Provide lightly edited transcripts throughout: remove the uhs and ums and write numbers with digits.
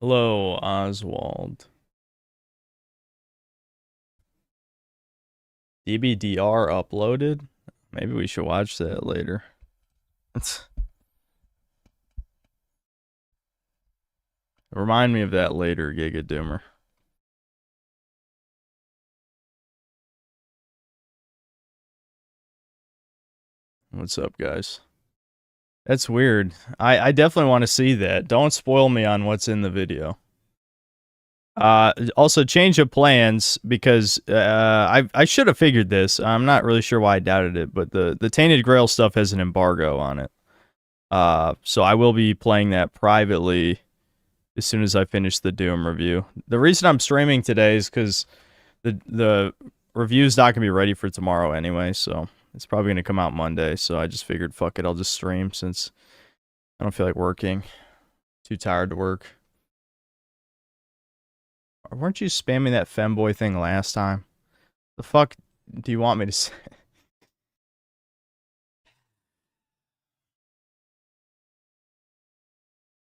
Hello, Oswald. DBDR uploaded? Maybe we should watch that later. Remind me of that later, Giga Doomer. What's up, guys? That's weird. I definitely want to see that. Don't spoil me on what's in the video. Also, change of plans, because I should have figured this. I'm not really sure why I doubted it, but the Tainted Grail stuff has an embargo on it. So I will be playing that privately as soon as I finish the Doom review. The reason I'm streaming today is because the review's not gonna be ready for tomorrow anyway, so it's probably gonna come out Monday. So I just figured, fuck it, I'll just stream since I don't feel like working. Too tired to work. Weren't you spamming that femboy thing last time? The fuck do you want me to say?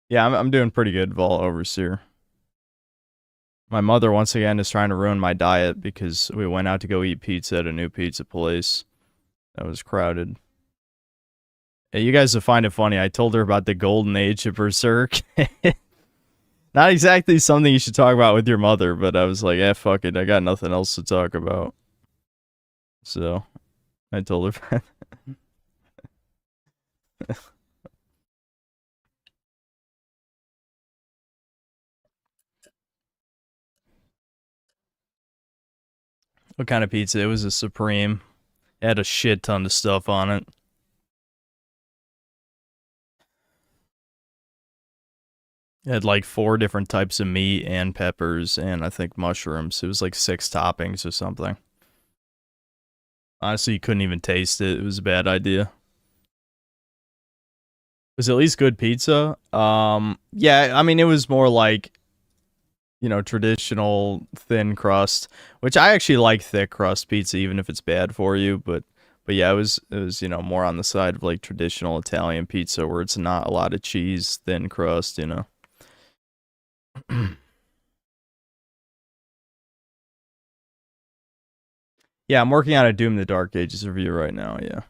Yeah, I'm doing pretty good, Vol Overseer. My mother, once again, is trying to ruin my diet because we went out to go eat pizza at a new pizza place that was crowded. Hey, you guys will find it funny. I told her about the golden age of Berserk. Not exactly something you should talk about with your mother, but I was like, fuck it. I got nothing else to talk about. So, I told her. What kind of pizza? It was a Supreme. It had a shit ton of stuff on it. It had like 4 different types of meat and peppers and I think mushrooms. It was like 6 toppings or something. Honestly, you couldn't even taste it. It was a bad idea. It was at least good pizza. Yeah, I mean, it was more like, you know, traditional thin crust, which I actually like thick crust pizza, even if it's bad for you. But yeah, it was you know, more on the side of like traditional Italian pizza, where it's not a lot of cheese, thin crust, you know. Yeah, I'm working on a Doom the Dark Ages review right now. Yeah,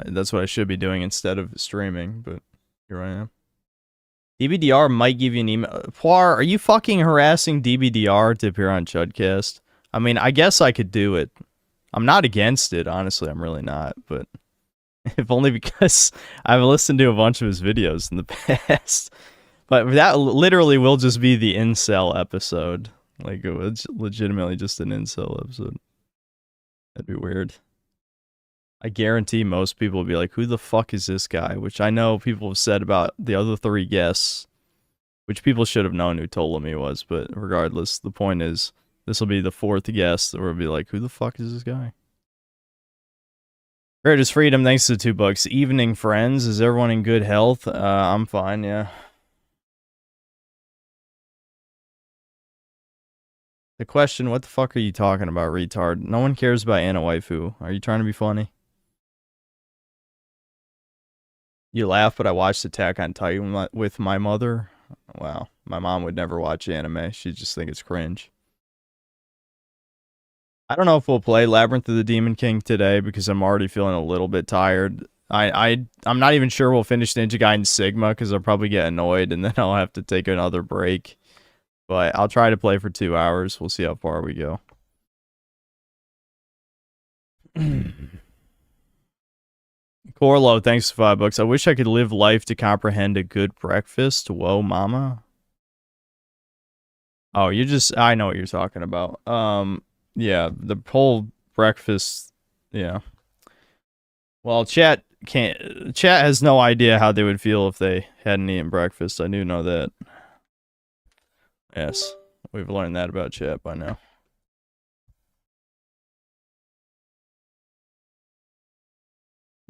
that's what I should be doing instead of streaming, but here I am. DBDR might give you an email. Poir, are you fucking harassing DBDR to appear on Chudcast? I mean, I guess I could do it. I'm not against it, honestly. I'm really not, but if only because I've listened to a bunch of his videos in the past. But that literally will just be the incel episode. Like, it was legitimately just an incel episode. That'd be weird. I guarantee most people will be like, who the fuck is this guy? Which I know people have said about the other 3 guests, which people should have known who Ptolemy was, but regardless, the point is, this will be the 4th guest that will be like, who the fuck is this guy? Greatest Freedom, thanks to the $2. Evening, friends. Is everyone in good health? I'm fine, yeah. The question, what the fuck are you talking about, retard? No one cares about Anna Waifu. Are you trying to be funny? You laugh, but I watched Attack on Titan with my mother. Wow. My mom would never watch anime. She'd just think it's cringe. I don't know if we'll play Labyrinth of the Demon King today because I'm already feeling a little bit tired. I'm not even sure we'll finish Ninja Gaiden Sigma because I'll probably get annoyed and then I'll have to take another break. But I'll try to play for 2 hours. We'll see how far we go. Corlo, thanks for $5. I wish I could live life to comprehend a good breakfast. Whoa, mama. Oh, I know what you're talking about. Yeah, the whole breakfast, yeah. Well, chat has no idea how they would feel if they hadn't eaten breakfast. I do know that. Yes, we've learned that about chat by now.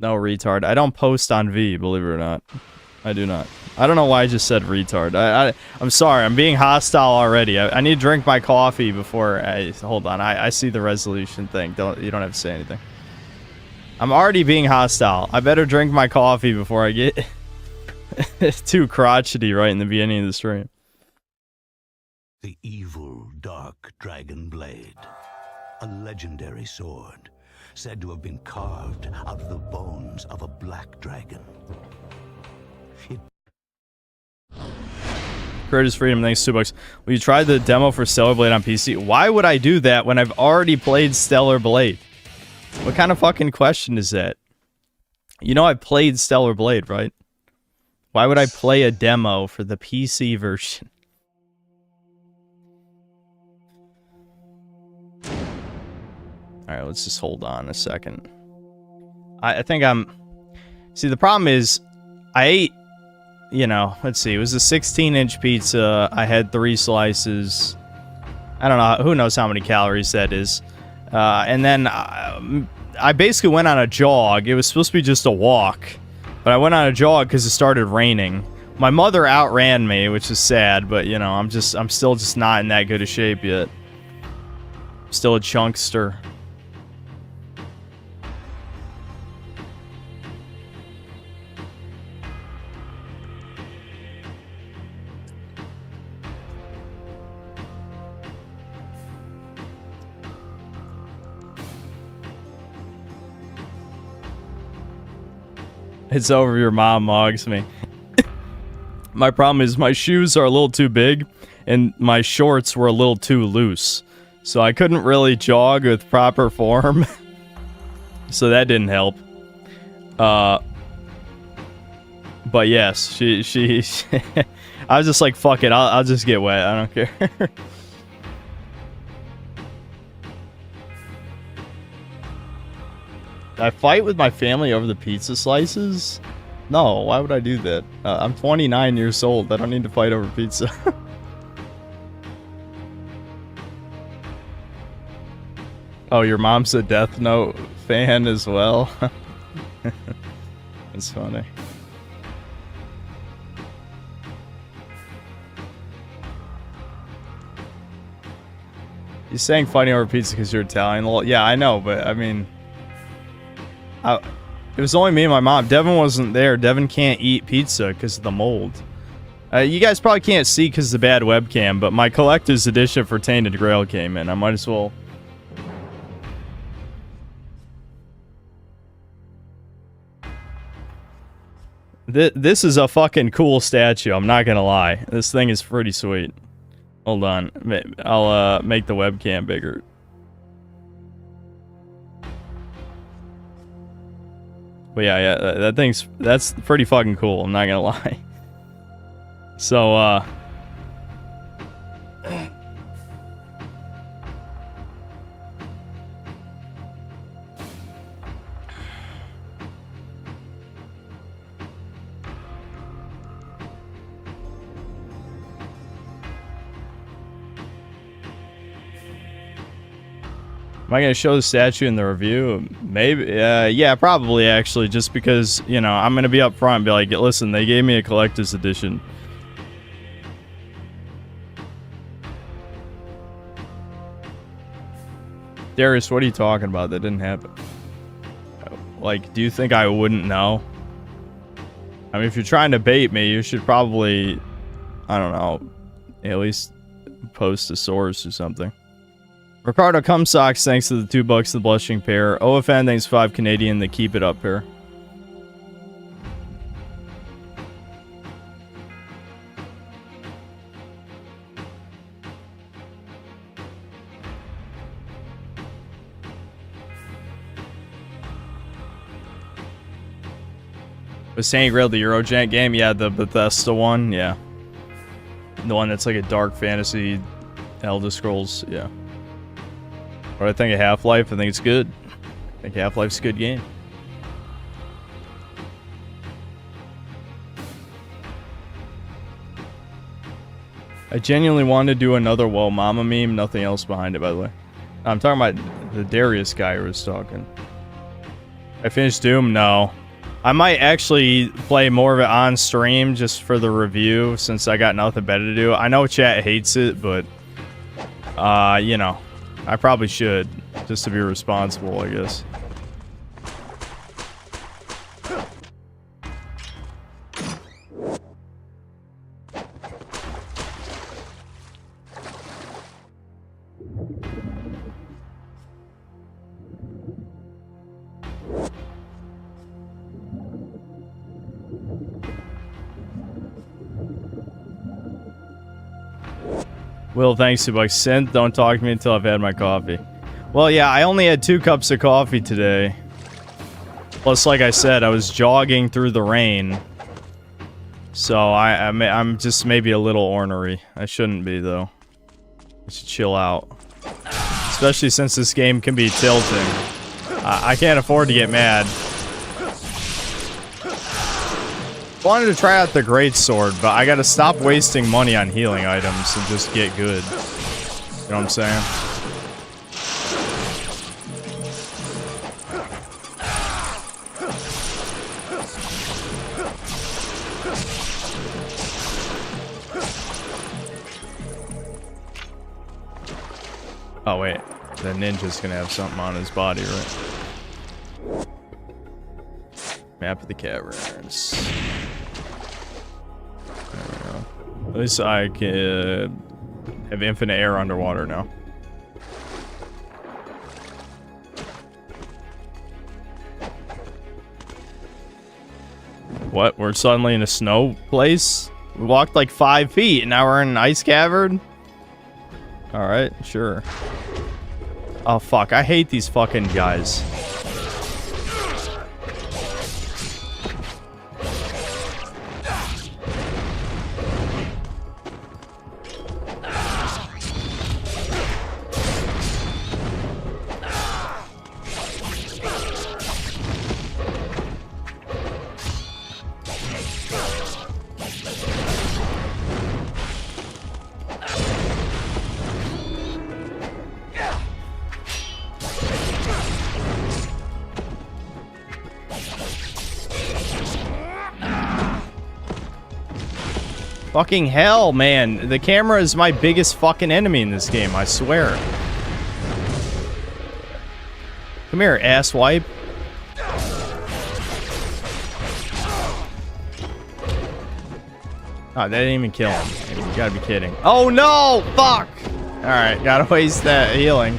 No, retard. I don't post on V, believe it or not. I do not. I don't know why I just said retard. I'm sorry. I'm being hostile already. I need to drink my coffee before I... Hold on. I see the resolution thing. You don't have to say anything. I'm already being hostile. I better drink my coffee before I get too crotchety right in the beginning of the stream. The evil Dark Dragon Blade. A legendary sword, said to have been carved out of the bones of a black dragon. Curtis Freedom, thanks $2. Will you try the demo for Stellar Blade on PC? Why would I do that when I've already played Stellar Blade? What kind of fucking question is that? You know I played Stellar Blade, right? Why would I play a demo for the PC version? Alright, let's just hold on a second. I think I'm... See, the problem is, I ate, you know, let's see, it was a 16-inch pizza, I had 3 slices, I don't know, who knows how many calories that is, and then I basically went on a jog. It was supposed to be just a walk, but I went on a jog because it started raining. My mother outran me, which is sad, but, you know, I'm still just not in that good a shape yet. Still a chunkster. It's over, your mom mogs me. My problem is my shoes are a little too big and my shorts were a little too loose. So I couldn't really jog with proper form. So that didn't help. But yes, she I was just like, fuck it, I'll just get wet, I don't care. I fight with my family over the pizza slices? No, why would I do that? I'm 29 years old. I don't need to fight over pizza. Oh, your mom's a Death Note fan as well? That's funny. You're saying fighting over pizza because you're Italian? Well, yeah, I know, but I mean... it was only me and my mom. Devin wasn't there. Devin can't eat pizza because of the mold. You guys probably can't see because of the bad webcam, but my collector's edition for Tainted Grail came in. I might as well... This is a fucking cool statue, I'm not gonna lie. This thing is pretty sweet. Hold on. I'll make the webcam bigger. But yeah, that's pretty fucking cool, I'm not gonna lie. So, am I going to show the statue in the review? Maybe. Yeah, probably, actually. Just because, you know, I'm going to be up front and be like, listen, they gave me a collector's edition. Darius, what are you talking about? That didn't happen. Like, do you think I wouldn't know? I mean, if you're trying to bait me, you should probably, I don't know, at least post a source or something. Ricardo Cumsocks, thanks to the $2, the blushing pair. OFN, thanks 5 Canadian, the keep it up pair. Was Saint Grail the Eurojank game? Yeah, the Bethesda one, yeah. The one that's like a dark fantasy Elder Scrolls, yeah. What I think of Half-Life, I think it's good. I think Half-Life's a good game. I genuinely wanted to do another Whoa Mama meme, nothing else behind it, by the way. I'm talking about the Darius guy who was talking. I finished Doom? No. I might actually play more of it on stream just for the review, since I got nothing better to do. I know chat hates it, but, you know, I probably should, just to be responsible, I guess. Will, thanks to Synth. Don't talk to me until I've had my coffee. Well, yeah, I only had 2 cups of coffee today. Plus, like I said, I was jogging through the rain. So I'm just maybe a little ornery. I shouldn't be, though. I should chill out. Especially since this game can be tilting. I can't afford to get mad. Wanted to try out the greatsword, but I gotta stop wasting money on healing items and just get good. You know what I'm saying? Oh wait, the ninja's gonna have something on his body, right? Map of the caverns. There we go. At least I can have infinite air underwater now. What? We're suddenly in a snow place? We walked like 5 feet and now we're in an ice cavern? Alright, sure. Oh fuck, I hate these fucking guys. Fucking hell, man. The camera is my biggest fucking enemy in this game, I swear. Come here, asswipe. Oh, that didn't even kill him. You gotta be kidding. Oh no! Fuck! Alright, gotta waste that healing.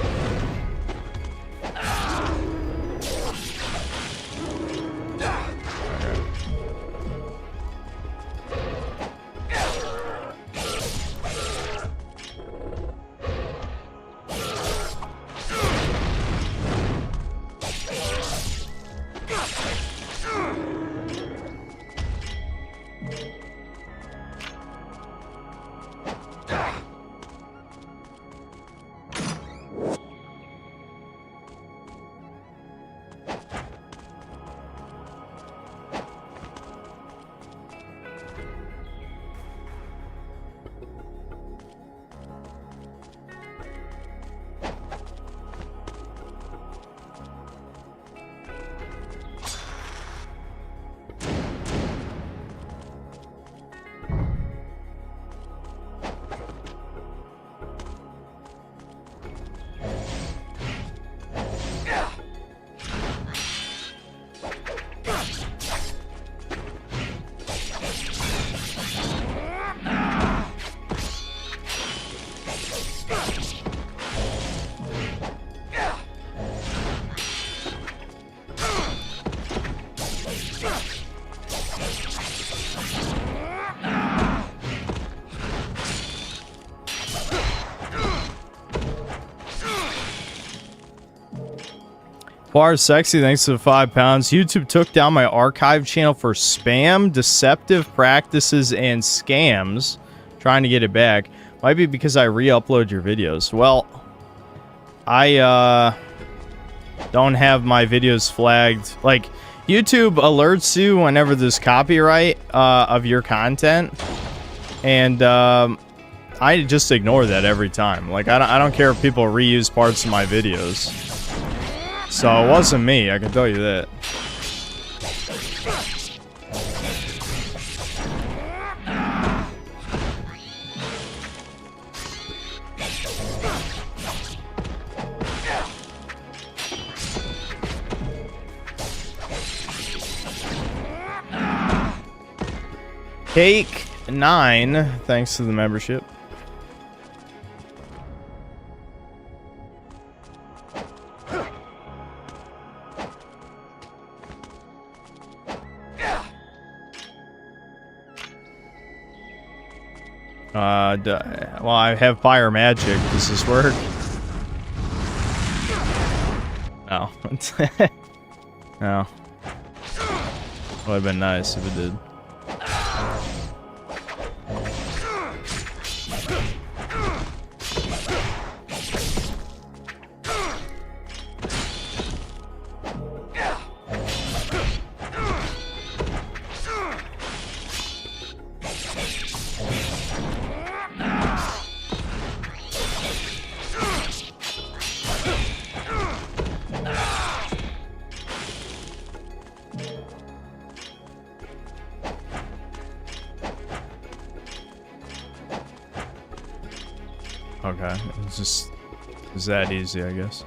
Bar Sexy, thanks to the £5. YouTube took down my archive channel for spam, deceptive practices, and scams. Trying to get it back. Might be because I re-upload your videos. Well, I don't have my videos flagged. Like, YouTube alerts you whenever there's copyright of your content. And I just ignore that every time. Like, I don't care if people reuse parts of my videos. So it wasn't me, I can tell you that. Cake 9, thanks to the membership. Well, I have fire magic. Does this work? No. No. Would have been nice if it did. Okay, it's that easy, I guess.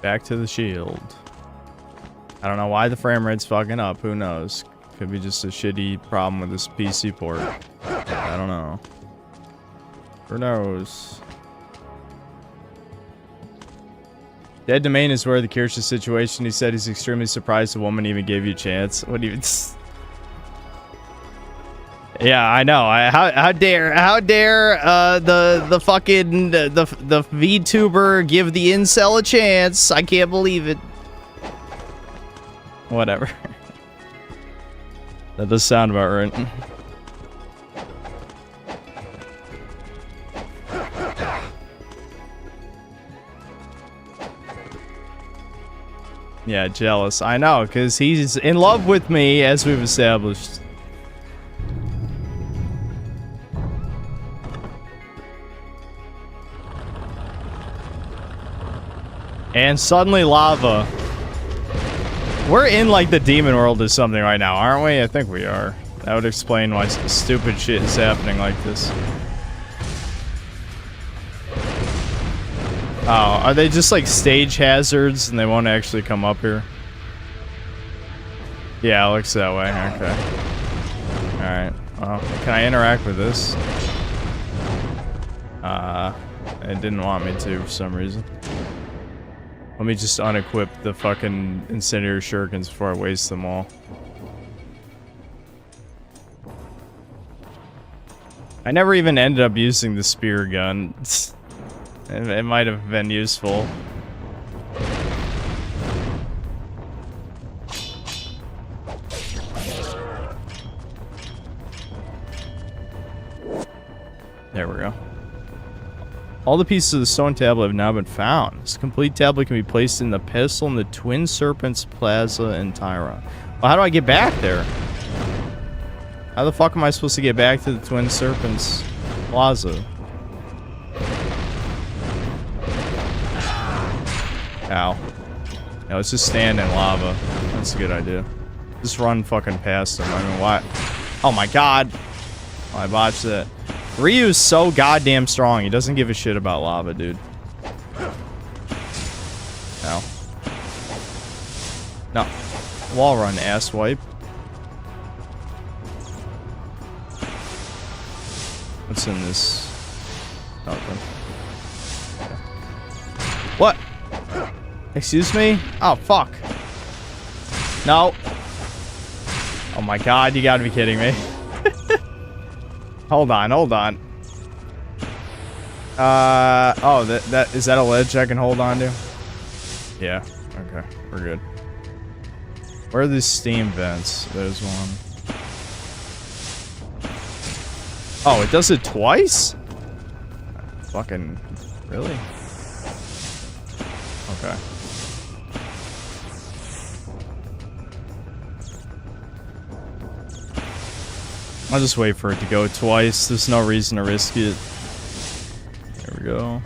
Back to the shield. I don't know why the frame rate's fucking up. Who knows? Could be just a shitty problem with this PC port. I don't know. Who knows? Dead Domain is where the Kirsche situation. He said he's extremely surprised the woman even gave you a chance. What even? Yeah, I know. How dare the fucking the VTuber give the incel a chance? I can't believe it. Whatever. That does sound about right. Yeah, jealous. I know, because he's in love with me, as we've established. And suddenly lava. We're in, like, the demon world or something right now, aren't we? I think we are. That would explain why stupid shit is happening like this. Oh, are they just like stage hazards and they won't actually come up here? Yeah, it looks that way. Okay. Alright. Well, can I interact with this? It didn't want me to for some reason. Let me just unequip the fucking incendiary shurikens before I waste them all. I never even ended up using the spear gun. It might have been useful. There we go. All the pieces of the stone tablet have now been found. This complete tablet can be placed in the pedestal in the Twin Serpents Plaza in Tyra. Well, how do I get back there? How the fuck am I supposed to get back to the Twin Serpents Plaza? Ow. Yeah, let's just stand in lava. That's a good idea. Just run fucking past him. I mean, why? Oh my god. Oh, I botched that. Ryu's so goddamn strong. He doesn't give a shit about lava, dude. Ow. No. Wall run, ass wipe. What's in this? Nothing. What? Excuse me? Oh, fuck. No. Oh my god, you gotta be kidding me. Hold on, hold on. Oh, that is that a ledge I can hold on to? Yeah, okay, we're good. Where are these steam vents? There's one. Oh, it does it twice? Fucking, really? Okay. I'll just wait for it to go twice. There's no reason to risk it. There we go.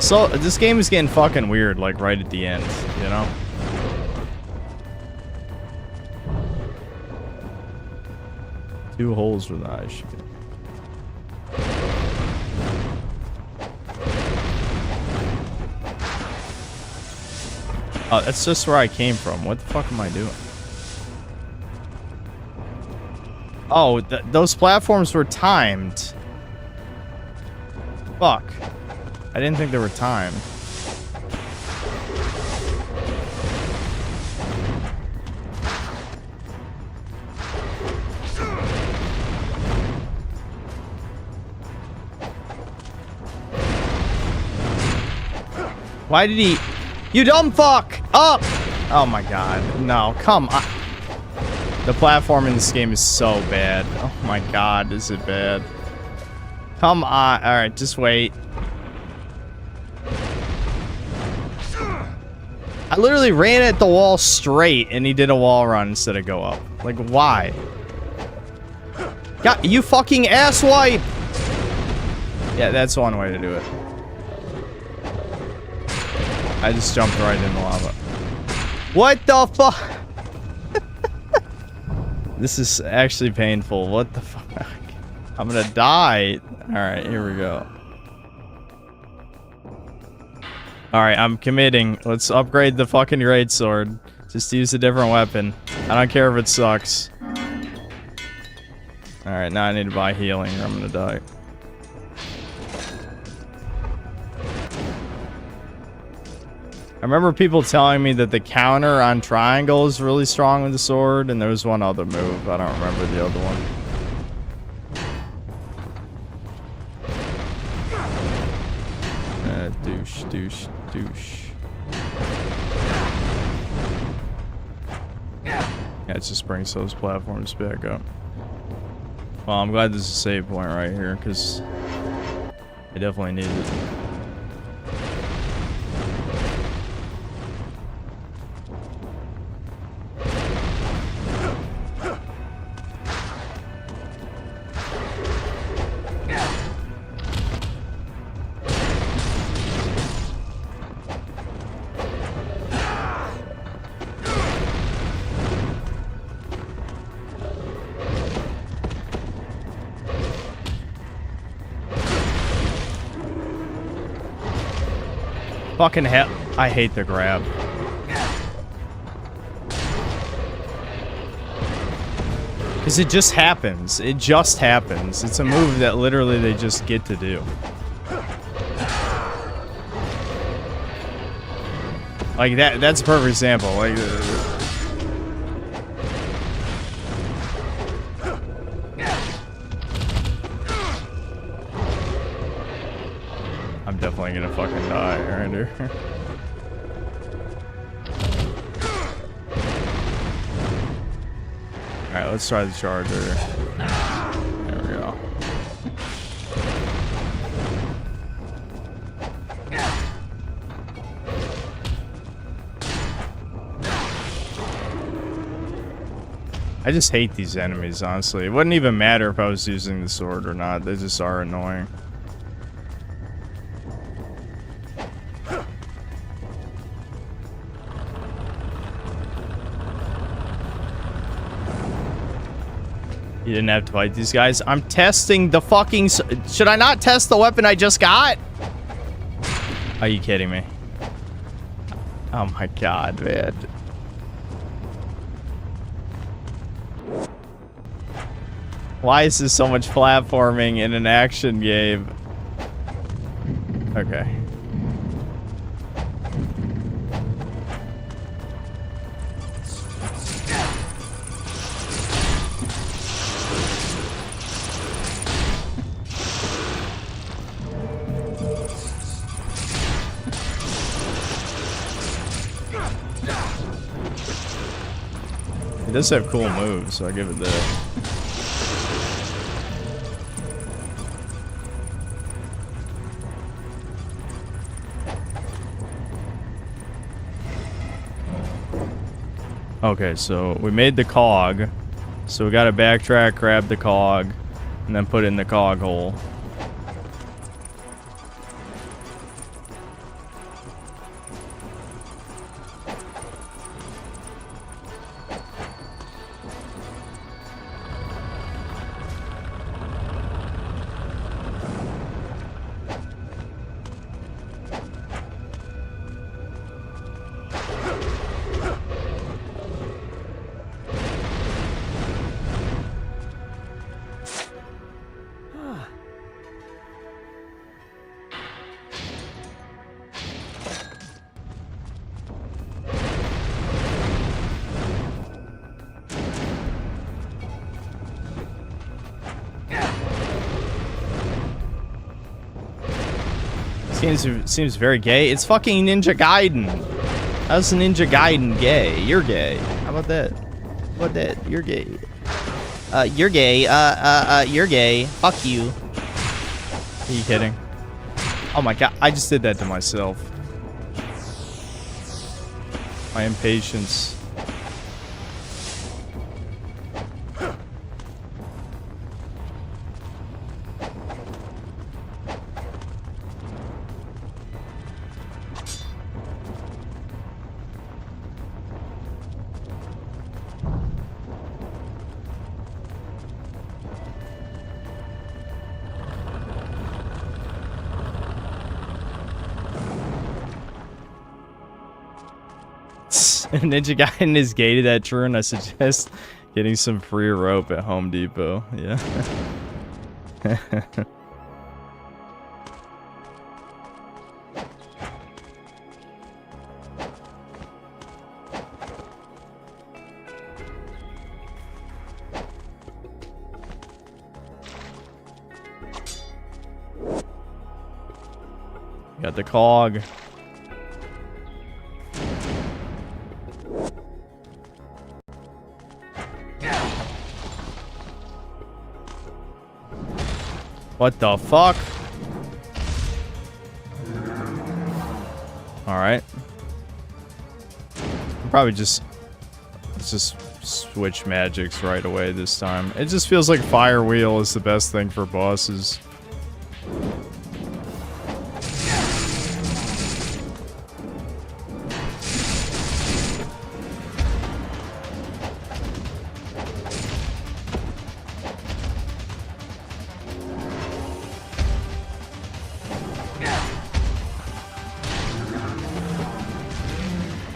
So this game is getting fucking weird, like right at the end, you know? Two holes for the eye shit. Oh, that's just where I came from. What the fuck am I doing? Oh, those platforms were timed. Fuck. I didn't think they were timed. Why did he... You dumb fuck! Up! Oh my god. No, come on. The platform in this game is so bad. Oh my god, is it bad. Come on. Alright, just wait. I literally ran at the wall straight and he did a wall run instead of go up. Like, why? God, you fucking asswipe! Yeah, that's one way to do it. I just jumped right in the lava. What the fuck? This is actually painful. What the fuck? I'm gonna die. Alright, here we go. Alright, I'm committing. Let's upgrade the fucking great sword. Just use a different weapon. I don't care if it sucks. Alright, now I need to buy healing or I'm gonna die. I remember people telling me that the counter on triangle is really strong with the sword, and there was one other move. I don't remember the other one. Douche, douche, douche. Yeah, it just brings those platforms back up. Well, I'm glad there's a save point right here, because I definitely need it. Fucking hell. I hate the grab. Because it just happens. It just happens. It's a move that literally they just get to do. Like that's a perfect example. Like I'm definitely gonna fucking die right here. Alright, let's try the charger. There we go. I just hate these enemies, honestly. It wouldn't even matter if I was using the sword or not. They just are annoying. You didn't have to fight these guys. I'm testing the fucking... Should I not test the weapon I just got? Are you kidding me? Oh my god, man. Why is this so much platforming in an action game? Okay. It does have cool moves, so I give it that. Okay, so we made the cog. So we gotta backtrack, grab the cog, and then put it in the cog hole. Seems very gay. It's fucking Ninja Gaiden. How's Ninja Gaiden gay? You're gay. How about that? How about that? You're gay. You're gay. You're gay. Fuck you. Are you kidding? Oh my god, I just did that to myself. My impatience. Ninja Gaiden is gay to that true, and I suggest getting some free rope at Home Depot. Yeah. Got the cog. What the fuck? Alright. Probably just switch magics right away this time. It just feels like Fire Wheel is the best thing for bosses.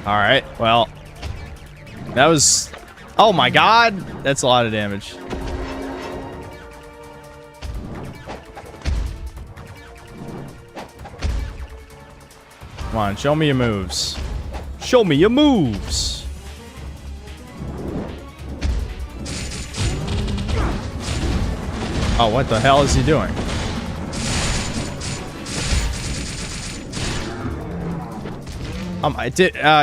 Alright, well, that was... Oh my god! That's a lot of damage. Come on, show me your moves. Show me your moves! Oh, what the hell is he doing?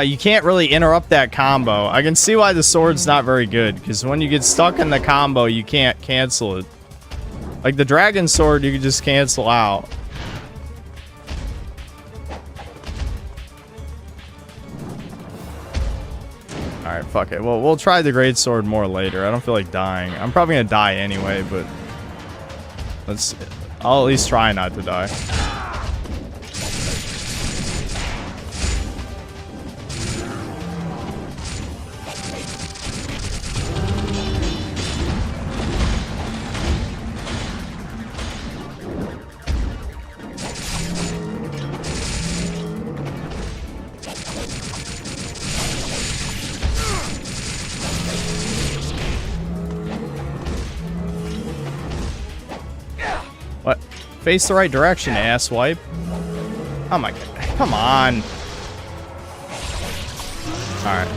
You can't really interrupt that combo. I can see why the sword's not very good, because when you get stuck in the combo, you can't cancel it. Like the dragon sword, you can just cancel out. Alright, fuck it. Well, we'll try the great sword more later. I don't feel like dying. I'm probably gonna die anyway, but... I'll at least try not to die. What? Face the right direction, asswipe. Oh my god. Come on. Alright.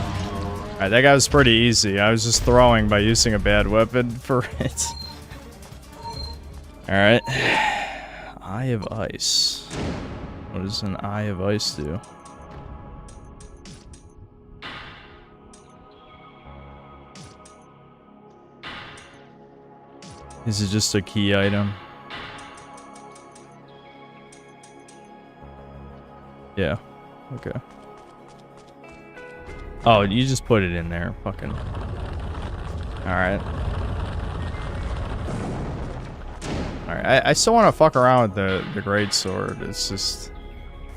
Alright, that guy was pretty easy. I was just throwing by using a bad weapon for it. Alright. Eye of Ice. What does an Eye of Ice do? Is it just a key item? Yeah. Okay. Oh, you just put it in there. Fucking. Alright. Alright. I still want to fuck around with the great sword. It's just...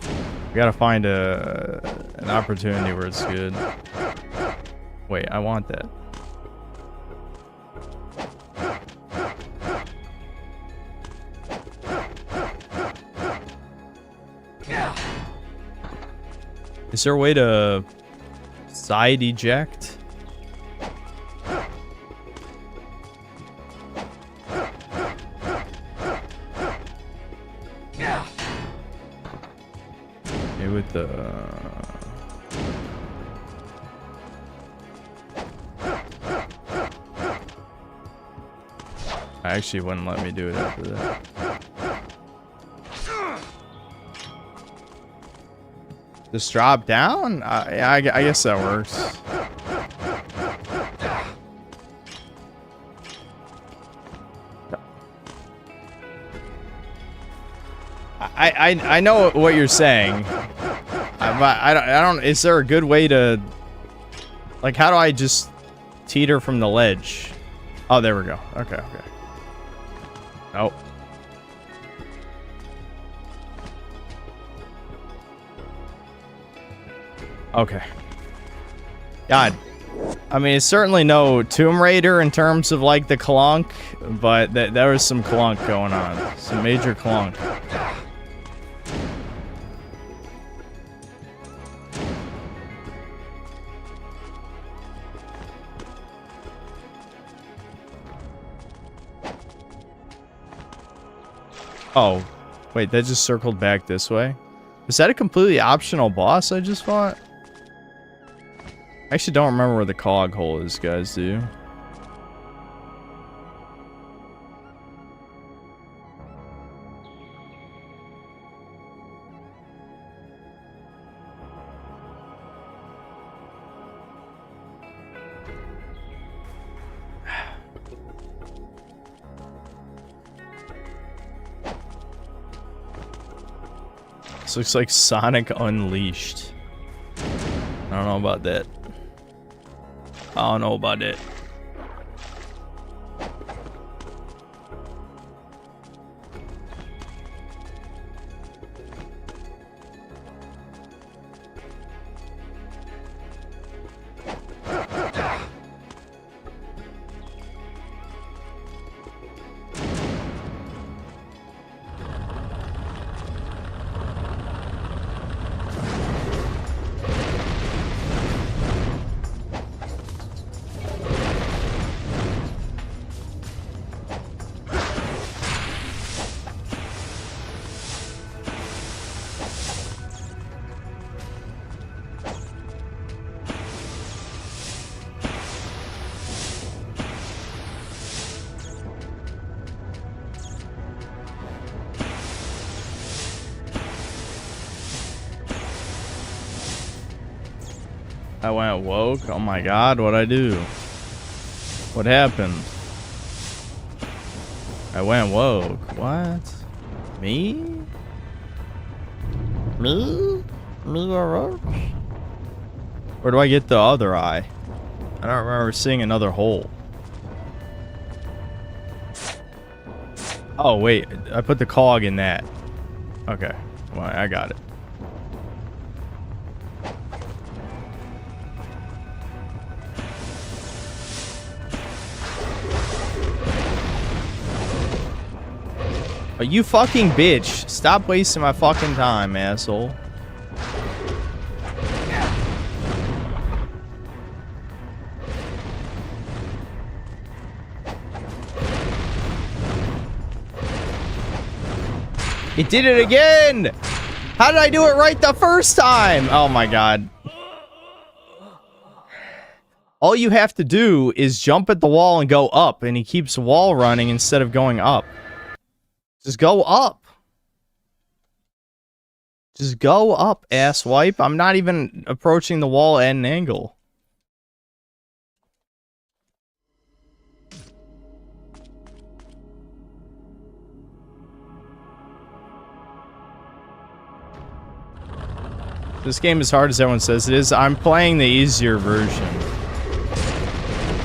We gotta find an opportunity where it's good. Wait, I want that. Is there a way to side eject? Okay, with the... Actually, wouldn't let me do it after that. Just drop down? Yeah, I guess that works. I know what you're saying. But I don't. Is there a good way to, like, how do I just teeter from the ledge? Oh, there we go. Okay. Nope. Okay. God. I mean, it's certainly no Tomb Raider in terms of, like, the clunk, but there was some clunk going on. Some major clunk. Oh, wait, that just circled back this way? Is that a completely optional boss I just fought? I actually don't remember where the cog hole is, guys, do you? This looks like Sonic Unleashed. I don't know about that. I don't know about it. I went woke. Oh my god, what'd I do? What happened? I went woke. What? Me? Me? Me a roach? Where do I get the other eye? I don't remember seeing another hole. Oh wait, I put the cog in that. Okay, well, I got it. Oh, you fucking bitch. Stop wasting my fucking time, asshole. It did it again! How did I do it right the first time? Oh my god. All you have to do is jump at the wall and go up, and he keeps wall running instead of going up. Just go up. Just go up, asswipe. I'm not even approaching the wall at an angle. This game is hard as everyone says it is. I'm playing the easier version.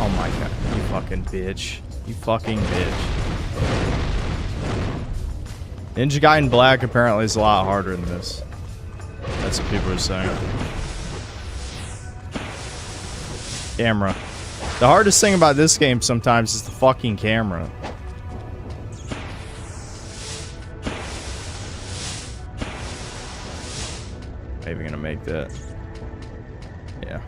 Oh my god. You fucking bitch. You fucking bitch. Ninja Gaiden Black apparently is a lot harder than this. That's what people are saying. Camera. The hardest thing about this game sometimes is the fucking camera. Maybe gonna make that. Yeah.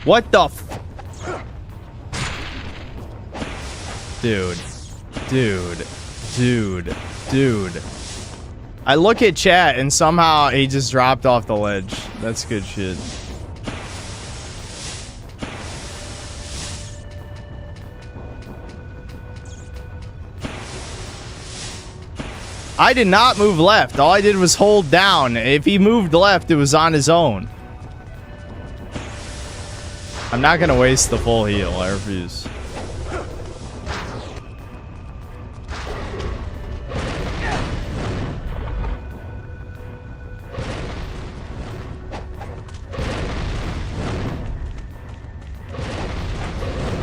What the f- Dude. I look at chat and somehow he just dropped off the ledge. That's good shit. I did not move left. All I did was hold down. If he moved left, it was on his own. I'm not gonna waste the full heal. I refuse.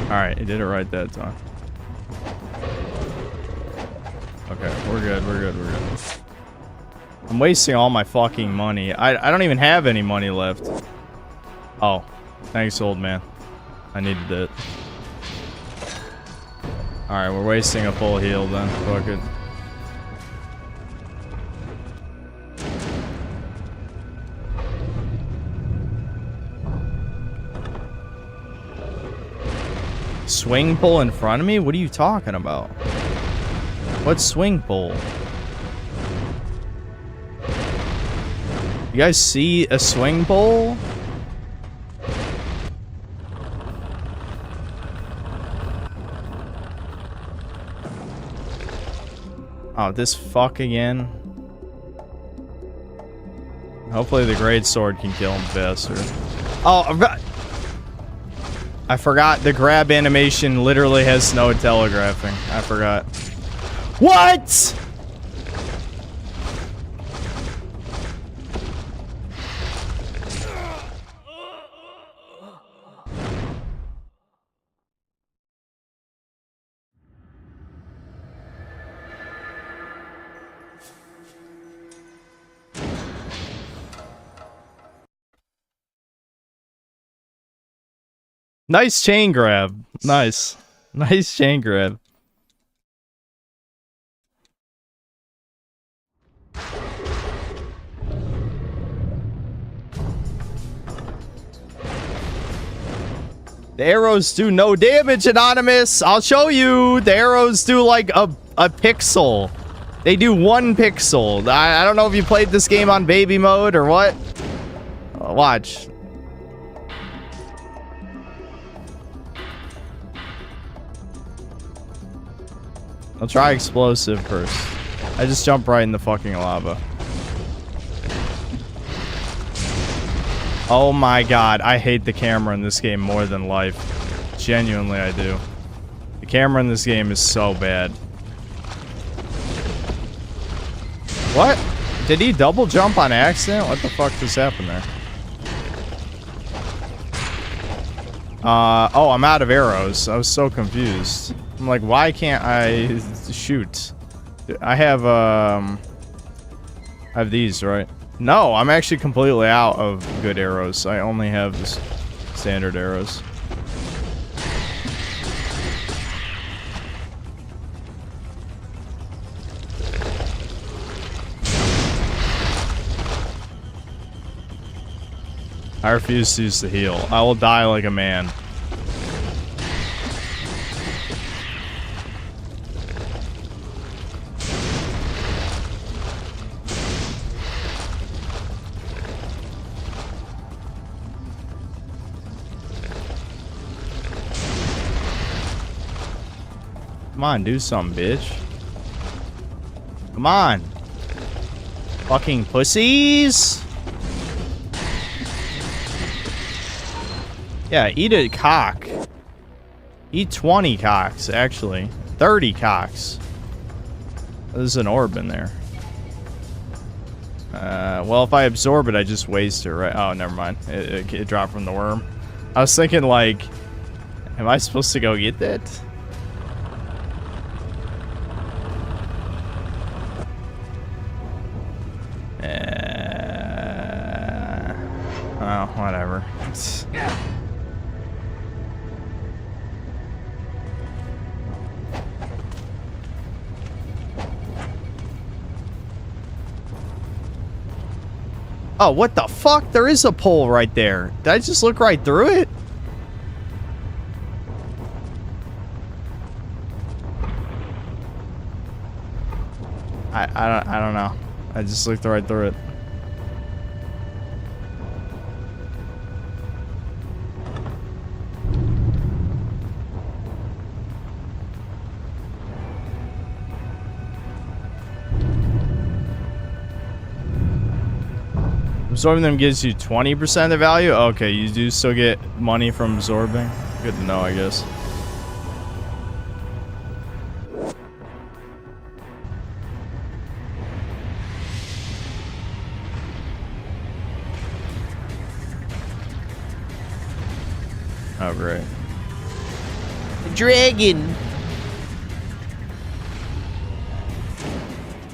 Alright, he did it right that time. Okay, we're good, we're good, we're good. I'm wasting all my fucking money. I don't even have any money left. Oh, thanks, old man. I needed it. Alright, we're wasting a full heal then. Fuck it. Swing pull in front of me? What are you talking about? What swing pull? You guys see a swing pull? Oh, this fuck again. Hopefully the great sword can kill him faster. Oh, I forgot the grab animation literally has no telegraphing. I forgot. What? Nice chain grab. Nice. Nice chain grab. The arrows do no damage, Anonymous. I'll show you. The arrows do like a pixel. They do 1 pixel. I don't know if you played this game on baby mode or what. Watch. I'll try explosive first. I just jump right in the fucking lava. Oh my god, I hate the camera in this game more than life. Genuinely, I do. The camera in this game is so bad. What? Did he double jump on accident? What the fuck just happened there? Oh, I'm out of arrows. I was so confused. I'm like, why can't I shoot? I have these, right? No, I'm actually completely out of good arrows. I only have the standard arrows. I refuse to use the heal. I will die like a man. Come on, do something, bitch. Come on. Fucking pussies. Yeah, eat a cock. Eat 20 cocks, actually. 30 cocks. There's an orb in there. Well, if I absorb it, I just waste it, right? Oh, never mind. It dropped from the worm. I was thinking, like, am I supposed to go get that? Oh, whatever. Oh, what the fuck? There is a pole right there. Did I just look right through it? I don't know. I just looked right through it. Absorbing them gives you 20% of the value? Okay, you do still get money from absorbing. Good to know, I guess. Oh, great. Dragon!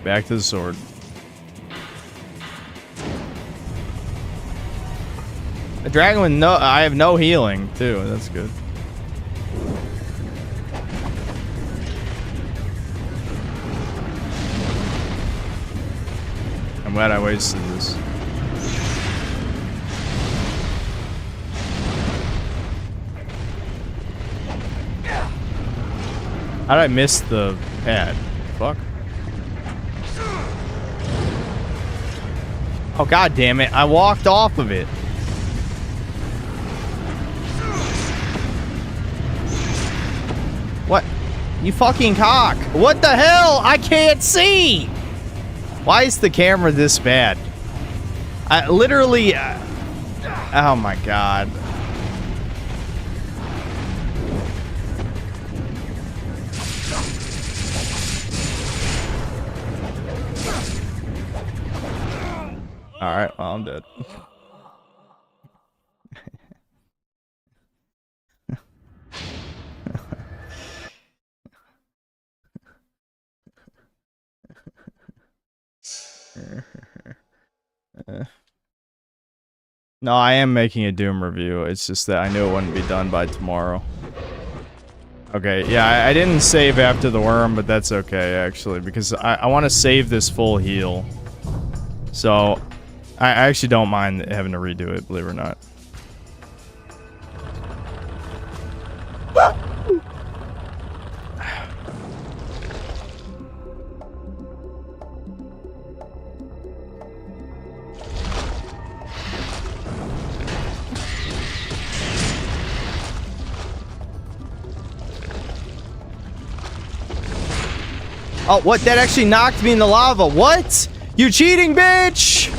Back to the sword. A dragon with no... I have no healing, too. That's good. I'm glad I wasted this. How did I miss the pad? Fuck. Oh, god damn it. I walked off of it. What? You fucking cock. What the hell? I can't see. Why is the camera this bad? I literally... oh my god. Alright, well, I'm dead. No, I am making a Doom review. It's just that I knew it wouldn't be done by tomorrow. Okay, yeah, I didn't save after the worm, but that's okay, actually, because I want to save this full heal. So, I actually don't mind having to redo it, believe it or not. Oh, what? That actually knocked me in the lava. What? You cheating, bitch!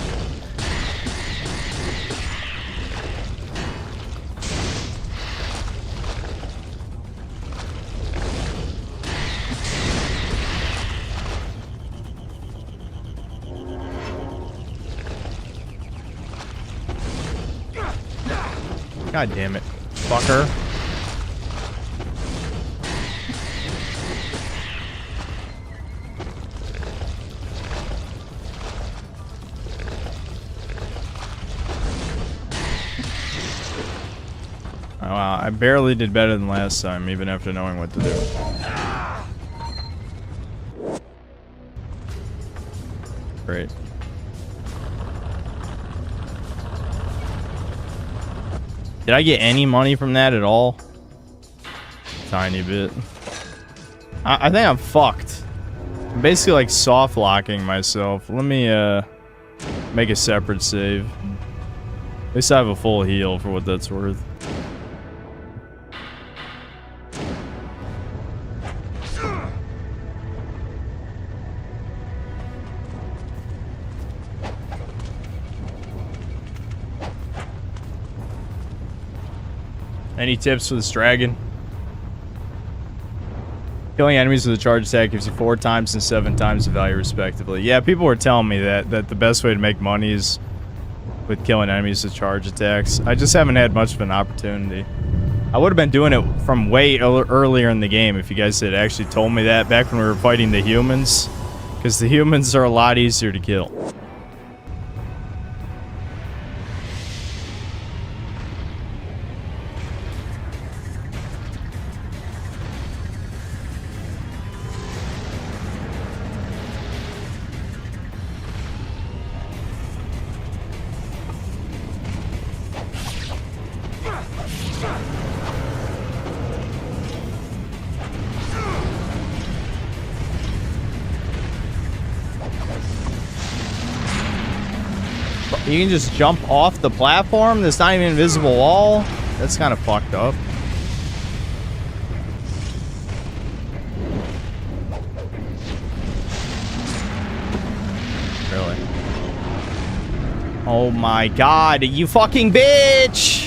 God damn it. Fucker. Oh, wow, I barely did better than last time, even after knowing what to do. Great. Did I get any money from that at all? Tiny bit. I think I'm fucked. I'm basically like soft locking myself. Let me make a separate save. At least I have a full heal for what that's worth. Any tips for this dragon? Killing enemies with a charge attack gives you 4 times and 7 times the value respectively. Yeah, people were telling me that the best way to make money is with killing enemies with charge attacks. I just haven't had much of an opportunity. I would have been doing it from way earlier in the game if you guys had actually told me that back when we were fighting the humans. Because the humans are a lot easier to kill. You can just jump off the platform? There's not even an invisible wall? That's kind of fucked up. Really? Oh my god, you fucking bitch!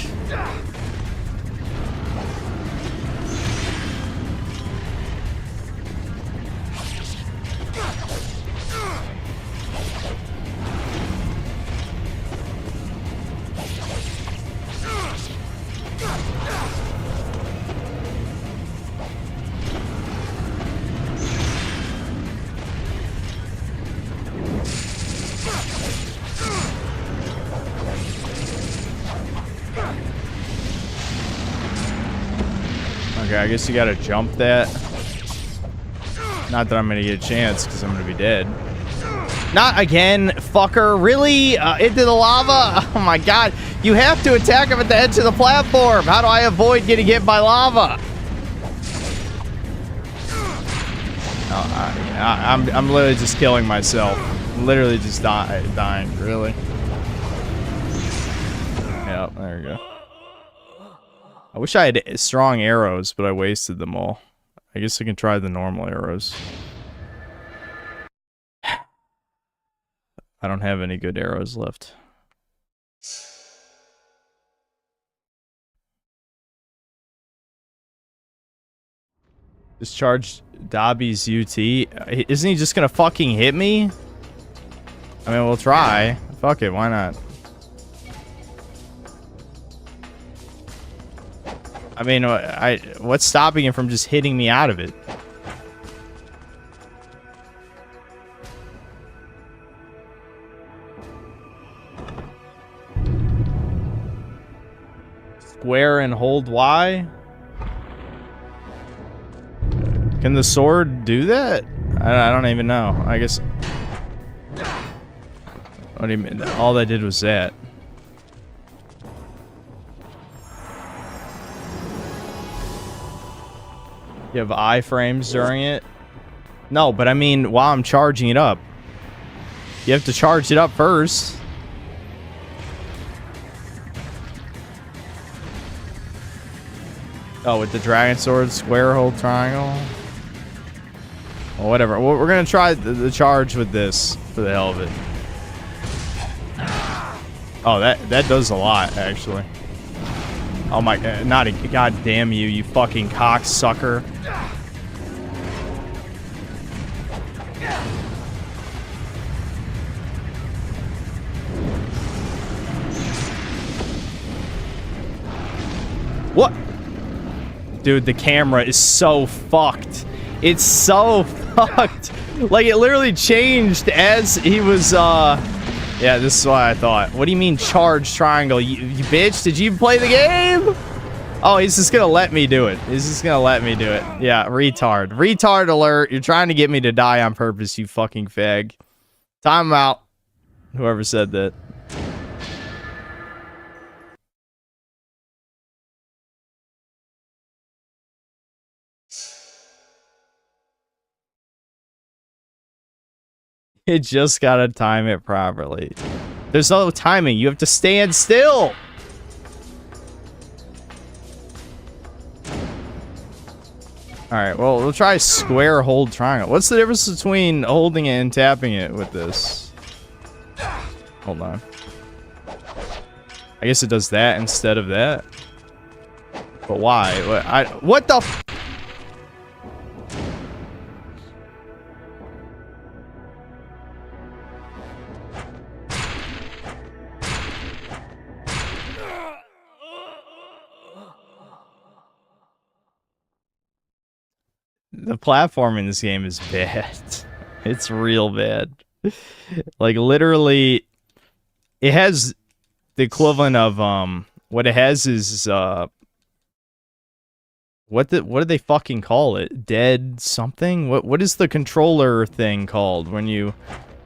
Okay, I guess you gotta jump that. Not that I'm gonna get a chance, because I'm gonna be dead. Not again, fucker. Really? Into the lava? Oh my god. You have to attack him at the edge of the platform. How do I avoid getting hit by lava? Oh, I'm literally just killing myself. I'm literally just dying, really. Yep, there we go. I wish I had strong arrows, but I wasted them all. I guess I can try the normal arrows. I don't have any good arrows left. Discharge Dobby's UT. Isn't he just gonna fucking hit me? I mean, we'll try. Fuck it, why not? I mean, what's stopping him from just hitting me out of it? Square and hold Y? Can the sword do that? I don't even know. I guess... What do you mean? All that did was that. You have iframes during it? No, but I mean, while I'm charging it up. You have to charge it up first. Oh, with the dragon sword, square, hold, triangle? Well, whatever. We're gonna try the charge with this, for the hell of it. Oh, that does a lot, actually. Oh my god, not a god damn you, you fucking cocksucker. What? Dude, the camera is so fucked. It's so fucked. Like, it literally changed as he was, yeah, this is what I thought. What do you mean charge triangle? You bitch, did you play the game? Oh, he's just gonna let me do it. He's just gonna let me do it. Yeah, retard. Retard alert. You're trying to get me to die on purpose, you fucking fag. Time out. Whoever said that. You just gotta time it properly. There's no timing. You have to stand still. Alright, well, we'll try square, hold, triangle. What's the difference between holding it and tapping it with this? Hold on. I guess it does that instead of that. But why? What the f- The platform in this game is bad. It's real bad. Like, literally, it has the equivalent of, what it has is, what do they fucking call it? Dead something? What is the controller thing called when you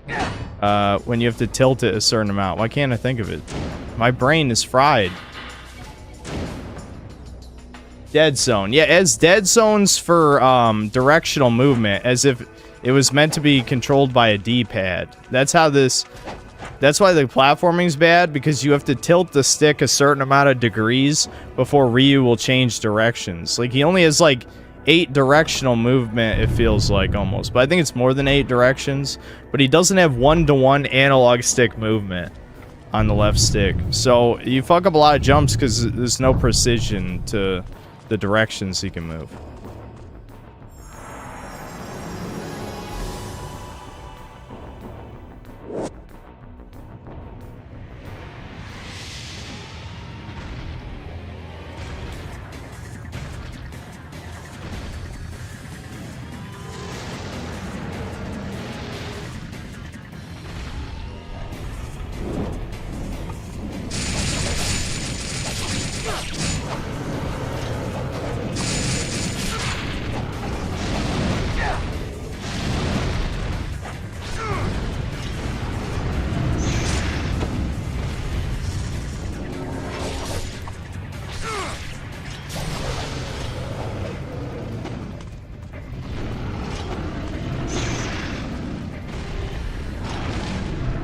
have to tilt it a certain amount? Why can't I think of it? My brain is fried. Dead zone. Yeah, as dead zones for directional movement, as if it was meant to be controlled by a D-pad. That's why the platforming's bad, because you have to tilt the stick a certain amount of degrees before Ryu will change directions. Like, he only has like 8 directional movement, it feels like, almost. But I think it's more than 8 directions. But he doesn't have one-to-one analog stick movement. on the left stick. So you fuck up a lot of jumps because there's no precision to the directions he can move.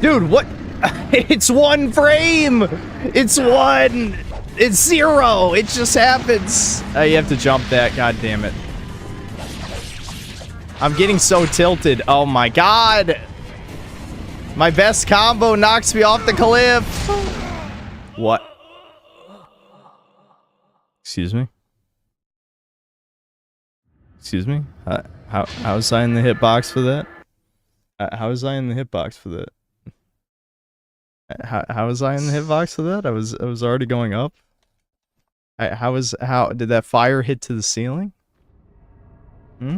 Dude, what? It's 1 frame! It's 1! It's 0! It just happens! You have to jump that, god damn it. I'm getting so tilted. Oh my god! My best combo knocks me off the cliff! What? Excuse me? Excuse me? How was I in the hitbox for that? How was I in the hitbox for that? How was I in the hitbox for that? I was already going up. How did that fire hit to the ceiling? Hmm?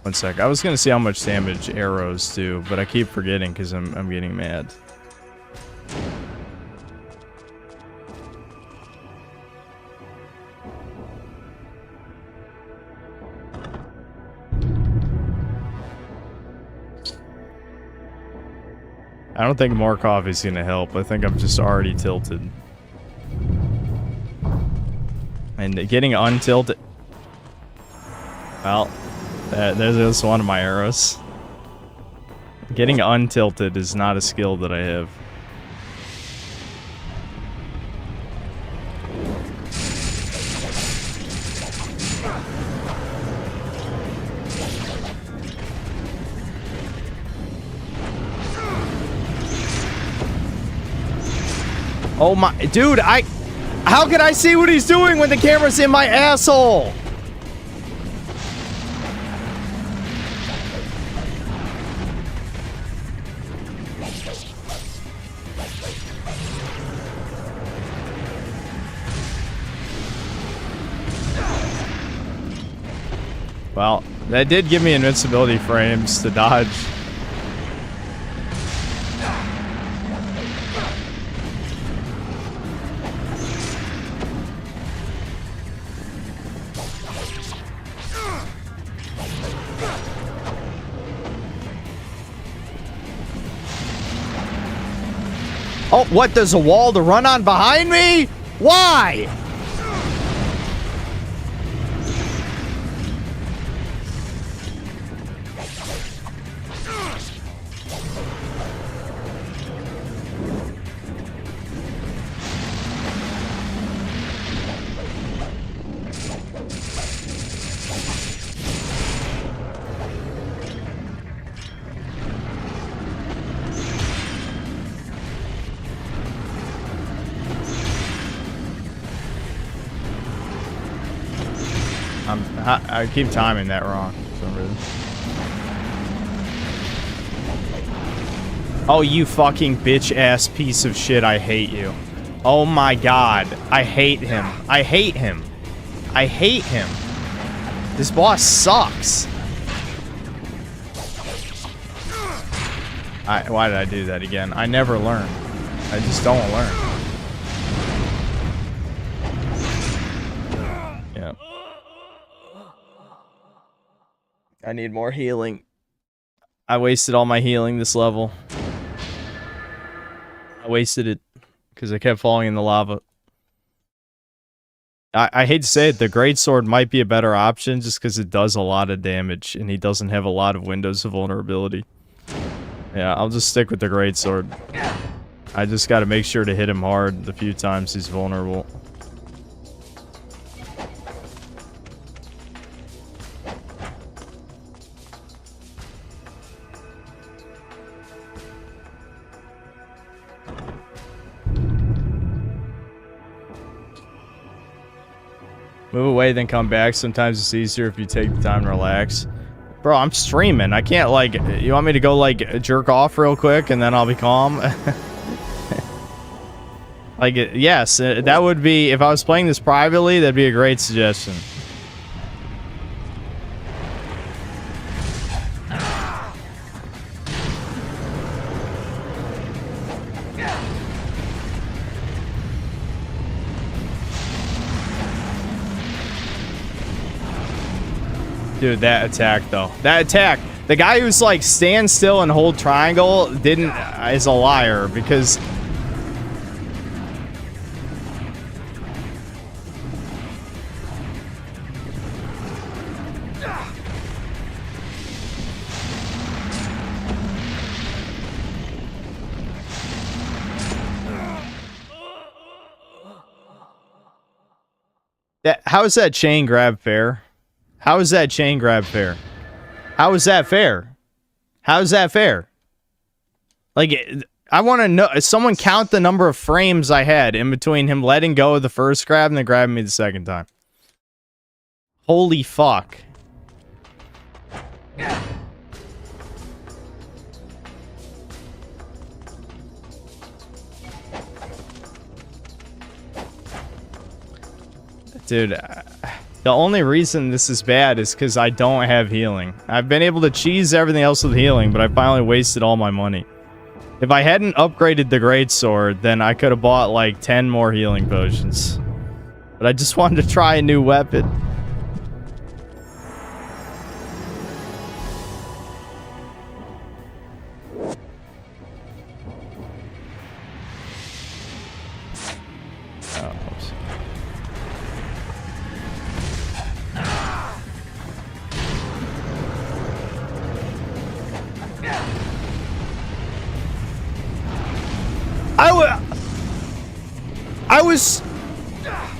One sec. I was gonna see how much damage arrows do, but I keep forgetting because I'm getting mad. I don't think more coffee is gonna help. I think I'm just already tilted. And getting untilted... Well, there's one of my arrows. Getting untilted is not a skill that I have. Oh my, dude, how can I see what he's doing when the camera's in my asshole? Well, that did give me invincibility frames to dodge. Oh, what? There's a wall to run on behind me? Why? I keep timing that wrong for some reason. Oh, you fucking bitch-ass piece of shit, I hate you. Oh my god. I hate him. I hate him. I hate him. This boss sucks. Why did I do that again? I never learn. I just don't learn. Yeah. I need more healing. I wasted all my healing this level. I wasted it because I kept falling in the lava. I hate to say it, the greatsword might be a better option just because it does a lot of damage and he doesn't have a lot of windows of vulnerability. Yeah, I'll just stick with the greatsword. I just gotta make sure to hit him hard the few times he's vulnerable. Move away, then come back. Sometimes it's easier if you take the time to relax. Bro, I'm streaming. I can't, like... You want me to go, like, jerk off real quick and then I'll be calm? Like, yes, that would be... If I was playing this privately, that'd be a great suggestion. Dude, that attack, though. That attack. The guy who's like, stand still and hold triangle is a liar, because... How is that chain grab fair? How is that chain grab fair? How is that fair? How is that fair? Like, I want to know. Someone count the number of frames I had in between him letting go of the first grab and then grabbing me the second time. Holy fuck. Dude, the only reason this is bad is because I don't have healing. I've been able to cheese everything else with healing, but I finally wasted all my money. If I hadn't upgraded the greatsword, then I could have bought like 10 more healing potions. But I just wanted to try a new weapon.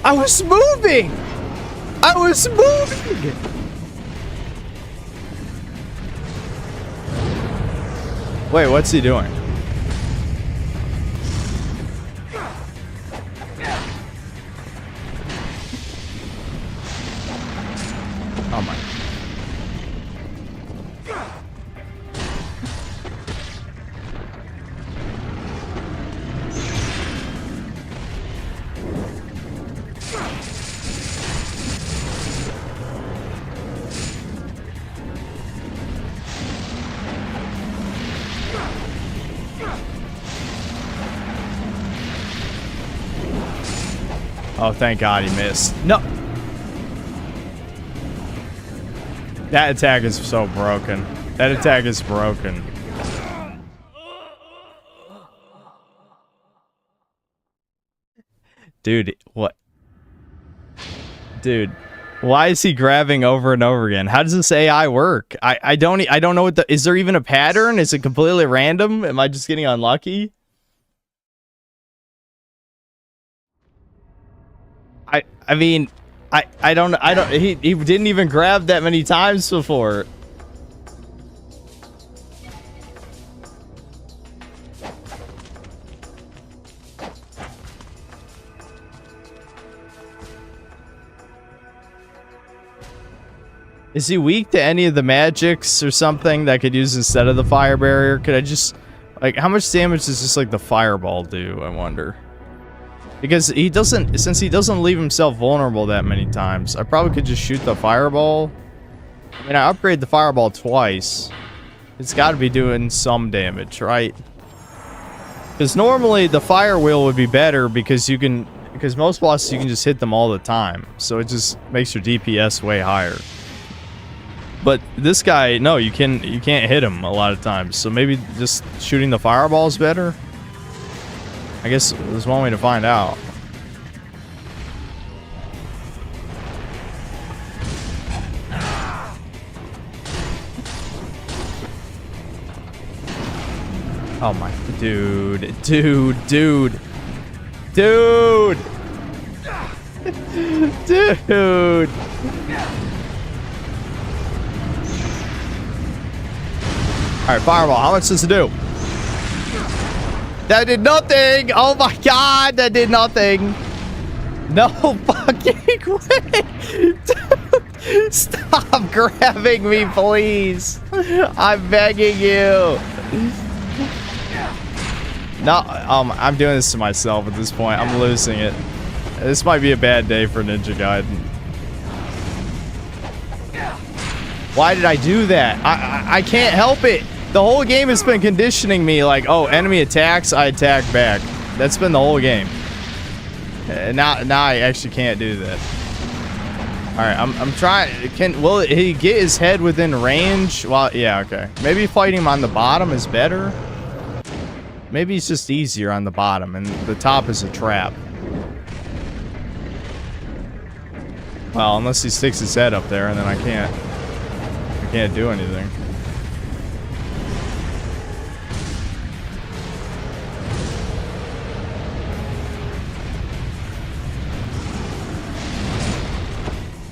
I was moving! I was moving! Wait, what's he doing? Oh my. Oh, thank God he missed. No! That attack is so broken. That attack is broken. Dude, what? Dude, why is he grabbing over and over again? How does this AI work? I don't know what the... Is there even a pattern? Is it completely random? Am I just getting unlucky? I mean, I don't he didn't even grab that many times before. Is he weak to any of the magics or something that I could use instead of the fire barrier? Could I just, like, how much damage does just like the fireball do, I wonder? Because he doesn't, since he doesn't leave himself vulnerable that many times, I probably could just shoot the fireball. I mean, I upgraded the fireball twice. It's got to be doing some damage, right? Because normally the fire wheel would be better because you can, because most bosses you can just hit them all the time. So it just makes your DPS way higher. But this guy, no, you can't hit him a lot of times. So maybe just shooting the fireball is better? I guess there's one way to find out. Oh my, dude. Dude. Dude. Alright, fireball, how much does it do? That did nothing! Oh my god, that did nothing! No fucking way! Dude, stop grabbing me, please! I'm begging you! No, I'm doing this to myself at this point. I'm losing it. This might be a bad day for Ninja Gaiden. Why did I do that? I can't help it. The whole game has been conditioning me like, oh, enemy attacks, I attack back. That's been the whole game. Now I actually can't do that. All right, I'm trying. Will he get his head within range? Well, yeah, okay. Maybe fighting him on the bottom is better. Maybe it's just easier on the bottom, and the top is a trap. Well, unless he sticks his head up there, and then I can't do anything.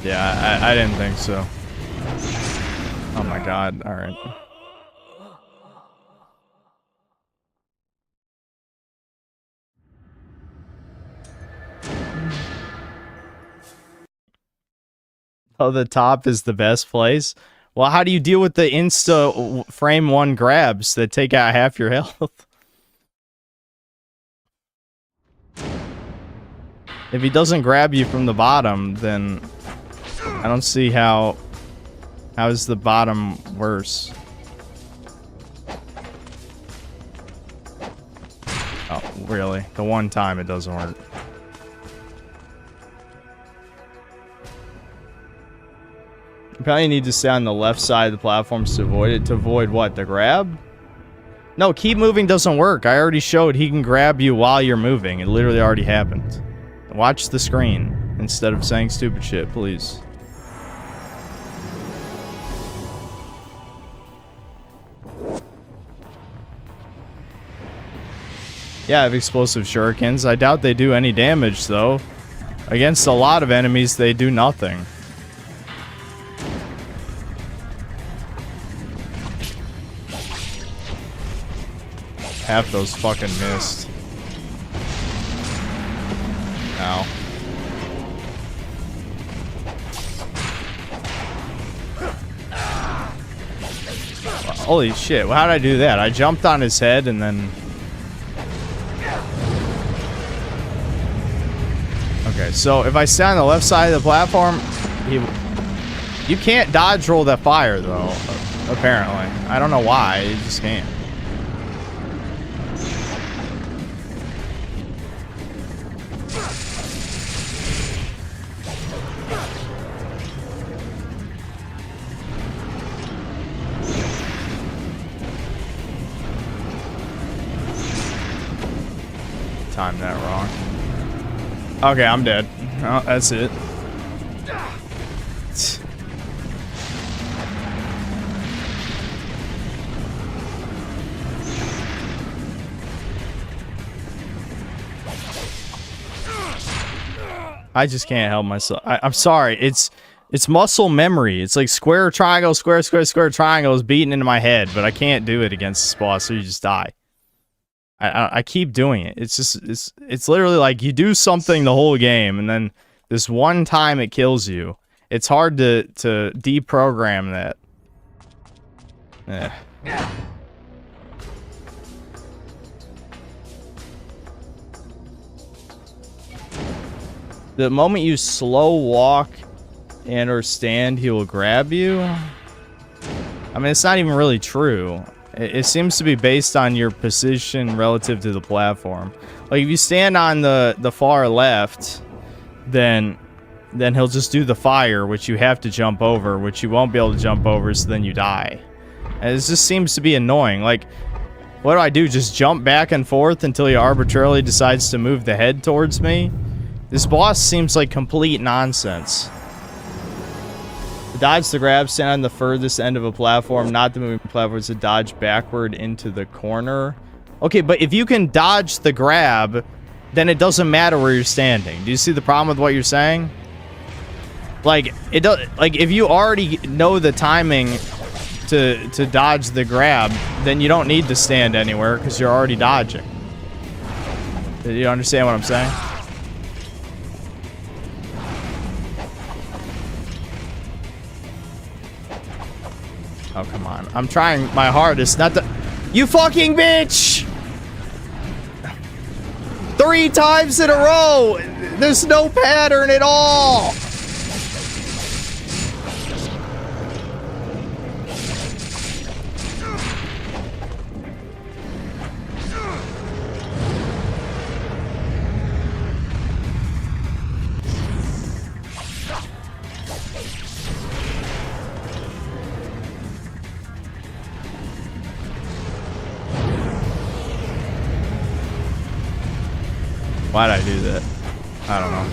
Yeah, I didn't think so. Oh my god, alright. Oh, the top is the best place? Well, how do you deal with the insta frame one grabs that take out half your health? If he doesn't grab you from the bottom, then I don't see how is the bottom worse. Oh, really? The one time it doesn't work. You probably need to stay on the left side of the platforms to avoid it. To avoid what? The grab? No, keep moving doesn't work. I already showed he can grab you while you're moving. It literally already happened. Watch the screen instead of saying stupid shit, please. Yeah, I have explosive shurikens. I doubt they do any damage, though. Against a lot of enemies, they do nothing. Half those fucking missed. Ow. Holy shit, how did I do that? I jumped on his head and then... Okay, so if I stay on the left side of the platform, you can't dodge roll that fire, though, apparently. I don't know why, you just can't. Timed that wrong. Okay, I'm dead. Oh, that's it. I just can't help myself. I'm sorry. It's muscle memory. It's like square, triangle, square, square, square, triangle is beaten into my head, but I can't do it against this boss, so you just die. I keep doing it. It's just it's literally like you do something the whole game, and then this one time it kills you. It's hard to deprogram that. The moment you slow walk and or stand, he will grab you. I mean, it's not even really true. It seems to be based on your position relative to the platform. Like, if you stand on the far left, then he'll just do the fire, which you have to jump over, which you won't be able to jump over, so then you die. And it just seems to be annoying. Like, what do I do? Just jump back and forth until he arbitrarily decides to move the head towards me? This boss seems like complete nonsense. Dodge the grab, stand on the furthest end of a platform, not the moving platform, to dodge backward into the corner. Okay, but if you can dodge the grab, then it doesn't matter where you're standing. Do you see the problem with what you're saying? Like, it does. Like, if you already know the timing to dodge the grab, then you don't need to stand anywhere because you're already dodging. Do you understand what I'm saying? Oh, come on. I'm trying my hardest not to... You fucking bitch! 3 times in a row! There's no pattern at all! Why'd I do that? I don't know.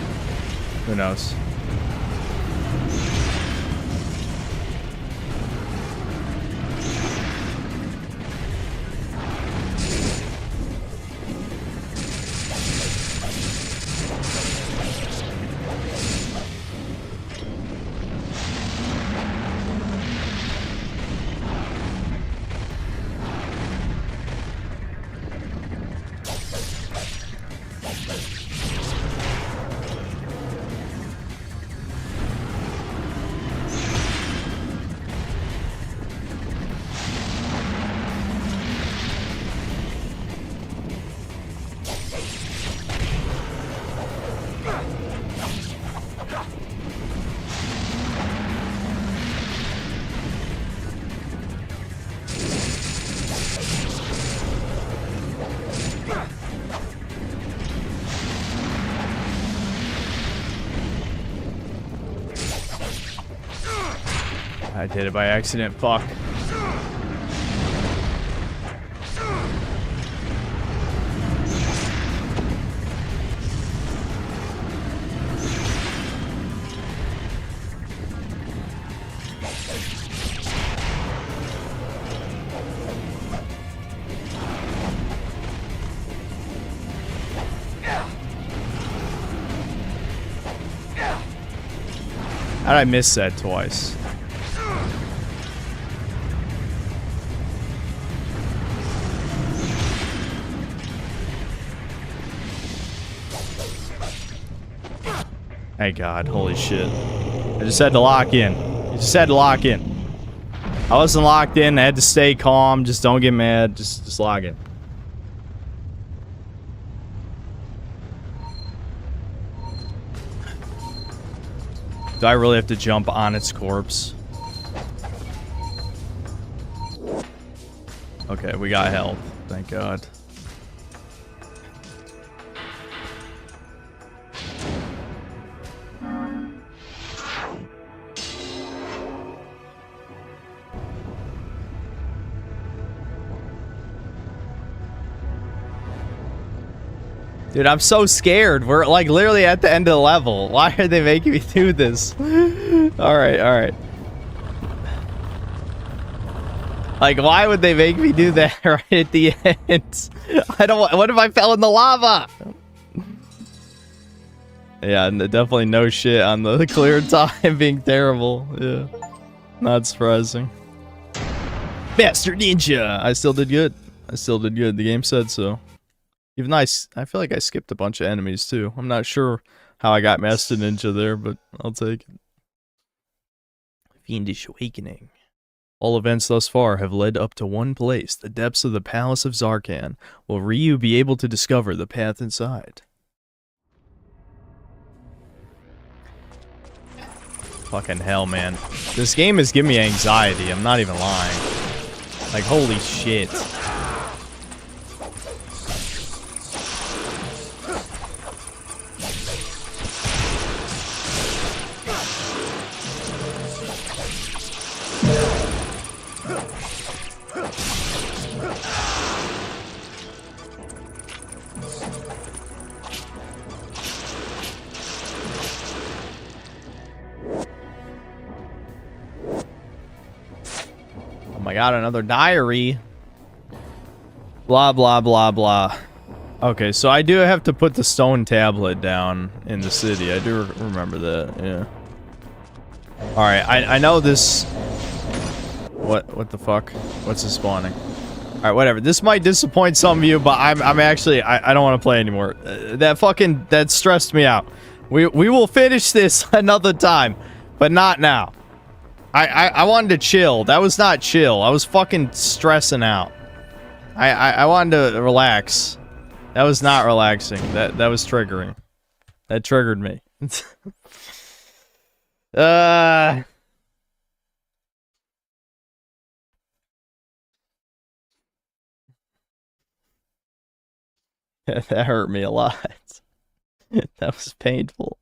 Who knows? I did it by accident. Fuck. How'd I miss that twice? Thank God, holy shit. I just had to lock in. You just had to lock in. I wasn't locked in, I had to stay calm, just don't get mad, just lock in. Do I really have to jump on its corpse? Okay, we got help, thank God. Dude, I'm so scared. We're like literally at the end of the level. Why are they making me do this? Alright, alright. Like, why would they make me do that right at the end? I don't. What if I fell in the lava? Yeah, definitely no shit on the clear time being terrible. Yeah. Not surprising. Master Ninja! I still did good. I still did good. The game said so. Even though I feel like I skipped a bunch of enemies too. I'm not sure how I got Master Ninja there, but I'll take it. Fiendish Awakening. All events thus far have led up to one place, the depths of the Palace of Zarkan. Will Ryu be able to discover the path inside? Fucking hell, man. This game is giving me anxiety, I'm not even lying. Like, holy shit. Oh my god, another diary. Blah, blah, blah, blah. Okay, so I do have to put the stone tablet down in the city. I do remember that, yeah. Alright, I know this... What the fuck? What's this spawning? Alright, whatever. This might disappoint some of you, but I'm actually... I don't want to play anymore. That stressed me out. We will finish this another time, but not now. I wanted to chill. That was not chill. I was fucking stressing out. I wanted to relax. That was not relaxing. That was triggering. That triggered me. That hurt me a lot. That was painful.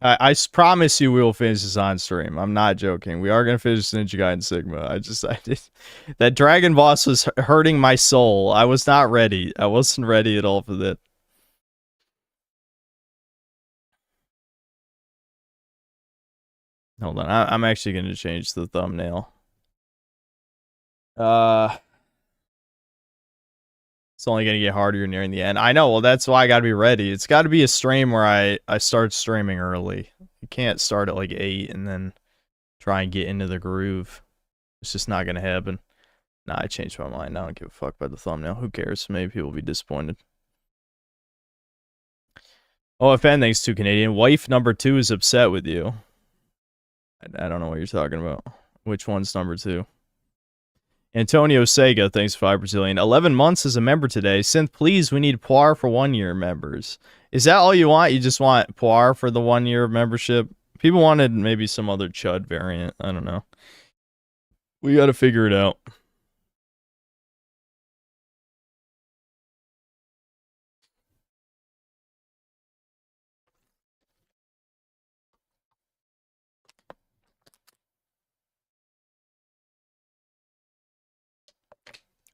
I promise you we will finish this on stream. I'm not joking. We are going to finish Ninja Gaiden Sigma. I did. That dragon boss was hurting my soul. I was not ready. I wasn't ready at all for that. Hold on. I'm actually going to change the thumbnail. It's only going to get harder nearing the end. I know. Well, that's why I got to be ready. It's got to be a stream where I start streaming early. You can't start at like 8 and then try and get into the groove. It's just not going to happen. Nah, I changed my mind. I don't give a fuck about the thumbnail. Who cares? Maybe people will be disappointed. OFN, thanks to Canadian. Wife number 2 is upset with you. I don't know what you're talking about. Which one's number 2? Antonio Sega, thanks 5 Brazilian. 11 months as a member today. Synth, please, we need Poir for 1 year members. Is that all you want? You just want Poir for the 1 year membership? People wanted maybe some other Chud variant. I don't know. We gotta figure it out.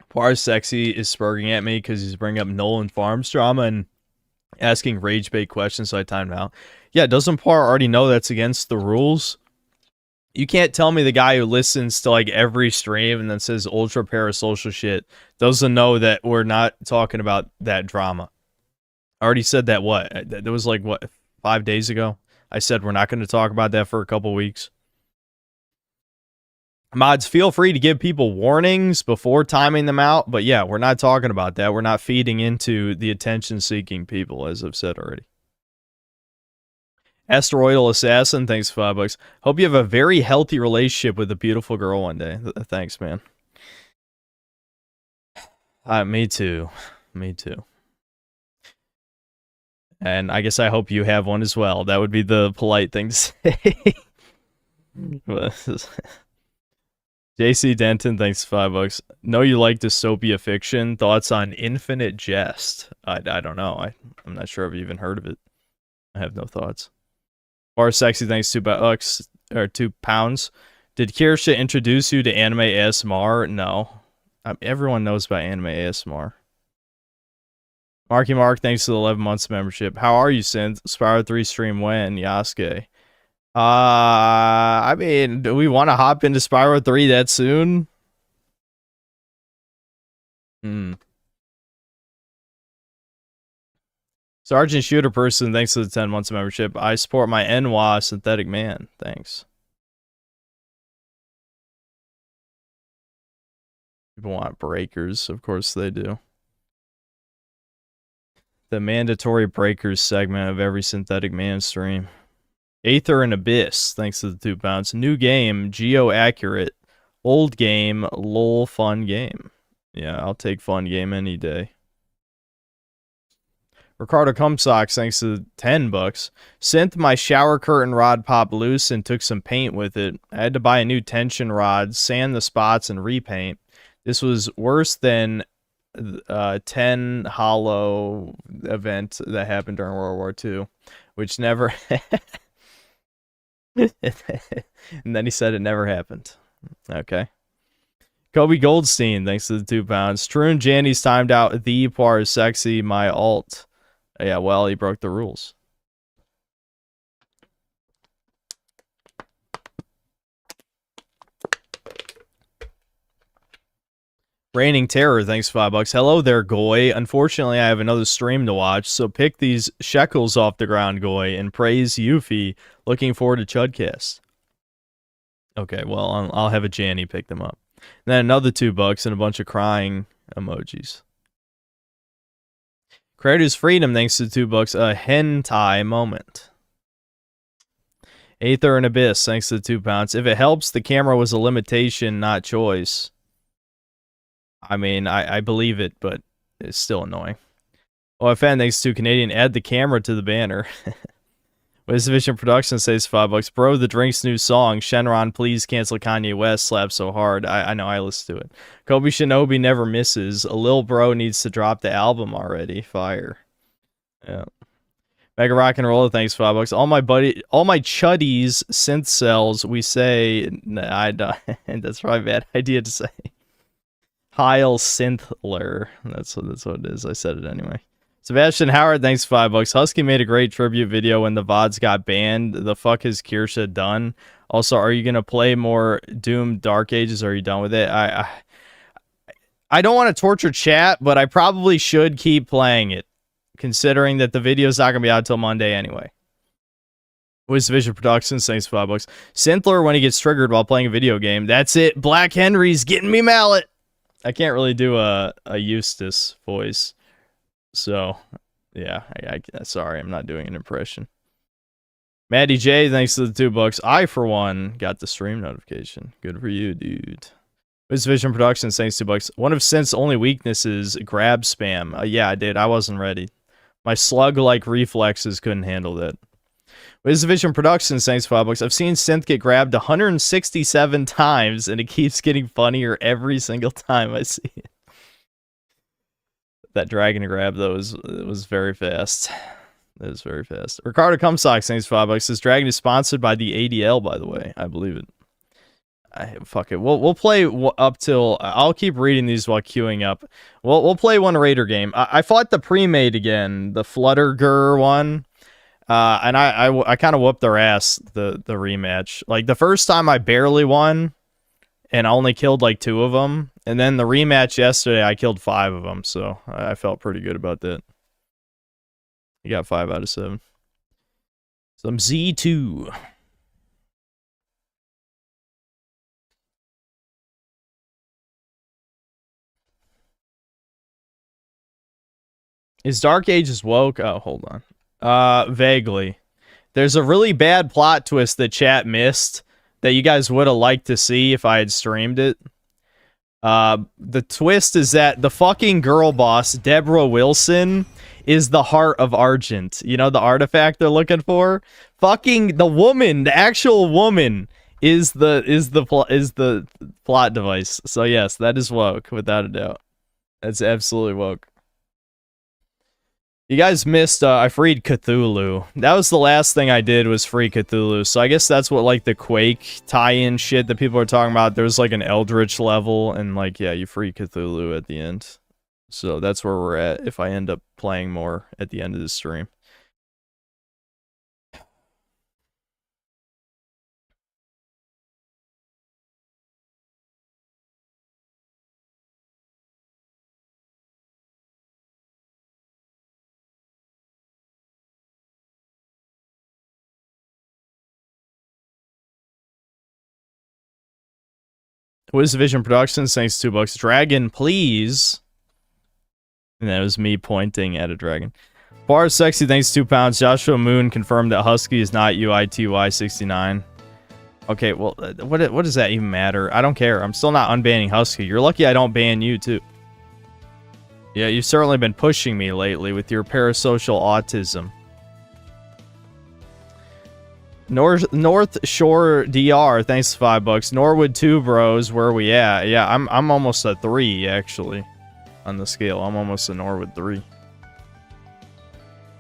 Poir Sexy is spurging at me because he's bringing up Nolan Farms drama and asking rage bait questions, so I timed out. Yeah, doesn't Poir already know that's against the rules? You can't tell me the guy who listens to like every stream and then says ultra parasocial shit doesn't know that we're not talking about that drama. I already said that, what? That was like, what, 5 days ago? I said we're not going to talk about that for a couple weeks. Mods, feel free to give people warnings before timing them out, but yeah, we're not talking about that. We're not feeding into the attention-seeking people, as I've said already. Asteroidal Assassin, thanks for $5. Hope you have a very healthy relationship with a beautiful girl one day. Thanks, man. Me too. Me too. And I guess I hope you have one as well. That would be the polite thing to say. JC Denton, thanks for $5. Know you like dystopia fiction. Thoughts on Infinite Jest? I don't know. I'm not sure I've even heard of it. I have no thoughts. Or Sexy, thanks $2 or £2. Did Kirsha introduce you to anime ASMR? No. Everyone knows about anime ASMR. Marky Mark, thanks to the 11 months membership. How are you, Synth? Spyro 3 stream when? Yasuke. I mean, do we want to hop into Spyro 3 that soon? Sergeant Shooter Person, thanks to the 10 months of membership. I support my NWA Synthetic Man. Thanks. People want breakers. Of course they do. The mandatory breakers segment of every Synthetic Man stream. Aether and Abyss, thanks to the £2. New game, geo-accurate. Old game, lol, fun game. Yeah, I'll take fun game any day. Ricardo Cumsocks, thanks to $10. Synth, my shower curtain rod popped loose and took some paint with it. I had to buy a new tension rod, sand the spots, and repaint. This was worse than 10 Hollow event that happened during World War II, which never... And then he said it never happened. Okay. Kobe Goldstein, thanks to the £2. Troon Janny's timed out. The Poir is sexy. My alt. Yeah, well, he broke the rules. Reigning Terror, thanks $5. Hello there, Goy. Unfortunately, I have another stream to watch, so pick these shekels off the ground, Goy, and praise Yuffie. Looking forward to Chudcast. Okay, well, I'll have a Janny pick them up. And then another $2 and a bunch of crying emojis. Creator's Freedom, thanks to $2. A hentai moment. Aether and Abyss, thanks to £2. If it helps, the camera was a limitation, not choice. I mean, I believe it, but it's still annoying. OFN, thanks to Canadian, add the camera to the banner. Vision Production says $5. Bro, the Drink's new song, Shenron, please cancel Kanye West, slaps so hard. I know, I listened to it. Kobe Shinobi never misses. A Lil Bro needs to drop the album already. Fire. Yeah. Mega Rock and Roller, thanks $5. All my chuddies synth cells, we say, nah, I don't. That's probably a bad idea to say. Heil Synthler. That's what it is. I said it anyway. Sebastian Howard, thanks $5. Husky made a great tribute video when the VODs got banned. The fuck has Kirsha done? Also, are you gonna play more Doom Dark Ages, or are you done with it? I don't want to torture chat, but I probably should keep playing it, considering that the video's not gonna be out till Monday anyway. Vision Productions, thanks $5. Synthler when he gets triggered while playing a video game. That's it. Black Henry's getting me mallet. I can't really do a Eustace voice. So, yeah, sorry, I'm not doing an impression. Maddie J, thanks to the $2. I, for one, got the stream notification. Good for you, dude. Vision Productions, thanks $2. One of Synth's only weaknesses, grab spam. Yeah, I did. I wasn't ready. My slug-like reflexes couldn't handle that. Vision Productions, thanks $5. I've seen Synth get grabbed 167 times, and it keeps getting funnier every single time I see it. That dragon grab, though, was very fast. It was very fast. Ricardo Cumsox, thanks $5. This dragon is sponsored by the ADL, by the way. I believe it. Fuck it. We'll play up till... I'll keep reading these while queuing up. We'll play one Raider game. I fought the pre-made again, the Flutterger one. And I kind of whooped their ass, the rematch. Like, the first time I barely won, and I only killed like 2 of them. And then the rematch yesterday, I killed 5 of them, so I felt pretty good about that. You got 5 out of 7. Some Z2. Is Dark Ages woke? Oh, hold on. Vaguely. There's a really bad plot twist that chat missed that you guys would have liked to see if I had streamed it. The twist is that the fucking girl boss, Deborah Wilson, is the heart of Argent. You know, the artifact they're looking for? Fucking the woman, the actual woman, is the plot device. So yes, that is woke, without a doubt. That's absolutely woke. You guys missed, I freed Cthulhu. That was the last thing I did, was free Cthulhu. So I guess that's what, like, the Quake tie-in shit that people are talking about. There's, like, an Eldritch level, and, like, yeah, you free Cthulhu at the end. So that's where we're at, if I end up playing more at the end of the stream. Vision Productions, thanks $2. Dragon, please. And that was me pointing at a dragon. Bar Sexy, thanks £2. Joshua Moon confirmed that Husky is not UITY69. Okay, well, what does that even matter? I don't care. I'm still not unbanning Husky. You're lucky I don't ban you, too. Yeah, you've certainly been pushing me lately with your parasocial autism. North Shore DR, thanks $5. Norwood 2 bros, where are we at? Yeah, I'm almost a 3 actually on the scale. I'm almost a Norwood 3.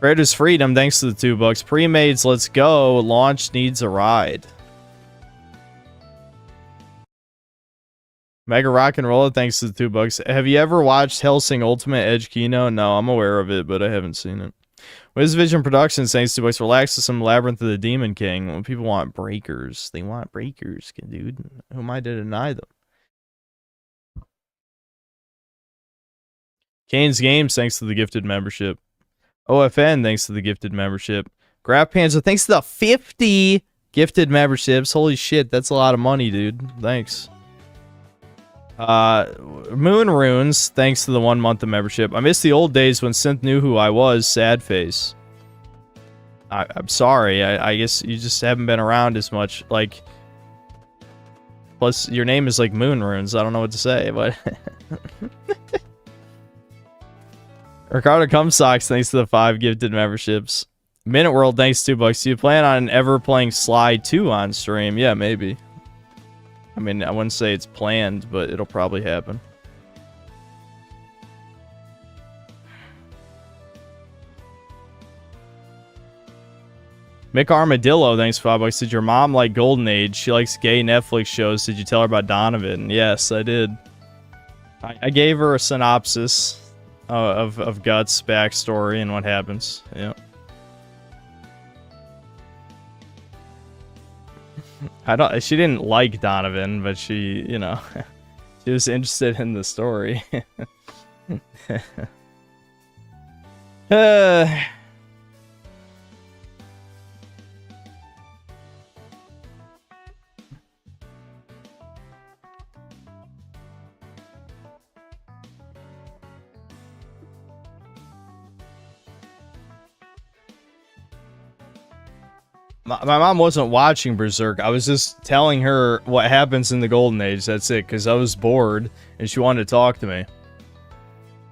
Creators Freedom, thanks to the $2. Pre-mades, let's go. Launch needs a ride. Mega Rock and Roller, thanks to the $2. Have you ever watched Hellsing Ultimate Edge Kino? No, I'm aware of it, but I haven't seen it. Vision Productions, thanks to $2. Relax to some Labyrinth of the Demon King. When people want breakers, they want breakers, dude. Who am I to deny them? Kane's Games, thanks to the gifted membership. OFN, thanks to the gifted membership. Graph Panzer, thanks to the 50 gifted memberships. Holy shit, that's a lot of money, dude. Thanks. Moon Runes, thanks to the 1 month of membership. I miss the old days when Synth knew who I was, sad face. I'm sorry, I guess you just haven't been around as much, like... Plus, your name is like Moon Runes, I don't know what to say, but... Ricardo Cumsocks, thanks to the 5 gifted memberships. Minute World, thanks to $2. Do you plan on ever playing Sly 2 on stream? Yeah, maybe. I mean, I wouldn't say it's planned, but it'll probably happen. Mick Armadillo, thanks for $5. Did your mom like Golden Age? She likes gay Netflix shows. Did you tell her about Donovan? Yes, I did. I gave her a synopsis of Guts' backstory and what happens. Yeah. She didn't like Donovan, but she, you know, she was interested in the story. My mom wasn't watching Berserk. I was just telling her what happens in the Golden Age. That's it, because I was bored and she wanted to talk to me.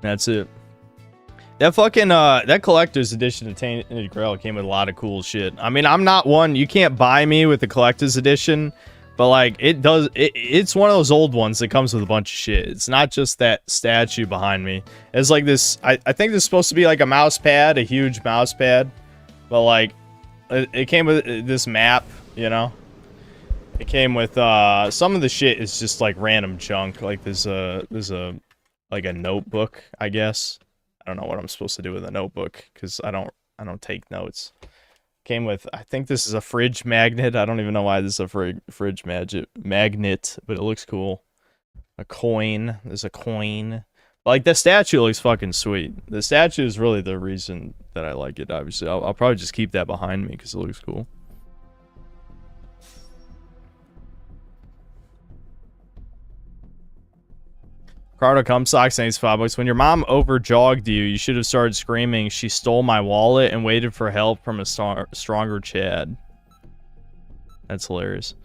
That's it. That fucking that collector's edition of Tainted Grail came with a lot of cool shit. I mean, I'm not one. You can't buy me with the collector's edition, but like it's one of those old ones that comes with a bunch of shit. It's not just that statue behind me. It's like this. I think this is supposed to be like a mouse pad, a huge mouse pad, but like. It came with this map, you know? It came with, some of the shit is just, like, random junk. Like, there's a notebook, I guess. I don't know what I'm supposed to do with a notebook, because I don't take notes. Came with, I think this is a fridge magnet. I don't even know why this is a fridge magnet, but it looks cool. A coin. There's a coin. Like, the statue looks fucking sweet. The statue is really the reason that I like it, obviously. I'll probably just keep that behind me because it looks cool. Ricardo Cumsocks, thanks $5. When your mom overjogged you, you should have started screaming, she stole my wallet and waited for help from a stronger Chad. That's hilarious.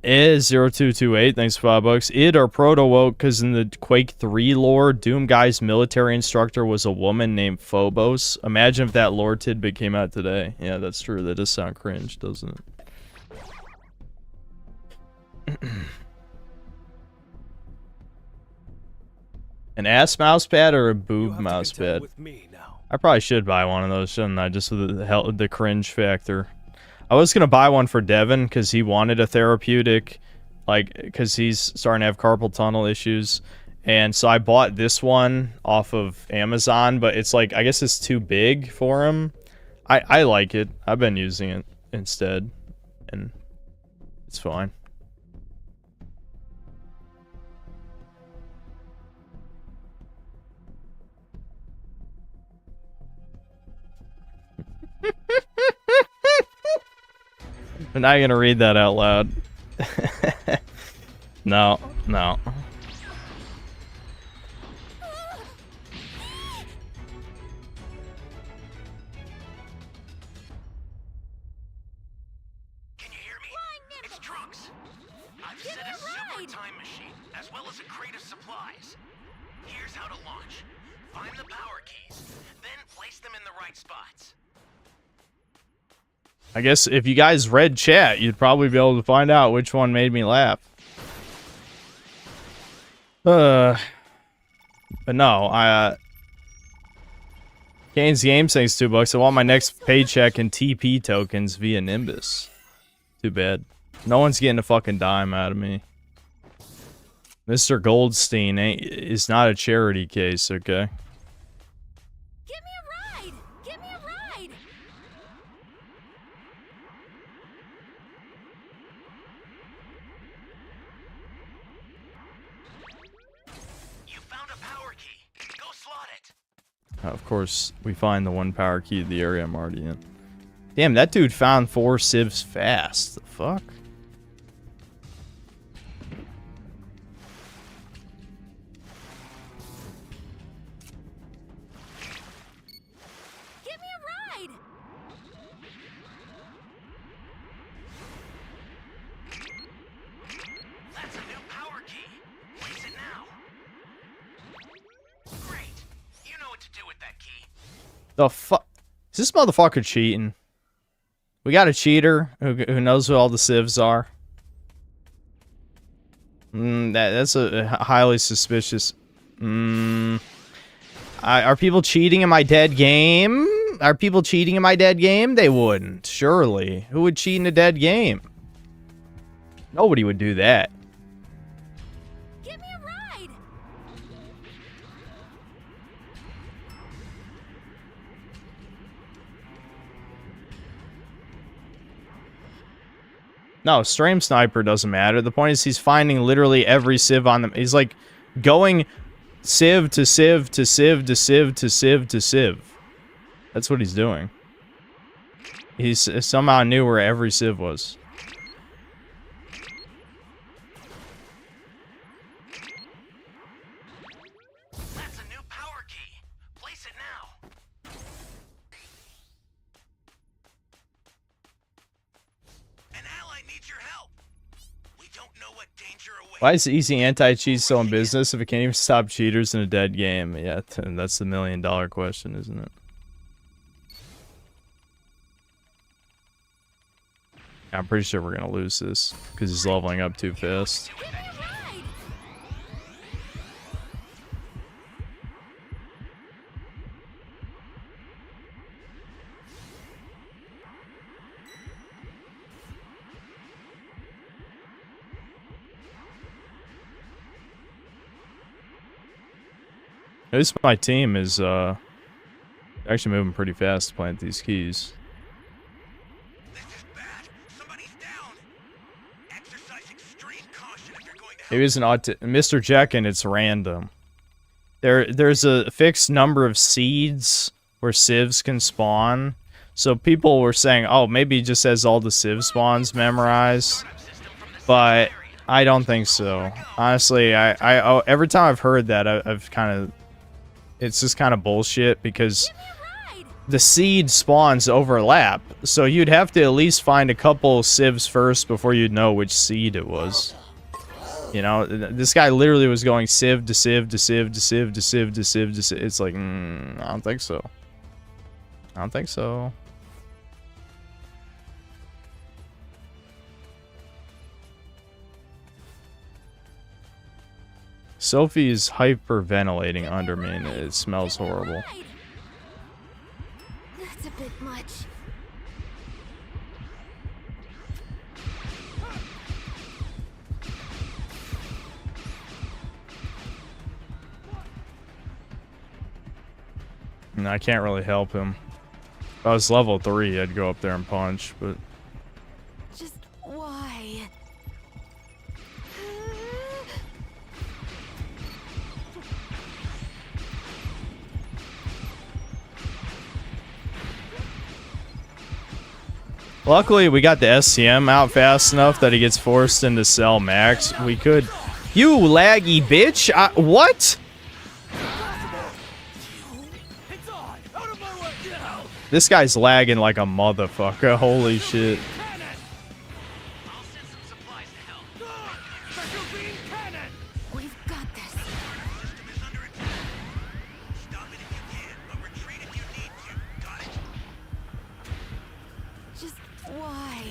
Is0228, thanks for $5. Id or proto-woke, because in the Quake 3 lore, Doom Guy's military instructor was a woman named Phobos. Imagine if that lore tidbit came out today. Yeah, that's true. That does sound cringe, doesn't it? An ass mouse pad or a boob mouse pad? I probably should buy one of those, shouldn't I? Just with the cringe factor. I was gonna buy one for Devin because he wanted a therapeutic, like, because he's starting to have carpal tunnel issues, and so I bought this one off of Amazon, but it's like, I guess it's too big for him. I like it. I've been using it instead, and it's fine. I'm not gonna read that out loud. No. Can you hear me? It's Trunks. I've set a super time machine, as well as a crate of supplies. Here's how to launch. Find the power keys, then place them in the right spots. I guess if you guys read chat, you'd probably be able to find out which one made me laugh. But no, Kane's Game thanks $2. I want my next paycheck in TP tokens via Nimbus. Too bad. No one's getting a fucking dime out of me. Mr. Goldstein is not a charity case, okay? Give me a ride! Give me a ride! You found a power key. Go slot it. Of course, we find the one power key of the area I'm already in. Damn, that dude found 4 civs fast. The fuck? The fuck? Is this motherfucker cheating? We got a cheater who knows who all the civs are. That's a highly suspicious. Are people cheating in my dead game? Are people cheating in my dead game? They wouldn't, surely. Who would cheat in a dead game? Nobody would do that. Give me a ride. No, stream sniper doesn't matter. The point is he's finding literally every civ on them. He's like going civ to civ to civ to civ to civ to civ. That's what he's doing. He's somehow knew where every civ was. That's a new power key. Place it now. An ally needs your help. We don't know what danger awaits. Why is easy anti-cheat still in business if it can't even stop cheaters in a dead game? Yeah, that's the $1,000,000 question, isn't it? I'm pretty sure we're gonna lose this because he's leveling up too fast. Give me a ride. At least my team is actually moving pretty fast to plant these keys. This is bad. Somebody's down. Exercise extreme caution if you're going to help. Maybe it's an Mr. Jekken, it's random. There's a fixed number of seeds where civs can spawn. So people were saying, oh, maybe he just has all the civ spawns memorized. But I don't think so. Honestly, every time I've heard that, I've kind of... It's just kind of bullshit because the seed spawns overlap. So you'd have to at least find a couple civs first before you'd know which seed it was. You know, this guy literally was going civ to civ to civ to civ to civ to civ to civ. It's like, I don't think so. I don't think so. Sophie is hyperventilating under me and it smells horrible. That's a bit much. And I can't really help him. If I was level 3, I'd go up there and punch, but... Just why? Luckily, we got the SCM out fast enough that he gets forced into cell max. We could... You laggy bitch! What? This guy's lagging like a motherfucker. Holy shit. I'll send some supplies to help. We've got this. System is under attack. Stop it if you can, but retreat if you need to. Got it? Just why?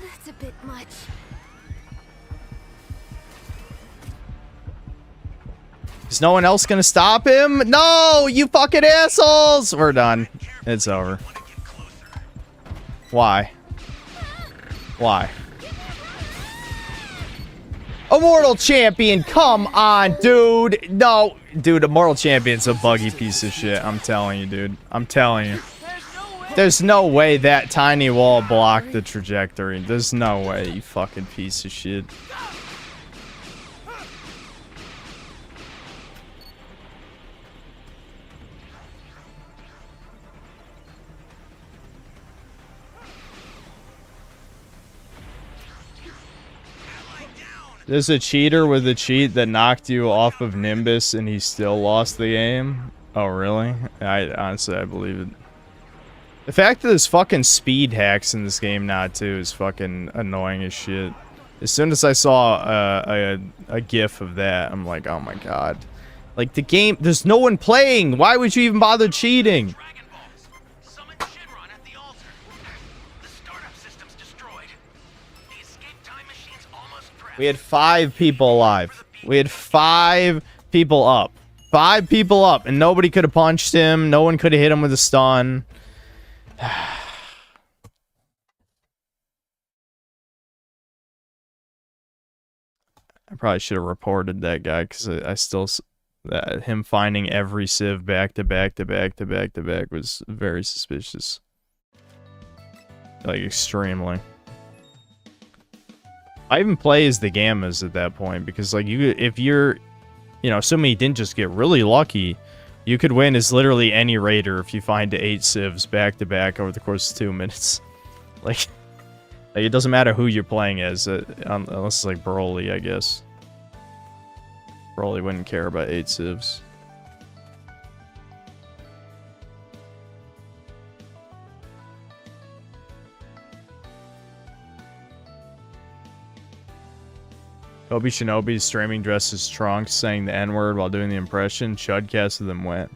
That's a bit much. Is no one else gonna stop him? No, you fucking assholes! We're done. It's over. Want to get closer. Why? Why? Immortal Champion, come on, dude. No, dude, Immortal Champion's a buggy piece of shit. I'm telling you, dude. I'm telling you. There's no way that tiny wall blocked the trajectory. There's no way, you fucking piece of shit. There's a cheater with a cheat that knocked you off of Nimbus and he still lost the game. Oh, really? Honestly, I believe it. The fact that there's fucking speed hacks in this game now, too, is fucking annoying as shit. As soon as I saw a gif of that, I'm like, oh my god. Like, the game, there's no one playing! Why would you even bother cheating? We had 5 people alive. We had 5 people up. 5 people up, and nobody could have punched him. No one could have hit him with a stun. I probably should have reported that guy, because I still... him finding every civ back to back to back to back to back was very suspicious. Like, extremely. I even play as the Gammas at that point, because, like, if you're, you know, assuming he didn't just get really lucky, you could win as literally any raider if you find 8 civs back to back over the course of 2 minutes. Like it doesn't matter who you're playing as, unless it's like Broly, I guess. Broly wouldn't care about 8 civs. Obi Shinobi streaming dressed as Trunks saying the N-word while doing the impression. Chudcast of them went.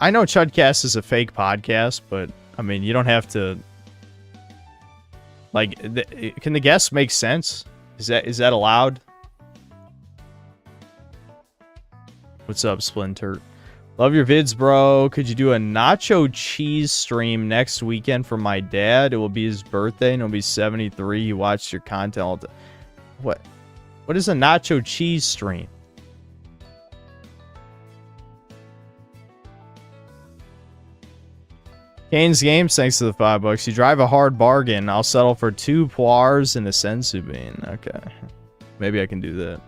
I know Chudcast is a fake podcast, but I mean, you don't have to... Like, can the guests make sense? Is that allowed? What's up, Splinter? Love your vids, bro. Could you do a nacho cheese stream next weekend for my dad? It will be his birthday and he'll be 73. He watched your content all the... What is a nacho cheese stream? Kane's Games, thanks to the $5. You drive a hard bargain. I'll settle for 2 poires and a sensu bean. Okay. Maybe I can do that.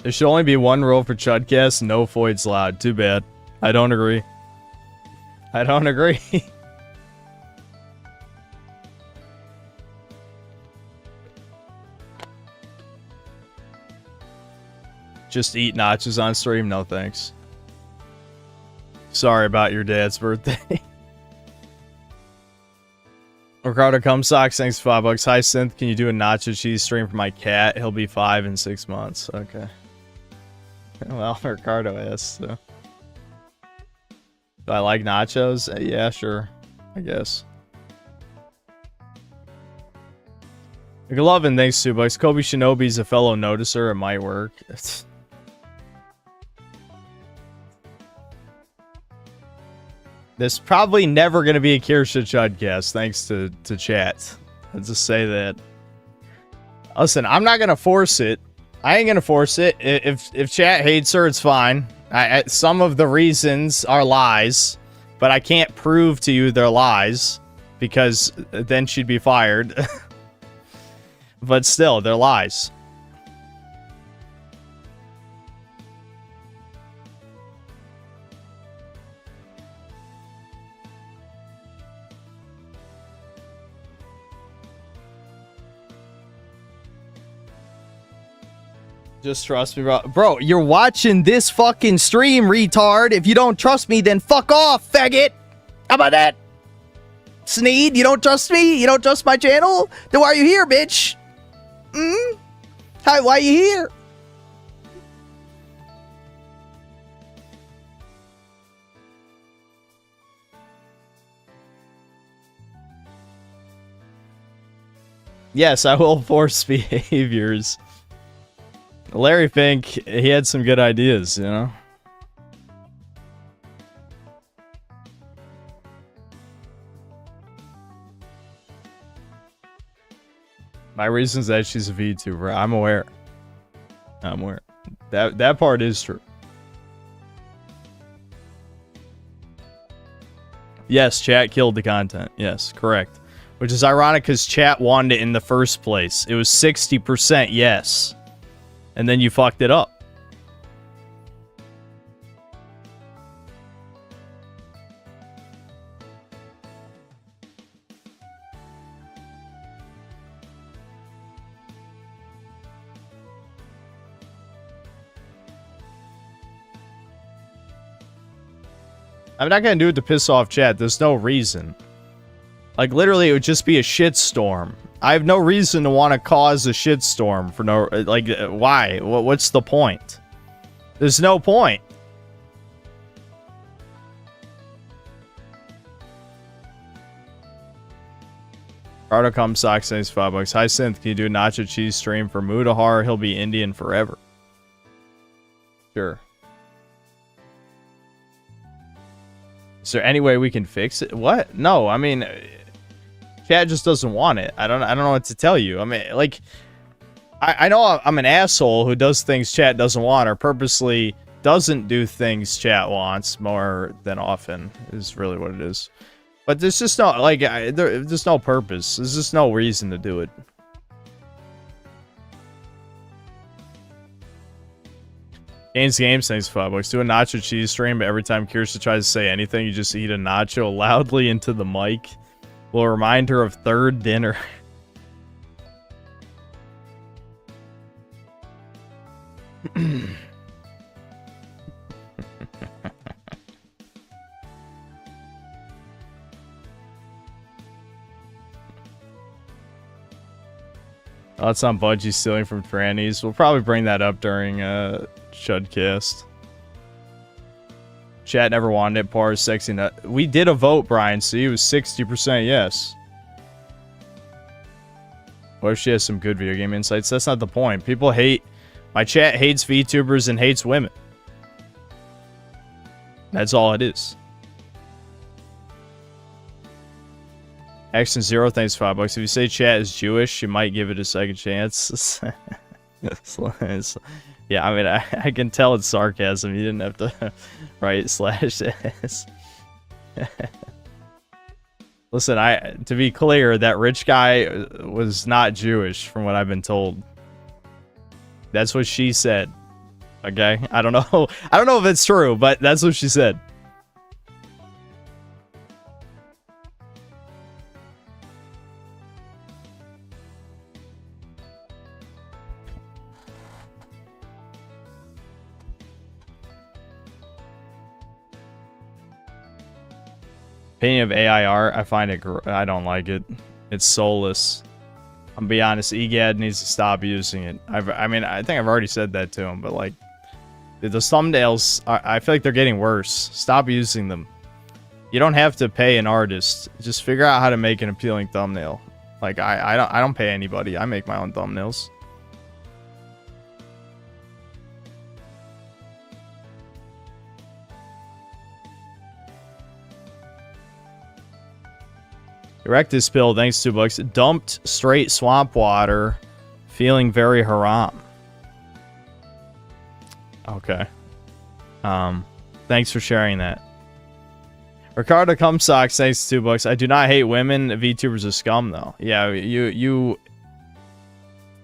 There should only be one rule for Chudcast, no foids allowed. Too bad. I don't agree. I don't agree. Just eat nachos on stream? No thanks. Sorry about your dad's birthday. Ricardo Cumsocks, thanks for $5. Hi Synth, can you do a nacho cheese stream for my cat? He'll be 5 in 6 months. Okay. Well, Ricardo asked, so. Do I like nachos? Yeah, sure. I guess. McLovin, thanks, $2. Kobe Shinobi's a fellow noticer. It might work. There's probably never going to be a Kirsha Chudcast, thanks to chat. I'll just say that. Listen, I'm not going to force it. I ain't gonna force it. If chat hates her, it's fine. Some of the reasons are lies, but I can't prove to you they're lies, because then she'd be fired. But still, they're lies. Just trust me, bro. Bro, you're watching this fucking stream, retard. If you don't trust me, then fuck off, faggot. How about that? Sneed, you don't trust me? You don't trust my channel? Then why are you here, bitch? Hi, why are you here? Yes, I will force behaviors. Larry Fink, he had some good ideas, you know? My reason is that she's a VTuber. I'm aware. I'm aware. That part is true. Yes, chat killed the content. Yes, correct. Which is ironic because chat wanted it in the first place. It was 60% yes. And then you fucked it up. I'm not gonna do it to piss off chat. There's no reason. Like, literally, it would just be a shitstorm. I have no reason to want to cause a shitstorm for no... Like, why? What's the point? There's no point. Ricardo Comstock says $5. Hi, Synth. Can you do a nacho cheese stream for Mudahar? He'll be Indian forever. Sure. Is there any way we can fix it? What? No, I mean, chat just doesn't want it. I don't know what to tell you. I mean, like, I know I'm an asshole who does things chat doesn't want, or purposely doesn't do things chat wants more than often, is really what it is. But there's just no, like, there's no purpose. There's just no reason to do it. Games, thanks $5. Do a nacho cheese stream, but every time Kirsten tries to say anything, you just eat a nacho loudly into the mic. Will remind her of third dinner. Oh, it's on Budgie stealing from trannies. We'll probably bring that up during Chudcast. Chat never wanted it. Par sexy nut. We did a vote, Brian. See, it was 60% yes. What if she has some good video game insights? That's not the point. People hate... My chat hates VTubers and hates women. That's all it is. Action Zero, thanks $5. If you say chat is Jewish, you might give it a second chance. Yeah, I mean, I can tell it's sarcasm. You didn't have to write /s. Listen, to be clear, that rich guy was not Jewish, from what I've been told. That's what she said. Okay, I don't know. I don't know if it's true, but that's what she said. Opinion of AIR, I find it, I don't like it. It's soulless. I'm be honest, EGAD needs to stop using it. I mean, I think I've already said that to him, but like, the thumbnails, I feel like they're getting worse. Stop using them. You don't have to pay an artist. Just figure out how to make an appealing thumbnail. Like, I don't pay anybody. I make my own thumbnails. Erectus spill, thanks $2. Dumped straight swamp water, feeling very haram. Okay. Thanks for sharing that. Ricardo Comstock, thanks $2. I do not hate women. VTubers are scum though. Yeah, you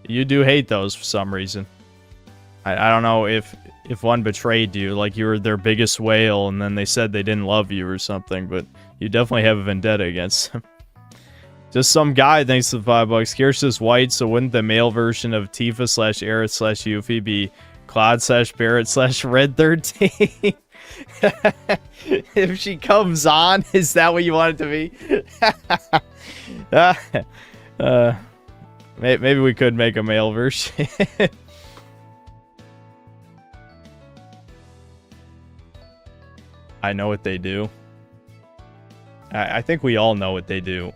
do hate those for some reason. I don't know if one betrayed you, like you were their biggest whale and then they said they didn't love you or something, but you definitely have a vendetta against them. Just some guy, thanks to the $5. Kirsta's white, so wouldn't the male version of Tifa / Aerith / Yuffie be Claude / Barrett / Red 13? If she comes on, is that what you want it to be? Maybe we could make a male version. I know what they do. I think we all know what they do.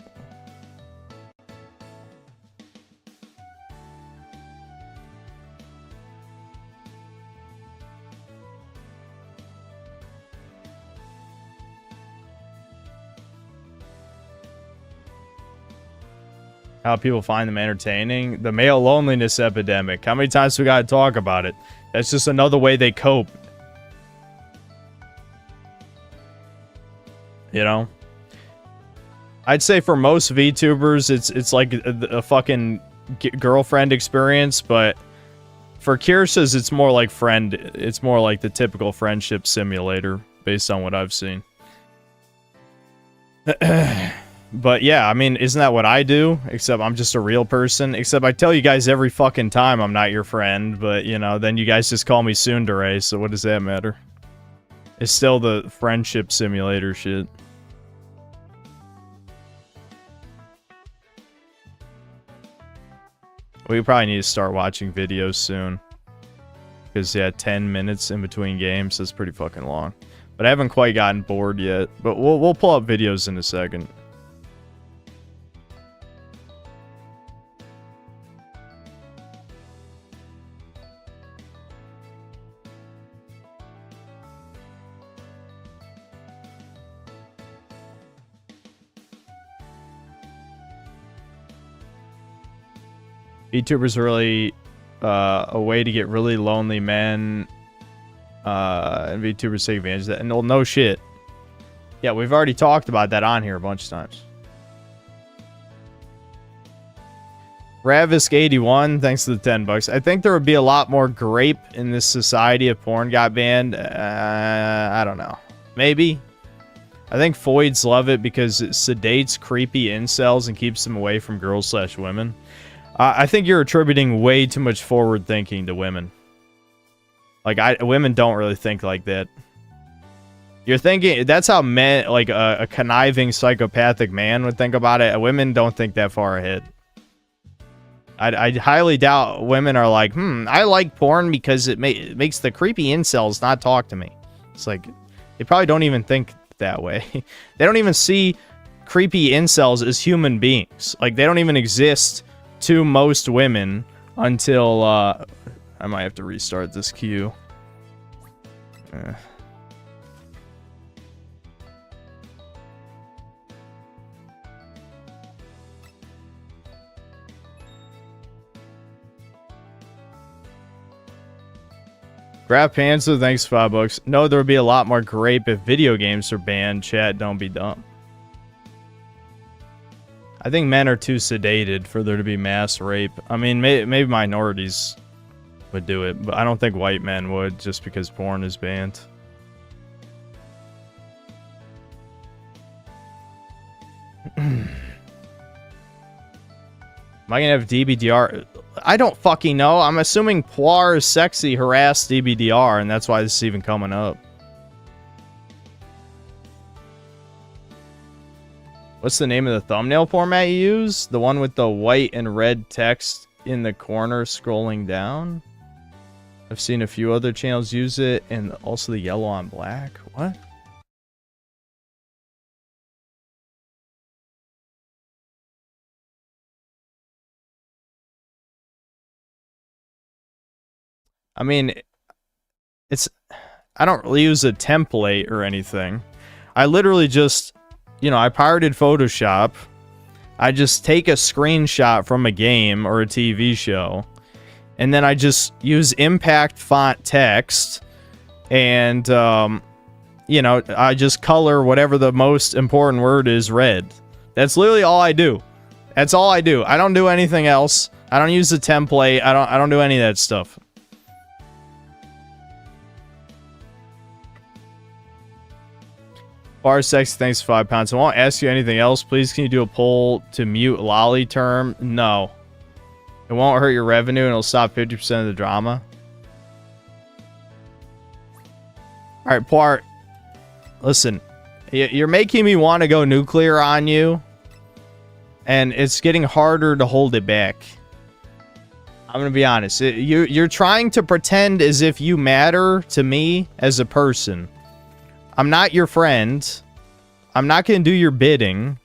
How people find them entertaining. The male loneliness epidemic. How many times we gotta talk about it? That's just another way they cope. You know? I'd say for most VTubers, it's like a fucking girlfriend experience, but for Kirsta's, it's more like it's more like the typical friendship simulator, based on what I've seen. But yeah, I mean, isn't that what I do? Except I'm just a real person. Except I tell you guys every fucking time I'm not your friend, but, you know, then you guys just call me Tsundere, so what does that matter? It's still the friendship simulator shit. We probably need to start watching videos soon. Because, yeah, 10 minutes in between games is pretty fucking long. But I haven't quite gotten bored yet. But we'll pull up videos in a second. VTubers are really a way to get really lonely men. And VTubers take advantage of that. And well, no shit. Yeah, we've already talked about that on here a bunch of times. Ravisk81, thanks to the 10 bucks. I think there would be a lot more grape in this society if porn got banned. I don't know. Maybe. I think Foids love it because it sedates creepy incels and keeps them away from girls/women. I think you're attributing way too much forward thinking to women. Like, women don't really think like that. You're thinking, that's how men, like a conniving psychopathic man would think about it. Women don't think that far ahead. I highly doubt women are like, I like porn because it makes the creepy incels not talk to me. It's like, they probably don't even think that way. They don't even see creepy incels as human beings. Like, they don't even exist to most women until, I might have to restart this queue. Grab Panzer, thanks for $5. No, there would be a lot more grape if video games are banned. Chat, don't be dumb. I think men are too sedated for there to be mass rape. I mean, maybe minorities would do it, but I don't think white men would just because porn is banned. Am I gonna have DBDR? I don't fucking know. I'm assuming Poir is sexy harassed DBDR, and that's why this is even coming up. What's the name of the thumbnail format you use? The one with the white and red text in the corner scrolling down? I've seen a few other channels use it, and also the yellow on black. What? I mean, I don't really use a template or anything. I literally just, I pirated Photoshop. I just take a screenshot from a game or a TV show, and then I just use impact font text, and, I just color whatever the most important word is red. That's literally all I do. That's all I do. I don't do anything else. I don't use the template. I don't do any of that stuff. Bar Sex, thanks for £5. I won't ask you anything else. Please, can you do a poll to mute lolly term? No. It won't hurt your revenue and it'll stop 50% of the drama. Alright, Poir. Listen. You're making me want to go nuclear on you. And it's getting harder to hold it back. I'm going to be honest. You're trying to pretend as if you matter to me as a person. I'm not your friend. I'm not going to do your bidding.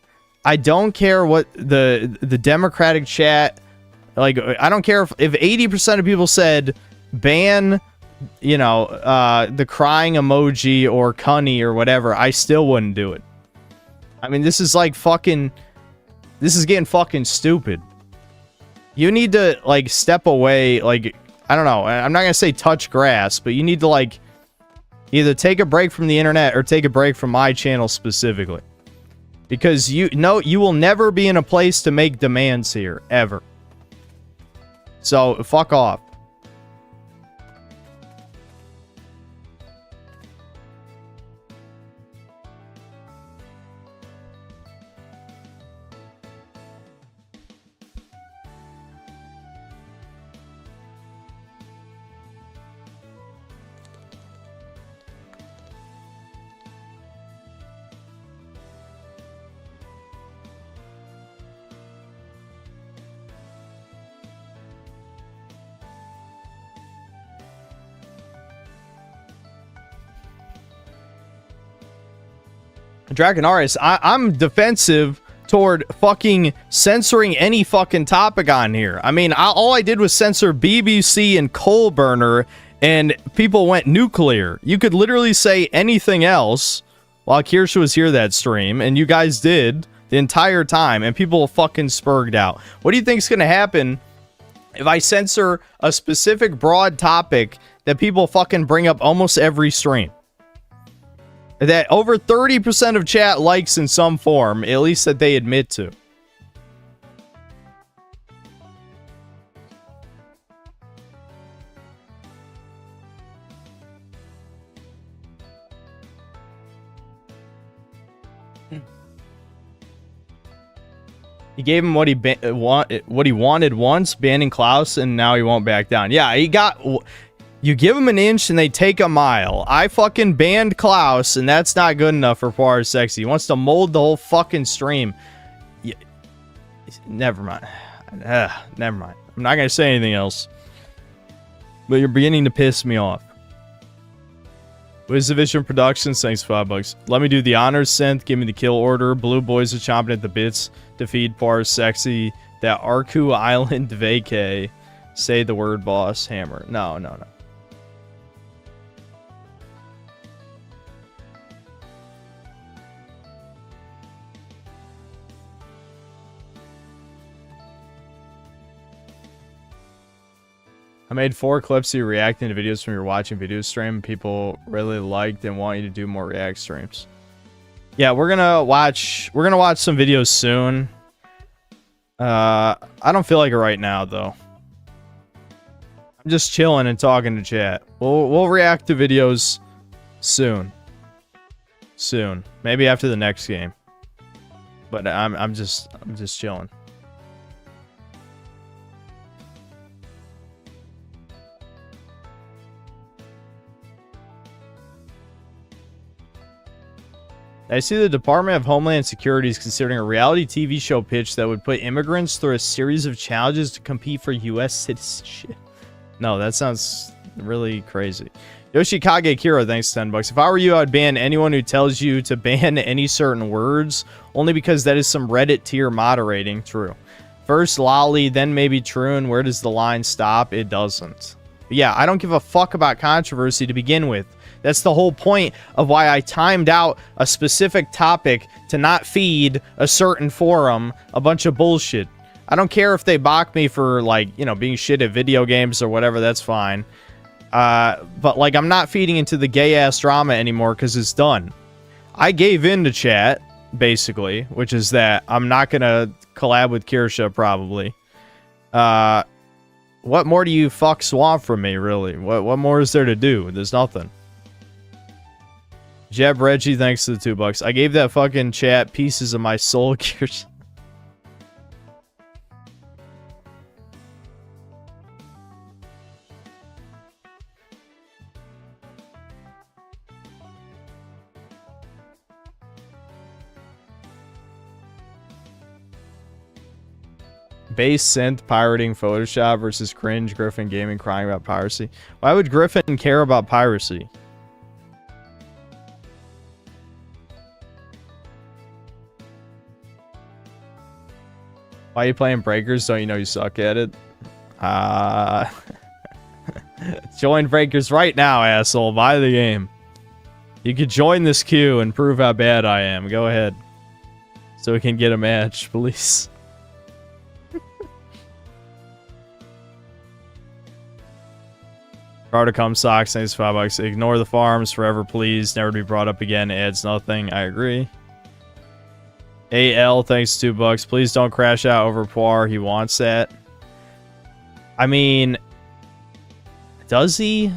I don't care what the Democratic chat, like, I don't care if 80% of people said ban, the crying emoji or cunny or whatever, I still wouldn't do it. I mean, this is like fucking, this is getting fucking stupid. You need to, like, step away, like, I don't know, I'm not going to say touch grass, but you need to, like, either take a break from the internet or take a break from my channel specifically. Because you will never be in a place to make demands here, ever. So, fuck off. Draconaris, I'm defensive toward fucking censoring any fucking topic on here. I mean, all I did was censor BBC and coal burner, and people went nuclear. You could literally say anything else while Kirsha was here that stream, and you guys did the entire time, and people fucking spurged out. What do you think's gonna happen if I censor a specific broad topic that people fucking bring up almost every stream? That over 30% of chat likes in some form, at least that they admit to. He gave him what he wanted once, banning Klaus, and now he won't back down. Yeah, he got... You give him an inch and they take a mile. I fucking banned Klaus, and that's not good enough for Poir Sexy. He wants to mold the whole fucking stream. Yeah, never mind. Never mind. I'm not going to say anything else. But you're beginning to piss me off. WizardVision Productions, thanks $5. Let me do the honors, Synth. Give me the kill order. Blue boys are chomping at the bits to feed Poir Sexy. That Arku Island vacay. Say the word, boss. Hammer. No. I made 4 clips of you reacting to videos from your watching video stream. People really liked and want you to do more react streams. Yeah, we're gonna watch some videos soon. I don't feel like it right now though. I'm just chilling and talking to chat. We'll react to videos soon. Soon. Maybe after the next game. But I'm just chilling. I see the Department of Homeland Security is considering a reality TV show pitch that would put immigrants through a series of challenges to compete for U.S. citizenship. No, that sounds really crazy. Yoshikage Kira, thanks $10. If I were you, I would ban anyone who tells you to ban any certain words, only because that is some Reddit tier moderating. True. First lolly, then maybe true, and where does the line stop? It doesn't. But yeah, I don't give a fuck about controversy to begin with. That's the whole point of why I timed out a specific topic to not feed a certain forum a bunch of bullshit. I don't care if they mock me for, like, you know, being shit at video games or whatever, that's fine. But, like, I'm not feeding into the gay-ass drama anymore because it's done. I gave in to chat, basically, which is that I'm not going to collab with Kirsha, probably. What more do you fucks want from me, really? What more is there to do? There's nothing. Jeb Reggie, thanks to the $2. I gave that fucking chat pieces of my soul. Base synth pirating Photoshop versus cringe Griffin gaming crying about piracy. Why would Griffin care about piracy? Why are you playing Breakers? Don't you know you suck at it? Join Breakers right now, asshole. Buy the game. You could join this queue and prove how bad I am. Go ahead. So we can get a match, please. Protocom socks, thanks $5. Ignore the farms forever, please. Never to be brought up again. It adds nothing. I agree. AL, thanks $2. Please don't crash out over Poir. He wants that. I mean, does he?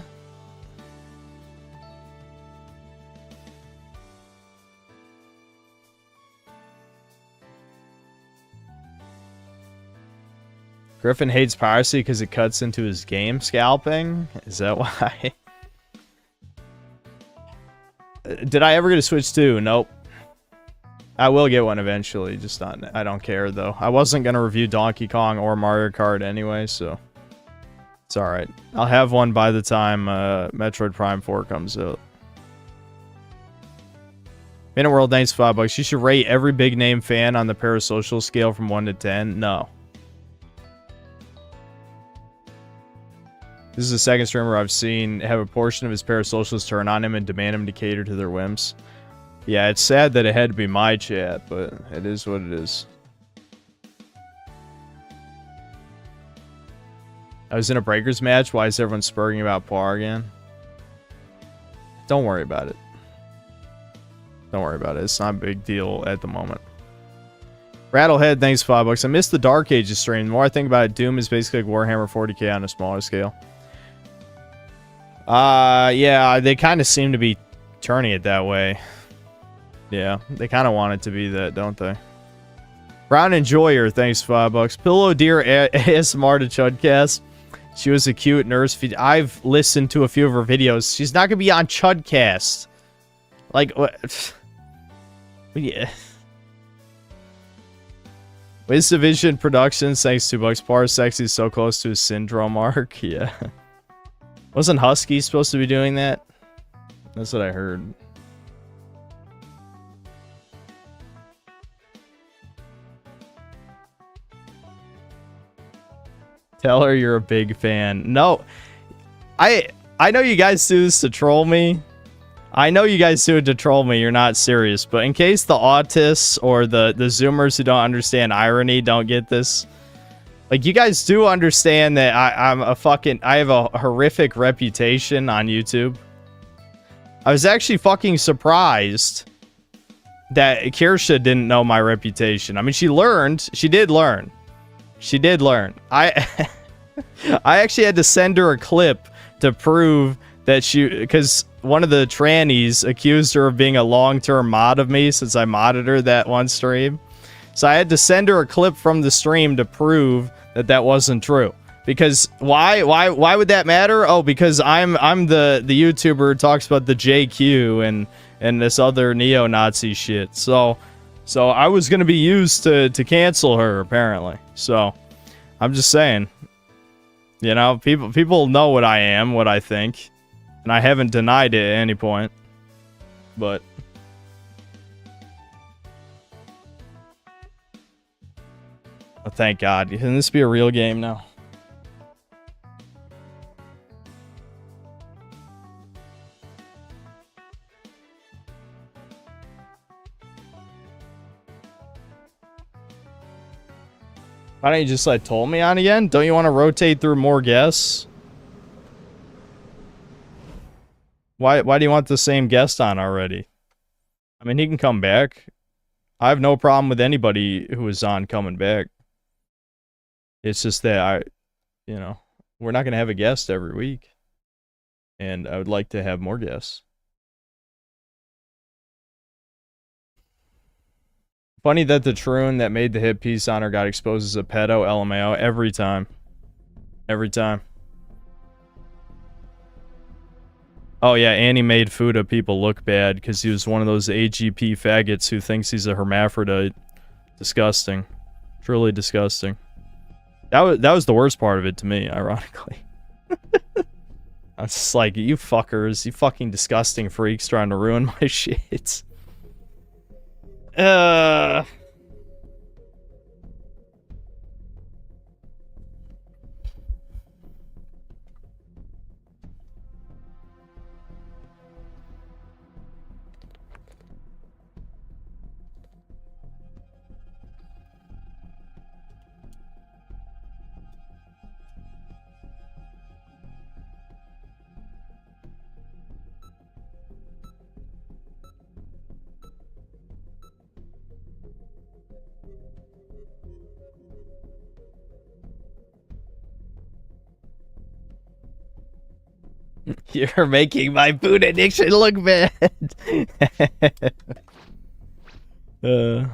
Griffin hates piracy because it cuts into his game scalping? Is that why? Did I ever get a Switch 2? Nope. I will get one eventually, just not... I don't care, though. I wasn't going to review Donkey Kong or Mario Kart anyway, so... It's alright. I'll have one by the time Metroid Prime 4 comes out. Minute World, thanks $5. You should rate every big name fan on the parasocial scale from 1 to 10. No. This is the second streamer I've seen have a portion of his parasocials turn on him and demand him to cater to their whims. Yeah, it's sad that it had to be my chat, but it is what it is. I was in a Breakers match. Why is everyone spurring about Poir again? Don't worry about it. Don't worry about it. It's not a big deal at the moment. Rattlehead, thanks $5. I missed the Dark Ages stream. The more I think about it, Doom is basically like Warhammer 40k on a smaller scale. Yeah, they kind of seem to be turning it that way. Yeah, they kind of want it to be that, don't they? Brown Enjoyer, thanks $5. Pillow Deer ASMR to Chudcast. She was a cute nurse. I've listened to a few of her videos. She's not gonna be on Chudcast. Like, what? Yeah. Wiz Division Productions, thanks $2. Par Sexy is so close to his syndrome arc. Yeah. Wasn't Husky supposed to be doing that? That's what I heard. Tell her you're a big fan. No. I know you guys do this to troll me. I know you guys do it to troll me. You're not serious. But in case the autists or the Zoomers who don't understand irony don't get this. Like, you guys do understand that I have a horrific reputation on YouTube. I was actually fucking surprised that Kirsha didn't know my reputation. I mean, she learned. She did learn. She did learn. I actually had to send her a clip to prove that because one of the trannies accused her of being a long-term mod of me since I modded her that one stream. So I had to send her a clip from the stream to prove that that wasn't true. Because why would that matter? Oh, because I'm the YouTuber who talks about the JQ and this other neo-Nazi shit. So I was gonna be used to cancel her apparently. So I'm just saying, you know, people know what I am, what I think, and I haven't denied it at any point. But oh, thank God. Can this be a real game now? Why don't you just let Ptolemy on again? Don't you want to rotate through more guests? Why do you want the same guest on already? I mean, he can come back. I have no problem with anybody who is on coming back. It's just that you know, we're not going to have a guest every week. And I would like to have more guests. Funny that the Troon that made the hit piece on her got exposed as a pedo, LMAO, every time. Every time. Oh yeah, Annie made Fuda people look bad because he was one of those AGP faggots who thinks he's a hermaphrodite. Disgusting. Truly disgusting. That was the worst part of it to me, ironically. I was just like, you fuckers, you fucking disgusting freaks trying to ruin my shit. You're making my food addiction look bad. I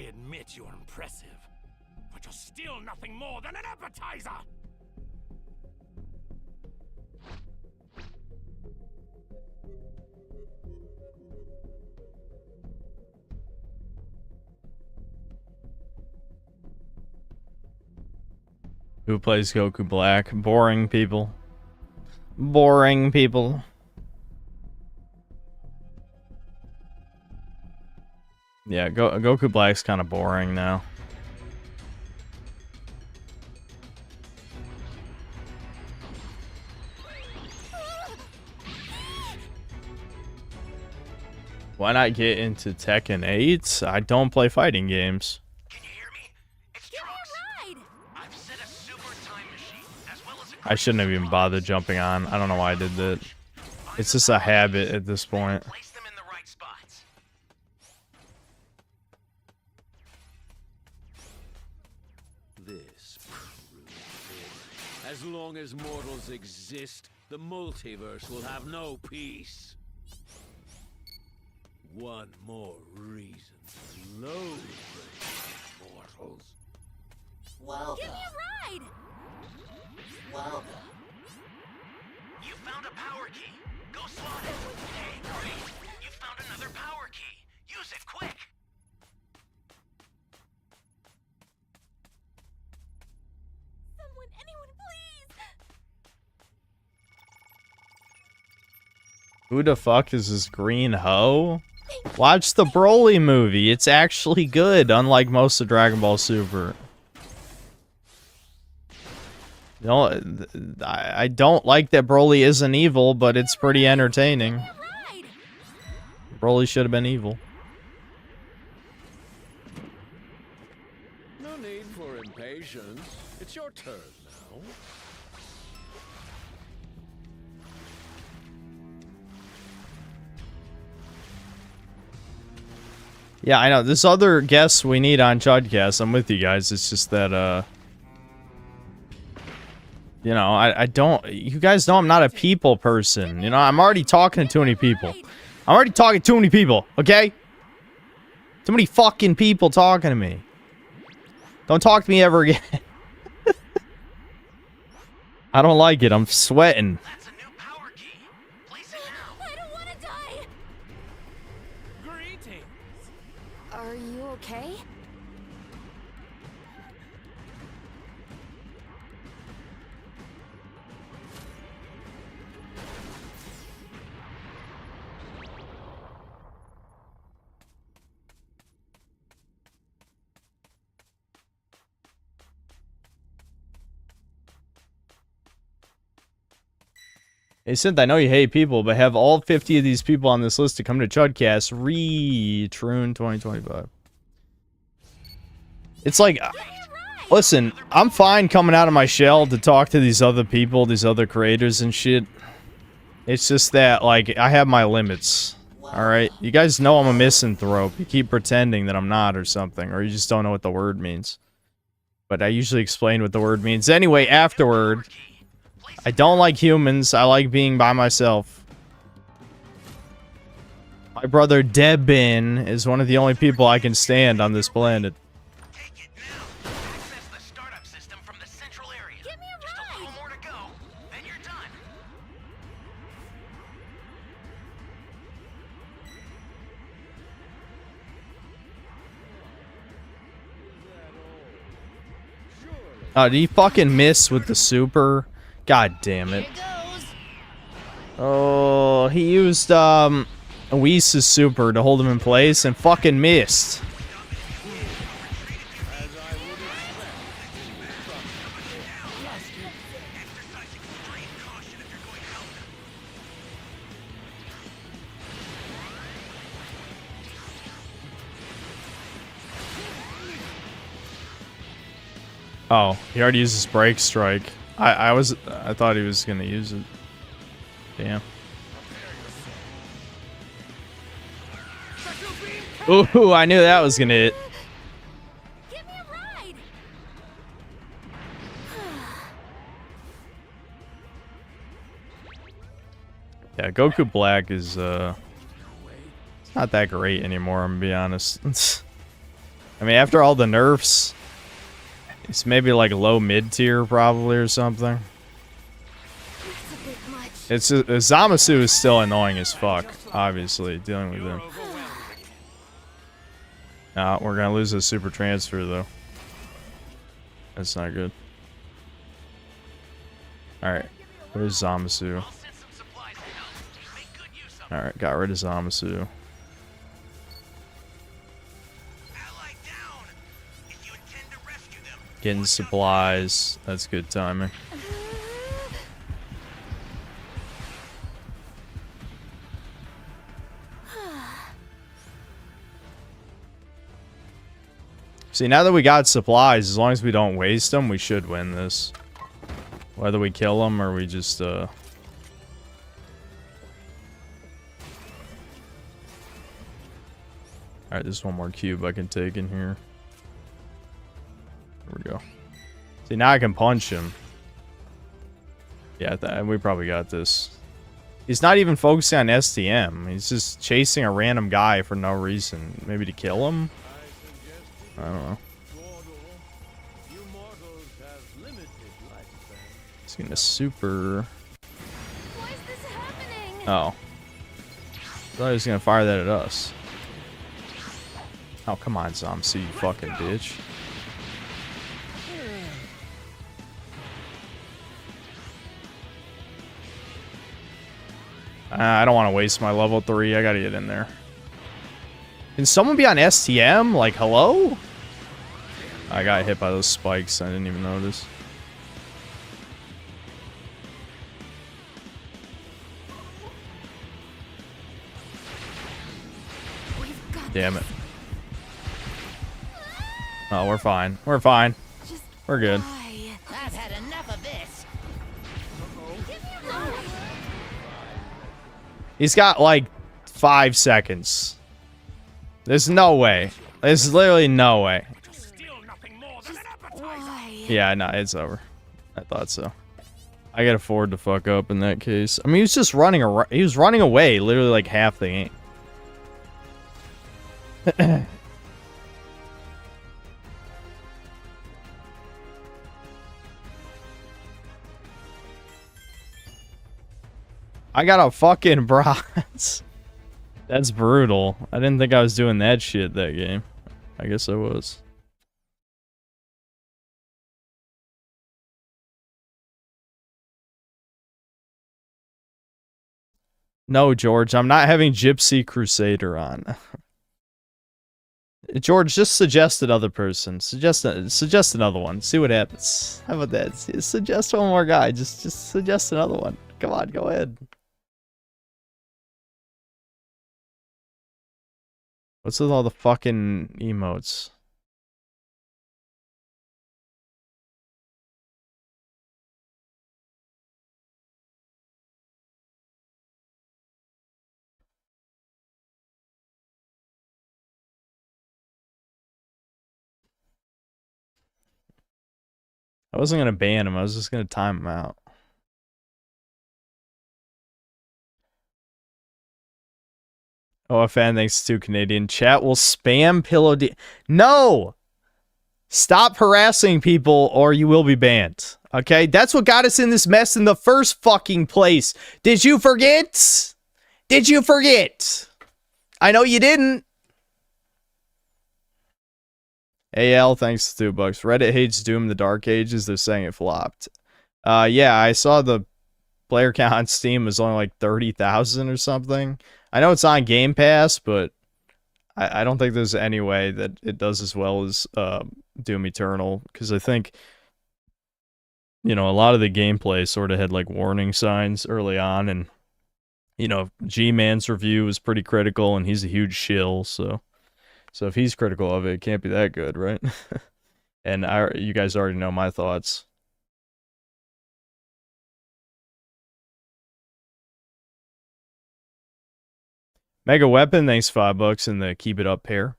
admit you're impressive, but you're still nothing more than an appetizer! Who plays Goku Black? Boring people. Boring people. Yeah, Goku Black's kind of boring now. Why not get into Tekken 8? I don't play fighting games. Can you hear me? It's Give me Trunks. a ride! I've set a super time machine, as well as a I shouldn't have even bothered jumping on. I don't know why I did that. It's just a habit at this point. place them in the right spots. This proves it. As long as mortals exist, the multiverse will have no peace. One more reason to loathe the mortals. Give me a ride! You found a power key. Go slot it. Hey, great. You found another power key. Use it quick. Anyone, please! Who the fuck is this green hoe? Watch the Broly movie. It's actually good, unlike most of Dragon Ball Super. You know, I don't like that Broly isn't evil, but it's pretty entertaining. Ride! Broly should have been evil. No need for impatience. It's your turn now. Yeah, I know. There's other guests we need on Chudcast. I'm with you guys. It's just that, you know, I don't... You guys know I'm not a people person. You know, I'm already talking to too many people. I'm already talking to too many people, okay? Too many fucking people talking to me. Don't talk to me ever again. I don't like it. I'm sweating. That's a new power key. Place it now. I don't want to die! Greetings. Are you okay? Hey, Synth, I know you hate people, but have all 50 of these people on this list to come to Chudcast Retroon 2025. It's like, listen, I'm fine coming out of my shell to talk to these other people, these other creators and shit. It's just that, like, I have my limits. Alright? You guys know I'm a misanthrope. You keep pretending that I'm not or something, or you just don't know what the word means. But I usually explain what the word means. Anyway, afterward... I don't like humans. I like being by myself. My brother Debin is one of the only people I can stand on this planet. Take it now. Access the startup system from the central area. Give me a Just a ride! little more to go, then you're done. Oh, did he fucking miss with the super? God damn it. Oh, he used, Whis' super to hold him in place and fucking missed. Oh, he already used his break strike. I thought he was gonna use it. Damn. Ooh, I knew that was gonna hit. Give me a ride! Yeah, Goku Black is it's not that great anymore, I'm gonna be honest. I mean, after all the nerfs, it's maybe like low mid tier probably or something. That's a bit much. It's Zamasu is still annoying as fuck, obviously, dealing with him. Nah, we're gonna lose a super transfer though. That's not good. Alright. Where's Zamasu? I'll send some supplies to help. Make good use of them. Alright, got rid of Zamasu. Ally down. If you intend to rescue them, Getting supplies. That's good timing. See, now that we got supplies, as long as we don't waste them, we should win this. Whether we kill them or we just, Alright, there's one more cube I can take in here. There we go. See, now I can punch him. Yeah, we probably got this. He's not even focusing on STM. He's just chasing a random guy for no reason. Maybe to kill him? I don't know. You mortals have limited lifespan. He's gonna super... Why is this happening? Oh. I thought he was gonna fire that at us. Oh, come on, Zomsu, you fucking bitch. I don't want to waste my level 3. I gotta get in there. Can someone be on STM? Like, hello? I got hit by those spikes. I didn't even notice. We've got Damn it. this. Oh, we're fine. We're fine. Just We're good. why? I've had enough of this. Give me a ride. He's got like 5 seconds. There's no way. There's literally no way. still nothing more than an appetizer. Why? Yeah, no, it's over. I thought so. I could afford to fuck up in that case. I mean, he was just running around. He was running away literally like half the game. I got a fucking bronze. That's brutal. I didn't think I was doing that shit that game. I guess I was. No, George, I'm not having Gypsy Crusader on. George, just suggest another person. Suggest another one. See what happens. How about that? Suggest one more guy. Just suggest another one. Come on, go ahead. What's with all the fucking emotes? I wasn't gonna ban him, I was just gonna time him out. OFN, thanks to Canadian. Chat will spam Pillow D. No! Stop harassing people or you will be banned. Okay? That's what got us in this mess in the first fucking place. Did you forget? Did you forget? I know you didn't. AL, thanks to $2. Reddit hates Doom the Dark Ages. They're saying it flopped. Yeah, I saw the player count on Steam was only like 30,000 or something. I know it's on Game Pass, but I don't think there's any way that it does as well as Doom Eternal, because I think, you know, a lot of the gameplay sort of had like warning signs early on, and, you know, G-Man's review was pretty critical, and he's a huge shill, so if he's critical of it, it can't be that good, right? And you guys already know my thoughts. Mega Weapon, thanks $5 in the Keep It Up pair.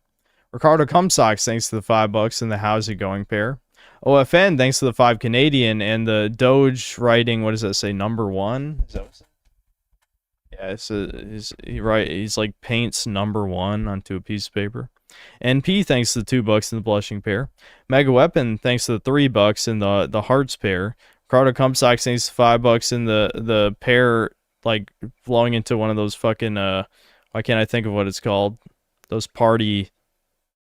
Ricardo Cumsocks, thanks to the $5 in the How's It Going pair. OFN, thanks to the 5 Canadian, and the Doge writing, what does that say, number 1? Is that what yeah, he's like paints number 1 onto a piece of paper. NP, thanks to the $2 in the Blushing pair. Mega Weapon, thanks to the $3 in the Hearts pair. Ricardo Cumsocks, thanks to $5 in the pair, like flowing into one of those fucking why can't I think of what it's called? Those party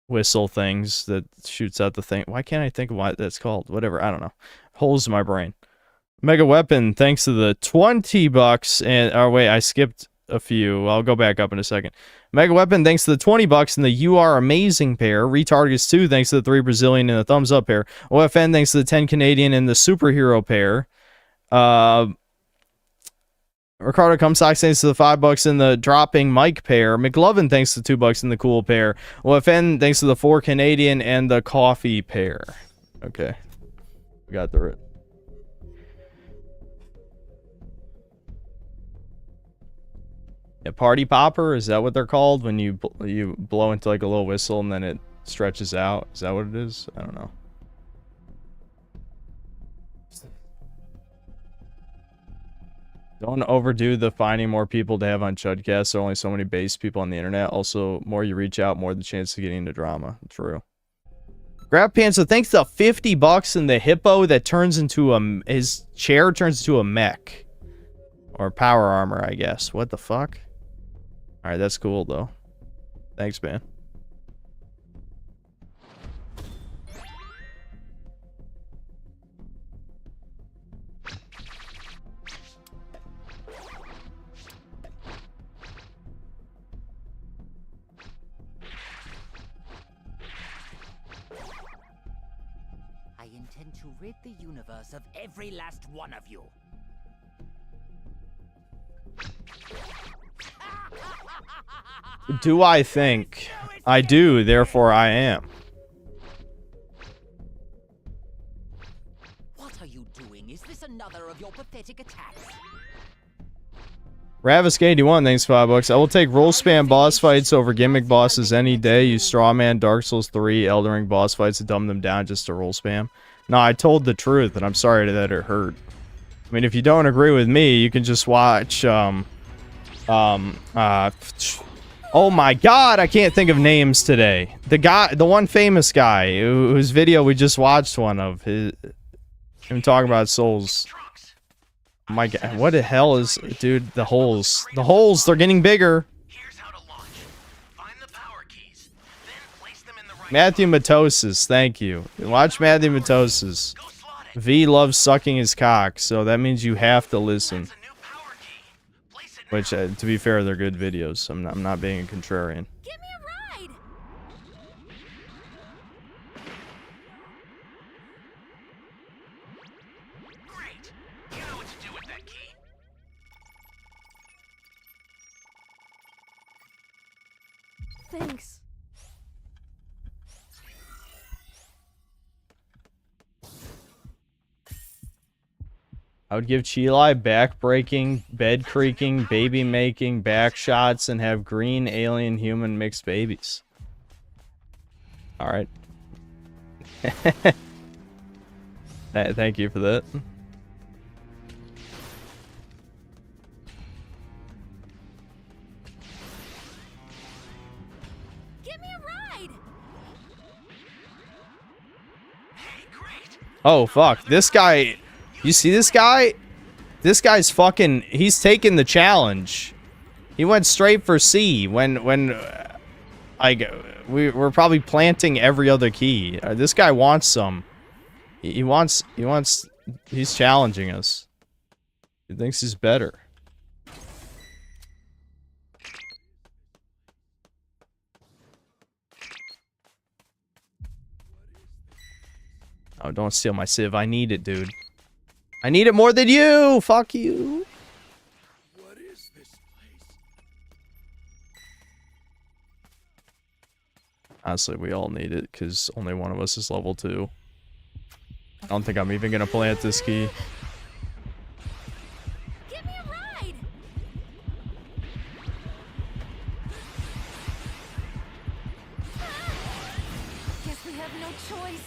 whistle things that shoots out the thing. Why can't I think of what that's called? Whatever, I don't know. Holes in my brain. Mega Weapon, thanks to the 20 bucks. And, oh, wait, I skipped a few. I'll go back up in a second. Mega Weapon, thanks to the 20 bucks and the You Are Amazing pair. Retargus 2, thanks to the 3 Brazilian and the Thumbs Up pair. OFN, thanks to the 10 Canadian and the Superhero pair. Ricardo Comstock, thanks to the 5 bucks and the Dropping Mike pair. McLovin, thanks to the 2 bucks and the Cool pair. OFN, thanks to the 4 Canadian and the Coffee pair. Okay. We got through it. A party popper, is that what they're called when you blow into like a little whistle and then it stretches out? Is that what it is? I don't know. Don't overdo the finding more people to have on Chudcast. There are only so many base people on the internet. Also, more you reach out, more the chance of getting into drama. True. Grab Pants, so thanks to 50 bucks and the hippo that turns into his chair turns into a mech. Or power armor, I guess. What the fuck? Alright, that's cool, though. Thanks, man. I intend to rid the universe of every last one of you. Do I think? I do, therefore I am. What are you doing? Is this another of your pathetic attacks? Ravisk81, thanks 5 bucks. I will take roll spam boss fights over gimmick bosses any day. Use Strawman, Dark Souls 3, Elden Ring boss fights to dumb them down just to roll spam. No, I told the truth, and I'm sorry that it hurt. I mean, if you don't agree with me, you can just watch, oh my god, I can't think of names today. The one famous guy whose video we just watched one of, him talking about Souls. Oh my god, what the hell is, dude, the holes. The holes, they're getting bigger. Here's how to launch. Find the power keys, then place them in the right Matthew Matosis, thank you. Watch Matthew Matosis. Go slot it. V loves sucking his cock, so that means you have to listen. That's a new power key. Place it now. Which, to be fair, they're good videos. I'm not being a contrarian. Give me a ride! Great. You know what to do with that key. Thanks. I would give Chili back breaking, bed creaking, baby making, back shots, and have green alien human mixed babies. Alright. Thank you for that. Give me a ride! Hey, great. Oh, fuck. This guy... You see this guy? This guy's fucking... He's taking the challenge. He went straight for C when like, we're probably planting every other key. This guy wants some. He wants... He's challenging us. He thinks he's better. Oh, don't steal my Civ. I need it, dude. I need it more than you! Fuck you! What is this place? Honestly, we all need it, because only one of us is level 2. I don't think I'm even gonna plant this key. Give me a ride! Guess we have no choice.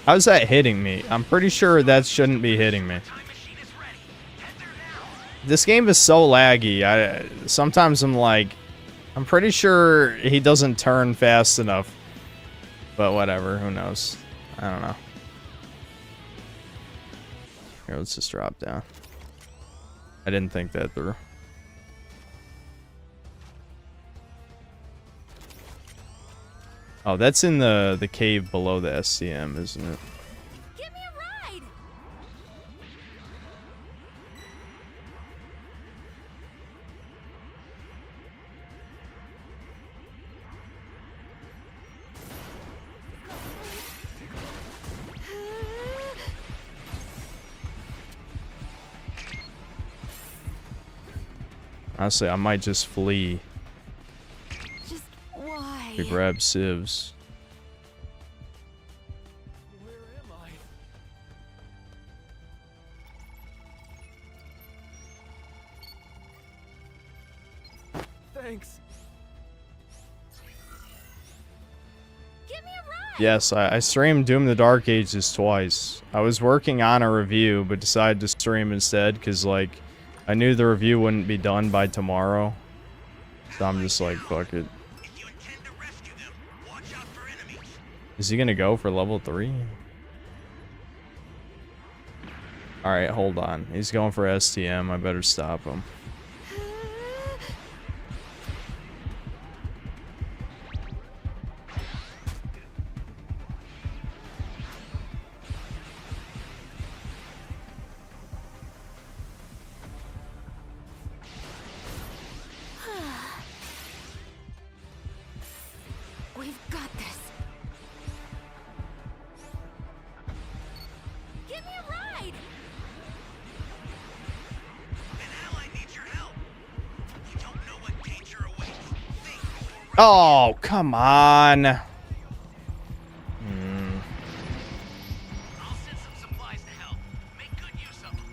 How's that hitting me? I'm pretty sure that shouldn't be hitting me. Time machine is ready. Head there now. This game is so laggy. Sometimes I'm like... I'm pretty sure he doesn't turn fast enough. But whatever, who knows? I don't know. Here, let's just drop down. I didn't think that through. Oh, that's in the cave below the SCM, isn't it? Give me a ride! Honestly, I might just flee Just why? to grab civs. Where am I? Thanks. Give me a ride! Yes, I streamed Doom the Dark Ages twice. I was working on a review, but decided to stream instead because, like, I knew the review wouldn't be done by tomorrow. So I'm just like, fuck it. If you intend to rescue them, watch out for enemies. Is he gonna go for level 3? Alright, hold on. He's going for STM. I better stop him. We've got this. Give me a ride! An ally needs your help. You don't know what danger awaits. Think before Oh, come on. I'll send some supplies to help. Make good use of them.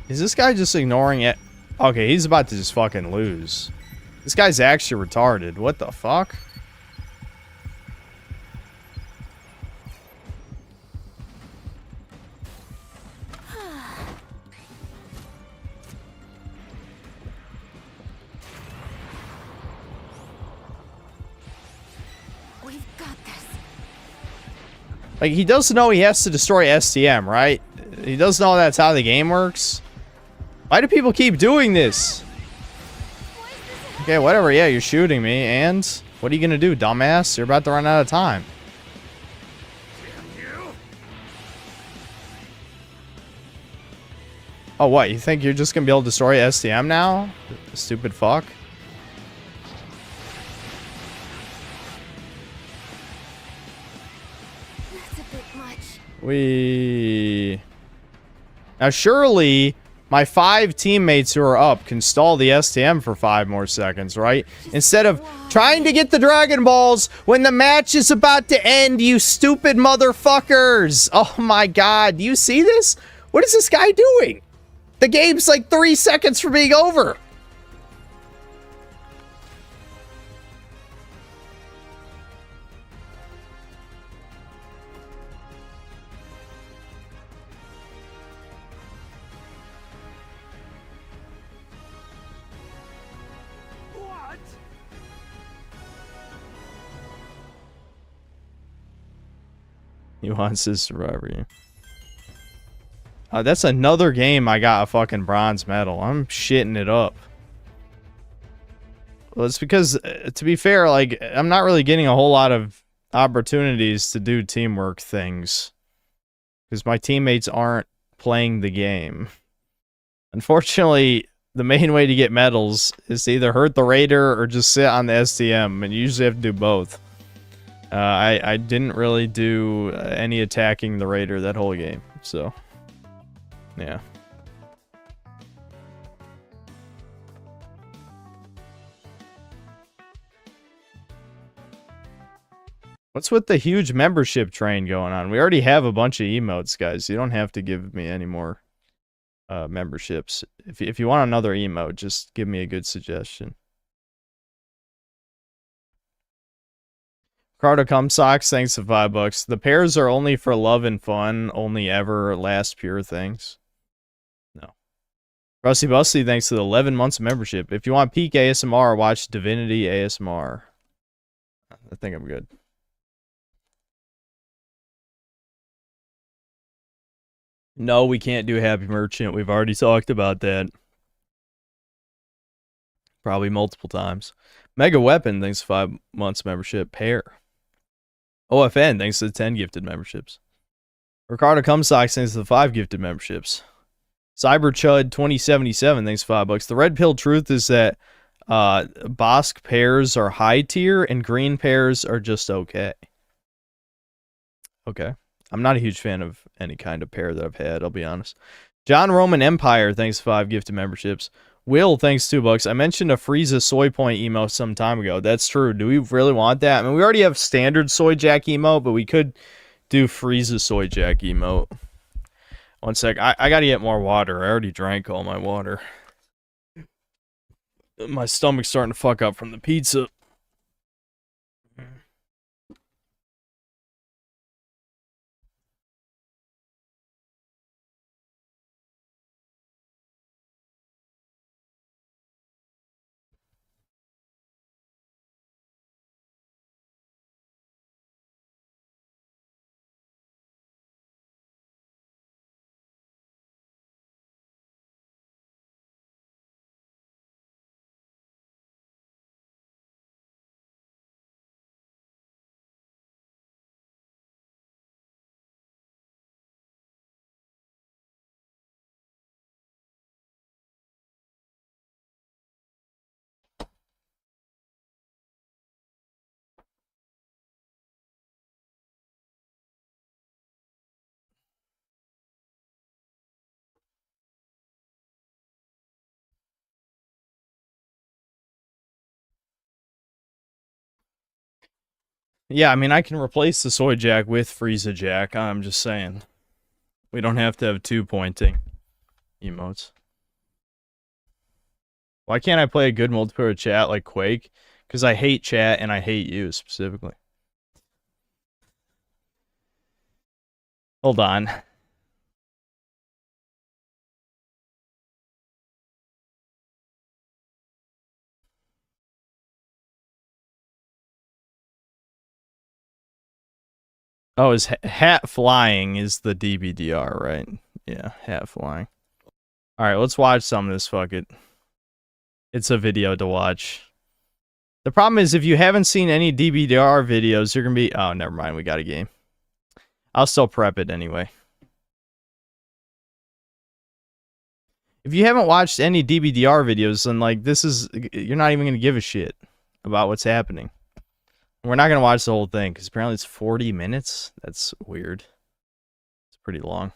Is this guy just ignoring it? Okay, he's about to just fucking lose. This guy's actually retarded. What the fuck? We've got this. Like, he does know he has to destroy STM, right? He does know that's how the game works. Why do people keep doing this? Okay, whatever. Yeah, you're shooting me. And what are you gonna do, dumbass? You're about to run out of time. Oh, what? You think you're just gonna be able to destroy STM now? Stupid fuck. That's a bit much. Now, surely my 5 teammates who are up can stall the STM for 5 more seconds, right? Instead of trying to get the Dragon Balls when the match is about to end, you stupid motherfuckers! Oh my god, do you see this? What is this guy doing? The game's like 3 seconds from being over. What? He wants his survivor. Yeah. That's another game I got a fucking bronze medal. I'm shitting it up. Well, it's because, to be fair, like, I'm not really getting a whole lot of opportunities to do teamwork things. Because my teammates aren't playing the game. Unfortunately, the main way to get medals is to either hurt the raider or just sit on the STM, and you usually have to do both. I didn't really do any attacking the raider that whole game, so yeah. What's with the huge membership train going on? We already have a bunch of emotes, guys. You don't have to give me any more memberships. If you want another emote, just give me a good suggestion. Ricardo Cumsocks, thanks for $5. The pairs are only for love and fun, only ever last pure things. No. Rusty Busty, thanks to the 11 months of membership. If you want peak ASMR, watch Divinity ASMR. I think I'm good. No, we can't do Happy Merchant. We've already talked about that. Probably multiple times. Mega Weapon, thanks to 5 months membership. Pair. OFN, thanks to the 10 gifted memberships. Ricardo Cumsock, thanks to the 5 gifted memberships. CyberChud 2077, thanks to $5. The red pill truth is that Bosk pairs are high tier and green pairs are just okay. Okay. I'm not a huge fan of any kind of pair that I've had, I'll be honest. John Roman Empire, thanks to 5 gifted memberships. Will, thanks $2. I mentioned a Frieza soy point emo some time ago. That's true. Do we really want that? I mean, we already have standard soy jack emote, but we could do Frieza soy jack emote. One sec. I gotta get more water. I already drank all my water. My stomach's starting to fuck up from the pizza. Yeah, I mean, I can replace the soy jack with Frieza jack. I'm just saying. We don't have to have 2 pointing emotes. Why can't I play a good multiplayer chat like Quake? Because I hate chat and I hate you specifically. Hold on. Oh, is hat flying is the DBDR, right? Yeah, hat flying. Alright, let's watch some of this, fuck it. It's a video to watch. The problem is, if you haven't seen any DBDR videos, you're gonna be... Oh, never mind, we got a game. I'll still prep it anyway. If you haven't watched any DBDR videos, then, like, this is... You're not even gonna give a shit about what's happening. We're not going to watch the whole thing, because apparently it's 40 minutes. That's weird. It's pretty long.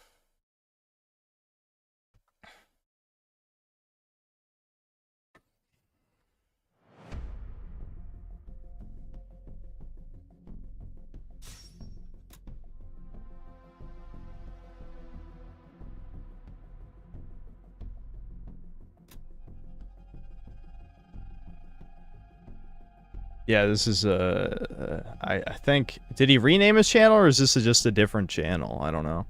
Yeah, this is I think, did he rename his channel or is this just a different channel? I don't know.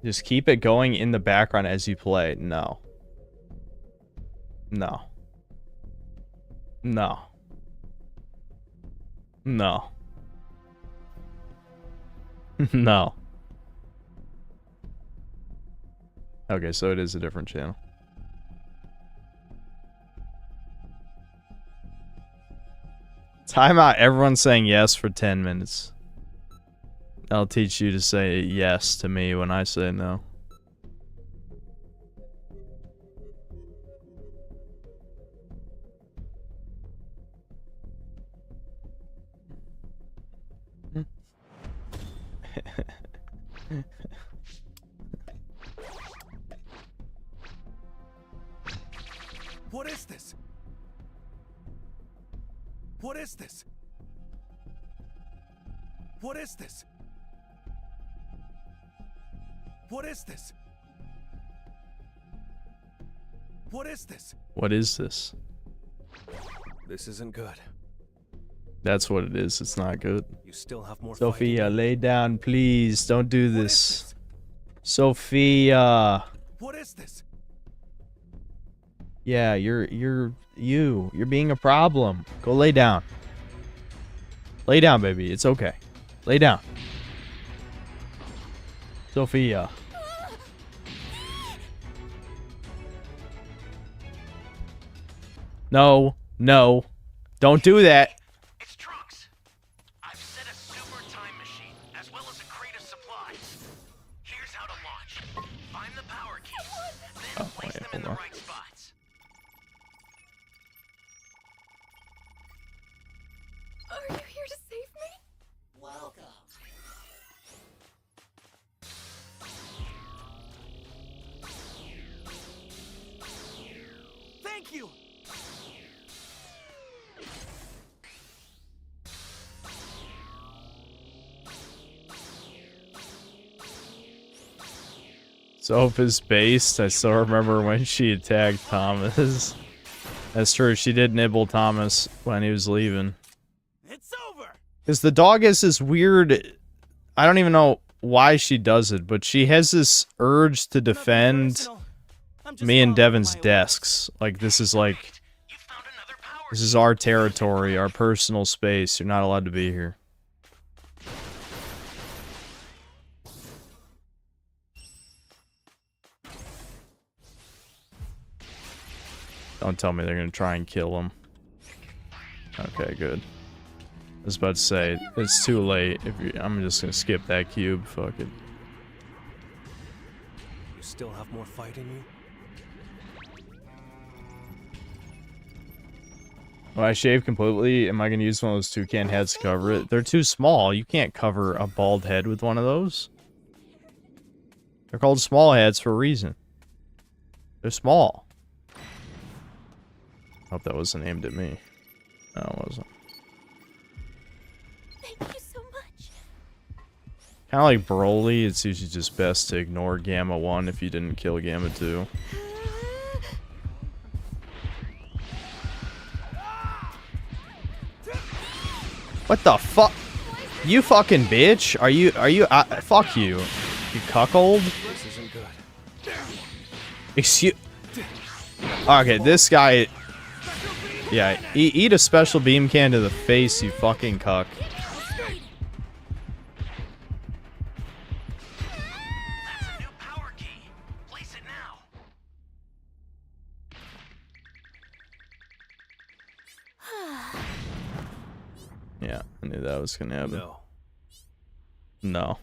Just keep it going in the background as you play. No. No. No. No. No. Okay, so it is a different channel. Time out. Everyone's saying yes for 10 minutes. I'll teach you to say yes to me when I say no. What is this? What is this? What is this? What is this? What is this? What is this? This isn't good. That's what it is. It's not good. You still have more Sophia, lay down, please. Don't do this. Sophia. What is this? Yeah, you're being a problem. Go lay down. Lay down, baby. It's okay. Lay down. Sophia. No. No. Don't do that. It's Trunks. I've set a super time machine, as well as a crate of supplies. Here's how to launch. Find the power keys, then place them in the right spots. Are you here to save me? Welcome. Thank you! Sophie's based. I still remember when she attacked Thomas. That's true. She did nibble Thomas when he was leaving. It's over! Because the dog has this weird... I don't even know why she does it, but she has this urge to defend me and Devin's desks. Like, this is like... You found another power This is our territory, our personal space. You're not allowed to be here. Don't tell me they're gonna try and kill him. Okay, good. I was about to say, it's too late. I'm just gonna skip that cube. Fuck it. You still have more fight in you? When I shave completely, am I gonna use one of those toucan heads to cover it? They're too small. You can't cover a bald head with one of those. They're called small heads for a reason. They're small. Hope that wasn't aimed at me. No, it wasn't. Thank you so much. Kind of like Broly, it's usually just best to ignore Gamma 1 if you didn't kill Gamma 2. What the fuck? You fucking bitch? Are you, fuck you. You cuckold? This isn't good. Excuse... Okay, this guy... Yeah, eat a special beam can to the face, you fucking cuck. That's a new power key. Place it now. Yeah, I knew that was gonna happen. No. No.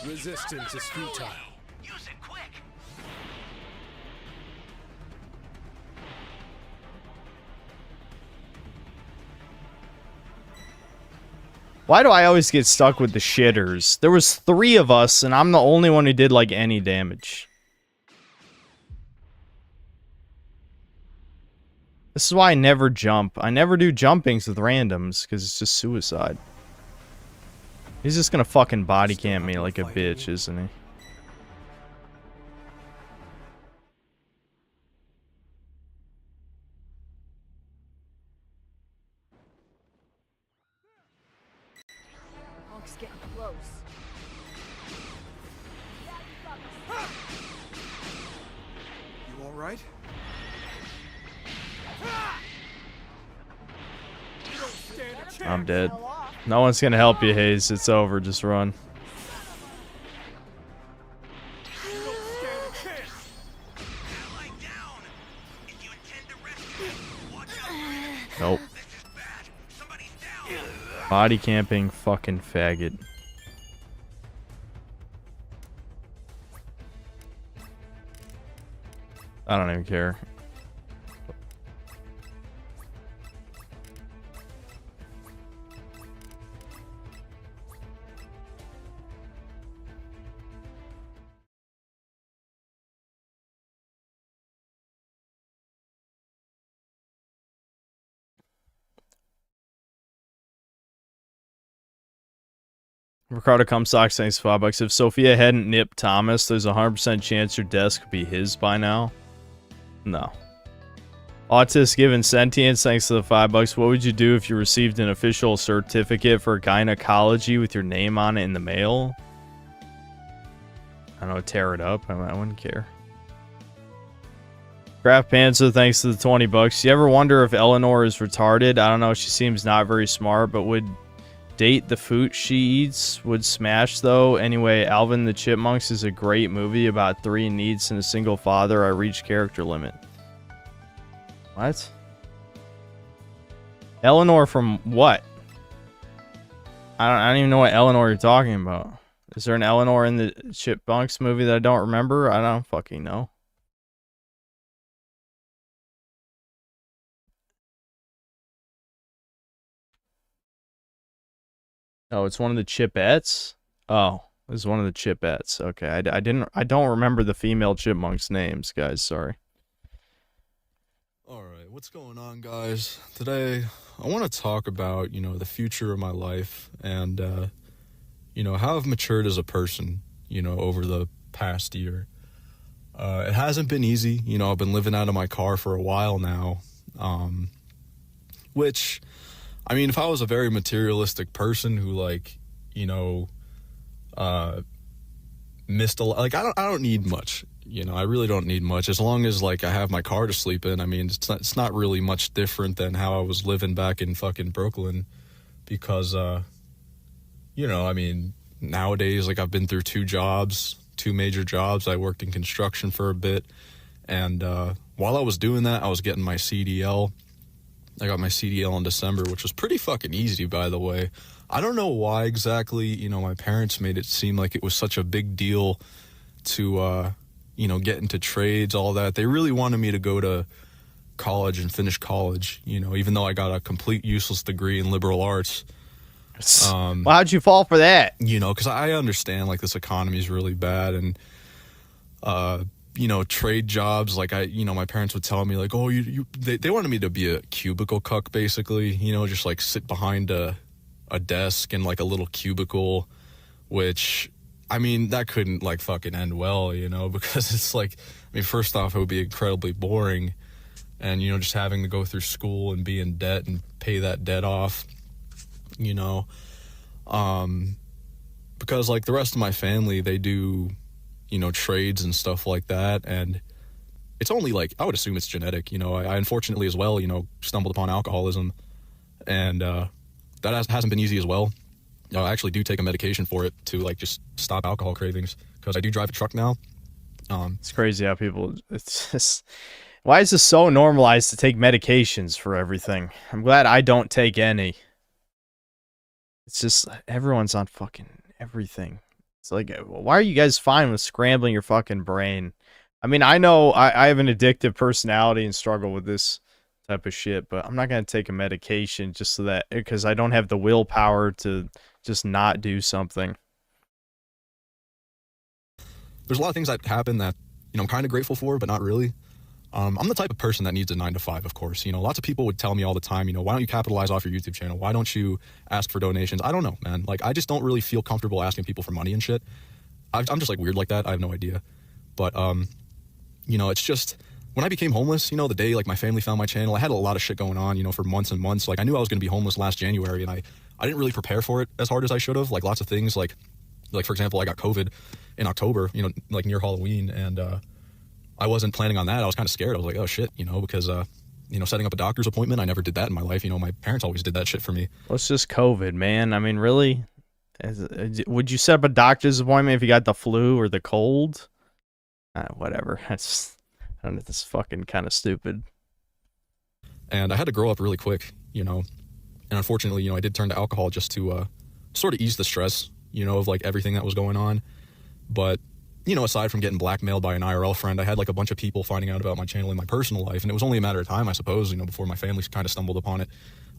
Resistance is futile. Use it quick. Why do I always get stuck with the shitters? There was 3 of us, and I'm the only one who did, like, any damage. This is why I never jump. I never do jumpings with randoms, because it's just suicide. He's just gonna fucking body cam me like a bitch, isn't he? Punk's getting close. You alright? I'm dead. No one's gonna help you, Hayes. It's over. Just run. Ally down. If you intend to rescue him, watch out. Nope. This is bad. Somebody's down. Body camping fucking faggot. I don't even care. Ricardo Comstocks, thanks for $5. If Sophia hadn't nipped Thomas, there's a 100% chance your desk would be his by now. No. Autist given sentience, thanks to the $5. What would you do if you received an official certificate for gynecology with your name on it in the mail? I don't know, tear it up. I wouldn't care. Craft Panzer, thanks to the $20. You ever wonder if Eleanor is retarded? I don't know, she seems not very smart, but would date the food she eats would smash though. Anyway, Alvin and the Chipmunks is a great movie about 3 needs and a single father. I reached character limit. What? Eleanor from what? I don't even know what Eleanor you're talking about. Is there an Eleanor in the Chipmunks movie that I don't remember? I don't fucking know. Oh, it's one of the Chipettes? Oh, it's one of the Chipettes. Okay, I don't remember the female chipmunks' names, guys. Sorry. Alright, what's going on, guys? Today, I want to talk about, the future of my life and, how I've matured as a person, over the past year. It hasn't been easy. I've been living out of my car for a while now, which, if I was a very materialistic person who, missed a lot, I don't need much. I really don't need much. As long as, I have my car to sleep in, it's not really much different than how I was living back in fucking Brooklyn. Because, nowadays, I've been through 2 major jobs. I worked in construction for a bit. And while I was doing that, I was getting my CDL. I got my CDL in December, which was pretty fucking easy, by the way. I don't know why exactly, my parents made it seem like it was such a big deal to, get into trades, all that. They really wanted me to go to college and finish college, even though I got a complete useless degree in liberal arts. Well, how'd you fall for that? Because I understand, this economy is really bad, and, trade jobs, my parents would tell me, oh, they wanted me to be a cubicle cuck, basically, just, sit behind a desk in, a little cubicle, which, that couldn't, fucking end well, because it's, first off, it would be incredibly boring, and, just having to go through school and be in debt and pay that debt off, because, the rest of my family, they do, trades and stuff like that, and it's only, I would assume it's genetic, I unfortunately as well, stumbled upon alcoholism, and, that hasn't been easy as well. I actually do take a medication for it to, just stop alcohol cravings, because I do drive a truck now. It's crazy how people, it's just, why is this so normalized to take medications for everything? I'm glad I don't take any. It's just, everyone's on fucking everything. It's why are you guys fine with scrambling your fucking brain? I know I have an addictive personality and struggle with this type of shit, but I'm not going to take a medication just so that, because I don't have the willpower to just not do something. There's a lot of things that happen that, I'm kind of grateful for, but not really. I'm the type of person that needs a 9-to-5, of course. Lots of people would tell me all the time, why don't you capitalize off your YouTube channel? Why don't you ask for donations? I don't know, man. I just don't really feel comfortable asking people for money and shit. I'm just, weird like that. I have no idea. But, it's just, when I became homeless, the day, my family found my channel, I had a lot of shit going on, for months and months. I knew I was going to be homeless last January, and I didn't really prepare for it as hard as I should have. Lots of things, for example, I got COVID in October, near Halloween, and, I wasn't planning on that. I was kind of scared. I was like, oh shit, because, setting up a doctor's appointment, I never did that in my life. My parents always did that shit for me. Well, it's just COVID, man. Really? Would you set up a doctor's appointment if you got the flu or the cold? Whatever. That's fucking kind of stupid. And I had to grow up really quick, and unfortunately, I did turn to alcohol just to, sort of ease the stress, of everything that was going on. But, aside from getting blackmailed by an IRL friend, I had a bunch of people finding out about my channel in my personal life, and it was only a matter of time, I suppose, before my family kind of stumbled upon it.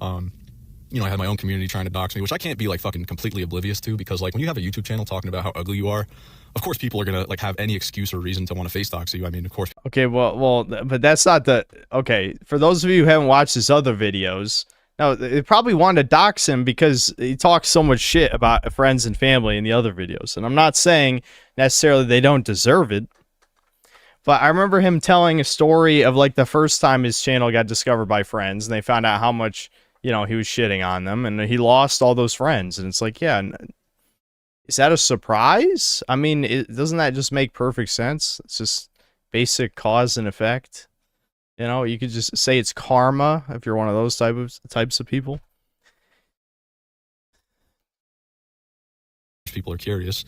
I had my own community trying to dox me, which I can't be fucking completely oblivious to, because when you have a YouTube channel talking about how ugly you are, of course people are gonna have any excuse or reason to want to face dox you. Of course. Okay, well, but that's not the, okay, for those of you who haven't watched his other videos, no, they probably wanted to dox him because he talks so much shit about friends and family in the other videos. And I'm not saying necessarily they don't deserve it, but I remember him telling a story of the first time his channel got discovered by friends and they found out how much, he was shitting on them and he lost all those friends. And it's yeah, is that a surprise? Doesn't that just make perfect sense? It's just basic cause and effect. You could just say it's karma if you're one of those types of people. people are curious.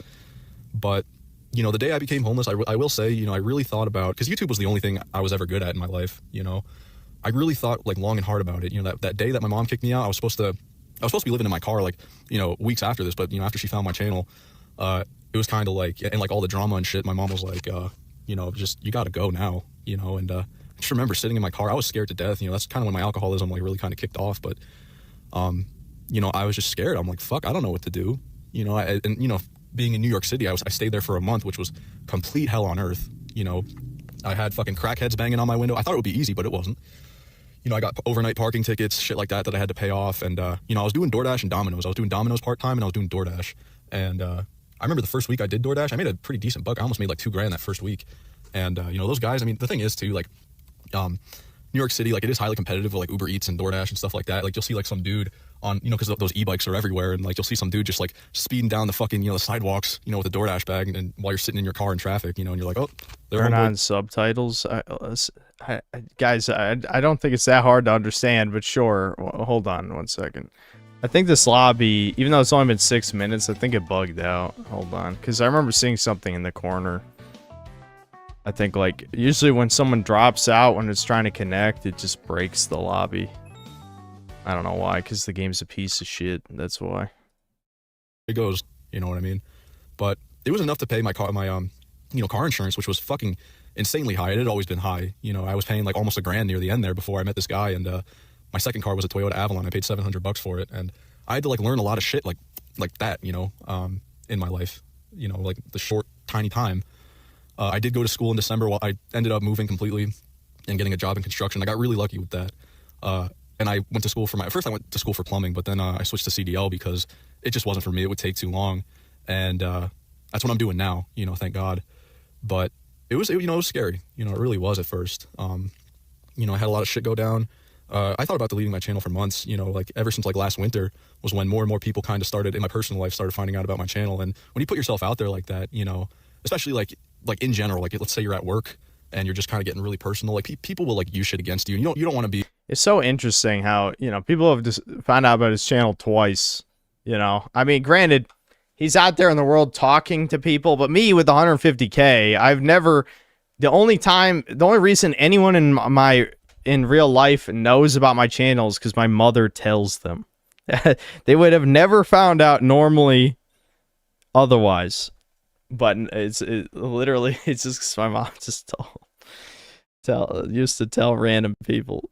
But, you know, the day I became homeless, I will say, you know, I really thought about, because YouTube was the only thing I was ever good at in my life, you know. I really thought like long and hard about it. You know, that day that my mom kicked me out, I was supposed to be living in my car like, you know, weeks after this, but, you know, after she found my channel, it was kind of like, and like all the drama and shit, my mom was like, you know, just, you got to go now, you know. And I just remember sitting in my car, I was scared to death. You know, that's kind of when my alcoholism like really kind of kicked off. But, you know, I was just scared. I'm like, fuck, I don't know what to do. You know, and, you know, being in New York City, I stayed there for a month, which was complete hell on earth. You know, I had fucking crackheads banging on my window. I thought it would be easy, but it wasn't. You know, I got overnight parking tickets, shit like that I had to pay off. And, you know, I was doing DoorDash and Domino's. I was doing Domino's part-time and I was doing DoorDash. And I remember the first week I did DoorDash, I made a pretty decent buck. I almost made like $2,000 that first week. And, you know, those guys, I mean, the thing is too, like, New York City, like, it is highly competitive with like Uber Eats and DoorDash and stuff like that. Like, you'll see like some dude on, you know, because those e-bikes are everywhere. And like, you'll see some dude just like speeding down the fucking, you know, the sidewalks, you know, with a DoorDash bag and while you're sitting in your car in traffic, you know, and you're like, oh, they're Turn on subtitles. Guys, I don't think it's that hard to understand, but sure. Hold on 1 second. I think this lobby, even though it's only been 6 minutes, I think it bugged out. Hold on, because I remember seeing something in the corner. I think like usually when someone drops out when it's trying to connect, it just breaks the lobby. I don't know why, because the game's a piece of shit. That's why. It goes, you know what I mean? But it was enough to pay my car, you know, car insurance, which was fucking insanely high. It had always been high. You know, I was paying like almost $1,000 near the end there before I met this guy. And my second car was a Toyota Avalon. I paid $700 for it, and I had to like learn a lot of shit like that, you know, in my life. You know, like the short, tiny time. I did go to school in December. While I ended up moving completely and getting a job in construction. I got really lucky with that. And I went to school first I went to school for plumbing, but then I switched to CDL because it just wasn't for me. It would take too long. And that's what I'm doing now, you know, thank God. But it was scary. You know, it really was at first. You know, I had a lot of shit go down. I thought about deleting my channel for months, you know, like ever since like last winter was when more and more people kind of started in my personal life started finding out about my channel. And when you put yourself out there like that, you know, especially like in general, like let's say you're at work and you're just kind of getting really personal, like people will like use shit against you. You don't want to be. It's so interesting how, you know, people have just found out about his channel twice, you know. I mean, granted, he's out there in the world talking to people, but me with 150K, I've never, the only reason anyone in real life knows about my channel is because my mother tells them. They would have never found out normally otherwise. But it's literally, it's just 'cause my mom just used to tell random people.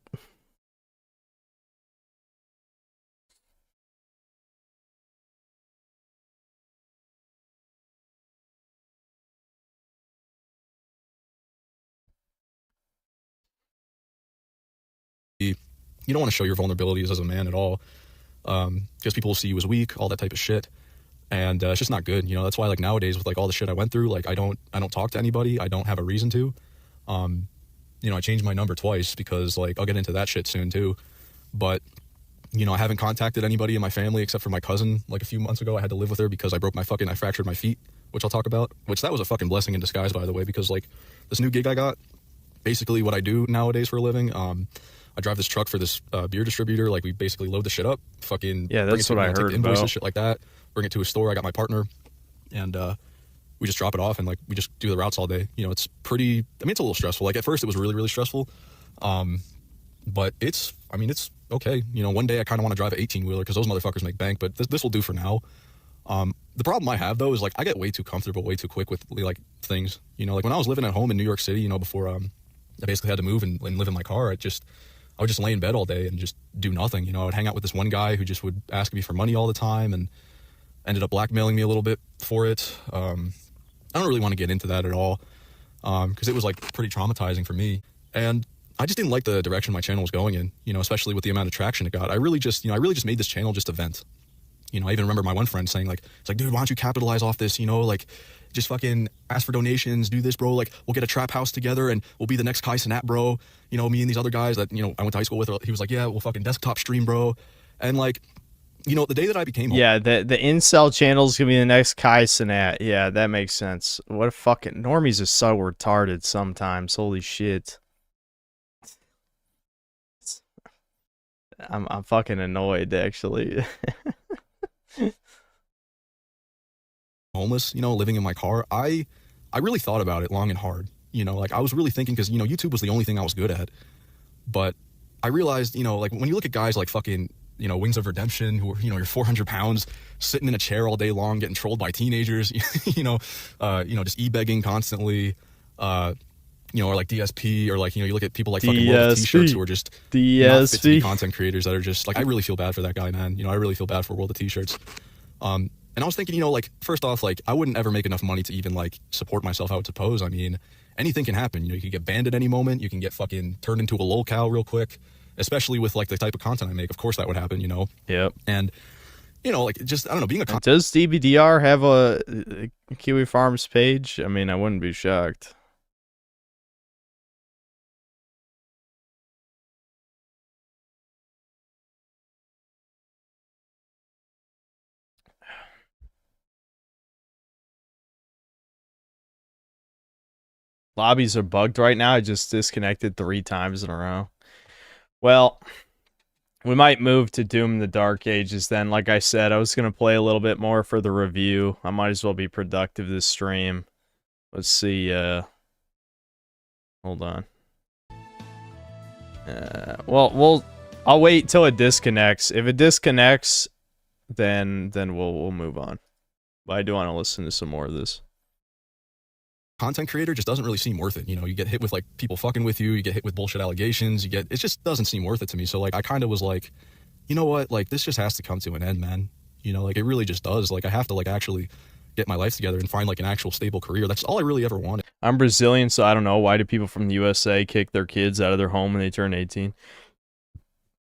You don't want to show your vulnerabilities as a man at all, because people will see you as weak, all that type of shit. And it's just not good, you know. That's why like nowadays with like all the shit I went through, like I don't talk to anybody. I don't have a reason to. You know, I changed my number twice because like I'll get into that shit soon too. But you know, I haven't contacted anybody in my family except for my cousin. Like a few months ago, I had to live with her because I fractured my feet, which I'll talk about. Which that was a fucking blessing in disguise, by the way, because like this new gig I got, basically what I do nowadays for a living. I drive this truck for this beer distributor. Like we basically load the shit up, fucking yeah, that's what I heard invoices, about. Shit like that. Bring it to a store. I got my partner, and we just drop it off, and like we just do the routes all day. You know, it's pretty. I mean, it's a little stressful. Like at first, it was really, really stressful, but it's okay. You know, one day I kind of want to drive an 18-wheeler because those motherfuckers make bank. But this will do for now. The problem I have though is like I get way too comfortable, way too quick with like things. You know, like when I was living at home in New York City, you know, before I basically had to move and live in my car, I would just lay in bed all day and just do nothing. You know, I would hang out with this one guy who just would ask me for money all the time and ended up blackmailing me a little bit for it. I don't really want to get into that at all because it was like pretty traumatizing for me. And I just didn't like the direction my channel was going in, you know, especially with the amount of traction it got. I really just made this channel just a vent. You know, I even remember my one friend saying like, it's like, dude, why don't you capitalize off this? You know, like just fucking ask for donations, do this, bro. Like we'll get a trap house together and we'll be the next Kai Cenat, bro. You know, me and these other guys that, you know, I went to high school with, he was like, yeah, we'll fucking desktop stream, bro. And like, you know, the day that I became yeah, the incel channel's gonna be the next Kai Cenat. Yeah, that makes sense. What a fucking normies are so retarded sometimes. Holy shit. I'm fucking annoyed actually. homeless, you know, living in my car, I really thought about it long and hard. You know, like I was really thinking, because, you know, YouTube was the only thing I was good at. But I realized, you know, like when you look at guys like fucking, you know, Wings of Redemption, who are, you know, you're 400 pounds, sitting in a chair all day long, getting trolled by teenagers, you know, just e-begging constantly, you know, or like DSP, or like, you know, you look at people like fucking World of T-shirts who are just not fit to be content creators, that are just like, I really feel bad for that guy, man. You know, I really feel bad for World of T-shirts. And I was thinking, you know, like, first off, like, I wouldn't ever make enough money to even, like, support myself, I would suppose. I mean, anything can happen. You know, you can get banned at any moment. You can get fucking turned into a lolcow real quick, especially with, like, the type of content I make. Of course that would happen, you know? Yep. And, you know, like, just, I don't know, being a... Does DBDR have a Kiwi Farms page? I mean, I wouldn't be shocked. Lobbies are bugged right now. I just disconnected 3 times in a row. Well, we might move to Doom the Dark Ages then. Like I said, I was going to play a little bit more for the review. I might as well be productive this stream. Let's see. Hold on. Well, I'll wait till it disconnects. If it disconnects, then we'll move on. But I do want to listen to some more of this. Content creator just doesn't really seem worth it. You know, you get hit with like people fucking with you, you get hit with bullshit allegations, it just doesn't seem worth it to me. So like I kind of was like, you know what, like this just has to come to an end, man. You know, like it really just does. Like I have to like actually get my life together and find like an actual stable career. That's all I really ever wanted. I'm Brazilian, so I don't know, why do people from the USA kick their kids out of their home when they turn 18?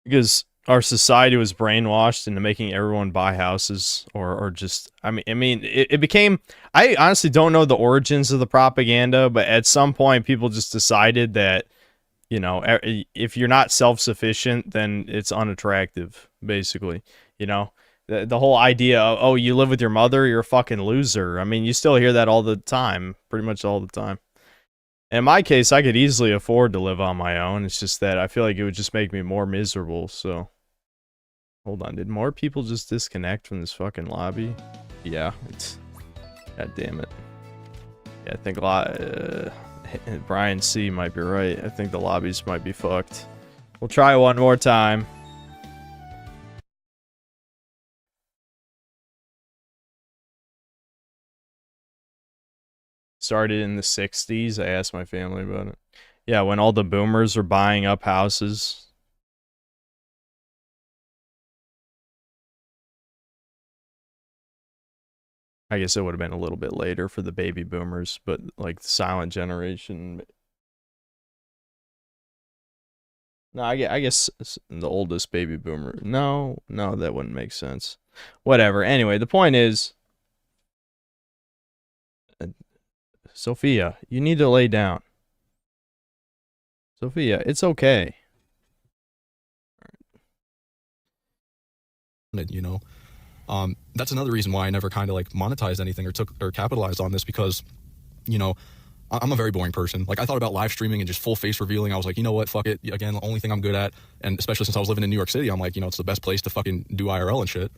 Because our society was brainwashed into making everyone buy houses, or just, I mean, it became, I honestly don't know the origins of the propaganda, but at some point people just decided that, you know, if you're not self-sufficient, then it's unattractive, basically, you know? The whole idea of, oh, you live with your mother, you're a fucking loser. I mean, you still hear that all the time, pretty much all the time. In my case, I could easily afford to live on my own. It's just that I feel like it would just make me more miserable, so... Hold on, did more people just disconnect from this fucking lobby? Yeah, it's... God damn it. Yeah, I think Brian C. might be right. I think the lobbies might be fucked. We'll try one more time. Started in the 60s. I asked my family about it. Yeah, when all the boomers were buying up houses... I guess it would have been a little bit later for the baby boomers, but like the silent generation. No, I guess the oldest baby boomer. No, that wouldn't make sense. Whatever. Anyway, the point is, Sophia, you need to lay down. Sophia, it's okay. You know, that's another reason why I never kind of like monetized anything or capitalized on this, because, you know, I'm a very boring person. Like I thought about live streaming and just full face revealing. I was like, you know what, fuck it. Again, the only thing I'm good at, and especially since I was living in New York City, I'm like, you know, it's the best place to fucking do IRL and shit.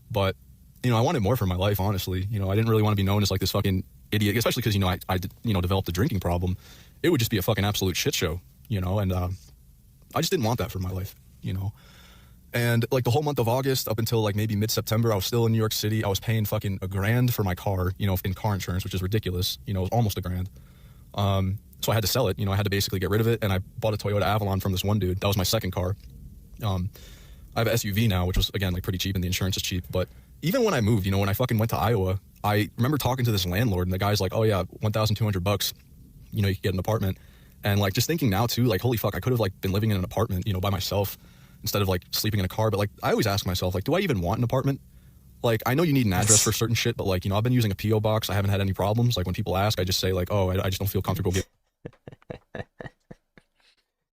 But, you know, I wanted more for my life, honestly. You know, I didn't really want to be known as like this fucking idiot, especially because, you know, I you know, developed a drinking problem. It would just be a fucking absolute shit show, you know, and I just didn't want that for my life, you know. And like the whole month of August up until like maybe mid-September, I was still in New York City. I was paying fucking $1,000 for my car, you know, in car insurance, which is ridiculous. You know, it was almost $1,000. So I had to sell it. You know, I had to basically get rid of it. And I bought a Toyota Avalon from this one dude. That was my second car. I have an SUV now, which was, again, like pretty cheap, and the insurance is cheap. But even when I moved, you know, when I fucking went to Iowa, I remember talking to this landlord, and the guy's like, oh yeah, $1,200, you know, you could get an apartment. And like, just thinking now too, like, holy fuck, I could have like been living in an apartment, you know, by myself, instead of like sleeping in a car. But like, I always ask myself, like, do I even want an apartment? Like, I know you need an address for certain shit, but like, you know, I've been using a P.O. box. I haven't had any problems. Like when people ask, I just say like, oh, I just don't feel comfortable getting.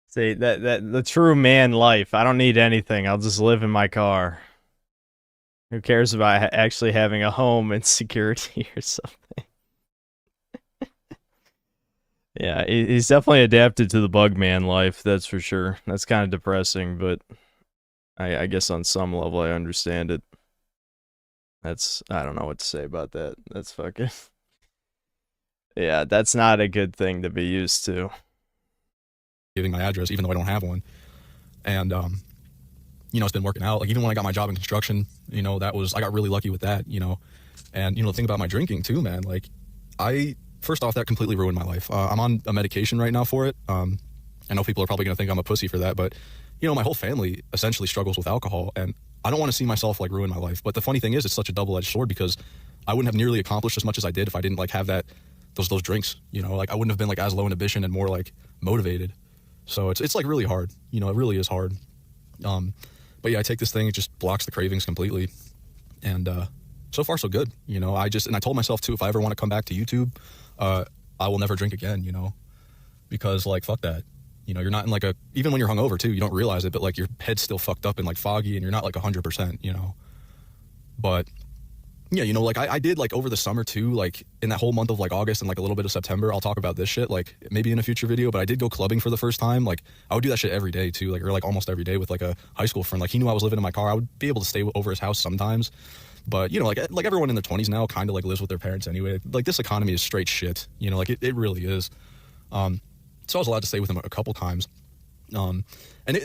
See, that the true man life. I don't need anything. I'll just live in my car. Who cares about actually having a home and security or something? Yeah, he's definitely adapted to the bug man life, that's for sure. That's kind of depressing, but I guess on some level I understand it. That's, I don't know what to say about that. That's fucking, yeah, that's not a good thing to be used to. Giving my address, even though I don't have one. And, you know, it's been working out. Like, even when I got my job in construction, you know, I got really lucky with that, you know. And, you know, the thing about my drinking too, man, like, first off, that completely ruined my life. I'm on a medication right now for it. I know people are probably going to think I'm a pussy for that, but, you know, my whole family essentially struggles with alcohol, and I don't want to see myself, like, ruin my life. But the funny thing is, it's such a double-edged sword, because I wouldn't have nearly accomplished as much as I did if I didn't, like, have those drinks, you know. Like, I wouldn't have been, like, as low inhibition and more, like, motivated. So it's like really hard, you know. It really is hard. But yeah, I take this thing, it just blocks the cravings completely, and so far so good, you know. I told myself too, if I ever want to come back to YouTube, I will never drink again, you know, because, like, fuck that, you know. You're not in, like, even when you're hungover too, you don't realize it, but, like, your head's still fucked up and, like, foggy, and you're not, like, 100%, you know. But yeah, you know, like, I did, like, over the summer too, like, in that whole month of, like, August and, like, a little bit of September, I'll talk about this shit, like, maybe in a future video, but I did go clubbing for the first time. Like, I would do that shit every day too, like, or, like, almost every day with, like, a high school friend. Like, he knew I was living in my car. I would be able to stay over his house sometimes. But, you know, like everyone in their 20s now kind of, like, lives with their parents anyway. Like, this economy is straight shit, you know, like, it really is. So I was allowed to stay with him a couple times. And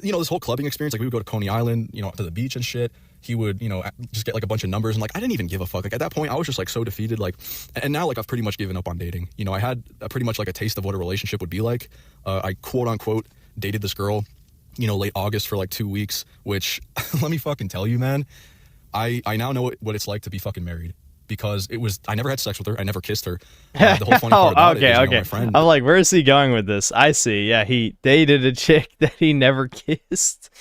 you know, this whole clubbing experience, like, we would go to Coney Island, you know, to the beach and shit. He would, you know, just get, like, a bunch of numbers, and, like, I didn't even give a fuck. Like, at that point, I was just, like, so defeated, like, and now, like, I've pretty much given up on dating. You know, I had pretty much, like, a taste of what a relationship would be like. I quote unquote dated this girl, you know, late August for, like, 2 weeks, which let me fucking tell you, man, I now know what it's like to be fucking married, because I never had sex with her. I never kissed her. The whole funny part about it is, you know, my friend, I'm like, where's he going with this? I see. Yeah, he dated a chick that he never kissed.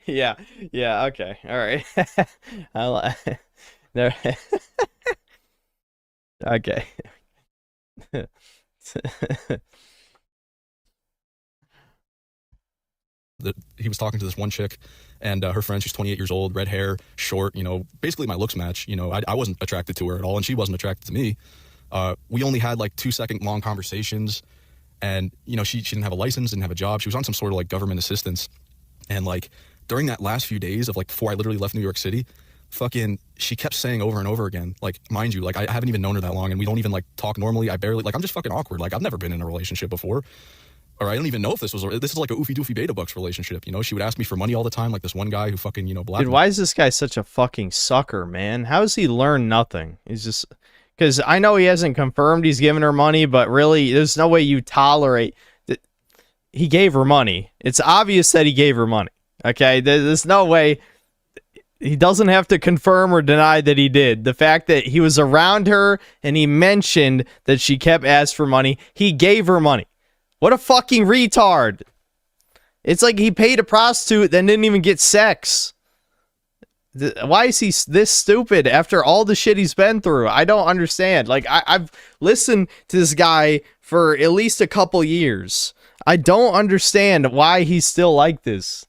Yeah, okay, all right. There. Okay. He was talking to this one chick, and her friend, she's 28 years old, red hair, short, you know, basically my looks match. You know, I wasn't attracted to her at all, and she wasn't attracted to me. We only had, like, 2-second long conversations, and, you know, she didn't have a license, didn't have a job. She was on some sort of, like, government assistance. And, like, during that last few days of, like, before I literally left New York City, fucking, she kept saying over and over again, like, mind you, like, I haven't even known her that long, and we don't even, like, talk normally. I barely, like, I'm just fucking awkward. Like, I've never been in a relationship before, or I don't even know if this is like a oofy doofy beta bucks relationship. You know, she would ask me for money all the time, like this one guy who fucking, you know, Dude, why is this guy such a fucking sucker, man? How has he learned nothing? He's just, because I know he hasn't confirmed he's giving her money, but really, there's no way you tolerate that he gave her money. It's obvious that he gave her money. Okay, there's no way. He doesn't have to confirm or deny that he did. The fact that he was around her and he mentioned that she kept asking for money, he gave her money. What a fucking retard. It's like he paid a prostitute then didn't even get sex. Why is he this stupid after all the shit he's been through? I don't understand. Like, I've listened to this guy for at least a couple years. I don't understand why he's still like this.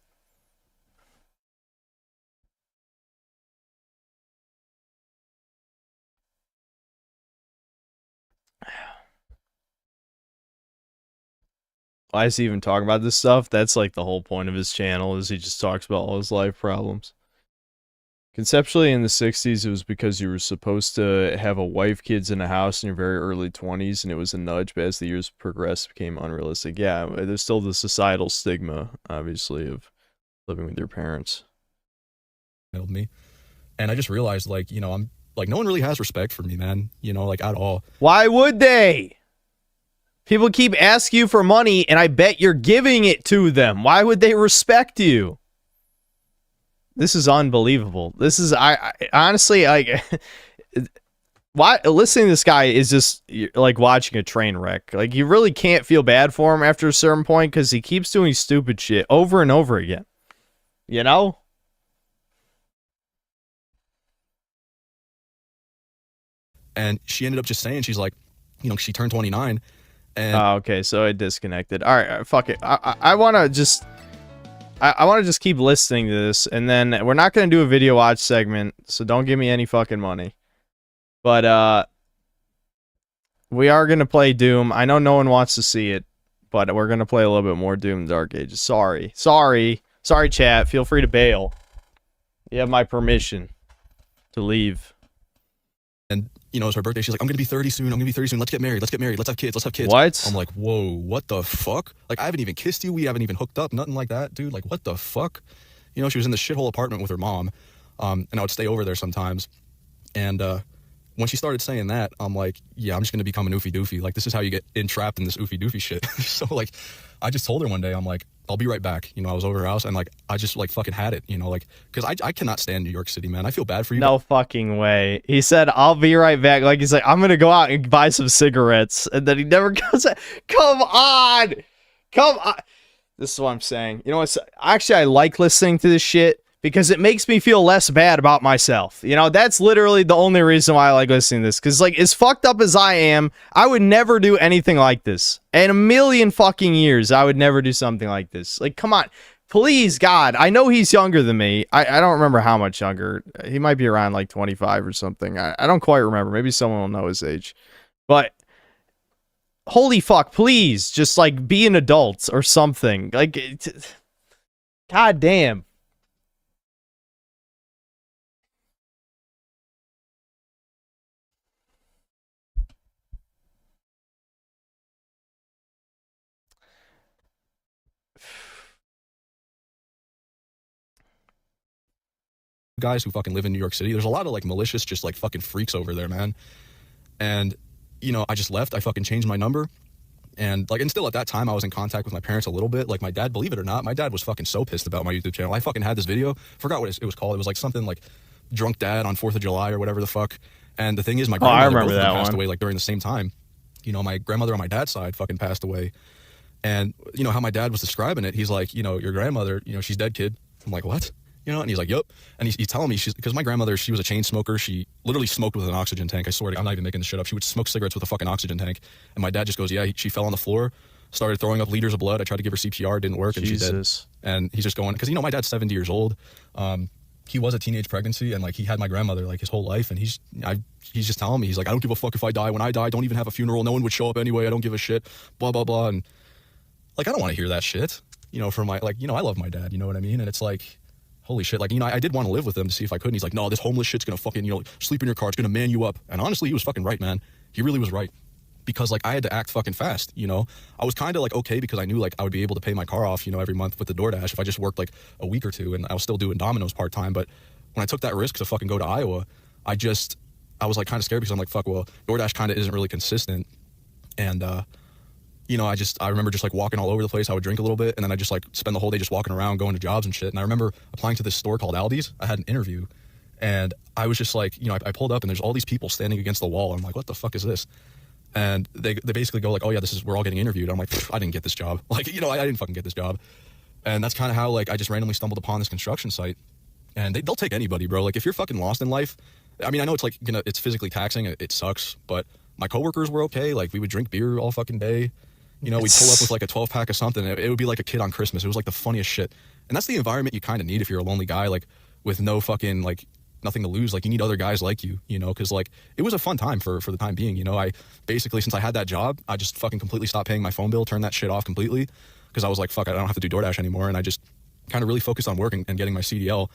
Why is he even talking about this stuff? That's like the whole point of his channel, is he just talks about all his life problems. Conceptually, in the 60s, it was because you were supposed to have a wife, kids, and a house in your very early 20s, and it was a nudge, but as the years progressed, it became unrealistic. Yeah, there's still the societal stigma, obviously, of living with your parents. Me. And I just realized, like, you know, I'm like, no one really has respect for me, man, you know, like, at all. Why would they? People keep asking you for money, and I bet you're giving it to them. Why would they respect you? This is unbelievable. This is, I honestly, like, why listening to this guy is just like watching a train wreck. Like, you really can't feel bad for him after a certain point, because he keeps doing stupid shit over and over again. You know? And she ended up just saying, she's like, you know, she turned 29. And okay, so it disconnected. All right, fuck it. I want to just... I want to just keep listening to this, and then we're not going to do a video watch segment, so don't give me any fucking money. But, we are going to play Doom. I know no one wants to see it, but we're going to play a little bit more Doom Dark Ages. Sorry, chat. Feel free to bail. You have my permission. to leave. And, you know, it's her birthday. She's like, I'm going to be 30 soon. I'm going to be 30 soon. Let's get married. Let's get married. Let's have kids. Let's have kids. What? I'm like, whoa, what the fuck? Like, I haven't even kissed you. We haven't even hooked up. Nothing like that, dude. Like, what the fuck? You know, she was in this shithole apartment with her mom. And I would stay over there sometimes. And when she started saying that, I'm like, yeah, I'm just going to become an oofy doofy. Like, this is how you get entrapped in this oofy doofy shit. So, like, I just told her one day, I'm like, I'll be right back. You know, I was over her house and, like, I just, like, fucking had it, you know, like, because I cannot stand New York City, man. I feel bad for you. No fucking way. He said, I'll be right back. Like, he's like, I'm going to go out and buy some cigarettes. And then he never goes, come on. Come on. This is what I'm saying. You know what? Actually, I like listening to this shit because it makes me feel less bad about myself. You know, that's literally the only reason why I like listening to this. Because, like, as fucked up as I am, I would never do anything like this. In a million fucking years, I would never do something like this. Like, come on. Please, God. I know he's younger than me. I don't remember how much younger. He might be around, like, 25 or something. I don't quite remember. Maybe someone will know his age. But holy fuck, please. Just, like, be an adult or something. Like, God damn. Guys who fucking live in New York City, there's a lot of like malicious, just like fucking freaks over there, man. And, you know, I just left. I fucking changed my number. And like, and still at that time, I was in contact with my parents a little bit. Like my dad, believe it or not, my dad was fucking so pissed about my YouTube channel. I fucking had this video, forgot what it was called. It was like something like Drunk Dad on 4th of July or whatever the fuck. And the thing is, my grandmother both of them passed away like during the same time. You know, my grandmother on my dad's side fucking passed away. And you know how my dad was describing it. He's like, you know, your grandmother, you know, she's dead, kid. I'm like, what? You know, and he's like, yup. And he's telling me, because my grandmother, she was a chain smoker. She literally smoked with an oxygen tank. I swear to God, I'm not even making this shit up. She would smoke cigarettes with a fucking oxygen tank. And my dad just goes, yeah, she fell on the floor, started throwing up liters of blood. I tried to give her CPR, didn't work, and she's dead. And he's just going, because, you know, my dad's 70 years old. He was a teenage pregnancy, and like he had my grandmother like his whole life. And he's just telling me, he's like, I don't give a fuck if I die. When I die, don't even have a funeral. No one would show up anyway. I don't give a shit. Blah, blah, blah. And like, I don't want to hear that shit, you know, from my, like, you know, I love my dad, you know what I mean? And it's like, holy shit, like, you know, I did want to live with him to see if I could. And he's like, no, this homeless shit's gonna fucking, you know, sleep in your car. It's gonna man you up. And honestly, he was fucking right, man. He really was right. Because, like, I had to act fucking fast, you know? I was kind of, like, okay because I knew, like, I would be able to pay my car off, you know, every month with the DoorDash if I just worked, like, a week or two. And I was still doing Domino's part-time. But when I took that risk to fucking go to Iowa, I was, like, kind of scared because I'm like, fuck, well, DoorDash kind of isn't really consistent. And, you know, I remember just like walking all over the place. I would drink a little bit and then I just like spend the whole day just walking around, going to jobs and shit. And I remember applying to this store called Aldi's. I had an interview and I was just like, you know, I pulled up and there's all these people standing against the wall. I'm like, what the fuck is this? And they basically go like, oh yeah, we're all getting interviewed. I'm like, I didn't get this job. Like, you know, I didn't fucking get this job. And that's kind of how like I just randomly stumbled upon this construction site. And they'll take anybody, bro. Like if you're fucking lost in life, I mean, I know it's like, it's physically taxing. It sucks, but my coworkers were okay. Like we would drink beer all fucking day. You know, we'd pull up with like a 12-pack of something. It would be like a kid on Christmas. It was like the funniest shit. And that's the environment you kind of need if you're a lonely guy, like with no fucking, like nothing to lose. Like you need other guys like you know, because like it was a fun time for the time being. You know, I basically, since I had that job, I just fucking completely stopped paying my phone bill, turned that shit off completely because I was like, fuck, I don't have to do DoorDash anymore. And I just kind of really focused on working and getting my CDL.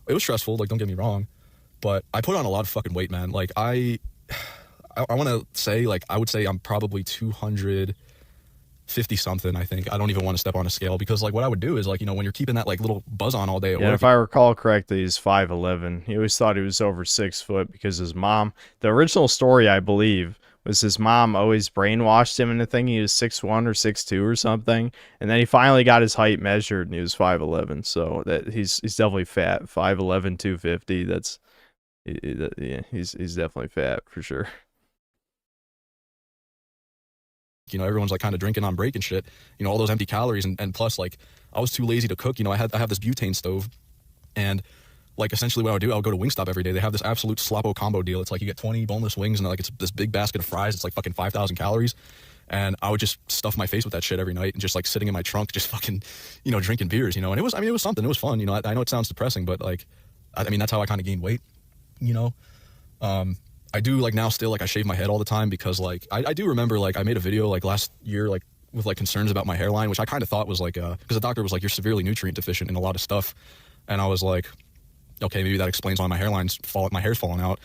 It was stressful, like don't get me wrong, but I put on a lot of fucking weight, man. Like I want to say, like, I would say I'm probably 250 something, I think. I don't even want to step on a scale because like what I would do is like, you know, when you're keeping that like little buzz on all day at work. If I recall correctly, he's 5'11". He always thought he was over 6 foot because his mom, the original story I believe was his mom always brainwashed him into thinking he was 6'1" or 6'2" or something. And then he finally got his height measured and he was 5'11". So that he's definitely fat. 5'11", 250. That's, yeah, he's definitely fat for sure. You know, everyone's like kind of drinking on break and shit, you know, all those empty calories. And plus like I was too lazy to cook. You know, I have this butane stove and like essentially what I would do, I would go to Wingstop every day. They have this absolute Sloppo combo deal. It's like you get 20 boneless wings and like it's this big basket of fries. It's like fucking 5,000 calories. And I would just stuff my face with that shit every night and just like sitting in my trunk, just fucking, you know, drinking beers, you know. And it was something, it was fun. You know, I know it sounds depressing, but like, I mean, that's how I kind of gained weight, you know. I do like now still like I shave my head all the time because like I do remember like I made a video like last year like with like concerns about my hairline, which I kind of thought was like because the doctor was like, you're severely nutrient deficient in a lot of stuff. And I was like, okay, maybe that explains why my my hair's falling out.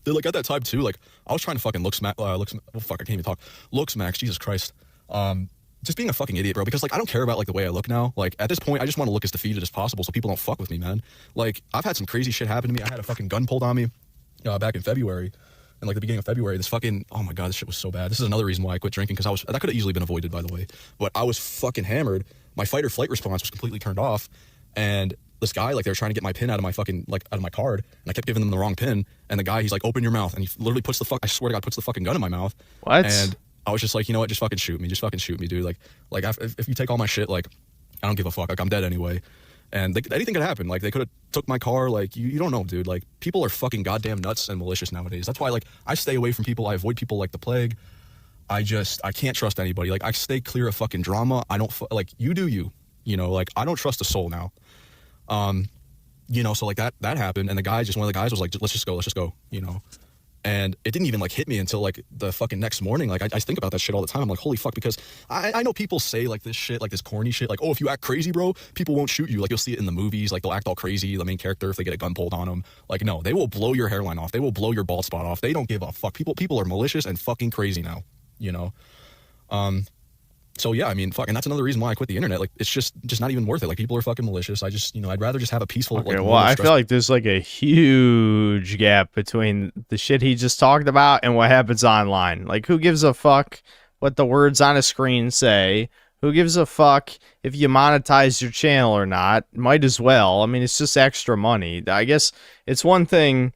They're like, at that time too, like, I was trying to fucking I can't even talk. Looks max, Jesus Christ. Just being a fucking idiot, bro, because, like, I don't care about, like, the way I look now. Like, at this point, I just want to look as defeated as possible so people don't fuck with me, man. Like, I've had some crazy shit happen to me. I had a fucking gun pulled on me back in February. And, like, the beginning of February, this fucking, oh my God, this shit was so bad. This is another reason why I quit drinking, because that could have easily been avoided, by the way. But I was fucking hammered. My fight or flight response was completely turned off. And this guy, like, they were trying to get my pin out of my fucking, like, out of my card. And I kept giving them the wrong pin. And the guy, he's like, open your mouth. And he literally puts I swear to God, puts the fucking gun in my mouth. What? And I was just like, you know what, just fucking shoot me. Just fucking shoot me, dude. Like if you take all my shit, like, I don't give a fuck. Like, I'm dead anyway. And anything could happen. Like, they could have took my car. Like, you don't know, dude. Like, people are fucking goddamn nuts and malicious nowadays. That's why, like, I stay away from people. I avoid people like the plague. I can't trust anybody. Like, I stay clear of fucking drama. I don't, like, you do you. You know, like, I don't trust a soul now. You know, so, like, that happened. And one of the guys was like, let's just go, you know. And it didn't even, like, hit me until, like, the fucking next morning. Like, I think about that shit all the time. I'm like, holy fuck, because I know people say, like, this shit, like, this corny shit, like, oh, if you act crazy, bro, people won't shoot you. Like, you'll see it in the movies. Like, they'll act all crazy, the main character, if they get a gun pulled on them. Like, no, they will blow your hairline off. They will blow your bald spot off. They don't give a fuck. People are malicious and fucking crazy now, you know? So yeah, I mean, fuck, and that's another reason why I quit the internet. Like, it's just not even worth it. Like, people are fucking malicious. I just, you know, I'd rather just have a peaceful. Okay, like, well, I feel like there's like a huge gap between the shit he just talked about and what happens online. Like, who gives a fuck what the words on a screen say? Who gives a fuck if you monetize your channel or not? Might as well. I mean, it's just extra money. I guess it's one thing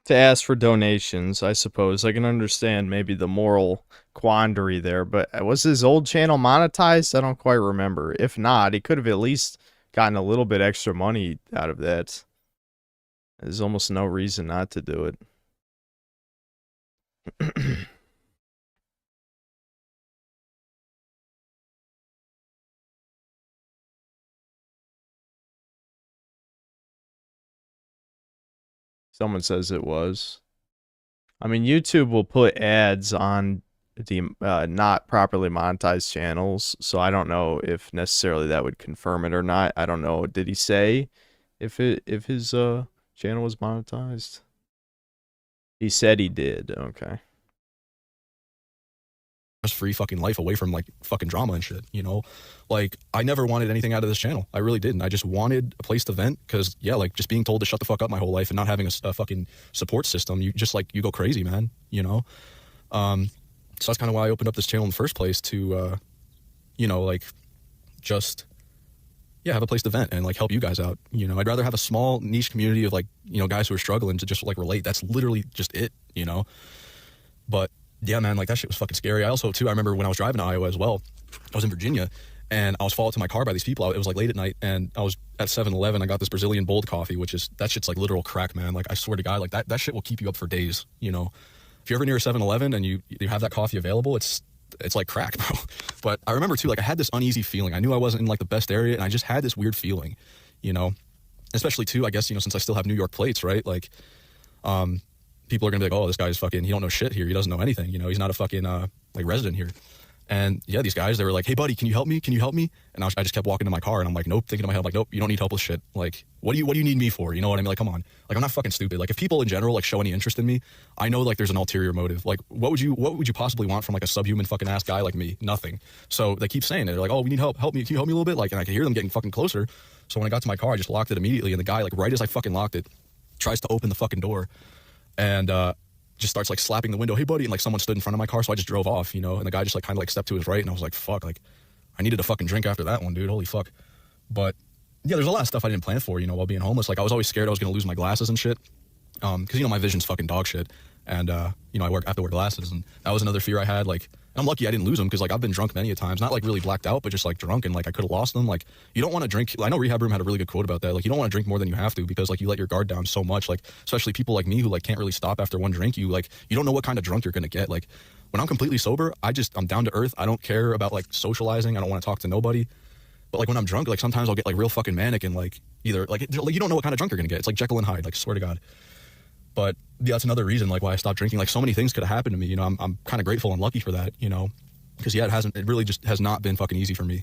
to ask for donations, I suppose. I can understand maybe the moral quandary there, but was his old channel monetized? I don't quite remember. If not, he could have at least gotten a little bit extra money out of that. There's almost no reason not to do it. Someone says it was. I mean, YouTube will put ads on the not properly monetized channels, so I don't know if necessarily that would confirm it or not. I don't know. Did he say if his channel was monetized? He said he did. Okay. Free fucking life away from, like, fucking drama and shit, you know? Like, I never wanted anything out of this channel. I really didn't. I just wanted a place to vent, because, yeah, like, just being told to shut the fuck up my whole life and not having a fucking support system, you just, like, you go crazy, man, you know? So that's kind of why I opened up this channel in the first place, to, you know, like, just, yeah, have a place to vent and, like, help you guys out, you know? I'd rather have a small niche community of, like, you know, guys who are struggling to just, like, relate. That's literally just it, you know? But yeah, man, like, that shit was fucking scary. I remember when I was driving to Iowa as well, I was in Virginia, and I was followed to my car by these people. It was, like, late at night, and I was at 7-Eleven. I got this Brazilian Bold coffee, that shit's, like, literal crack, man. Like, I swear to God, like, that shit will keep you up for days, you know? If you're ever near a 7-Eleven and you have that coffee available, it's like crack, bro. But I remember, too, like, I had this uneasy feeling. I knew I wasn't in, like, the best area, and I just had this weird feeling, you know? Especially, too, I guess, you know, since I still have New York plates, right? Like, people are gonna be like, oh, this guy's fucking, he don't know shit here. He doesn't know anything. You know, he's not a fucking, like, resident here. And yeah, these guys, they were like, hey, buddy, can you help me? Can you help me? And I just kept walking to my car, and I'm like, nope, thinking in my head, I'm like, nope, you don't need help with shit. Like, what do you need me for? You know what I mean? Like, come on. Like, I'm not fucking stupid. Like, if people in general, like, show any interest in me, I know, like, there's an ulterior motive. Like, what would you possibly want from, like, a subhuman fucking ass guy like me? Nothing. So they keep saying it. They're like, oh, we need help. Help me. Can you help me a little bit? Like, and I could hear them getting fucking closer. So when I got to my car, I just locked it immediately. And the guy, like, right as I fucking locked it, tries to open the fucking door. And, just starts, like, slapping the window. Hey, buddy. And, like, someone stood in front of my car, so I just drove off, you know? And the guy just, like, kind of, like, stepped to his right, and I was like, fuck, like, I needed a fucking drink after that one, dude. Holy fuck. But yeah, there's a lot of stuff I didn't plan for, you know, while being homeless. Like, I was always scared I was gonna lose my glasses and shit, because, you know, my vision's fucking dog shit, and you know, I have to wear glasses, and that was another fear I had. Like, and I'm lucky I didn't lose them, because, like, I've been drunk many a times, not, like, really blacked out, but just, like, drunk, and, like, I could have lost them. Like, you don't want to drink. I know Rehab Room had a really good quote about that. Like, you don't want to drink more than you have to, because, like, you let your guard down so much. Like, especially people like me who, like, can't really stop after one drink. You don't know what kind of drunk you're gonna get. Like, when I'm completely sober, I'm down to earth. I don't care about, like, socializing. I don't want to talk to nobody. But, like, when I'm drunk, like, sometimes I'll get, like, real fucking manic, and, like, either, like, you don't know what kind of drunk you're gonna get. It's like Jekyll and Hyde, like, swear to God. But yeah, that's another reason, like, why I stopped drinking. Like, so many things could have happened to me, you know? I'm kind of grateful and lucky for that, you know? Because yeah, it really just has not been fucking easy for me.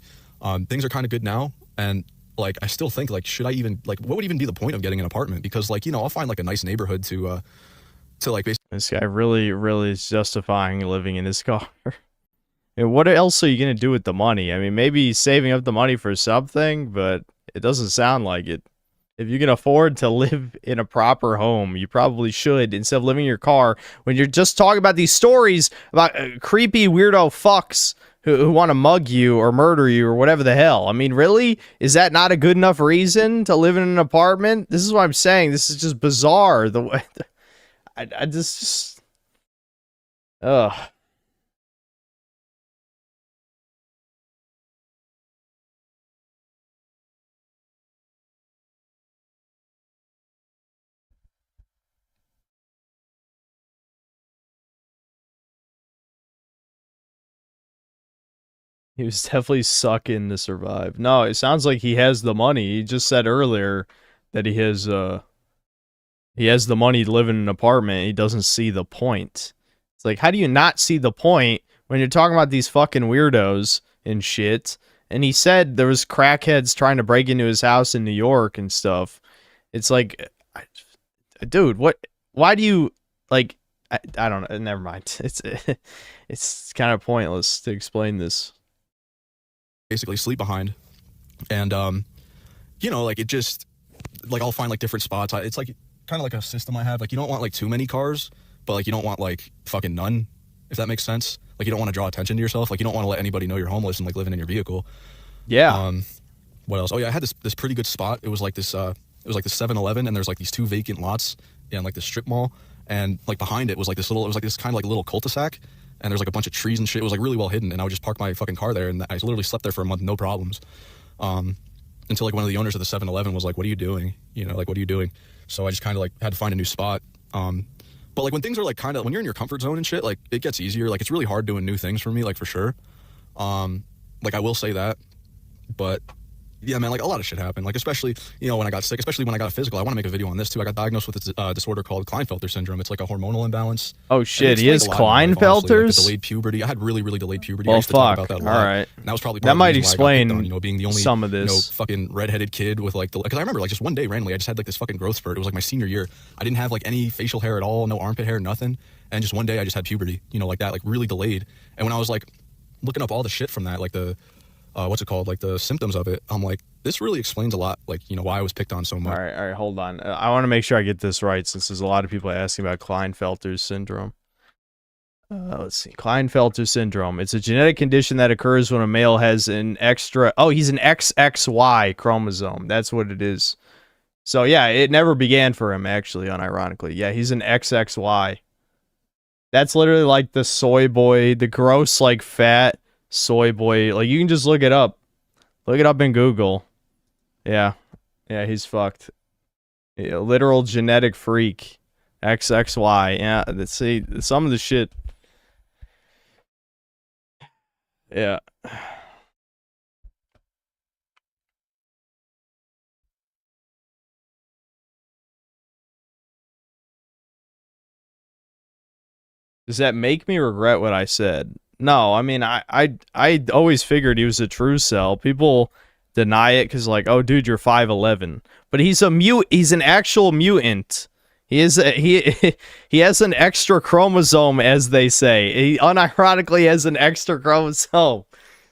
Things are kind of good now, and like, I still think, like, should I even, like, what would even be the point of getting an apartment? Because, like, you know, I'll find, like, a nice neighborhood to like, basically. This guy really is justifying living in his car. And what else are you going to do with the money? I mean, maybe he's saving up the money for something, but it doesn't sound like it. If you can afford to live in a proper home, you probably should, instead of living in your car when you're just talking about these stories about creepy weirdo fucks who want to mug you or murder you or whatever the hell. I mean, really? Is that not a good enough reason to live in an apartment? This is what I'm saying. This is just bizarre. The way I just ugh. He was definitely sucking to survive. No, it sounds like he has the money. He just said earlier that he has the money to live in an apartment. He doesn't see the point. It's like, how do you not see the point when you're talking about these fucking weirdos and shit? And he said there was crackheads trying to break into his house in New York and stuff. It's like, dude, what? Why do you like? I don't know. Never mind. It's kind of pointless to explain this. Basically sleep behind, and you know, like, it just, like, I'll find, like, different spots. It's like kind of like a system I have. Like, you don't want, like, too many cars, but, like, you don't want, like, fucking none, if that makes sense. Like, you don't want to draw attention to yourself. Like, you don't want to let anybody know you're homeless and, like, living in your vehicle. Yeah. What else? Oh yeah, I had this pretty good spot. It was like this 7-Eleven, and there's, like, these 2 vacant lots in, like, the strip mall, and, like, behind it was like this kind of like little cul-de-sac. And there's, like, a bunch of trees and shit. It was, like, really well hidden, and I would just park my fucking car there, and I literally slept there for a month, no problems. Until, like, one of the owners of the 7-Eleven was like, what are you doing? You know, like, what are you doing? So I just kind of, like, had to find a new spot. But, like, when things are, like, kind of, when you're in your comfort zone and shit, like, it gets easier. Like, it's really hard doing new things for me, like, for sure. Like, I will say that. But yeah, man, like, a lot of shit happened. Like, especially, you know, when I got sick, especially when I got a physical. I want to make a video on this too. I got diagnosed with a disorder called Klinefelter syndrome. It's like a hormonal imbalance. Oh shit, he has Like, Klinefelter's? like, delayed puberty. I had really delayed puberty. I Well, used to talk fuck. about that a lot. All right. And that was probably That might the reason why I got explain picked on, you know, being the only some of this. You know, fucking redheaded kid with, like, because I remember, like, just one day randomly, I just had, like, this fucking growth spurt. It was like my senior year. I didn't have, like, any facial hair at all, no armpit hair, nothing. And just one day I just had puberty, you know, like that, like, really delayed. And when I was, like, looking up all the shit from that, like the what's it called, like the symptoms of it, I'm like, this really explains a lot, like, you know, why I was picked on so much. All right, hold on. I want to make sure I get this right, since there's a lot of people asking about Klinefelter's syndrome. Let's see. Klinefelter syndrome. It's a genetic condition that occurs when a male has an extra... Oh, he's an XXY chromosome. That's what it is. So, yeah, it never began for him, actually, unironically. Yeah, he's an XXY. That's literally like the soy boy, the gross, like, fat soy boy. Like, you can just look it up. Look it up in Google. Yeah. Yeah, he's fucked. Yeah, literal genetic freak. XXY. Yeah, let's see. Some of the shit... Yeah. Does that make me regret what I said? No, I mean, I always figured he was a true cell. People deny it because, like, oh, dude, you're 5'11", but he's an actual mutant. He has an extra chromosome, as they say. He unironically has an extra chromosome.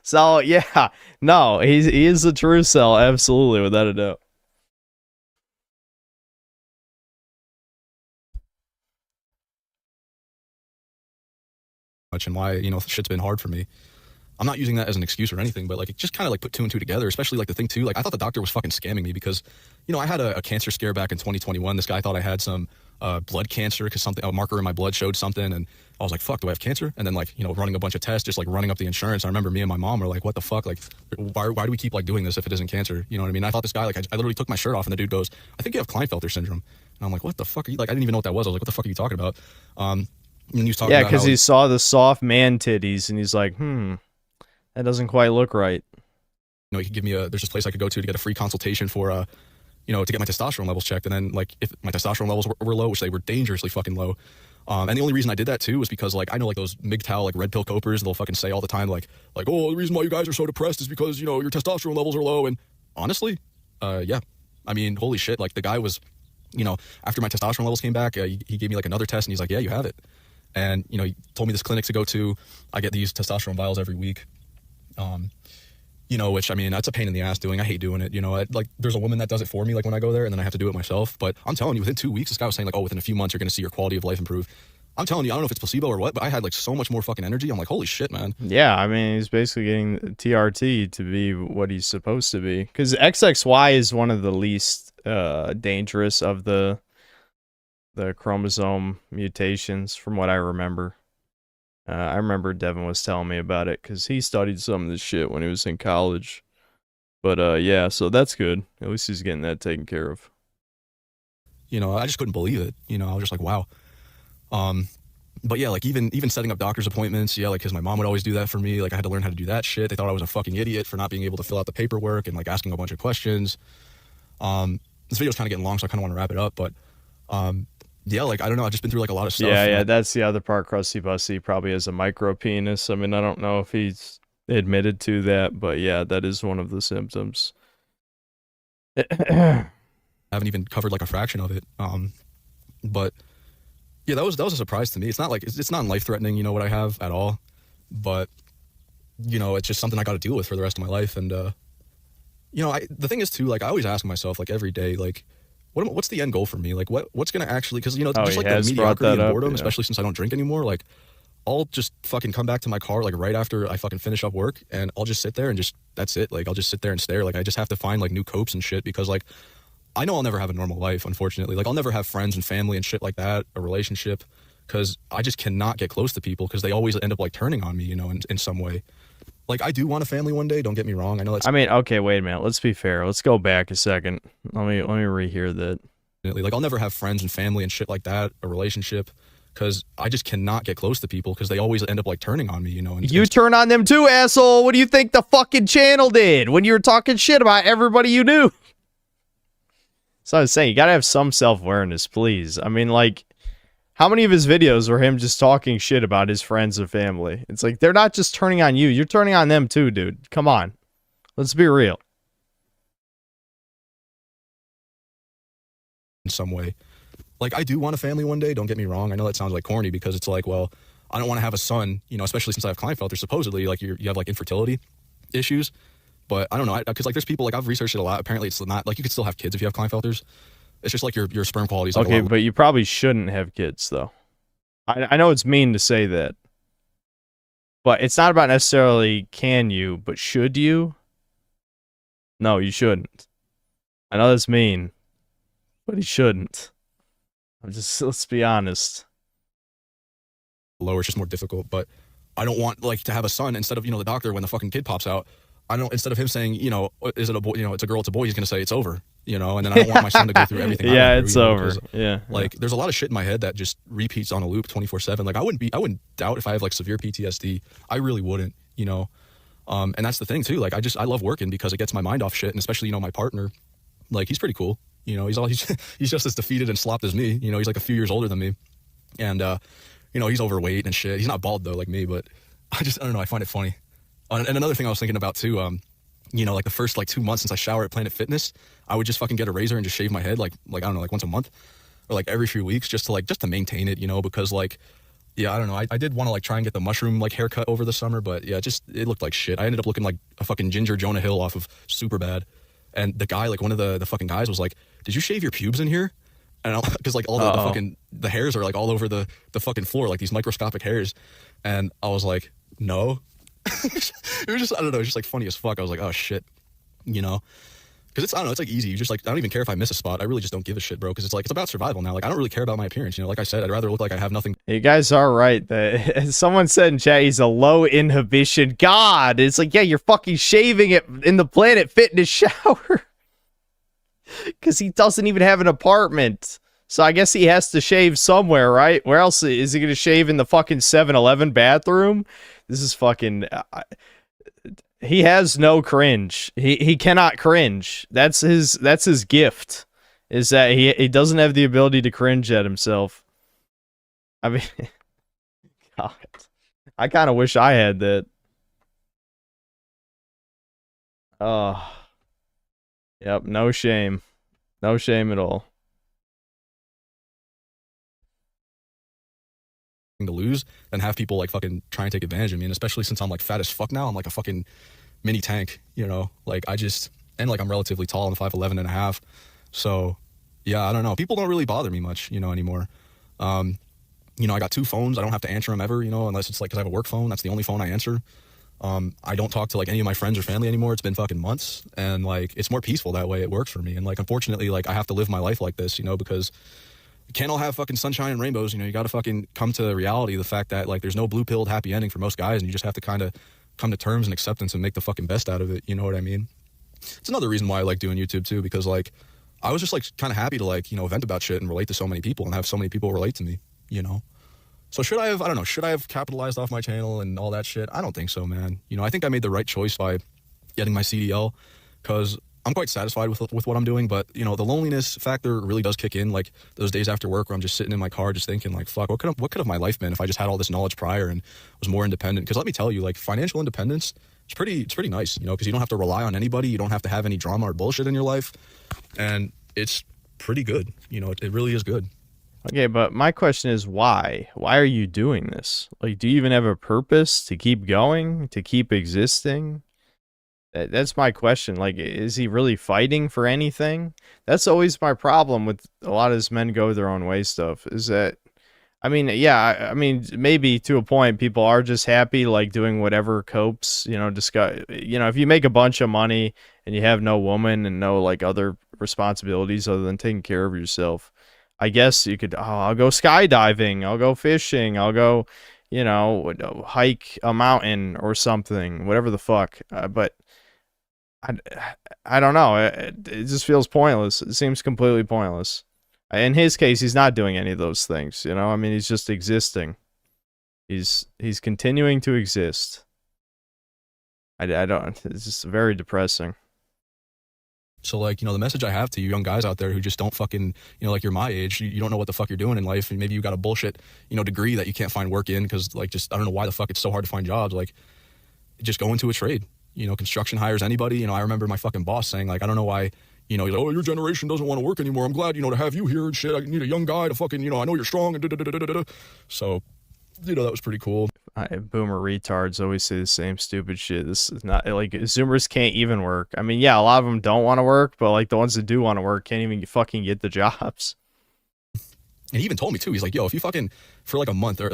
So yeah, no, he is a true cell, absolutely, without a doubt. Much and why, you know, shit's been hard for me. I'm not using that as an excuse or anything, but, like, it just kind of, like, put 2 and 2 together, especially, like, the thing too, like, I thought the doctor was fucking scamming me because, you know, I had a cancer scare back in 2021. This guy thought I had some blood cancer because a marker in my blood showed something, and I was like, fuck, do I have cancer? And then, like, you know, running a bunch of tests, just, like, running up the insurance. I remember me and my mom were like, what the fuck? Like, why do we keep, like, doing this if it isn't cancer? You know what I mean? I thought this guy, like, I literally took my shirt off, and the dude goes, I think you have Klinefelter syndrome. And I'm like, what the fuck are you, like, I didn't even know what that was. I was like, what the fuck are you talking about? And he was talking yeah, about because he saw the soft man titties, and he's like, that doesn't quite look right. You know, he could give me there's this place I could go to get a free consultation for, you know, to get my testosterone levels checked. And then, like, if my testosterone levels were low, which they were dangerously fucking low. And the only reason I did that too was because, like, I know, like, those MGTOW, like, red pill copers, they'll fucking say all the time, like, oh, the reason why you guys are so depressed is because, you know, your testosterone levels are low. And honestly, yeah, I mean, holy shit, like the guy was, you know, after my testosterone levels came back, he gave me like another test and he's like, yeah, you have it. And, you know, he told me this clinic to go to. I get these testosterone vials every week. You know, which, I mean, that's a pain in the ass doing. I hate doing it. You know, like there's a woman that does it for me, like when I go there, and then I have to do it myself. But I'm telling you, within 2 weeks, this guy was saying like, oh, within a few months, you're going to see your quality of life improve. I'm telling you, I don't know if it's placebo or what, but I had like so much more fucking energy. I'm like, holy shit, man. Yeah, I mean, he's basically getting TRT to be what he's supposed to be. Because XXY is one of the least dangerous of the chromosome mutations, from what I remember. I remember Devin was telling me about it because he studied some of this shit when he was in college. But yeah, so that's good. At least he's getting that taken care of. You know, I just couldn't believe it. You know, I was just like, wow. But yeah, like even setting up doctor's appointments, yeah, like because my mom would always do that for me. Like I had to learn how to do that shit. They thought I was a fucking idiot for not being able to fill out the paperwork and like asking a bunch of questions. This video's kind of getting long, so I kind of want to wrap it up. But yeah, like I don't know, I've just been through like a lot of stuff. Yeah, that's the other part. Krusty Bussy probably has a micro penis. I mean, I don't know if he's admitted to that, but yeah, that is one of the symptoms. I haven't even covered like a fraction of it. But yeah, that was a surprise to me. It's not like it's not life threatening, you know, what I have at all. But you know, it's just something I got to deal with for the rest of my life. And you know, the thing is too, like I always ask myself like every day, like what's the end goal for me? Like what's gonna actually, because you know, just like the mediocrity and boredom, especially since I don't drink anymore, like I'll just fucking come back to my car like right after I fucking finish up work, and I'll just sit there and just, that's it. Like I'll just sit there and stare. Like I just have to find like new copes and shit, because like I know I'll never have a normal life, unfortunately. Like I'll never have friends and family and shit like that, a relationship, because I just cannot get close to people because they always end up like turning on me, you know, in some way. Like I do want a family one day, don't get me wrong. I know that's, I mean, okay, wait a minute. Let's be fair. Let's go back a second. Let me rehear that. like I'll never have friends and family and shit like that, a relationship, because I just cannot get close to people because they always end up like turning on me, you know. And you turn on them too, asshole. What do you think the fucking channel did when you were talking shit about everybody you knew? So I was saying, you gotta have some self-awareness, please. I mean, like, how many of his videos were him just talking shit about his friends and family? It's like, they're not just turning on you. You're turning on them too, dude. Come on. Let's be real. In some way. Like, I do want a family one day, don't get me wrong. I know that sounds like corny because it's like, well, I don't want to have a son, you know, especially since I have Klinefelter. Supposedly, like, you have, like, infertility issues. But I don't know, because, like, there's people, like, I've researched it a lot. Apparently, it's not, like, you could still have kids if you have Klinefelters. It's just, like, your sperm quality is, like, okay, but you probably shouldn't have kids, though. I know it's mean to say that. But it's not about necessarily can you, but should you? No, you shouldn't. I know that's mean, but he shouldn't. Let's be honest. Lower, it's just more difficult, but I don't want, like, to have a son instead of, you know, the doctor when the fucking kid pops out. I don't, instead of him saying, you know, is it a boy, you know, it's a girl, it's a boy, he's going to say it's over, you know, and then I don't want my son to go through everything. Yeah, it's over. Because, yeah. Like, there's a lot of shit in my head that just repeats on a loop 24/7. Like, I wouldn't doubt if I have, like, severe PTSD. I really wouldn't, you know. And that's the thing, too. Like, I love working because it gets my mind off shit, and especially, you know, my partner, like, he's pretty cool. You know, he's just as defeated and slopped as me. You know, he's like a few years older than me. And, you know, he's overweight and shit. He's not bald, though, like me, but I don't know. I find it funny. And another thing I was thinking about, too, you know, like the first, like, 2 months since I shower at Planet Fitness, I would just fucking get a razor and just shave my head, like I don't know, like once a month or like every few weeks just to maintain it, you know, because, like, yeah, I don't know. I did want to, like, try and get the mushroom, like, haircut over the summer, but yeah, it looked like shit. I ended up looking like a fucking ginger Jonah Hill off of Superbad. And the guy, like, one of the fucking guys was like, did you shave your pubes in here? And because, like, all the hairs are, like, all over the fucking floor, like these microscopic hairs. And I was like, no. It was just, I don't know, it was just, like, funny as fuck. I was like, oh shit, you know, because it's, I don't know, it's like easy. You just, like, I don't even care if I miss a spot. I really just don't give a shit, bro, because it's like, it's about survival now. Like, I don't really care about my appearance, you know. Like I said, I'd rather look like I have nothing. You guys are right. That someone said in chat he's a low inhibition god. It's like, yeah, you're fucking shaving it in the Planet Fitness shower because he doesn't even have an apartment. So I guess he has to shave somewhere, right? Where else is he gonna shave? In the fucking 7-Eleven bathroom? This is fucking. He has no cringe. He cannot cringe. That's his gift. Is that he doesn't have the ability to cringe at himself. I mean, God, I kind of wish I had that. Yep, no shame. No shame at all. To lose than have people like fucking try and take advantage of me. And especially since I'm like fat as fuck now, I'm like a fucking mini tank, you know? Like I just, and like I'm relatively tall, I'm 5'11" and a half. So yeah, I don't know. People don't really bother me much, you know, anymore. You know, I got 2 phones. I don't have to answer them ever, you know, unless it's like, cause I have a work phone. That's the only phone I answer. I don't talk to like any of my friends or family anymore. It's been fucking months, and like, it's more peaceful that way. It works for me. And like, unfortunately, like I have to live my life like this, you know, because you can't all have fucking sunshine and rainbows. You know, you got to fucking come to the reality, the fact that like there's no blue pilled happy ending for most guys, and you just have to kind of come to terms and acceptance and make the fucking best out of it. You know what I mean? It's another reason why I like doing YouTube too, because like I was just like kind of happy to like, you know, vent about shit and relate to so many people and have so many people relate to me, you know? So should I have capitalized off my channel and all that shit? I don't think so, man. You know, I think I made the right choice by getting my CDL, because I'm quite satisfied with what I'm doing, but you know, the loneliness factor really does kick in, like those days after work where I'm just sitting in my car just thinking like, fuck, what could have my life been if I just had all this knowledge prior and was more independent? Because let me tell you, like financial independence, it's pretty nice, you know, because you don't have to rely on anybody, you don't have to have any drama or bullshit in your life, and it's pretty good, you know, it really is good. Okay, but my question is why? Why are you doing this? Like, do you even have a purpose to keep going, to keep existing? That's my question. Like, is he really fighting for anything? That's always my problem with a lot of this men go their own way stuff, is that, I mean, yeah, I mean, maybe to a point, people are just happy, like, doing whatever copes, you know, discuss, you know, if you make a bunch of money and you have no woman and no, like, other responsibilities other than taking care of yourself, I guess you could, oh, I'll go skydiving, I'll go fishing, I'll go, you know, hike a mountain or something, whatever the fuck, but I don't know. It just feels pointless. It seems completely pointless. In his case, he's not doing any of those things. You know, I mean, he's just existing. He's continuing to exist. I don't. It's just very depressing. So like, you know, the message I have to you young guys out there who just don't fucking, you know, like you're my age, you don't know what the fuck you're doing in life, and maybe you got a bullshit, you know, degree that you can't find work in because like just I don't know why the fuck it's so hard to find jobs. Like, just go into a trade. You know, construction hires anybody. You know, I remember my fucking boss saying, like, I don't know why, you know, he's like, oh, your generation doesn't want to work anymore. I'm glad, you know, to have you here and shit. I need a young guy to fucking, you know, I know you're strong and da-da-da-da-da-da. So, you know, that was pretty cool. Boomer retards always say the same stupid shit. This is not, like, Zoomers can't even work. I mean, yeah, a lot of them don't want to work, but, like, the ones that do want to work can't even fucking get the jobs. And he even told me too, he's like, yo, if you fucking, for like a month or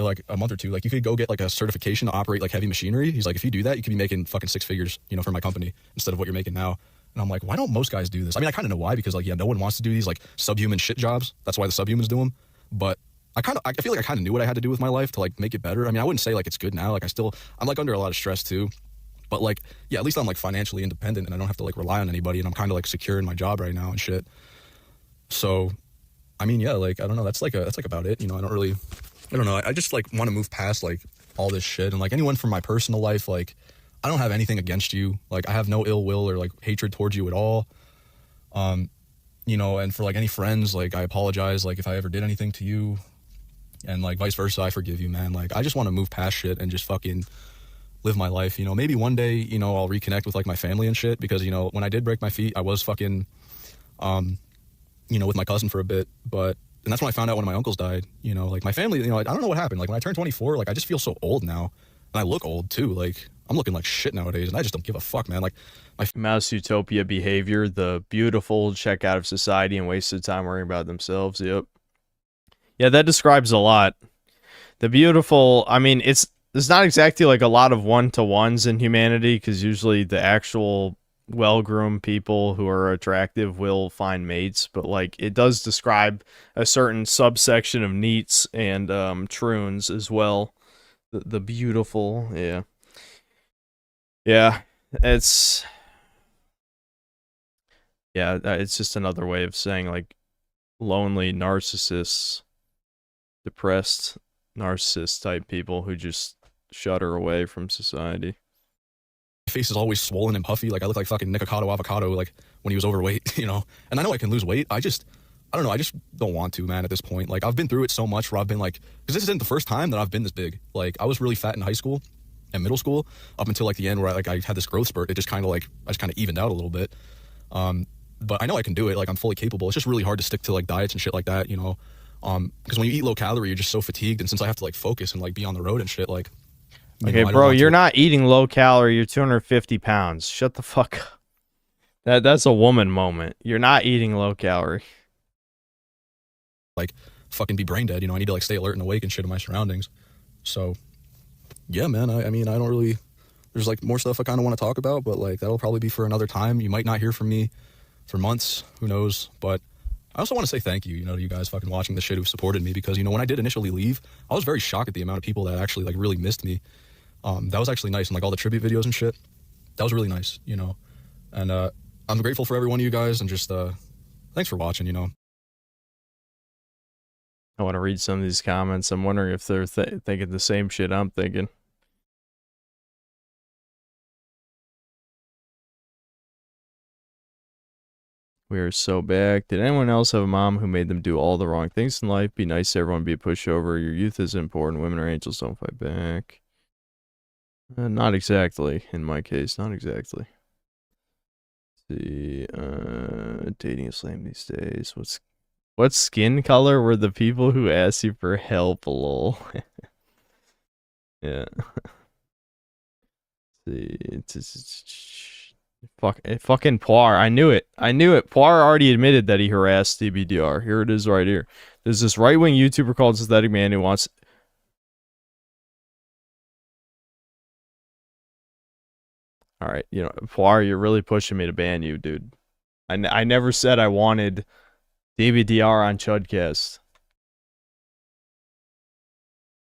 two, like you could go get like a certification to operate like heavy machinery. He's like, if you do that, you could be making fucking 6 figures, you know, for my company instead of what you're making now. And I'm like, why don't most guys do this? I mean, I kind of know why, because like, yeah, no one wants to do these like subhuman shit jobs. That's why the subhumans do them. But I feel like I kind of knew what I had to do with my life to like make it better. I mean, I wouldn't say like it's good now. Like I'm like under a lot of stress too. But like, yeah, at least I'm like financially independent and I don't have to like rely on anybody, and I'm kind of like secure in my job right now and shit. So I mean, yeah, like, I don't know, that's like about it, you know. I don't know, I just like want to move past like all this shit, and like anyone from my personal life, like I don't have anything against you, like I have no ill will or like hatred towards you at all, you know. And for like any friends, like I apologize like if I ever did anything to you, and like vice versa, I forgive you, man. Like I just want to move past shit and just fucking live my life, you know. Maybe one day, you know, I'll reconnect with like my family and shit, because you know, when I did break my feet, I was fucking you know, with my cousin for a bit, and that's when I found out one of my uncles died, you know. Like my family, you know, I don't know what happened. Like when I turned 24, like I just feel so old now, and I look old too. Like I'm looking like shit nowadays, and I just don't give a fuck, man. Like my Mouse Utopia behavior, the beautiful check out of society and wasted time worrying about themselves. Yep. Yeah, that describes a lot. The beautiful, I mean, there's not exactly like a lot of one-to-ones in humanity, because usually the actual well-groomed people who are attractive will find mates, but like it does describe a certain subsection of neats and troons as well. The beautiful, yeah, it's just another way of saying like lonely narcissists, depressed narcissist type people who just shudder away from society. face is always swollen and puffy. Like I look like fucking Nikocado Avocado, like when he was overweight, you know. And I know I can lose weight. I don't know. I just don't want to, man, at this point. Like I've been through it so much where I've been like, because this isn't the first time that I've been this big. Like I was really fat in high school and middle school up until like the end where I had this growth spurt. It just kind of like, I just kind of evened out a little bit. but I know I can do it. Like, I'm fully capable. It's just really hard to stick to like diets and shit like that, you know. Because when you eat low calorie, you're just so fatigued, and since I have to like focus and like be on the road and shit, like. Okay, bro, you're not eating low calorie. You're 250 pounds. Shut the fuck up. That's a woman moment. You're not eating low calorie. Like, fucking be brain dead, you know. I need to like stay alert and awake and shit in my surroundings. So, yeah, man. I mean, I don't really. There's like more stuff I kind of want to talk about, but like that'll probably be for another time. You might not hear from me for months. Who knows? But I also want to say thank you, you know, to you guys fucking watching this shit who supported me, because, you know, when I did initially leave, I was very shocked at the amount of people that actually like really missed me. That was actually nice, and like all the tribute videos and shit. That was really nice, you know. And I'm grateful for every one of you guys, and just thanks for watching, you know. I want to read some of these comments. I'm wondering if they're thinking the same shit I'm thinking. We are so back. Did anyone else have a mom who made them do all the wrong things in life? Be nice to everyone, be a pushover. Your youth is important. Women are angels, don't fight back. Not exactly, in my case. Not exactly. Let's see, dating is lame these days. What skin color were the people who asked you for help, lol? Yeah. Let's see. Fucking Poir. I knew it. Poir already admitted that he harassed DBDR. Here it is right here. There's this right-wing YouTuber called Synthetic Man who wants... Alright, you know, Poir, you're really pushing me to ban you, dude. I never said I wanted DBDR on Chudcast.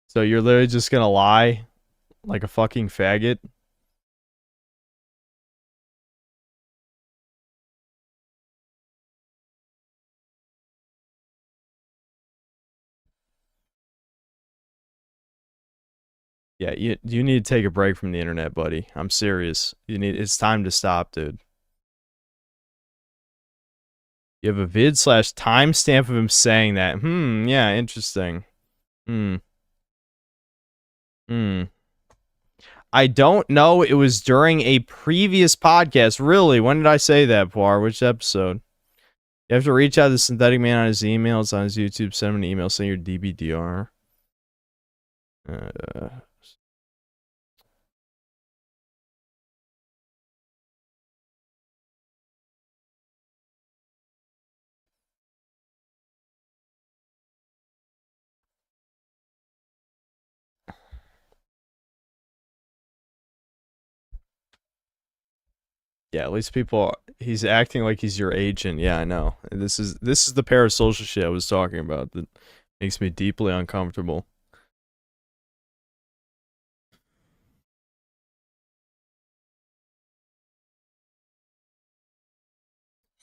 So you're literally just gonna lie like a fucking faggot? Yeah, you need to take a break from the internet, buddy. I'm serious. It's time to stop, dude. You have a vid / timestamp of him saying that. Yeah, interesting. I don't know. It was during a previous podcast. Really? When did I say that, Poir? Which episode? You have to reach out to Synthetic Man on his email. It's on his YouTube. Send him an email saying your DBDR. Yeah, at least he's acting like he's your agent. Yeah, I know. This is the parasocial shit I was talking about that makes me deeply uncomfortable.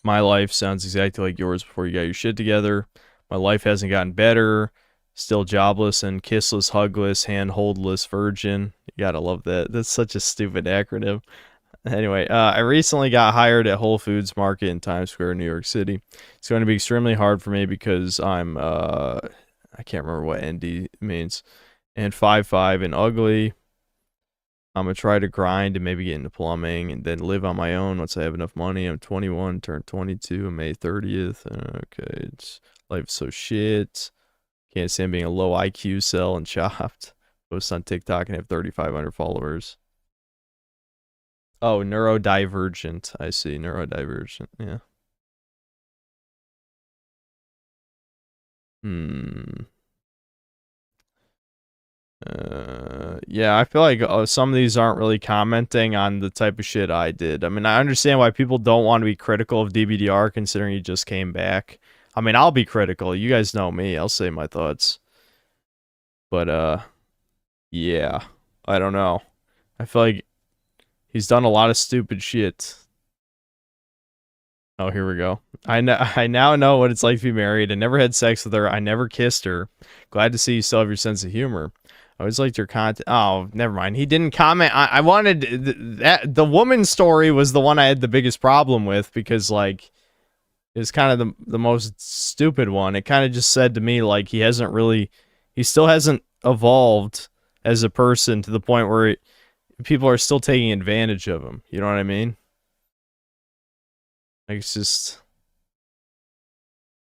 My life sounds exactly like yours before you got your shit together. My life hasn't gotten better. Still jobless and kissless, hugless, handholdless virgin. You gotta love that. That's such a stupid acronym. Anyway, I recently got hired at Whole Foods Market in Times Square, New York City. It's going to be extremely hard for me because I'm, I can't remember what ND means, and 5'5" and ugly. I'm going to try to grind and maybe get into plumbing and then live on my own once I have enough money. I'm 21, turned 22 on May 30th. Okay, life's so shit. Can't stand being a low IQ cell and chopped. Post on TikTok and have 3,500 followers. Oh, neurodivergent. I see. Neurodivergent. Yeah. Yeah, I feel like some of these aren't really commenting on the type of shit I did. I mean, I understand why people don't want to be critical of DBDR considering he just came back. I mean, I'll be critical. You guys know me. I'll say my thoughts. But, yeah. I don't know. I feel like he's done a lot of stupid shit. Oh, here we go. I now know what it's like to be married. I never had sex with her. I never kissed her. Glad to see you still have your sense of humor. I always liked your content. Oh, never mind. He didn't comment. I wanted the woman story was the one I had the biggest problem with because like it was kind of the most stupid one. It kind of just said to me like he still hasn't evolved as a person to the point where people are still taking advantage of him. You know what I mean? Like it's just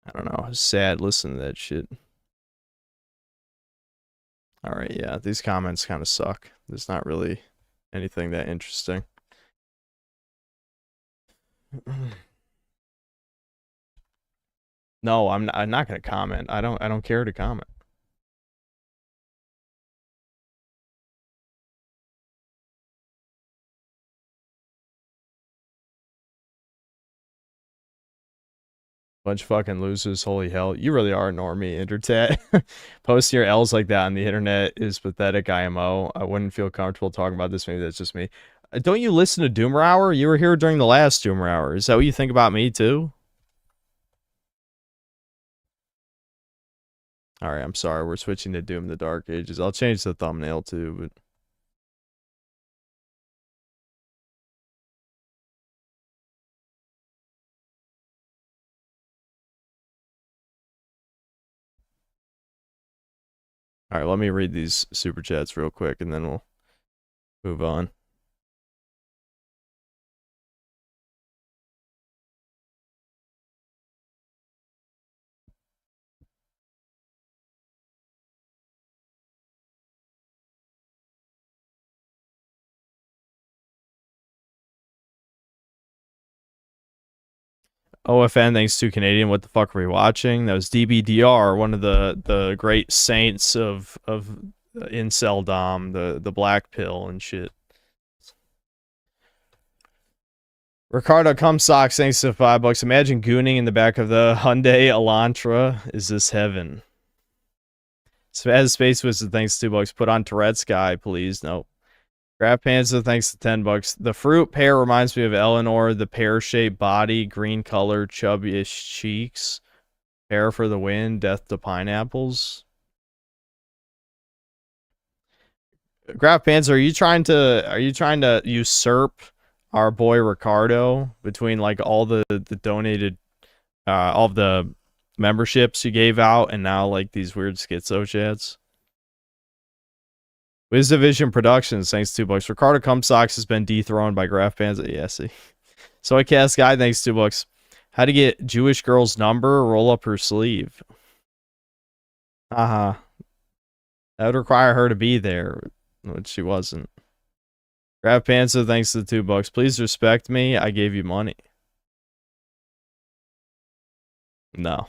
I don't know. It's sad listening to that shit. Alright, yeah, these comments kind of suck. There's not really anything that interesting. No, I'm not gonna comment. I don't care to comment. Bunch of fucking losers, holy hell. You really are a normie, Intertat. Posting your L's like that on the internet is pathetic, IMO. I wouldn't feel comfortable talking about this, maybe that's just me. Don't you listen to Doomer Hour? You were here during the last Doomer Hour. Is that what you think about me, too? Alright, I'm sorry, we're switching to Doom the Dark Ages. I'll change the thumbnail, too, but... Alright, let me read these super chats real quick, and then we'll move on. OFN, thanks to Canadian. What the fuck were we watching? That was DBDR, one of the great saints of incel dom, the black pill and shit. Ricardo Cumsocks, thanks to $5. Imagine gooning in the back of the Hyundai Elantra. Is this heaven? As Space Wizard, thanks to $2. Put on Tourette's guy, please. Nope. Grab Panza, thanks to $10. The fruit pear reminds me of Eleanor. The pear-shaped body, green color, chubby-ish cheeks. Pear for the win. Death to pineapples. Grab Panza, are you trying to usurp our boy Ricardo between like all the donated, all of the memberships you gave out, and now like these weird schizo chats? WizDivision Productions, thanks to $2. Ricardo Cumsocks has been dethroned by Graph Panza. Yeah, see. Soycast Guy, thanks $2. How to get Jewish girl's number? Roll up her sleeve. That would require her to be there, which she wasn't. Graph Panza, thanks to $2. Please respect me. I gave you money. No.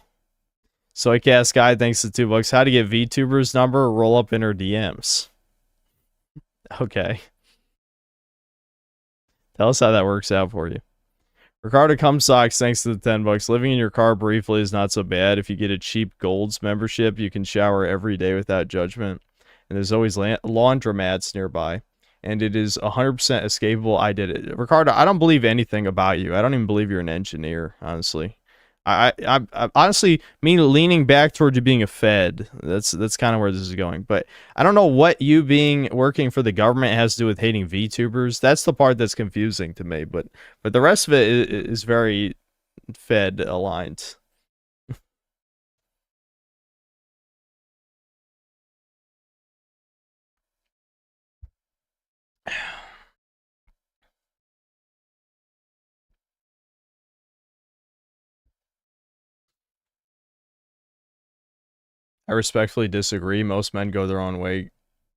Soycast Guy, thanks to $2. How to get VTuber's number? Roll up in her DMs. Okay. Tell us how that works out for you. Ricardo Cumsocks, thanks to the $10. Living in your car briefly is not so bad. If you get a cheap Gold's membership, you can shower every day without judgment. And there's always laundromats nearby. And it is 100% escapable. I did it. Ricardo, I don't believe anything about you. I don't even believe you're an engineer, honestly. I honestly, me leaning back toward you being a Fed. That's kind of where this is going. But I don't know what you working for the government has to do with hating VTubers. That's the part that's confusing to me. But the rest of it is very Fed aligned. I respectfully disagree. Most men go their own way.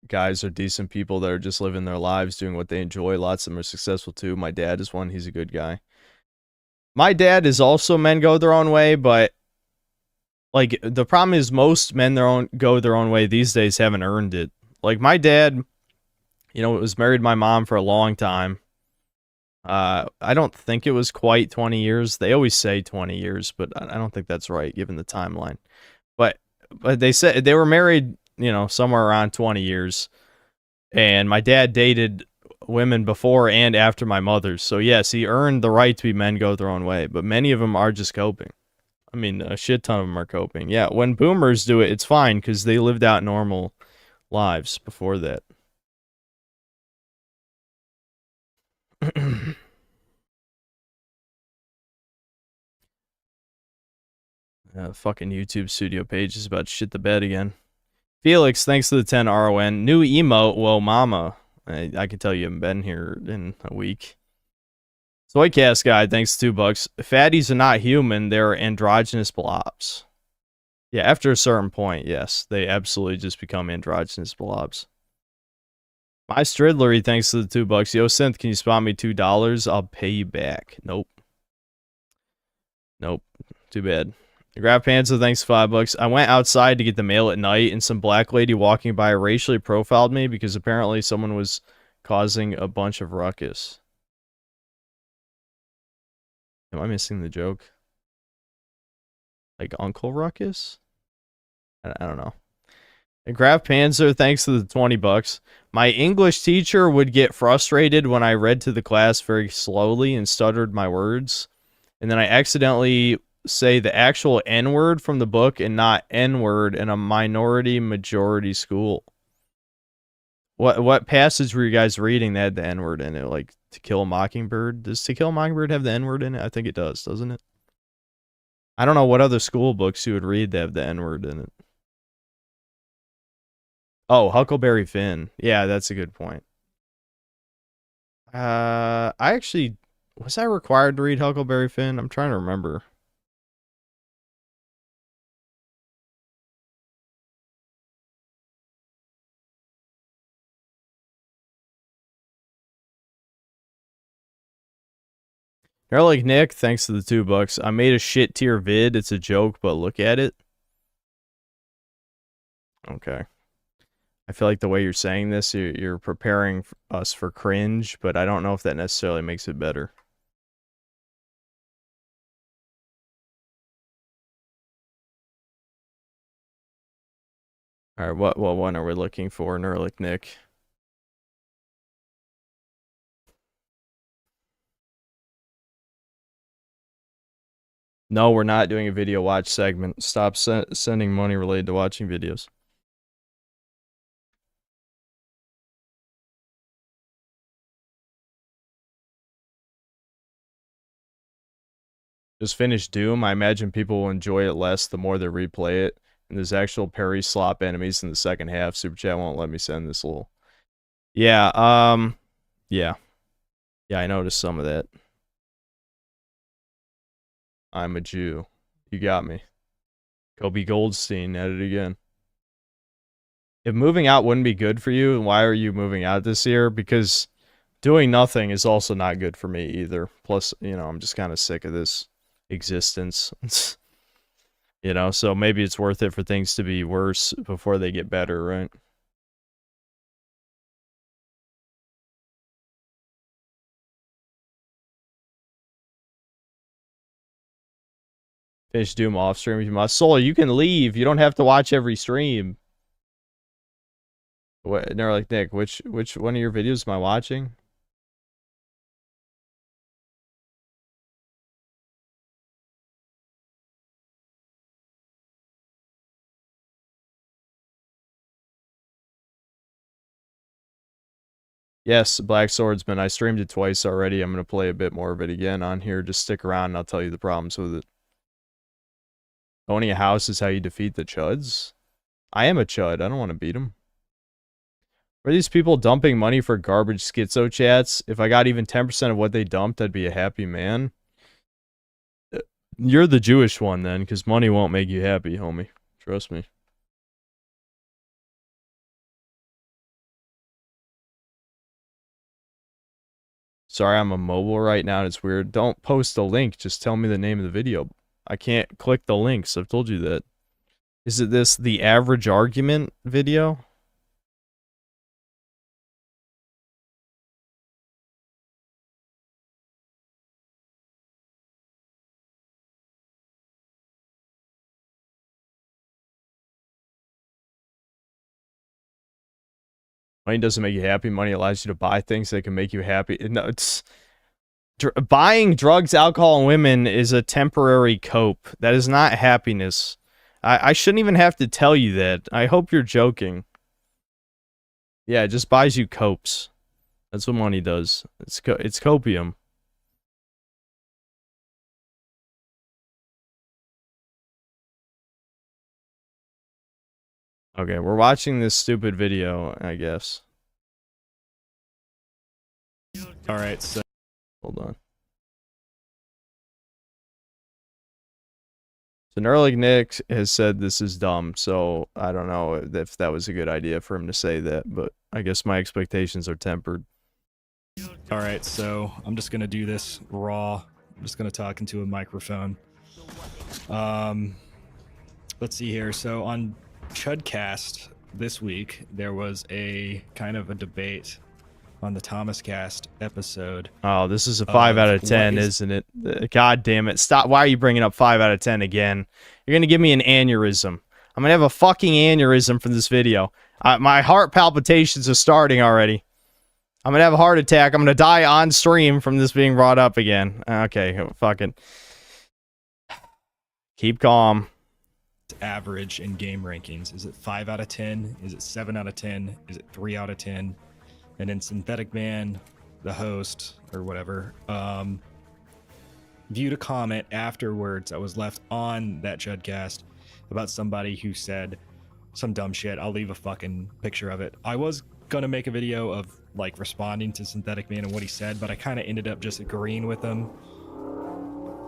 Guys are decent people that are just living their lives, doing what they enjoy. Lots of them are successful too. My dad is one. He's a good guy. My dad is also men go their own way, but like the problem is most men go their own way these days haven't earned it. Like my dad, was married to my mom for a long time. I don't think it was quite 20 years. They always say 20 years, but I don't think that's right given the timeline. But they said they were married, somewhere around 20 years. And my dad dated women before and after my mother's. So yes, he earned the right to be men go their own way. But many of them are just coping. I mean, a shit ton of them are coping. Yeah, when boomers do it, it's fine because they lived out normal lives before that. Fucking YouTube studio page is about to shit the bed again. Felix, thanks to the 10 RON. New emote, whoa mama. I can tell you haven't been here in a week. Soycast guy, thanks $2. Fatties are not human, they're androgynous blobs. Yeah, after a certain point, yes, they absolutely just become androgynous blobs. My Stridlery, thanks to the $2. Yo, Synth, can you spot me $2? I'll pay you back. Nope. Nope. Too bad. Grab Panza, thanks $5. I went outside to get the mail at night, and some black lady walking by racially profiled me because apparently someone was causing a bunch of ruckus. Am I missing the joke? Like Uncle Ruckus? I don't know. And Graf Panzer, thanks to the $20. My English teacher would get frustrated when I read to the class very slowly and stuttered my words. And then I accidentally say the actual N-word from the book and not N-word in a minority-majority school. What passage were you guys reading that had the N-word in it? Like, To Kill a Mockingbird? Does To Kill a Mockingbird have the N-word in it? I think it does, doesn't it? I don't know what other school books you would read that have the N-word in it. Oh, Huckleberry Finn. Yeah, that's a good point. I actually... Was I required to read Huckleberry Finn? I'm trying to remember. You're like Nick, thanks to the $2. I made a shit tier vid. It's a joke, but look at it. Okay. I feel like the way you're saying this, you're preparing us for cringe, but I don't know if that necessarily makes it better. All right, what one are we looking for, Nerlick Nick? No, we're not doing a video watch segment. Stop sending money related to watching videos. Just finish Doom. I imagine people will enjoy it less the more they replay it. And there's actual parry slop enemies in the second half. Super Chat won't let me send this little... Yeah, yeah. Yeah, I noticed some of that. I'm a Jew. You got me. Kobe Goldstein at it again. If moving out wouldn't be good for you, why are you moving out this year? Because doing nothing is also not good for me either. Plus, you know, I'm just kind of sick of this existence. You know, so maybe it's worth it for things to be worse before they get better, right? Finish Doom off stream if you must. Solar, you can leave. You don't have to watch every stream. What? They're like, Nick, which one of your videos am I watching? Yes, Black Swordsman. I streamed it twice already. I'm going to play a bit more of it again on here. Just stick around and I'll tell you the problems with it. Owning a house is how you defeat the chuds? I am a chud. I don't want to beat them. Are these people dumping money for garbage schizo chats? If I got even 10% of what they dumped, I'd be a happy man. You're the Jewish one then, because money won't make you happy, homie. Trust me. Sorry, I'm a mobile right now and it's weird. Don't post a link. Just tell me the name of the video. I can't click the links. I've told you that. Is it this the average argument video? Money doesn't make you happy. Money allows you to buy things that can make you happy. No, it's... Buying drugs, alcohol, and women is a temporary cope. That is not happiness. I shouldn't even have to tell you that. I hope you're joking. Yeah, it just buys you copes. That's what money does. It's copium. Okay, we're watching this stupid video, I guess. Alright, so... Hold on. The Nerlich Nick has said this is dumb, so I don't know if that was a good idea for him to say that, but I guess my expectations are tempered. All right, so I'm just gonna do this raw. I'm just gonna talk into a microphone. Let's see here. So on Chudcast this week, there was a kind of a debate on the Thomas Cast episode. Oh, this is a 5 out of 10, isn't it? God damn it. Stop. Why are you bringing up 5 out of 10 again? You're going to give me an aneurysm. I'm going to have a fucking aneurysm from this video. My heart palpitations are starting already. I'm going to have a heart attack. I'm going to die on stream from this being brought up again. Okay, fucking. Keep calm. Average in game rankings. Is it 5 out of 10? Is it 7 out of 10? Is it 3 out of 10? And then Synthetic Man, the host, or whatever, viewed a comment afterwards that was left on that Chudcast about somebody who said some dumb shit. I'll leave a fucking picture of it. I was gonna make a video of like responding to Synthetic Man and what he said, but I kind of ended up just agreeing with him.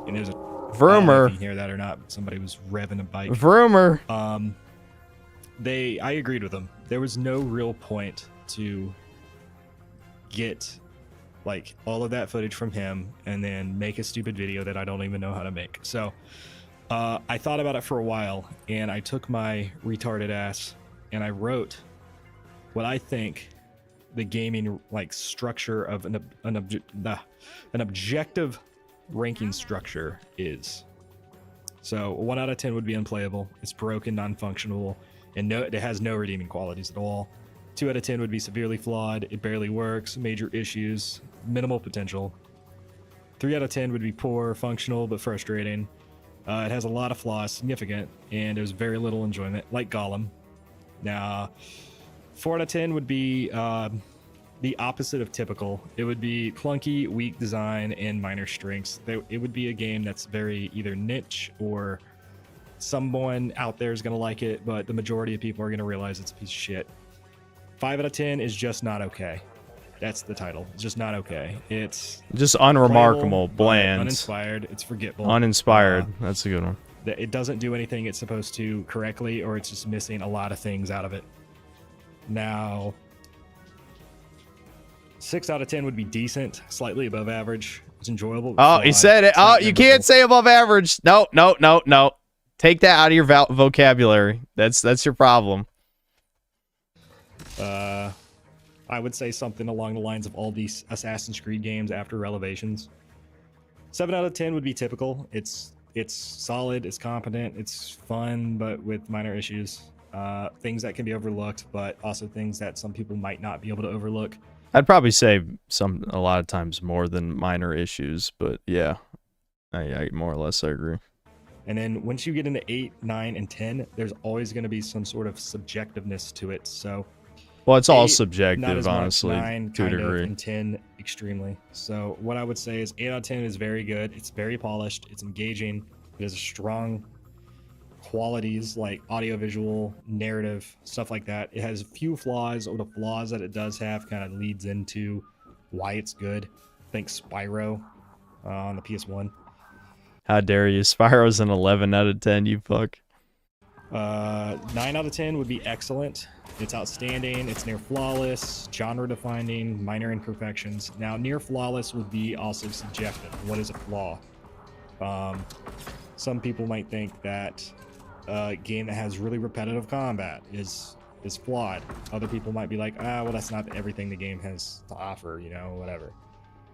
And there's a Vroomer. if you hear that or not, but somebody was revving a bike. Vroomer. I agreed with them. There was no real point to get like all of that footage from him and then make a stupid video that I don't even know how to make. So I thought about it for a while, and I took my retarded ass and I wrote what I think the gaming like structure of an objective ranking structure is. So 1 out of 10 would be unplayable. It's broken, non-functional, and it has no redeeming qualities at all. 2 out of 10 would be severely flawed. It barely works. Major issues. Minimal potential. 3 out of 10 would be poor, functional, but frustrating. It has a lot of flaws, significant, and there's very little enjoyment, like Gollum. Now, 4 out of 10 would be the opposite of typical. It would be clunky, weak design, and minor strengths. It would be a game that's very either niche or someone out there is going to like it, but the majority of people are going to realize it's a piece of shit. 5 out of 10 is just not okay. That's the title. It's just not okay. It's just unremarkable, playable, bland, uninspired. It's forgettable. Uninspired. That's a good one. It doesn't do anything it's supposed to correctly, or it's just missing a lot of things out of it. Now, 6 out of 10 would be decent, slightly above average. It's enjoyable. Oh, he said it. Oh, you can't say above average. No. Take that out of your vocabulary. That's your problem. I would say something along the lines of all these Assassin's Creed games after Revelations. 7 out of 10 would be typical. It's solid, it's competent, it's fun, but with minor issues. Things that can be overlooked, but also things that some people might not be able to overlook. I'd probably say a lot of times more than minor issues, but yeah, I more or less I agree. And then once you get into 8, 9, and 10, there's always going to be some sort of subjectiveness to it. So, well, it's all 8, subjective, not as much, honestly, 9, to a kind of, degree. and 10 extremely. So what I would say is 8 out of 10 is very good. It's very polished. It's engaging. It has strong qualities like audiovisual, narrative, stuff like that. It has a few flaws, or the flaws that it does have kind of leads into why it's good. Think Spyro on the PS1. How dare you? Spyro's an 11 out of 10, you fuck. 9 out of 10 would be excellent. It's outstanding. It's near flawless, genre defining, minor imperfections. Now, near flawless would be also subjective. What is a flaw? Some people might think that a game that has really repetitive combat is flawed. Other people might be like, well, that's not everything the game has to offer, whatever.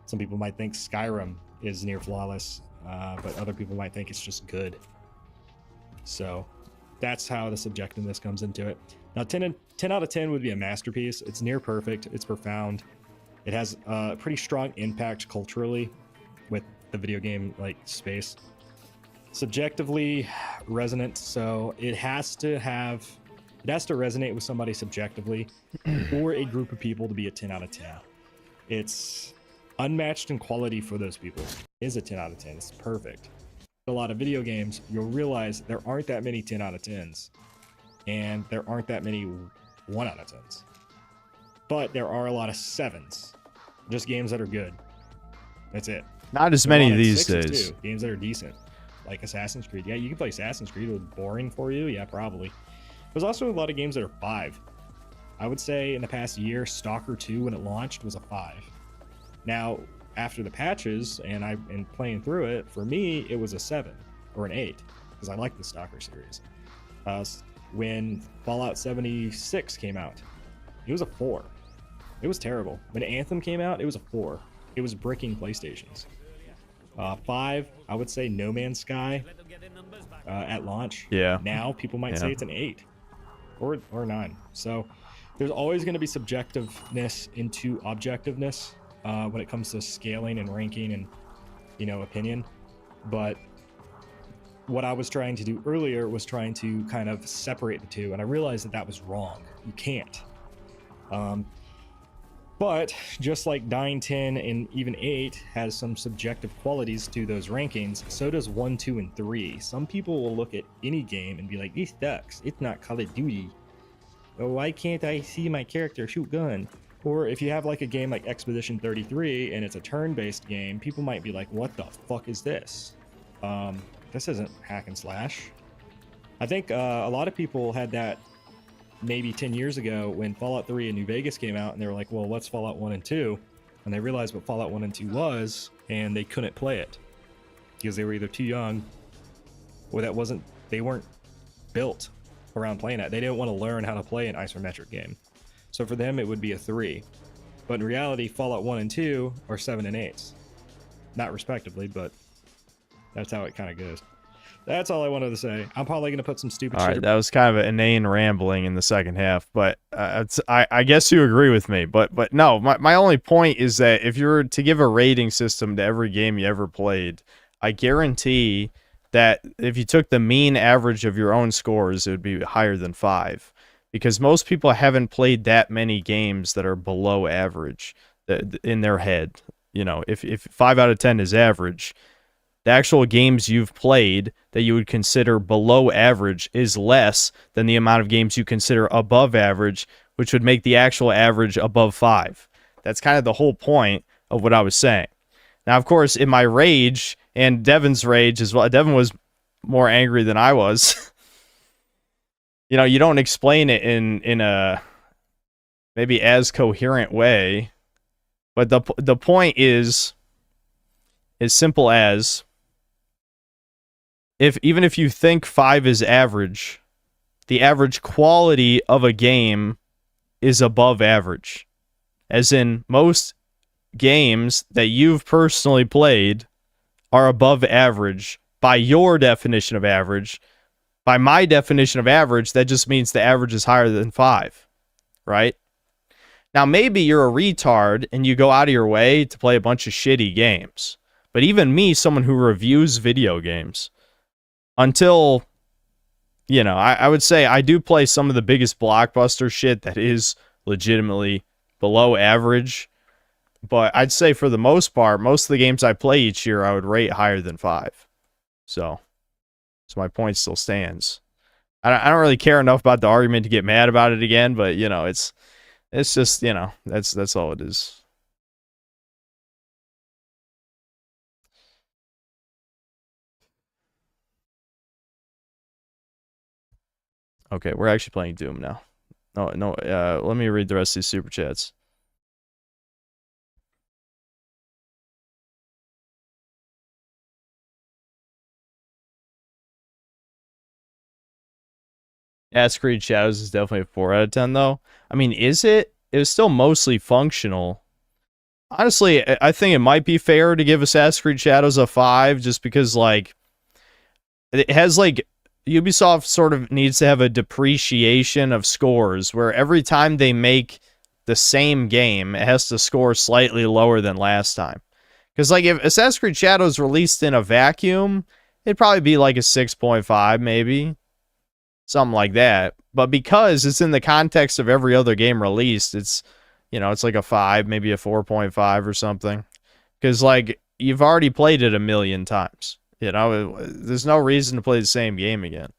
Some people might think Skyrim is near flawless, but other people might think it's just good. So that's how the subjectiveness comes into it. Now, 10 out of 10 would be a masterpiece. It's near perfect. It's profound. It has a pretty strong impact culturally with the video game space. Subjectively resonant, so it has to resonate with somebody subjectively or a group of people to be a 10 out of 10. It's unmatched in quality for those people. It is a 10 out of 10. It's perfect. A lot of video games, you'll realize there aren't that many 10 out of 10s, and there aren't that many 1 out of 10s. But there are a lot of 7s. Just games that are good. That's it. Not as many these 6s days. too, games that are decent. like Assassin's Creed. Yeah, you can play Assassin's Creed. It was boring for you. Yeah, probably. There's also a lot of games that are 5. I would say in the past year, Stalker 2, when it launched, was a 5. Now, after the patches and playing through it, for me, it was a 7 or an 8 because I like the Stalker series. When Fallout 76 came out, it was a 4. It was terrible. When Anthem came out, it was a 4. It was bricking PlayStations. 5, I would say No Man's Sky at launch. Yeah. Now people might say it's an 8 or 9. So there's always going to be subjectiveness into objectiveness when it comes to scaling and ranking and, opinion. But what I was trying to do earlier was trying to kind of separate the two, and I realized that was wrong. You can't. But just like 9, 10, and even 8 has some subjective qualities to those rankings, so does 1, 2, and 3. Some people will look at any game and be like, this sucks. It's not Call of Duty. Oh, why can't I see my character shoot gun? Or if you have like a game like Expedition 33 and it's a turn-based game, people might be like, what the fuck is this? This isn't hack and slash. I think a lot of people had that maybe 10 years ago when Fallout 3 and New Vegas came out, and they were like, well, what's Fallout 1 and 2? And they realized what Fallout 1 and 2 was, and they couldn't play it because they were either too young or they weren't built around playing that. They didn't want to learn how to play an isometric game. So for them, it would be a 3. But in reality, Fallout 1 and 2 are 7 and 8s. Not respectively, but that's how it kind of goes. That's all I wanted to say. I'm probably going to put some stupid All shit. right, that was kind of an inane rambling in the second half, but I guess you agree with me. But no, my only point is that if you were to give a rating system to every game you ever played, I guarantee that if you took the mean average of your own scores, it would be higher than 5. Because most people haven't played that many games that are below average in their head. If 5 out of 10 is average, the actual games you've played that you would consider below average is less than the amount of games you consider above average, which would make the actual average above 5. That's kind of the whole point of what I was saying. Now, of course, in my rage and Devin's rage as well, Devin was more angry than I was. You don't explain it in a maybe as coherent way, but the point is as simple as even if you think 5 is average, the average quality of a game is above average. As in, most games that you've personally played are above average by your definition of average. By my definition of average, that just means the average is higher than 5, right? Now, maybe you're a retard and you go out of your way to play a bunch of shitty games. But even me, someone who reviews video games, until, I would say I do play some of the biggest blockbuster shit that is legitimately below average. But I'd say for the most part, most of the games I play each year, I would rate higher than 5. So my point still stands. I don't really care enough about the argument to get mad about it again, but it's just that's all it is. Okay, we're actually playing Doom now. No. Let me read the rest of these super chats. Assassin's Creed Shadows is definitely a 4 out of 10, though. I mean, is it? It was still mostly functional. Honestly, I think it might be fair to give Assassin's Creed Shadows a 5, just because, it has, Ubisoft sort of needs to have a depreciation of scores, where every time they make the same game, it has to score slightly lower than last time. Because, if Assassin's Creed Shadows released in a vacuum, it'd probably be like a 6.5, maybe. Something like that. But because it's in the context of every other game released, it's, it's like a 5, maybe a 4.5 or something. Because, you've already played it a million times. There's no reason to play the same game again.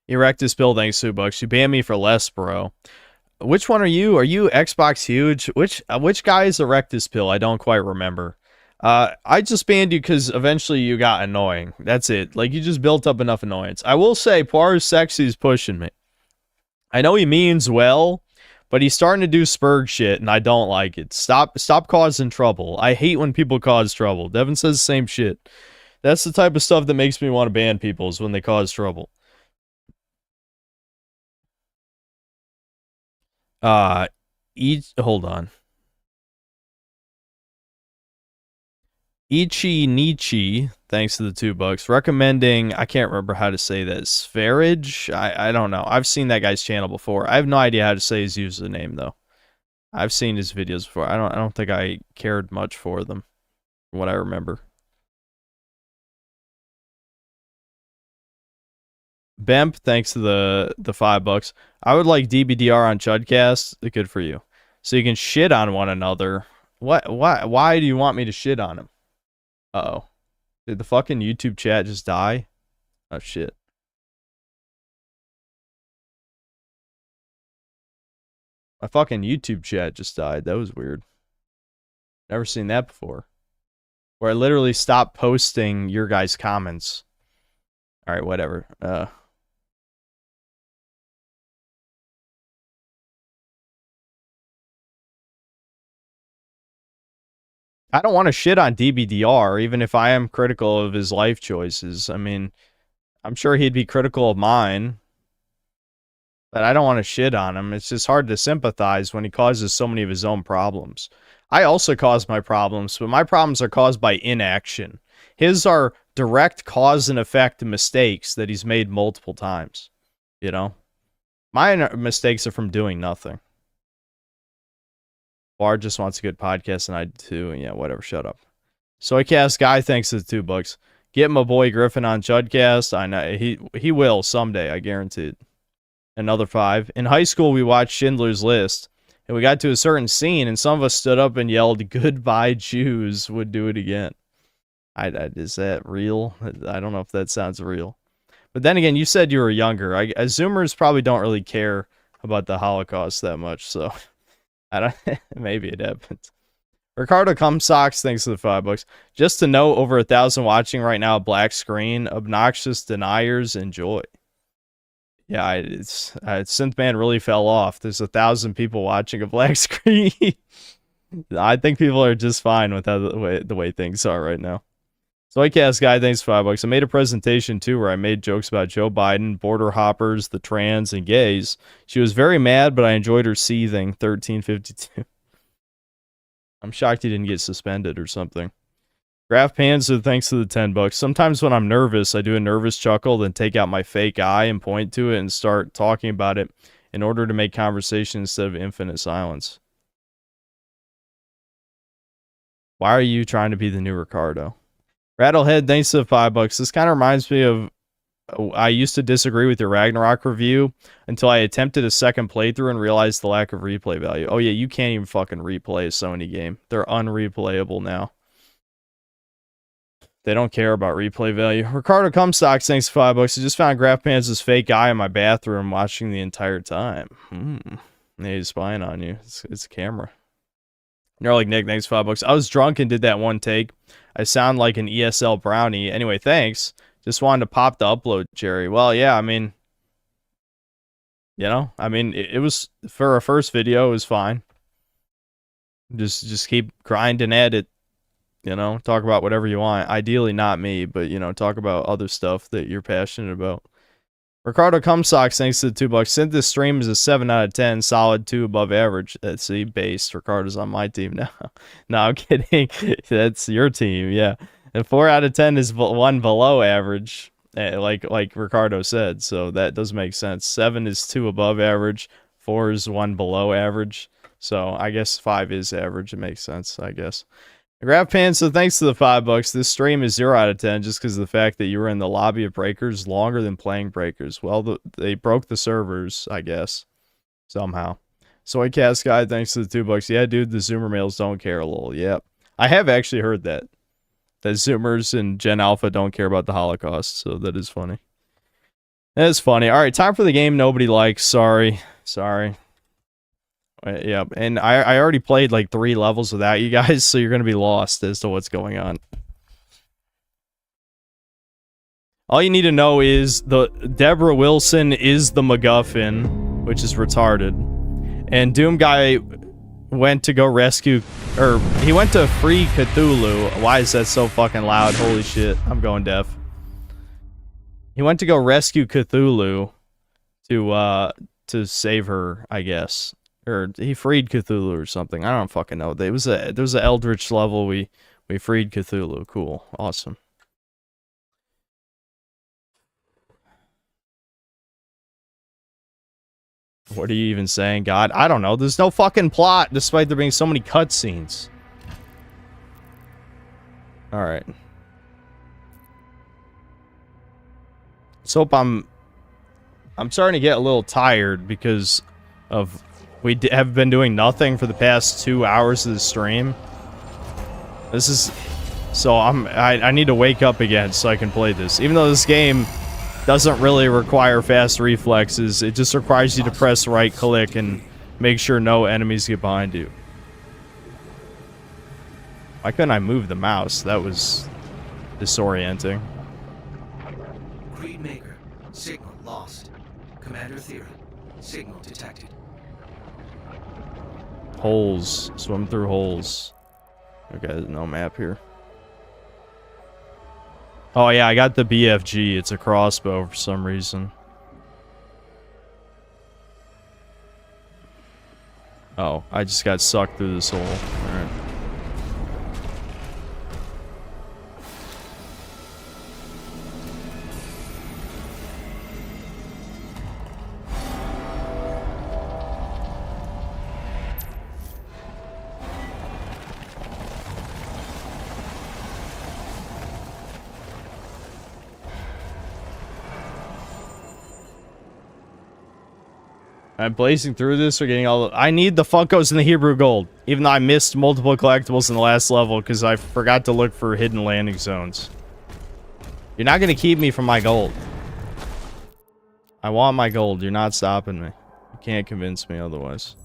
Erectus Bill, thanks $2. You banned me for less, bro. Which one are you? Are you Xbox Huge? Which guy is Erectus Bill? I don't quite remember. I just banned you because eventually you got annoying. That's it. Like, you just built up enough annoyance. I will say, Poir's Sexy is pushing me. I know he means well, but he's starting to do Spurg shit, and I don't like it. Stop causing trouble. I hate when people cause trouble. Devin says the same shit. That's the type of stuff that makes me want to ban people, is when they cause trouble. Hold on. Ichi Nichi, thanks to the $2, recommending, I can't remember how to say that, Sverage? I don't know. I've seen that guy's channel before. I have no idea how to say his username though. I've seen his videos before. I don't think I cared much for them, from what I remember. Bemp, thanks to the $5. I would like DBDR on Chudcast. Good for you. So you can shit on one another. Why do you want me to shit on him? Uh-oh. Did the fucking YouTube chat just die? Oh, shit. My fucking YouTube chat just died. That was weird. Never seen that before. Where I literally stopped posting your guys' comments. Alright, whatever. I don't want to shit on DBDR, even if I am critical of his life choices. I mean, I'm sure he'd be critical of mine, but I don't want to shit on him. It's just hard to sympathize when he causes so many of his own problems. I also cause my problems, but my problems are caused by inaction. His are direct cause and effect mistakes that he's made multiple times. You know? My mistakes are from doing nothing. Bar just wants a good podcast, and I do too. And yeah, whatever. Shut up. Soycast guy, thanks to the $2. Get my boy Griffin on Chudcast. I know he will someday. I guarantee it. Another 5. In high school, we watched Schindler's List, and we got to a certain scene, and some of us stood up and yelled, "Goodbye, Jews." Would do it again. Is that real? I don't know if that sounds real. But then again, you said you were younger. Zoomers probably don't really care about the Holocaust that much, so. I don't. Maybe it happens. Ricardo Cumsocks, thanks to the $5. Just to know, over 1,000 watching right now. Black screen, obnoxious deniers, enjoy. Yeah, it's Synthman really fell off. There's 1,000 people watching a black screen. I think people are just fine with the way things are right now. Soycast guy, thanks for $5. I made a presentation too where I made jokes about Joe Biden, border hoppers, the trans, and gays. She was very mad, but I enjoyed her seething. 1352. I'm shocked he didn't get suspended or something. Graph Panzer, thanks to the $10. Sometimes when I'm nervous, I do a nervous chuckle, then take out my fake eye and point to it and start talking about it in order to make conversation instead of infinite silence. Why are you trying to be the new Ricardo? Rattlehead, thanks to the $5. This kind of reminds me of, I used to disagree with your Ragnarok review until I attempted a second playthrough and realized the lack of replay value. Oh yeah, you can't even fucking replay a Sony game. They're unreplayable now. They don't care about replay value. Ricardo Cumstocks, thanks for $5. I just found Graph Panzer's fake eye in my bathroom watching the entire time. Yeah, he's spying on you. It's a camera. You're like, Nick, thanks for $5. I was drunk and did that one take. I sound like an ESL brownie. Anyway, thanks. Just wanted to pop the upload, Jerry. Well, yeah, I mean, you know, it was, for a first video, it was fine. Just keep grinding at it, you know, talk about whatever you want. Ideally not me, but, you know, talk about other stuff that you're passionate about. Ricardo Cumsocks, thanks to the $2. Synth this stream is a 7 out of 10, solid 2 above average. See, based. Ricardo's on my team now. No, I'm kidding. That's your team, yeah. And 4 out of 10 is 1 below average, like Ricardo said. So that does make sense. 7 is 2 above average. 4 is 1 below average. So I guess 5 is average. It makes sense, I guess. Grab Pan, so thanks to the $5. This stream is 0 out of 10 just because of the fact that you were in the lobby of Breakers longer than playing Breakers. Well, they broke the servers, I guess, somehow. Soycast guy, thanks to the $2. Yeah, dude, the Zoomer males don't care, lol. Yep. I have actually heard that Zoomers and Gen Alpha don't care about the Holocaust, so that is funny. That's funny. All right, time for the game nobody likes. Sorry. Yeah, and I already played like 3 levels without you guys, so you're going to be lost as to what's going on. All you need to know is the Deborah Wilson is the MacGuffin, which is retarded. And Doom Guy went to go rescue, or he went to free Cthulhu. Why is that so fucking loud? Holy shit, I'm going deaf. He went to go rescue Cthulhu to save her, I guess. Or he freed Cthulhu or something. I don't fucking know. There was an Eldritch level. We freed Cthulhu. Cool. Awesome. What are you even saying, God? I don't know. There's no fucking plot, despite there being so many cutscenes. Alright. Let's hope I'm starting to get a little tired because of... We have been doing nothing for the past 2 hours of the stream. This is... So I need to wake up again so I can play this. Even though this game doesn't really require fast reflexes, it just requires you to press right click and make sure no enemies get behind you. Why couldn't I move the mouse? That was disorienting. Creed Maker, signal lost. Commander Thera, signal detected. Holes. Swim through holes. Okay, there's no map here. Oh yeah, I got the BFG. It's a crossbow for some reason. Oh, I just got sucked through this hole. Alright. I'm blazing through this. We're getting all... I need the Funkos and the Hebrew Gold. Even though I missed multiple collectibles in the last level because I forgot to look for hidden landing zones. You're not going to keep me from my gold. I want my gold. You're not stopping me. You can't convince me otherwise.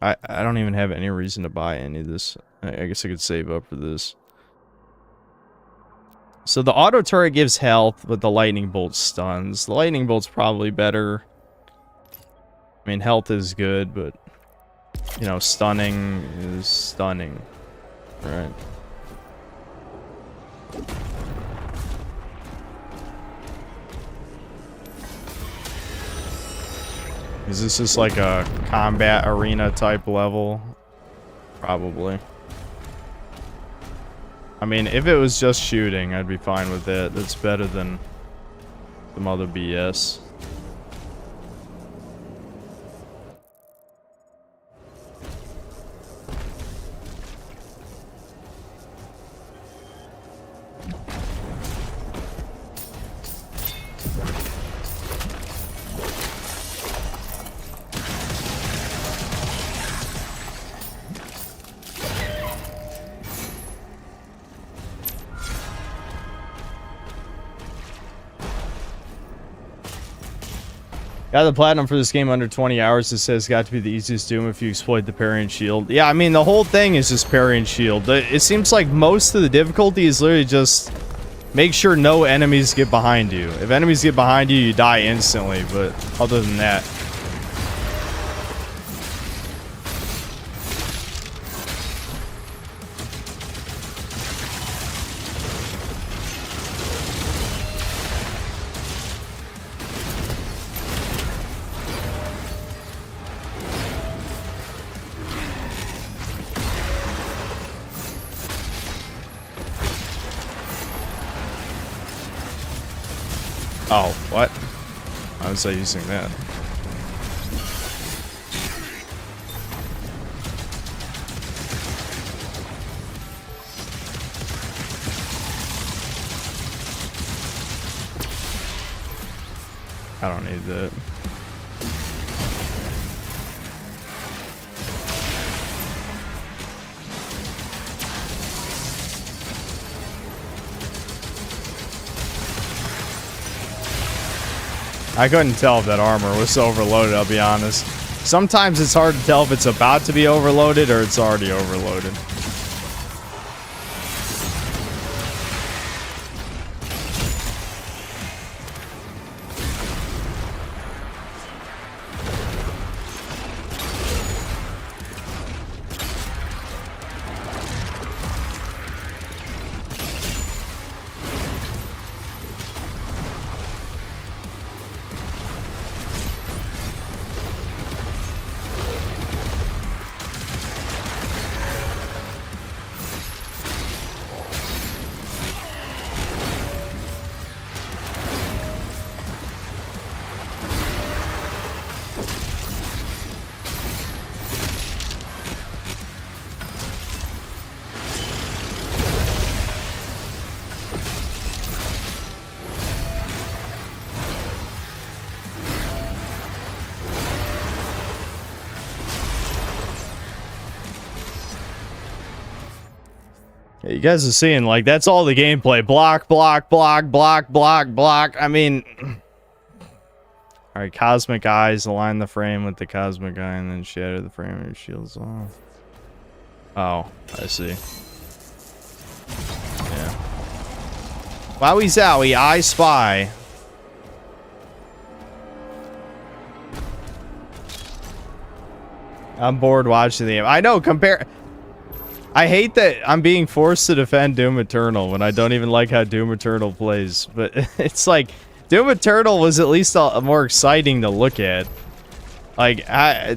I don't even have any reason to buy any of this. I guess I could save up for this. So the auto turret gives health, but the lightning bolt stuns. The lightning bolt's probably better. I mean, health is good, but you know, stunning is stunning. Right. Is this just like a combat arena type level? Probably. I mean, if it was just shooting, I'd be fine with it. That's better than some other BS. Got the platinum for this game under 20 hours. It says got to be the easiest Doom if you exploit the parry and shield. Yeah, I mean, the whole thing is just parry and shield. It seems like most of the difficulty is literally just make sure no enemies get behind you. If enemies get behind you, you die instantly, but other than that... Oh, what? How was I using that? I don't need that. I couldn't tell if that armor was overloaded, I'll be honest. Sometimes it's hard to tell if it's about to be overloaded or it's already overloaded. You guys are seeing, like, that's all the gameplay. Block, block, block, block, block, block. I mean... Alright, Cosmic Eyes. Align the frame with the Cosmic Eye and then shatter the frame and your shield's off. Oh, I see. Yeah. Wowie zowie, I spy. I'm bored watching the game. I know, compare... I hate that I'm being forced to defend Doom Eternal when I don't even like how Doom Eternal plays. But it's like, Doom Eternal was at least a more exciting to look at. Like,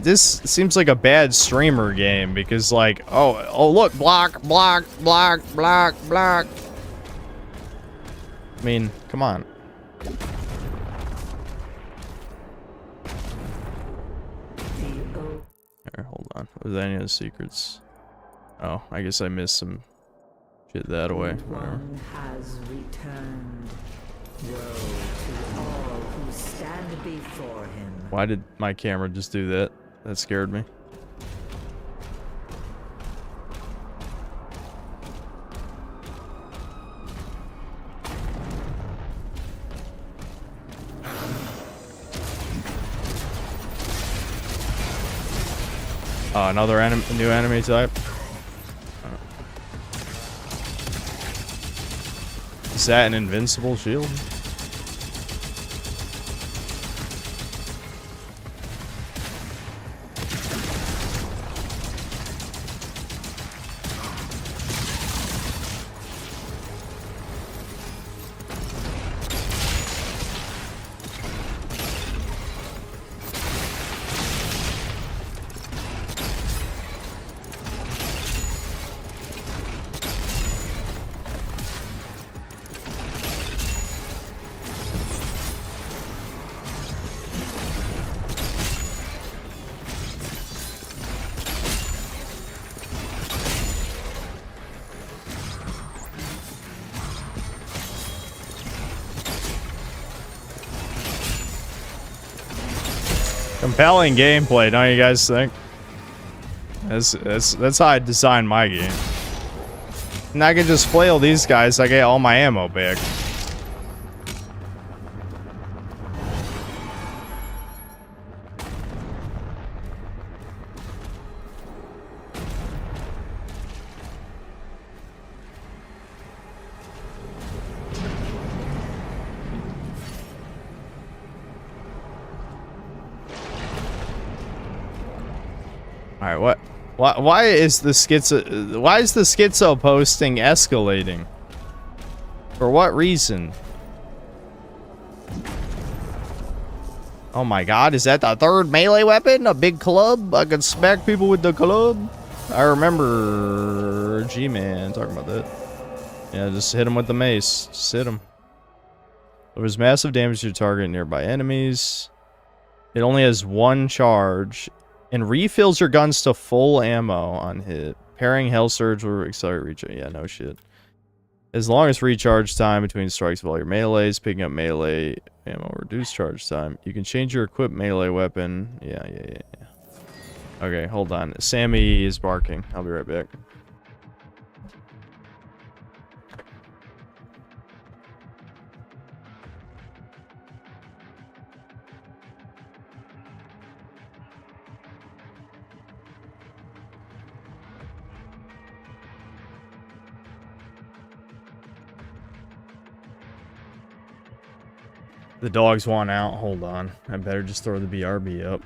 this seems like a bad streamer game because, like, oh, look, block, block, block, block, block. I mean, come on. Here, hold on. Was there any other secrets? Oh, I guess I missed some shit that way. Whatever. One has returned. Woe to all who stand before him. Why did my camera just do that? That scared me. Oh, another new enemy type. Is that an invincible shield? Compelling gameplay, don't you guys think? That's how I design my game. And I can just flail these guys, I get all my ammo back. Alright, why is the schizo posting escalating? For what reason? Oh my god, is that the third melee weapon? A big club? I can smack people with the club? I remember G-Man talking about that. Yeah, just hit him with the mace. Just hit him. Delivers massive damage to your target and nearby enemies. It only has one charge. And refills your guns to full ammo on hit. Pairing Hell Surge will accelerate recharge. Yeah, no shit. As long as recharge time between strikes of all your melees, picking up melee ammo reduce charge time. You can change your equipped melee weapon. Yeah. Okay, hold on. Sammy is barking. I'll be right back. The dogs want out. Hold on. I better just throw the BRB up.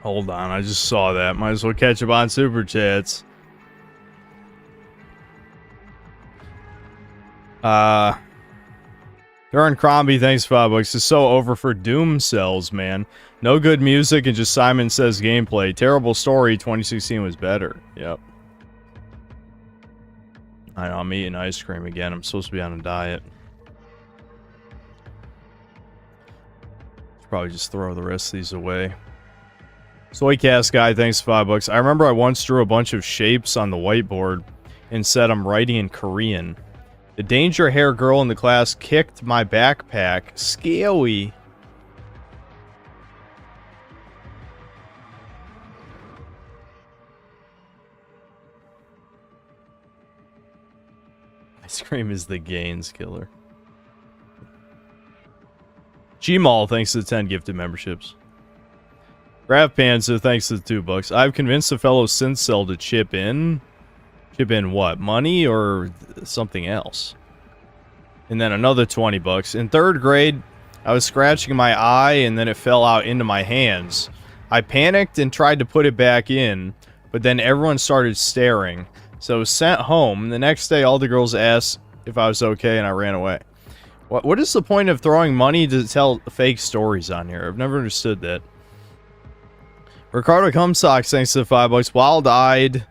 Hold on, I just saw that. Might as well catch up on Super Chats. Darren Crombie, thanks $5. It's so over for Doom Cells, man. No good music and just Simon Says gameplay. Terrible story, 2016 was better. Yep. I know, I'm eating ice cream again. I'm supposed to be on a diet. Should probably just throw the rest of these away. Soycast guy, thanks for $5. I remember I once drew a bunch of shapes on the whiteboard and said I'm writing in Korean. The danger hair girl in the class kicked my backpack. Scary. Ice cream is the gains killer. Gmal, thanks to the 10 gifted memberships. Graph Panzer, thanks to the $2. I've convinced a fellow synth cell to chip in. Chip in what? Money or something else? And then another $20. In 3rd grade, I was scratching my eye and then it fell out into my hands. I panicked and tried to put it back in, but then everyone started staring. So I was sent home. The next day, all the girls asked if I was okay and I ran away. What is the point of throwing money to tell fake stories on here? I've never understood that. Ricardo Cumsocks, thanks to the $5. Wild-eyed.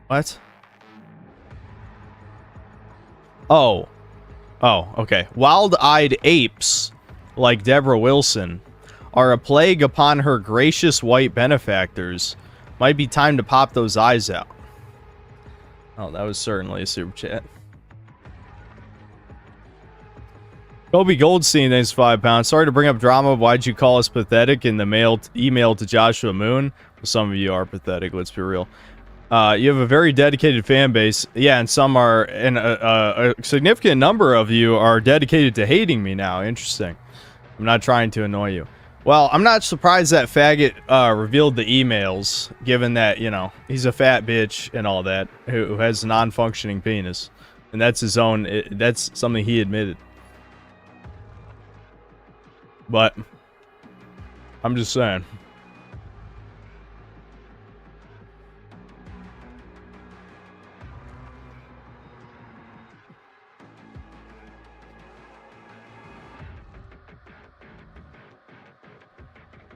What? Oh, okay. Wild-eyed apes, like Deborah Wilson, are a plague upon her gracious white benefactors. Might be time to pop those eyes out. Oh, that was certainly a super chat. Kobe Goldstein, thanks for £5. Sorry to bring up drama. Why'd you call us pathetic in the email to Joshua Moon? Well, some of you are pathetic, let's be real. You have a very dedicated fan base. Yeah, and some are, and a significant number of you are dedicated to hating me now. Interesting. I'm not trying to annoy you. Well, I'm not surprised that faggot revealed the emails, given that, you know, he's a fat bitch and all that, who has a non-functioning penis. And that's his own, that's something he admitted. But, I'm just saying.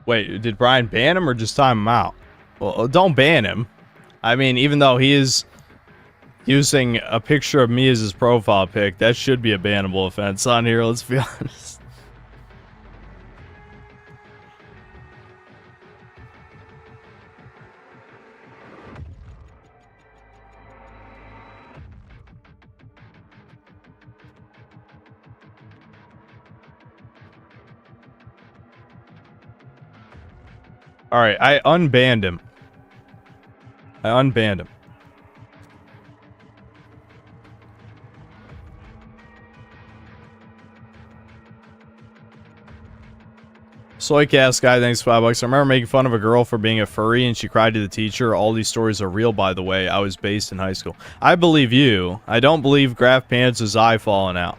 Wait, did Brian ban him or just time him out? Well, don't ban him. I mean, even though he is using a picture of me as his profile pic, that should be a bannable offense on here, let's be honest. Alright, I unbanned him. I unbanned him. Soycast guy, thanks for $5. I remember making fun of a girl for being a furry and she cried to the teacher. All these stories are real, by the way. I was based in high school. I believe you. I don't believe Graph Pants' eye falling out.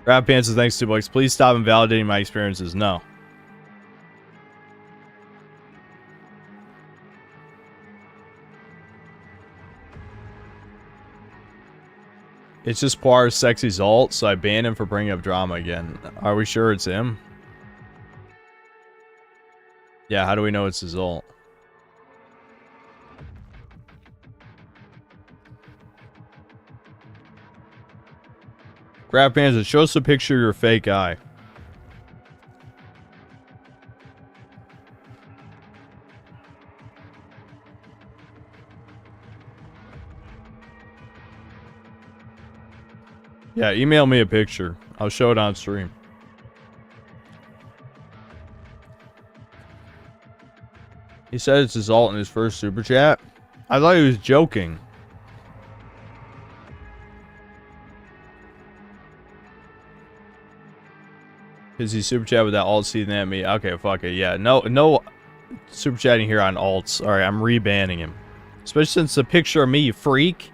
Graph Pants, thanks to $2. Please stop invalidating my experiences. No. It's just Poir's sexy alt, so I banned him for bringing up drama again. Are we sure it's him? Yeah, how do we know it's his alt? Grab Panza, show us a picture of your fake eye. Yeah, email me a picture. I'll show it on stream. He said it's his alt in his first super chat. I thought he was joking. Because he super chat with that alt season at me. Okay, fuck it. Yeah, no super chatting here on alts. Alright, I'm rebanning him. Especially since the picture of me, you freak.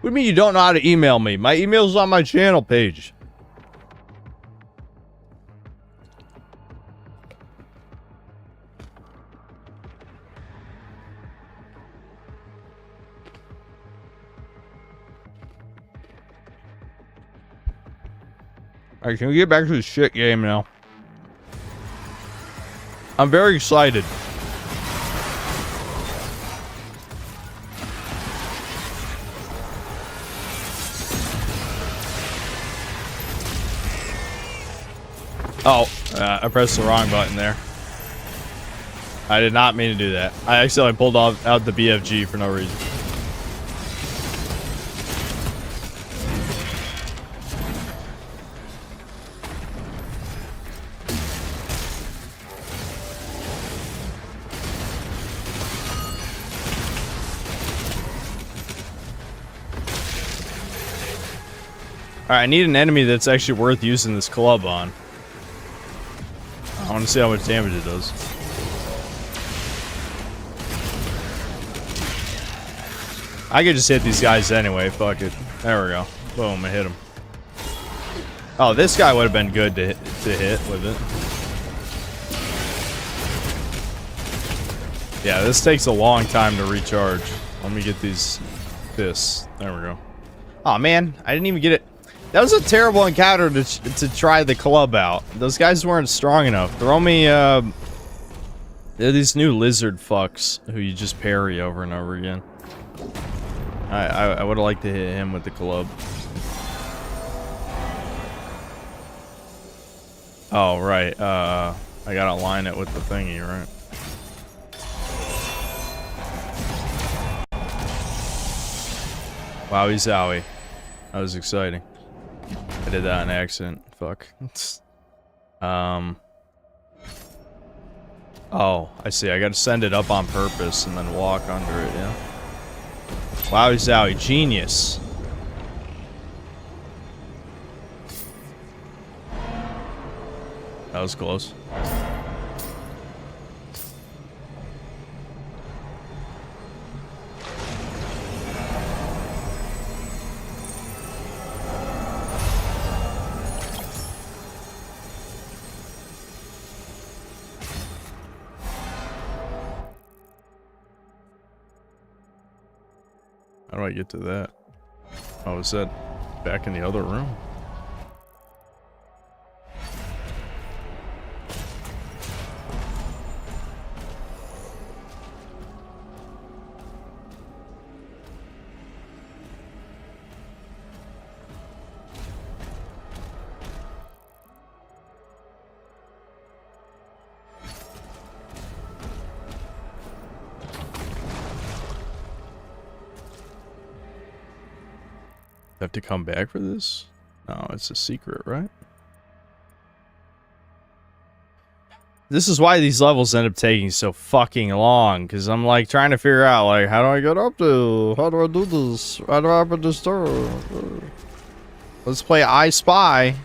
What do you mean you don't know how to email me? My email's on my channel page. Alright, can we get back to the shit game now? I'm very excited. Oh, I pressed the wrong button there. I did not mean to do that. I accidentally pulled out the BFG for no reason. Alright, I need an enemy that's actually worth using this club on. I want to see how much damage it does. I could just hit these guys anyway, fuck it. There we go. Boom, I hit him. Oh, this guy would have been good to hit with it. Yeah, this takes a long time to recharge. Let me get these fists. There we go. Oh man, I didn't even get it. That was a terrible encounter to try the club out. Those guys weren't strong enough. Throw me, they're these new lizard fucks who you just parry over and over again. I would have liked to hit him with the club. Oh, right. I gotta line it with the thingy, right? Wowie zowie. That was exciting. I did that on accident. Fuck. Oh, I see. I gotta send it up on purpose and then walk under it, yeah? Wowie zowie. Genius. That was close. How do I get to that? Oh, is that back in the other room? Have to come back for this? No, it's a secret, right? This is why these levels end up taking so fucking long, because I'm like trying to figure out like how do I get up to? How do I do this? How do I open this door? Let's play I Spy.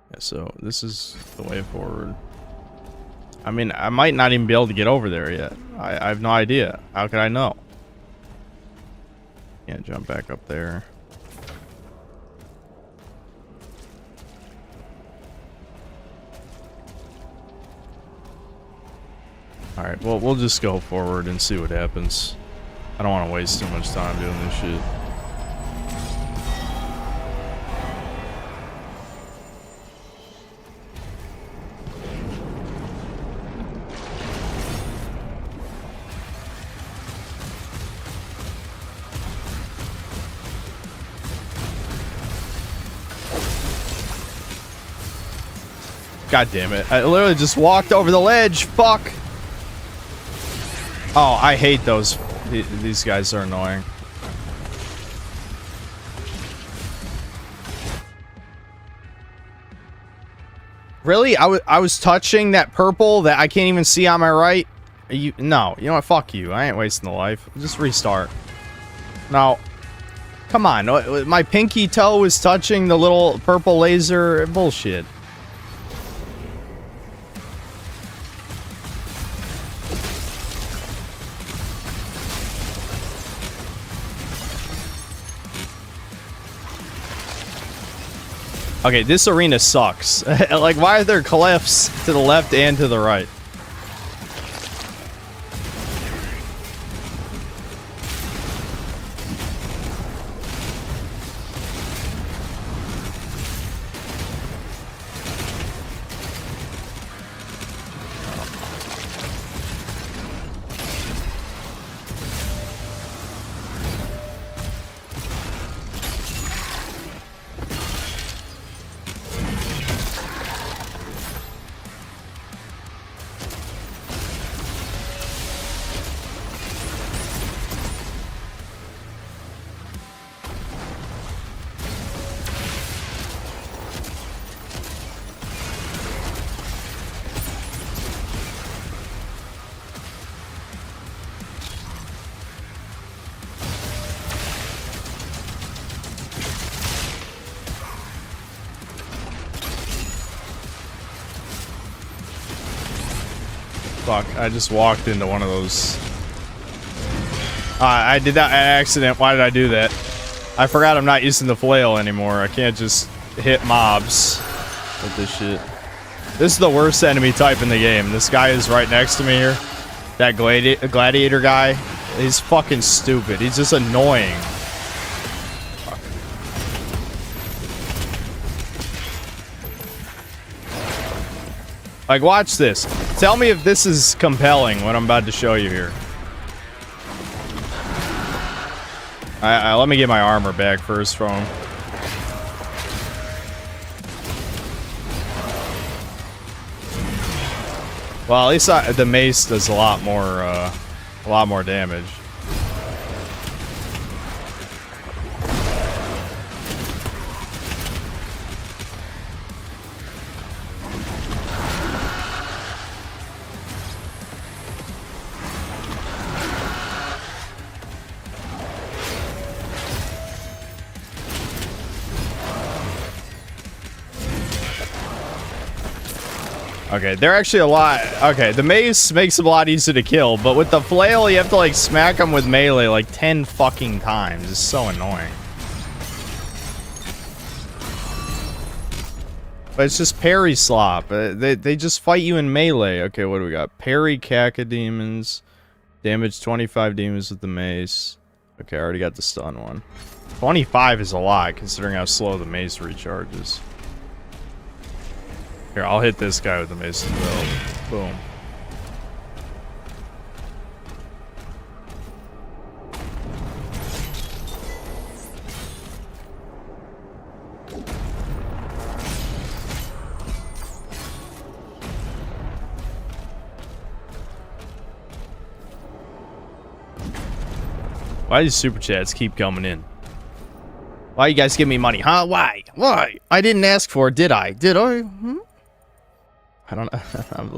Yeah, so this is the way forward. I mean, I might not even be able to get over there yet. I have no idea. How could I know? Can't jump back up there. Alright, well, we'll just go forward and see what happens. I don't want to waste too much time doing this shit. God damn it. I literally just walked over the ledge. Fuck. Oh, I hate those. These guys are annoying. Really? I was touching that purple that I can't even see on my right? No. You know what? Fuck you. I ain't wasting the life. Just restart. No. Come on. My pinky toe was touching the little purple laser. Bullshit. Okay, this arena sucks. Like, why are there cliffs to the left and to the right? Fuck, I just walked into one of those. I did that an accident. Why did I do that? I forgot I'm not using the flail anymore. I can't just hit mobs with this shit. This is the worst enemy type in the game. This guy is right next to me here. That gladiator guy. He's fucking stupid. He's just annoying. Fuck. Like, watch this. Tell me if this is compelling, what I'm about to show you here. Let me get my armor back first from him. Well, at least the mace does a lot more damage. Okay, they're actually a lot. Okay, the mace makes them a lot easier to kill, but with the flail, you have to like smack them with melee like 10 fucking times. It's so annoying. But it's just parry slop. They just fight you in melee. Okay, what do we got? Parry cacodemons. Damage 25 demons with the mace. Okay, I already got the stun one. 25 is a lot considering how slow the mace recharges. Here, I'll hit this guy with the mace as well. Boom. Why do super chats keep coming in? Why you guys give me money, huh? Why? Why? I didn't ask for it, did I? Did I? Hmm? I don't know.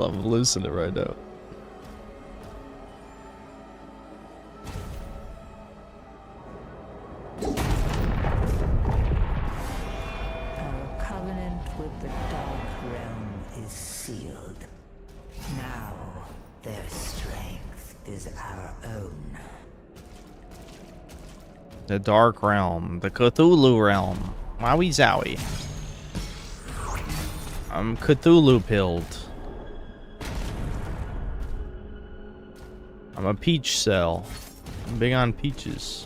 I'm losing it right now. Our covenant with the Dark Realm is sealed. Now, their strength is our own. The Dark Realm. The Cthulhu Realm. Wowie zowie. I'm Cthulhu pilled. I'm a peach cell. I'm big on peaches.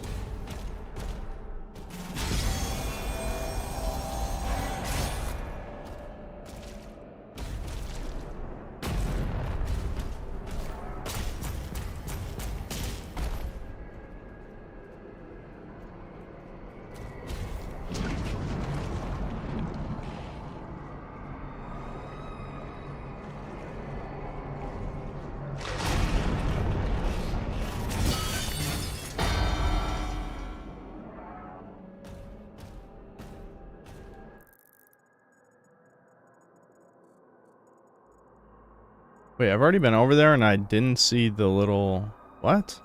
Wait, I've already been over there and I didn't see the little... What?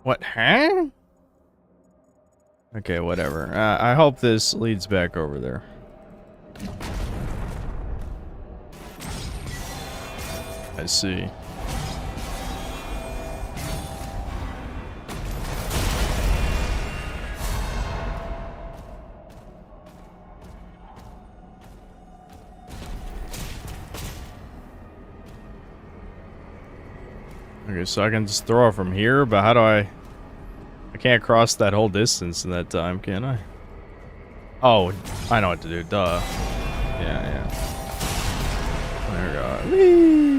What? Huh? Okay, whatever. I hope this leads back over there. I see. Okay, so I can just throw it from here, but how do I can't cross that whole distance in that time, can I? Oh, I know what to do. Duh. Yeah. There we go. Whee!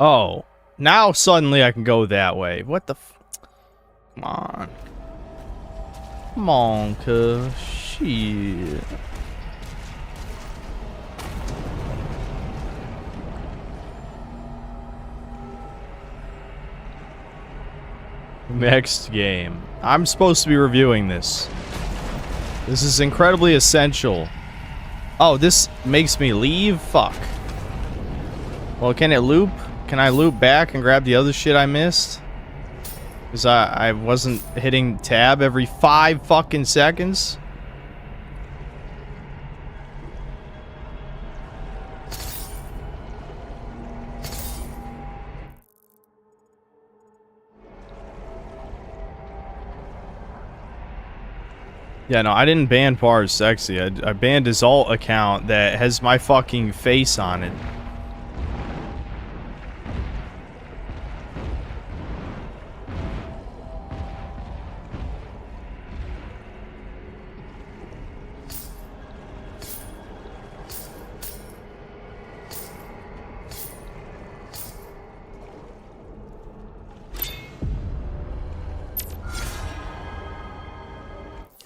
Oh, now suddenly I can go that way. What the f... Come on. Come on, cuz. Shit. Next game. I'm supposed to be reviewing this. This is incredibly essential. Oh, this makes me leave? Fuck. Well, can it loop? Can I loop back and grab the other shit I missed? Because I wasn't hitting tab every 5 fucking seconds. Yeah, no, I didn't ban Par's Sexy. I banned his alt account that has my fucking face on it.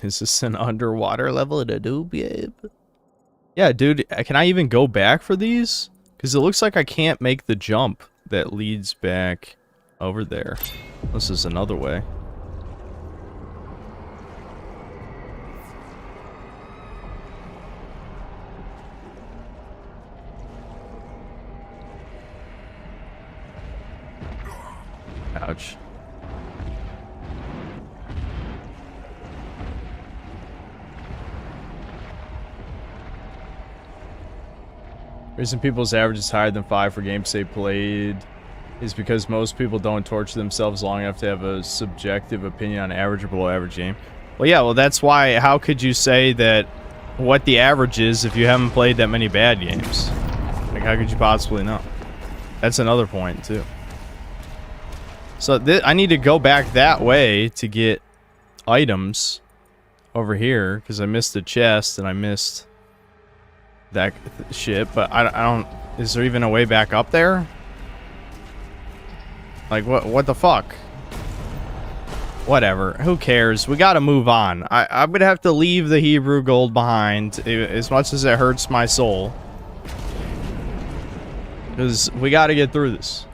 Is this an underwater level in a noob? Yeah, dude, can I even go back for these? Because it looks like I can't make the jump that leads back over there. This is another way. Ouch. Reason people's average is higher than 5 for games they played is because most people don't torture themselves long enough to have a subjective opinion on average or below average game. Well, yeah, well, that's why, how could you say that what the average is if you haven't played that many bad games? Like, how could you possibly know? That's another point, too. So, I need to go back that way to get items over here, because I missed the chest and I missed that shit, but I don't, is there even a way back up there? Like, what the fuck? Whatever, who cares? We gotta move on. I'm gonna have to leave the Hebrew gold behind, as much as it hurts my soul. Because we gotta get through this.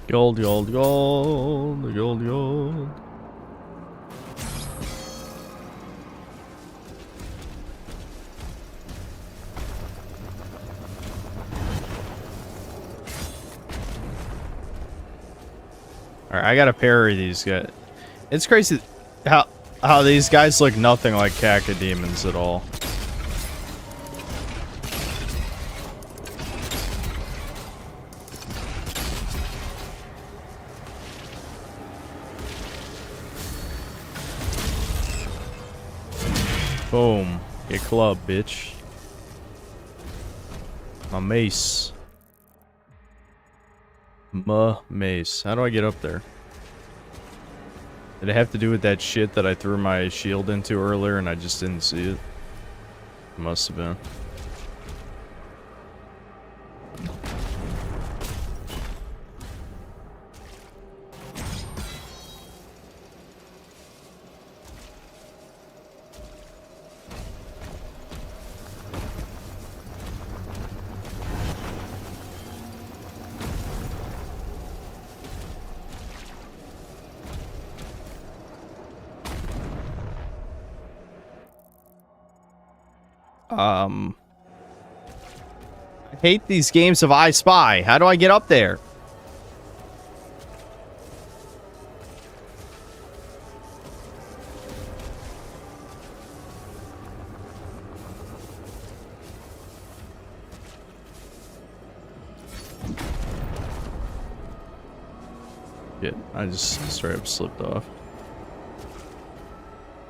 Gold, gold, gold, gold, gold. Alright, I gotta parry these guys. It's crazy how these guys look nothing like cacodemons at all. Boom. Get club, bitch. My mace. My mace. How do I get up there? Did it have to do with that shit that I threw my shield into earlier and I just didn't see it? Must have been. I hate these games of I Spy. How do I get up there? Shit, I just straight up slipped off.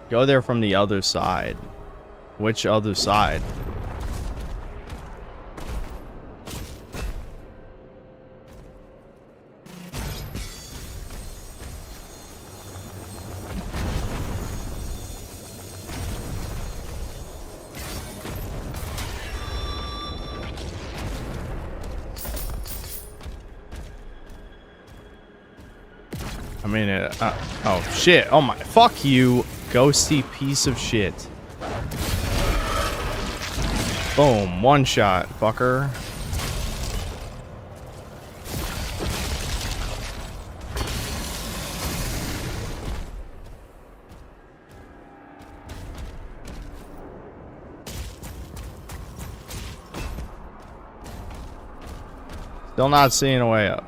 Go there from the other side. Which other side? I mean, oh shit! Oh my! Fuck you, ghosty piece of shit! Boom! One shot, fucker. Still not seeing a way up.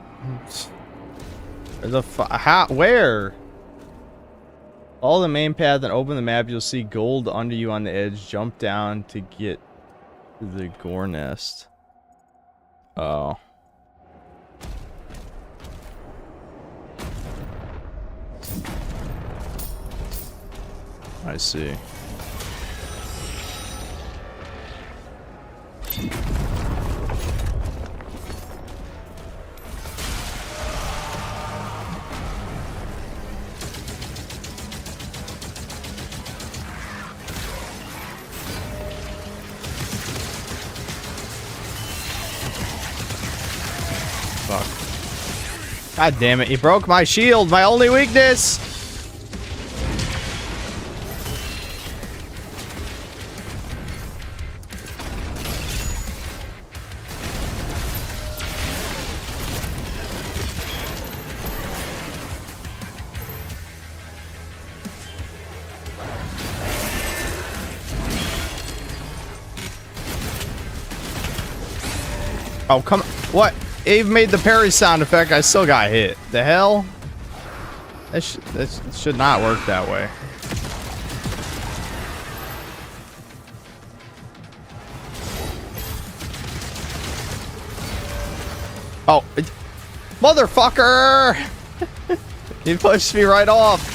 There's a where? Follow the main path and open the map. You'll see gold under you on the edge. Jump down to get to the gore nest. Oh. I see. God damn it, he broke my shield, my only weakness! Oh, come on. What? Eve made the parry sound effect. I still got hit. The hell? That should not work that way. Oh, motherfucker! He pushed me right off.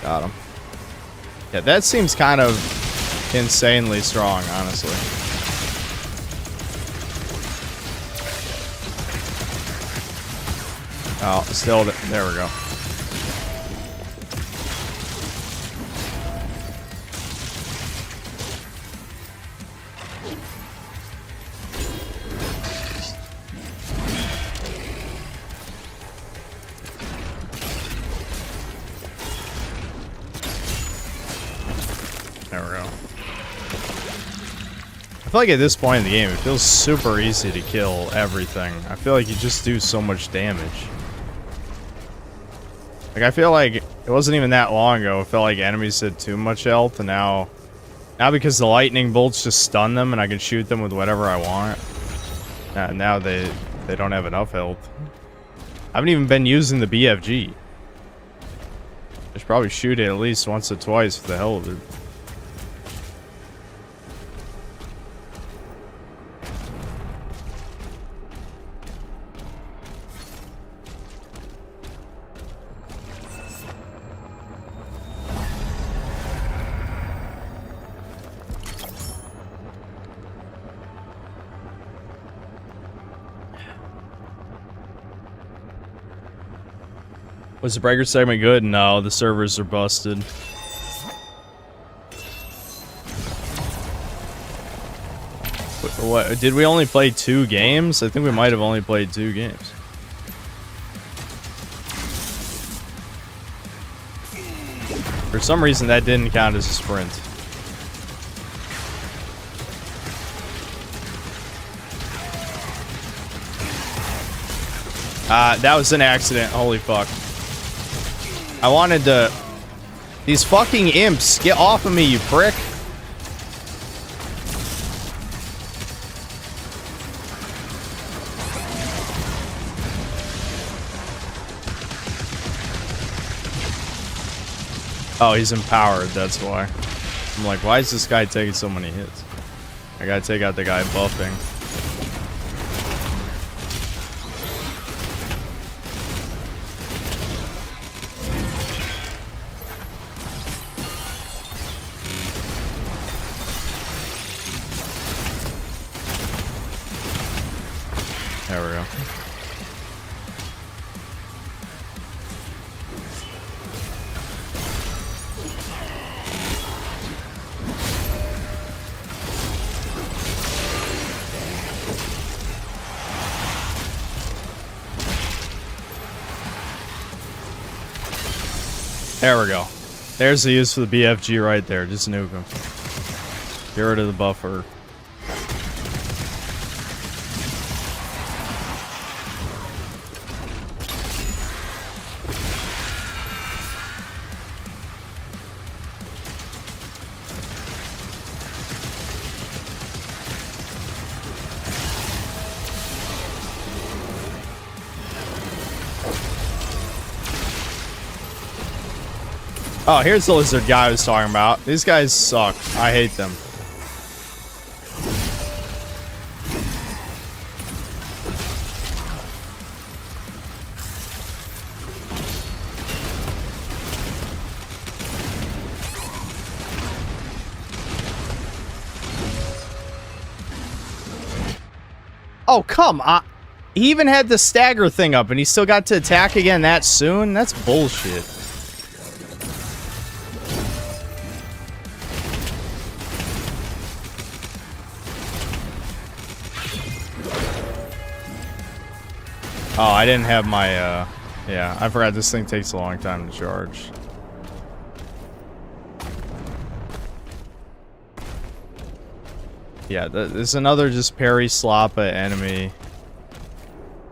Got him. Yeah, that seems kind of insanely strong, honestly. Oh, still, there we go. There we go. I feel like at this point in the game, it feels super easy to kill everything. I feel like you just do so much damage. Like, I feel like it wasn't even that long ago. It felt like enemies had too much health, and now because the lightning bolts just stun them, and I can shoot them with whatever I want. Now they don't have enough health. I haven't even been using the BFG. I should probably shoot it at least once or twice for the hell of it. Was the breaker segment good? No, the servers are busted. What, did we only play 2 games? I think we might have only played 2 games. For some reason, that didn't count as a sprint. That was an accident. Holy fuck. I wanted to... These fucking imps, get off of me, you prick. Oh, he's empowered, that's why. I'm like, why is this guy taking so many hits? I gotta take out the guy buffing. There we go. There we go. There's the use for the BFG right there. Just nuke him. Get rid of the buffer. Oh, here's the lizard guy I was talking about. These guys suck. I hate them. Oh, come on. He even had the stagger thing up and he still got to attack again that soon? That's bullshit. Oh, I didn't have my, yeah, I forgot this thing takes a long time to charge. Yeah, this is another just parry slappa enemy.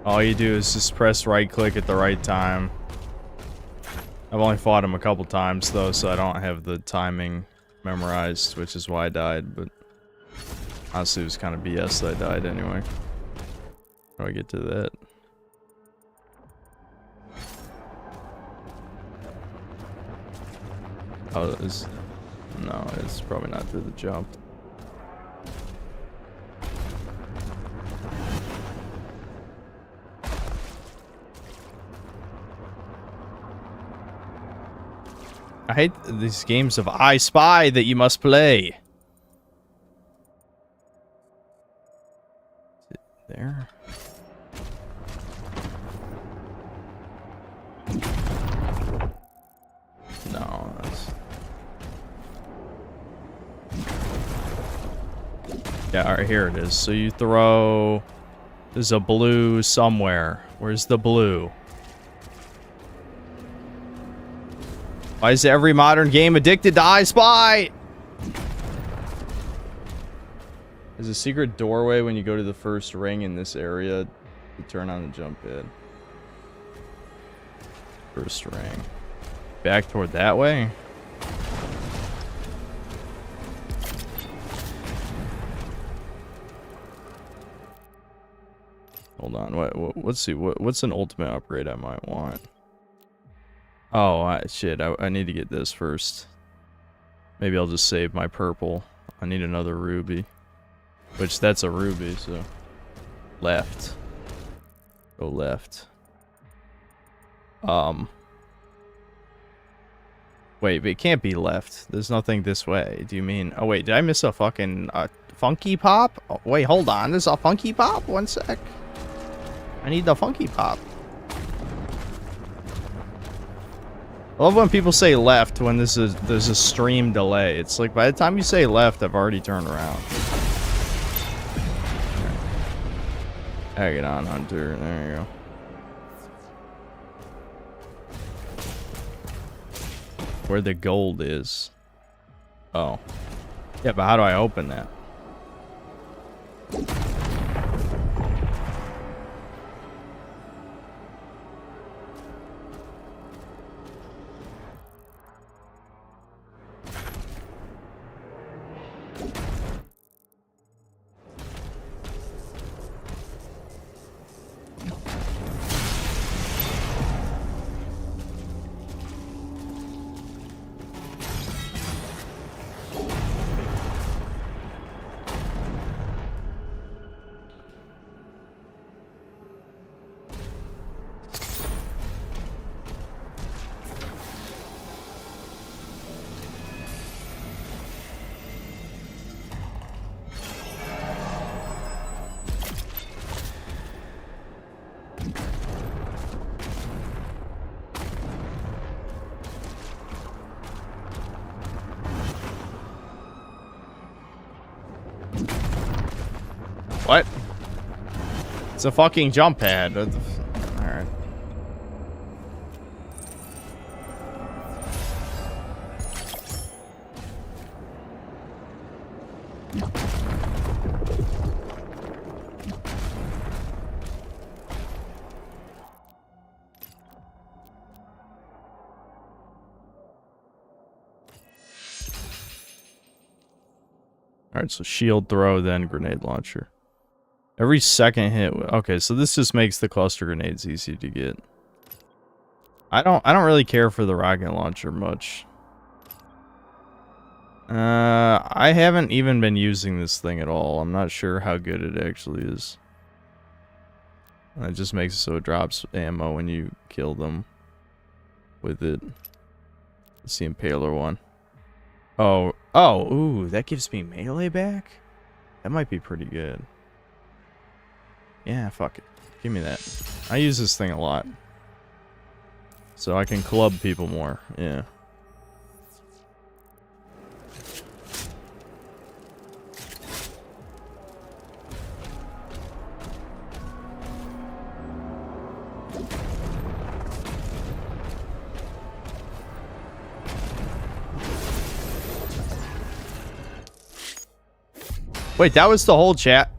All you do is just press right click at the right time. I've only fought him a couple times though, so I don't have the timing memorized, which is why I died, but honestly it was kind of BS that I died anyway. How do I get to that? Oh, no, it's probably not through the jump. I hate these games of I Spy that you must play. Is it there? No, that's... Yeah, alright, here it is. So you throw... There's a blue somewhere. Where's the blue? Why is every modern game addicted to I Spy? There's a secret doorway when you go to the first ring in this area. You turn on the jump pad. First ring. Back toward that way? Hold on, let's see, what's an ultimate upgrade I might want? Oh, shit, I need to get this first. Maybe I'll just save my purple. I need another ruby. Which, that's a ruby, so... Left. Go left. Wait, but it can't be left. There's nothing this way. Do you mean... Oh, wait, did I miss a fucking... Funky Pop? Oh, wait, hold on. There's a Funky Pop? One sec. I need the Funky Pop. I love when people say left when there's a stream delay. It's like by the time you say left, I've already turned around. Tag it on, Hunter. There you go. Where the gold is. Oh. Yeah, but how do I open that? What? It's a fucking jump pad. Alright. Alright, so shield throw, then grenade launcher. Every second hit. Okay, so this just makes the cluster grenades easy to get. I don't really care for the rocket launcher much. I haven't even been using this thing at all. I'm not sure how good it actually is. It just makes it so it drops ammo when you kill them with it. It's the Impaler one. Oh, ooh, that gives me melee back? That might be pretty good. Yeah, fuck it. Give me that. I use this thing a lot. So I can club people more, yeah. Wait, that was the whole chat?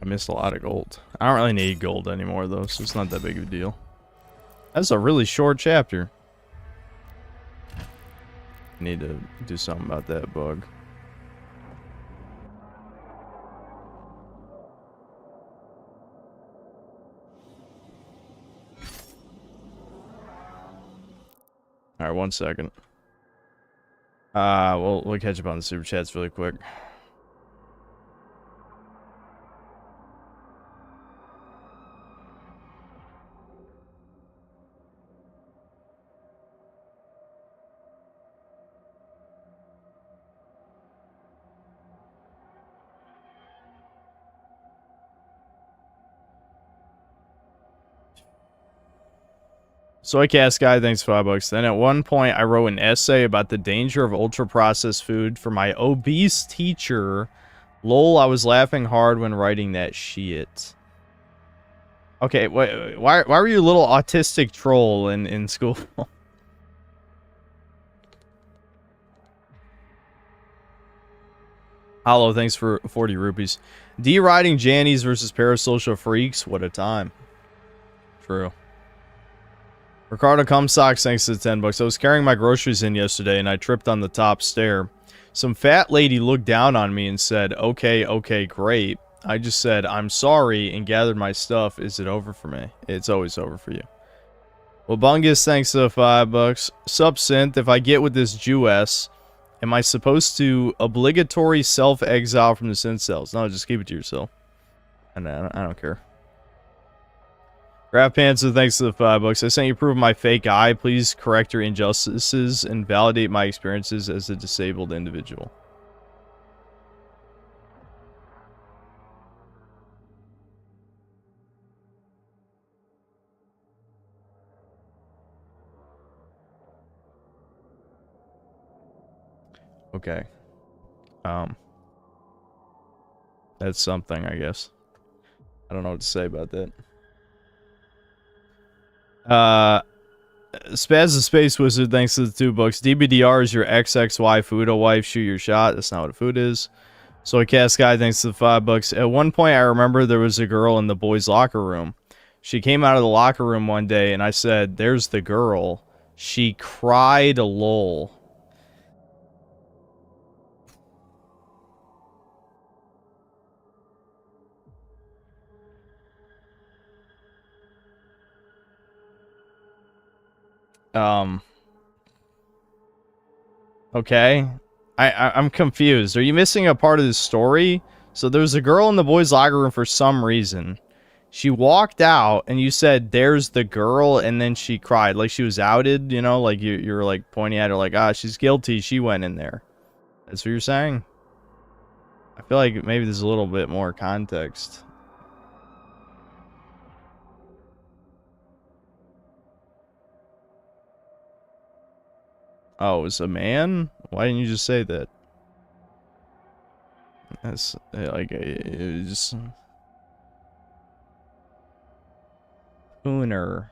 I missed a lot of gold. I don't really need gold anymore, though, so it's not that big of a deal. That's a really short chapter. I need to do something about that bug. Alright, 1 second. We'll catch up on the super chats really quick. Soy Cast Guy, thanks $5. Then at one point, I wrote an essay about the danger of ultra-processed food for my obese teacher. Lol, I was laughing hard when writing that shit. Okay, why were you a little autistic troll in school? Hollow, thanks for 40 rupees. D-riding Jannies versus parasocial freaks. What a time. True. Ricardo Comstocks, thanks to the $10. I was carrying my groceries in yesterday and I tripped on the top stair. Some fat lady looked down on me and said, okay, great. I just said, I'm sorry, and gathered my stuff. Is it over for me? It's always over for you. Well, Bungus, thanks to the $5. Subsynth, if I get with this Jewess, am I supposed to obligatory self-exile from the synth cells? No, just keep it to yourself. And I don't care. Graph Panther, thanks to the $5. I sent you proof of my fake eye. Please correct your injustices and validate my experiences as a disabled individual. Okay. That's something, I guess. I don't know what to say about that. Spaz the Space Wizard, thanks to the $2. DBDR is your XXY Fuda wife. Shoot your shot. That's not what a food is. Soy Cast Guy, thanks to the $5. At one point, I remember there was a girl in the boys' locker room. She came out of the locker room one day, and I said, "There's the girl." She cried, lol. Okay. I'm confused. Are you missing a part of the story? So there's a girl in the boys' locker room for some reason. She walked out and you said, "There's the girl," and then she cried. Like she was outed, you know? Like you're like pointing at her like, "Ah, she's guilty. She went in there." That's what you're saying? I feel like maybe there's a little bit more context Oh, it was a man? Why didn't you just say that? That's like it was Pooner.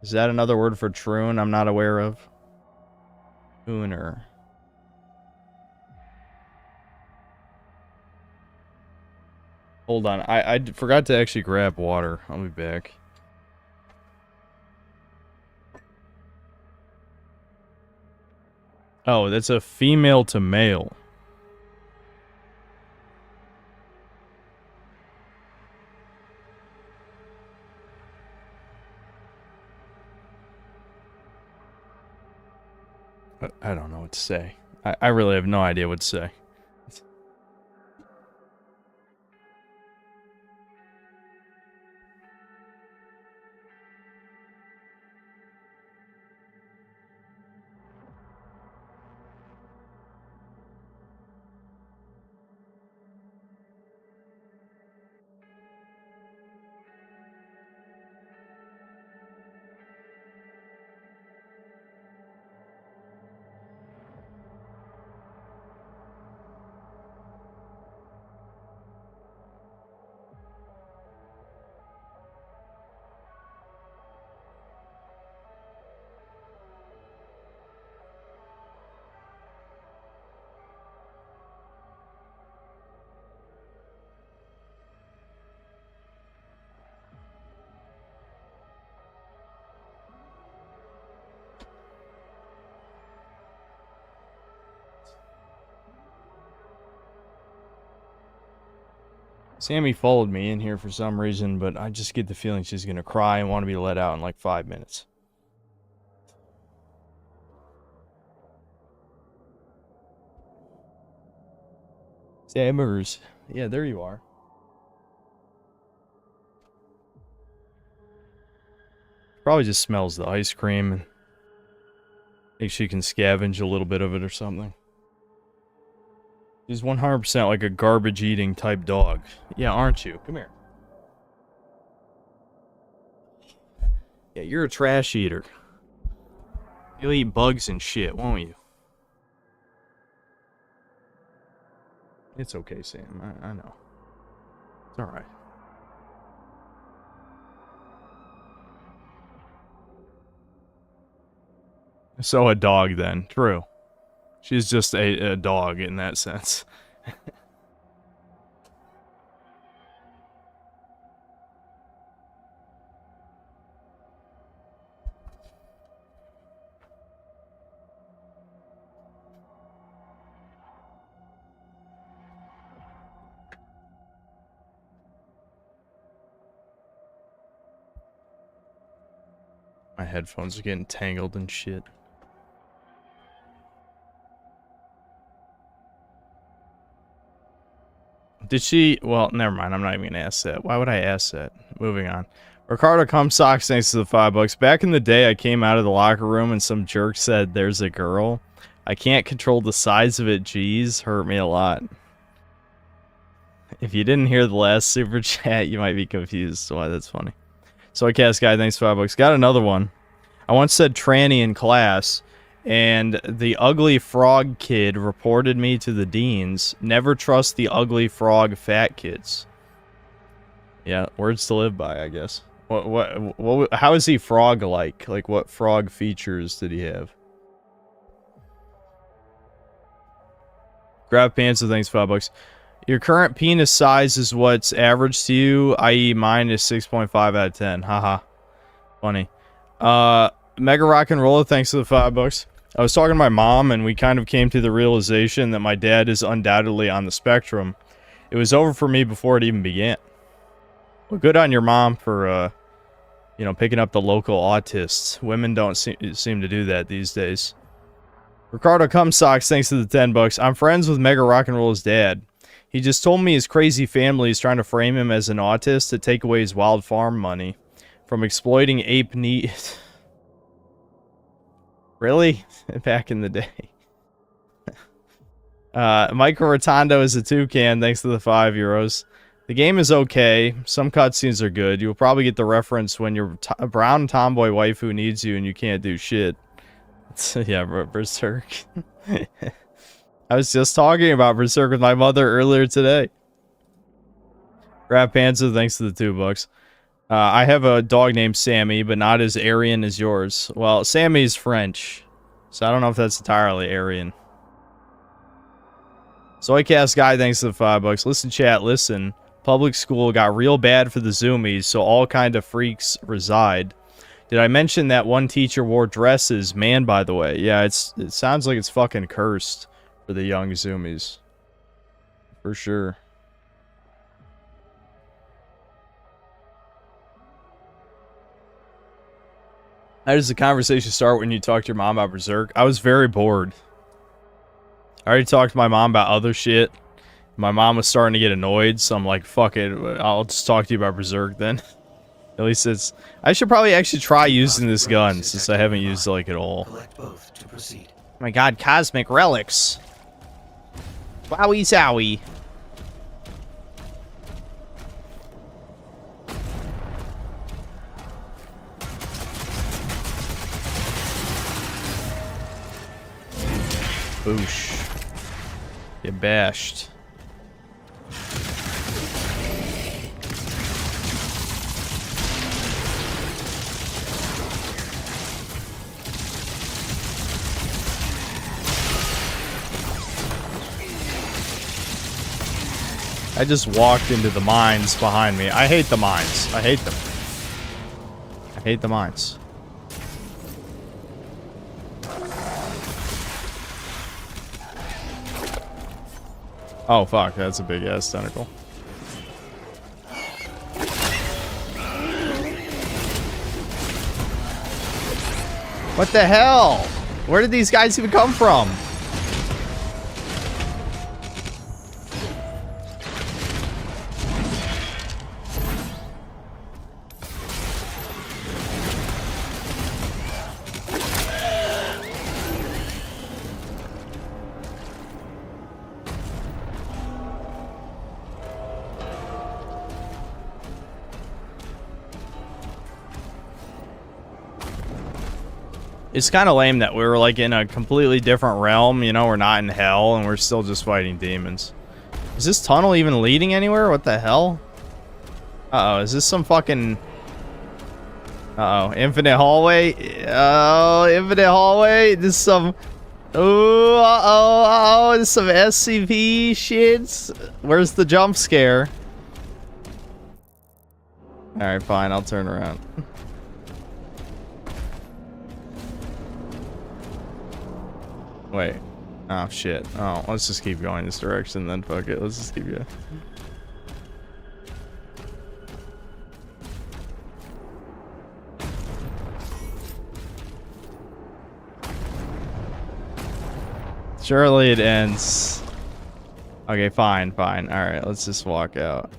Is that another word for troon I'm not aware of? Pooner. Hold on, I forgot to actually grab water. I'll be back. Oh, that's a female to male. I don't know what to say. I really have no idea what to say. Sammy followed me in here for some reason, but I just get the feeling she's gonna cry and want to be let out in like 5 minutes. Sammers. Yeah, there you are. Probably just smells the ice cream and thinks she can scavenge a little bit of it or something. She's 100% like a garbage-eating type dog. Yeah, aren't you? Come here. Yeah, you're a trash eater. You'll eat bugs and shit, won't you? It's okay, Sam. I know. It's alright. So a dog then. True. She's just a dog in that sense. My headphones are getting tangled and shit. Did she? Well, never mind. I'm not even gonna ask that. Why would I ask that? Moving on. Ricardo Comstocks, thanks to the $5. Back in the day, I came out of the locker room and some jerk said, "There's a girl." I can't control the size of it. Geez, hurt me a lot. If you didn't hear the last super chat, you might be confused. Why that's funny. So Cast Guy, thanks for $5. Got another one. I once said tranny in class, and the ugly frog kid reported me to the deans. Never trust the ugly frog fat kids. Yeah, words to live by, I guess. What how is he frog-like? Like, what frog features did he have? Grab Pants, thanks for $5. Your current penis size is what's average to you, i.e. mine is 6.5 out of 10. Haha. Funny. Mega Rock and Roller, thanks to the $5. I was talking to my mom, and we kind of came to the realization that my dad is undoubtedly on the spectrum. It was over for me before it even began. Well, good on your mom for, you know, picking up the local autists. Women don't seem to do that these days. Ricardo Comstocks, thanks to the $10. I'm friends with Mega Rock and Roller's dad. He just told me his crazy family is trying to frame him as an autist to take away his wild farm money from exploiting ape need. Really? Back in the day. Michael Rotondo is a toucan, thanks to the €5. The game is okay. Some cutscenes are good. You'll probably get the reference when your brown tomboy waifu needs you and you can't do shit. Yeah, Berserk. I was just talking about Berserk with my mother earlier today. Rap Panther, thanks to the $2. I have a dog named Sammy, but not as Aryan as yours. Well, Sammy's French, so I don't know if that's entirely Aryan. Soycast Guy, thanks to the $5. Listen, chat, listen. Public school got real bad for the Zoomies, so all kind of freaks reside. Did I mention that one teacher wore dresses? Man, by the way. Yeah, it sounds like it's fucking cursed for the young Zoomies. For sure. How does the conversation start when you talk to your mom about Berserk? I was very bored. I already talked to my mom about other shit. My mom was starting to get annoyed, so I'm like, fuck it, I'll just talk to you about Berserk then. At least it's... I should probably actually try using this gun, since I haven't used it, like, at all. Oh my god, cosmic relics! Wowie zowie! Boosh. Get bashed. I just walked into the mines behind me. I hate the mines. I hate them. I hate the mines. Oh fuck, that's a big ass tentacle. What the hell? Where did these guys even come from? It's kind of lame that we were like in a completely different realm, you know, we're not in hell and we're still just fighting demons. Is this tunnel even leading anywhere? What the hell? Uh-oh, is this some fucking... Uh-oh, infinite hallway? Oh, infinite hallway? This is some... Oh, uh-oh, this is some SCP shit. Where's the jump scare? Alright, fine, I'll turn around. Wait. Oh, shit. Oh, let's just keep going this direction then. Fuck it. Let's just keep going. Surely it ends. Okay, fine, fine. Alright, let's just walk out.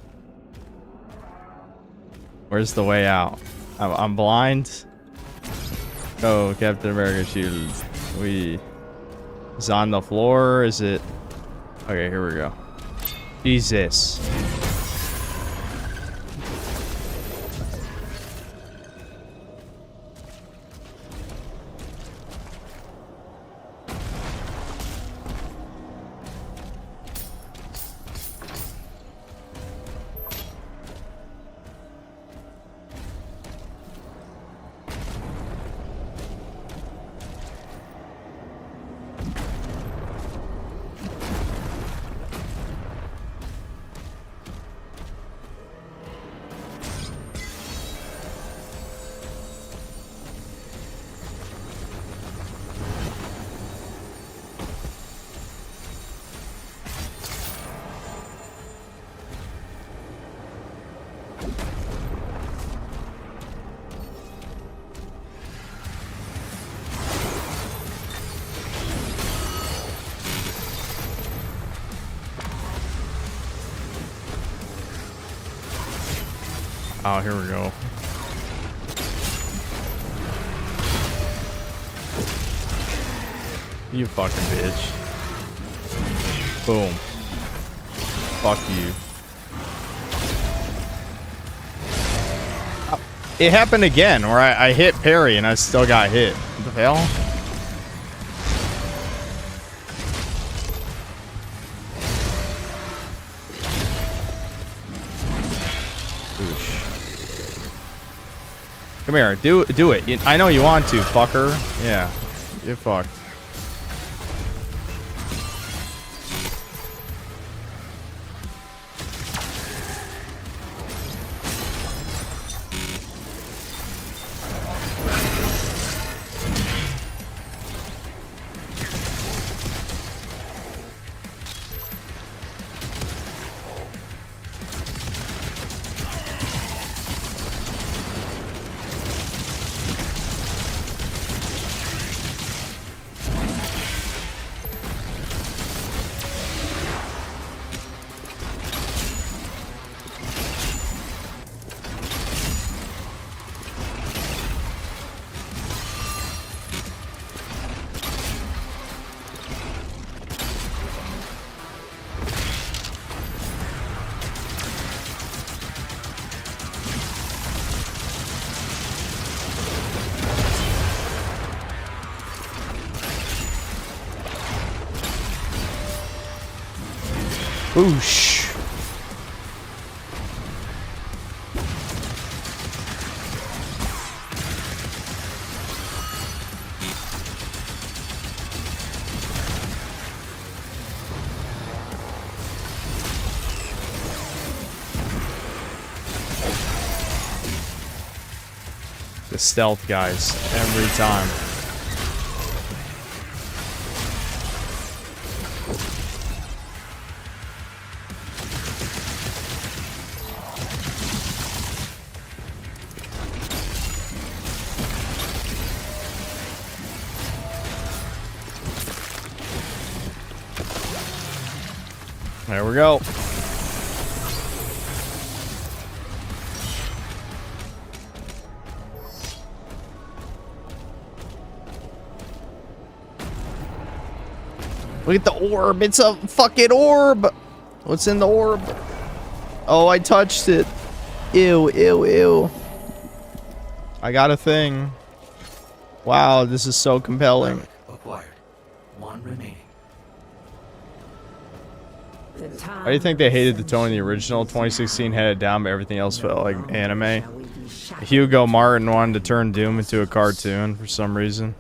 Where's the way out? I'm blind. Oh, Captain America shield. Is it on the floor? Is it... Okay, here we go. Jesus. Oh, here we go. You fucking bitch. Boom. Fuck you. It happened again, where I hit parry and I still got hit. What the hell? Come here, do it. I know you want to, fucker. Yeah, get fucked. Boosh. The stealth guys every time. There we go. Look at the orb. It's a fucking orb. What's in the orb? Oh, I touched it. Ew, ew, ew. I got a thing. Wow, this is so compelling. Acquired. One remaining. Why do you think they hated the tone of the original? 2016 had it down, but everything else felt like anime. Hugo Martin wanted to turn Doom into a cartoon for some reason.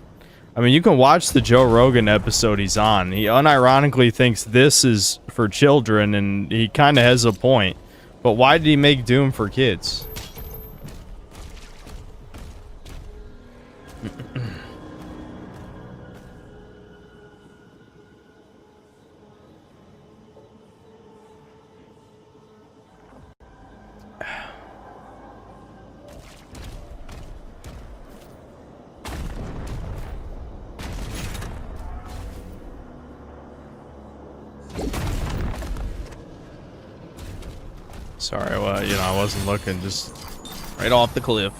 I mean, you can watch the Joe Rogan episode he's on. He unironically thinks this is for children, and he kind of has a point. But why did he make Doom for kids? Sorry, well, you know, I wasn't looking, just right off the cliff.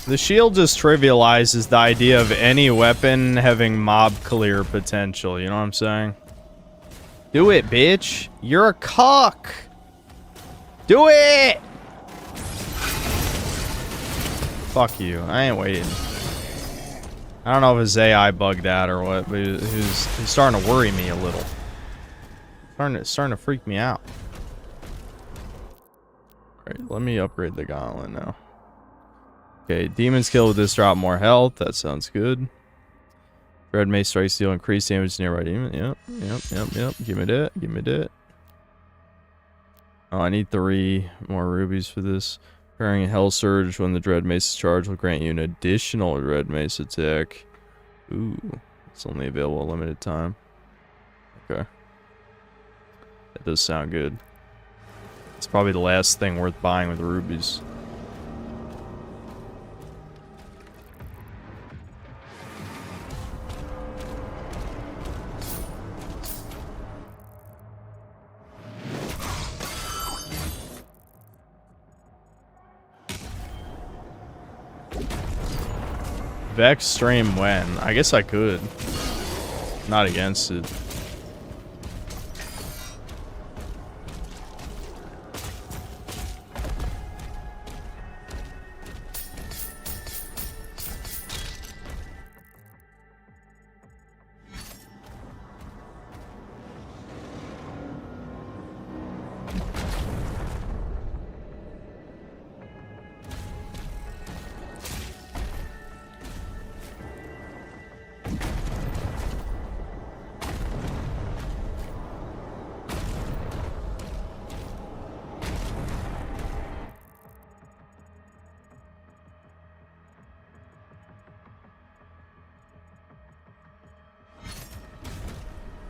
The shield just trivializes the idea of any weapon having mob clear potential, you know what I'm saying? Do it, bitch! You're a cock! Do it! Fuck you. I ain't waiting. I don't know if his AI bugged out or what, but he's starting to worry me a little. Starting to freak me out. Alright, let me upgrade the gauntlet now. Okay, demons kill with this drop more health. That sounds good. Red Mace strikes deal increased damage to nearby demon. Yep. Give me that. Give me that. Oh, I need 3 more rubies for this. Preparing a Hell Surge when the Dread Mace is charged will grant you an additional Dread Mace attack. Ooh, it's only available a limited time. Okay. That does sound good. It's probably the last thing worth buying with rubies. Vex stream when? I guess I could. Not against it.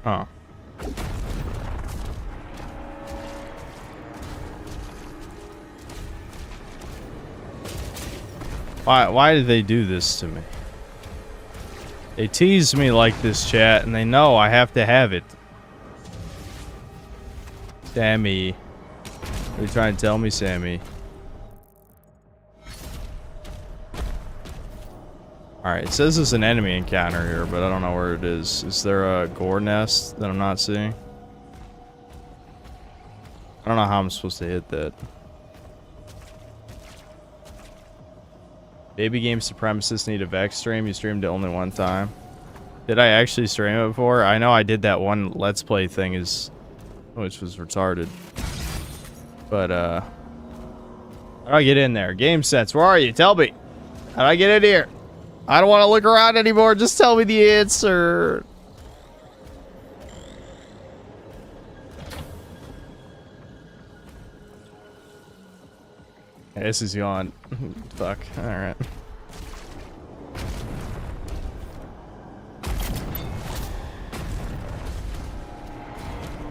Huh. Why did they do this to me? They tease me like this, chat, and they know I have to have it. Sammy. What are you trying to tell me, Sammy? Alright, it says there's an enemy encounter here, but I don't know where it is. Is there a gore nest that I'm not seeing? I don't know how I'm supposed to hit that. Baby Game Supremacist need a Vex stream. You streamed it only one time. Did I actually stream it before? I know I did that one Let's Play thing, which was retarded. But, how do I get in there? Game Sense, where are you? Tell me. How do I get in here? I don't want to look around anymore. Just tell me the answer. This is gone. Fuck. Alright.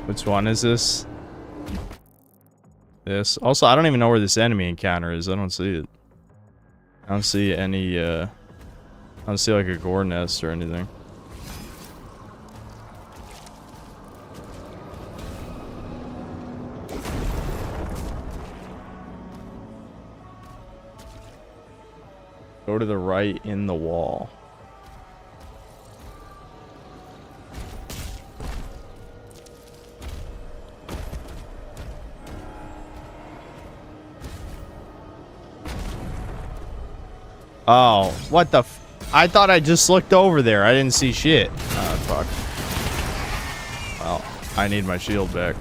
Which one is this? This. Also, I don't even know where this enemy encounter is. I don't see it. I don't see any, I don't see like a gore nest or anything. Go to the right in the wall. Oh, what the f- I thought I just looked over there. I didn't see shit. Oh, fuck. Well, I need my shield back.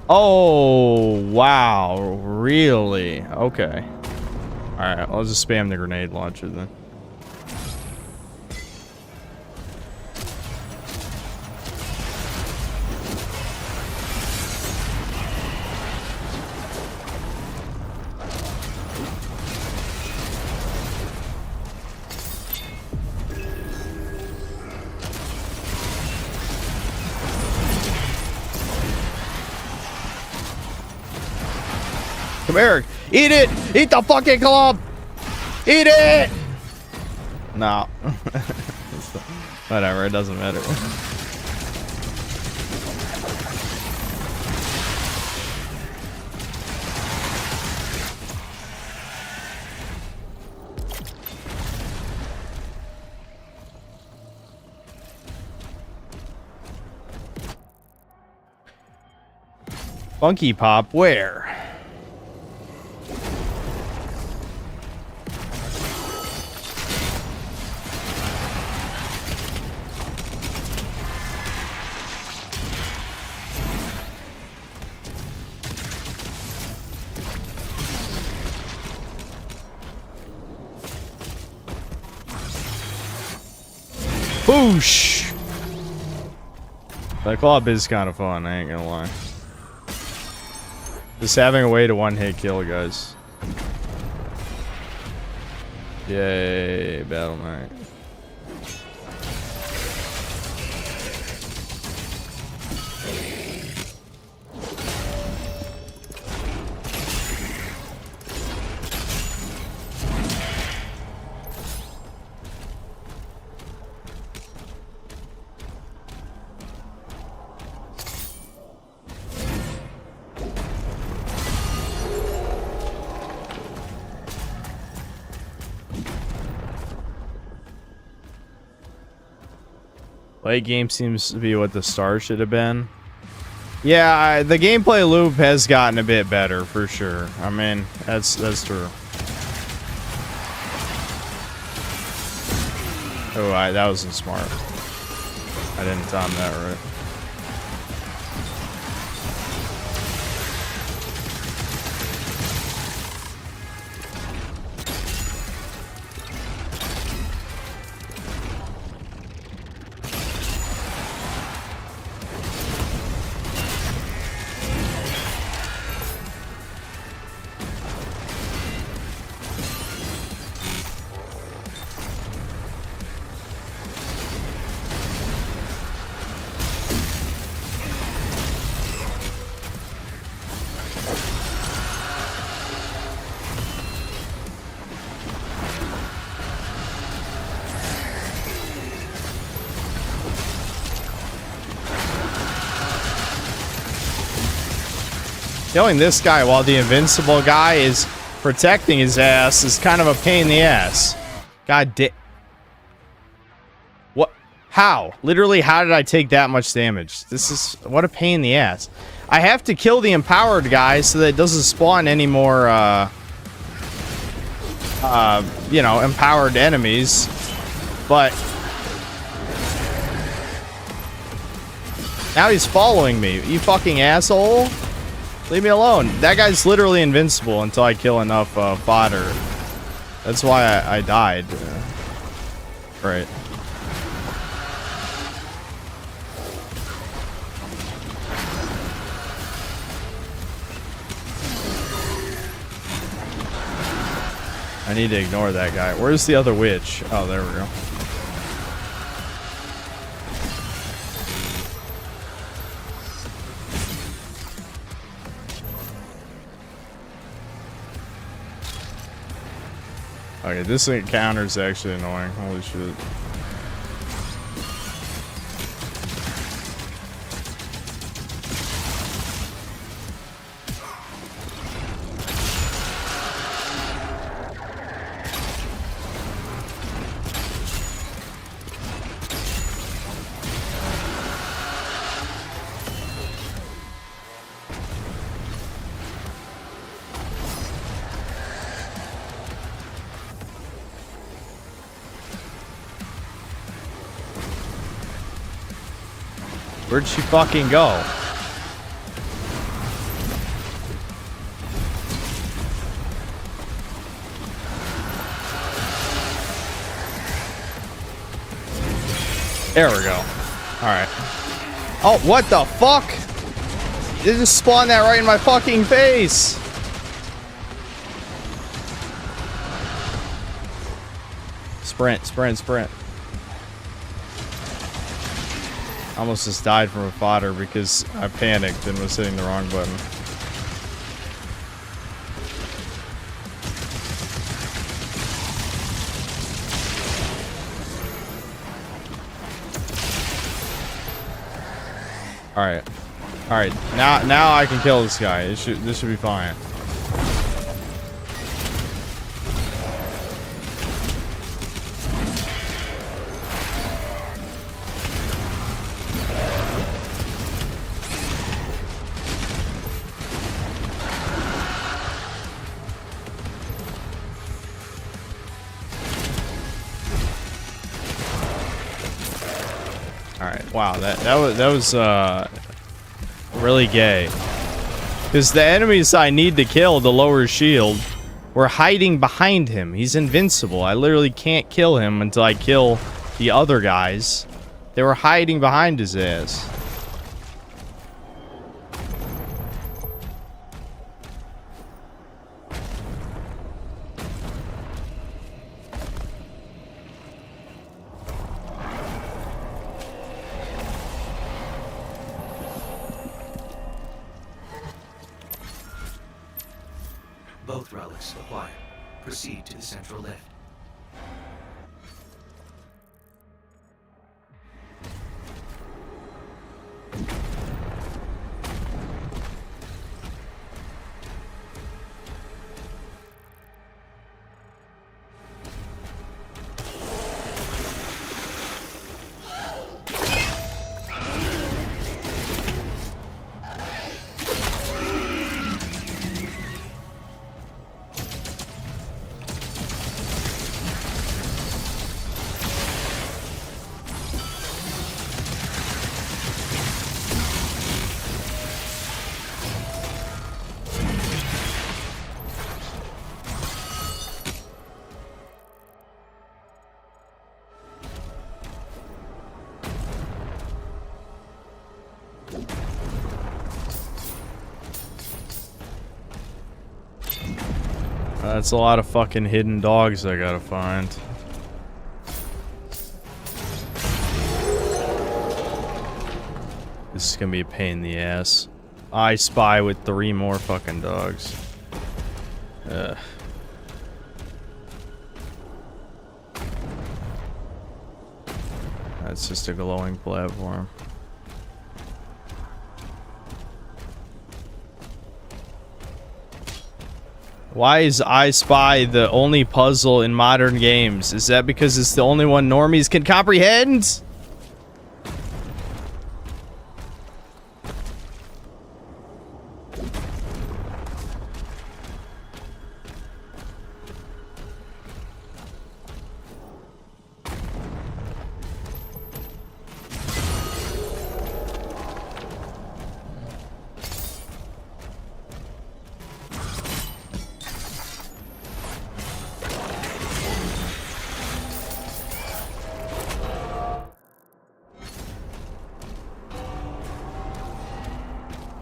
Oh, wow. Really? Okay. Alright, I'll just spam the grenade launcher then. Come here. Eat it! Eat the fucking club! Eat it! No. Whatever, it doesn't matter. Funky Pop, where? Boosh! That club is kind of fun, I ain't gonna lie. Just having a way to one-hit kill, guys. Yay, Battle Knight. Late game seems to be what the star should have been. Yeah, the gameplay loop has gotten a bit better for sure. I mean, that's true. Oh, that wasn't smart. I didn't time that right. Killing this guy while the invincible guy is protecting his ass is kind of a pain in the ass. God damn. What? How? Literally, how did I take that much damage? This is... What a pain in the ass. I have to kill the empowered guy so that it doesn't spawn any more, you know, empowered enemies. But... now he's following me. You fucking asshole. Leave me alone. That guy's literally invincible until I kill enough fodder. That's why I died. Right. I need to ignore that guy. Where's the other witch? Oh, there we go. Okay, this encounter is actually annoying. Holy shit. Where'd she fucking go? There we go. Alright. Oh, what the fuck? They just spawned that right in my fucking face. Sprint, sprint, sprint. Almost just died from a fodder because I panicked and was hitting the wrong button. Alright. Alright. Now I can kill this guy. This should be fine. Wow, that was really gay. Because the enemies I need to kill to lower his shield were hiding behind him. He's invincible. I literally can't kill him until I kill the other guys. They were hiding behind his ass. Both relics acquired. Proceed to the central lift. That's a lot of fucking hidden dogs I gotta find. This is gonna be a pain in the ass. I spy with 3 more fucking dogs. Ugh. That's just a glowing platform. Why is I Spy the only puzzle in modern games? Is that because it's the only one normies can comprehend?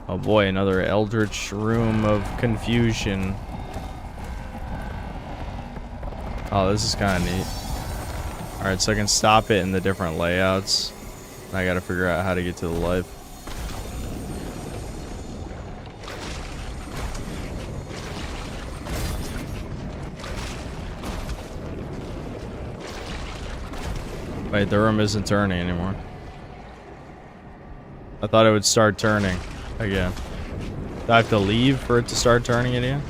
Oh boy, another eldritch room of confusion. Oh, this is kind of neat. Alright, so I can stop it in the different layouts. I gotta figure out how to get to the life. Wait, the room isn't turning anymore. I thought it would start turning again. Do I have to leave for it to start turning again?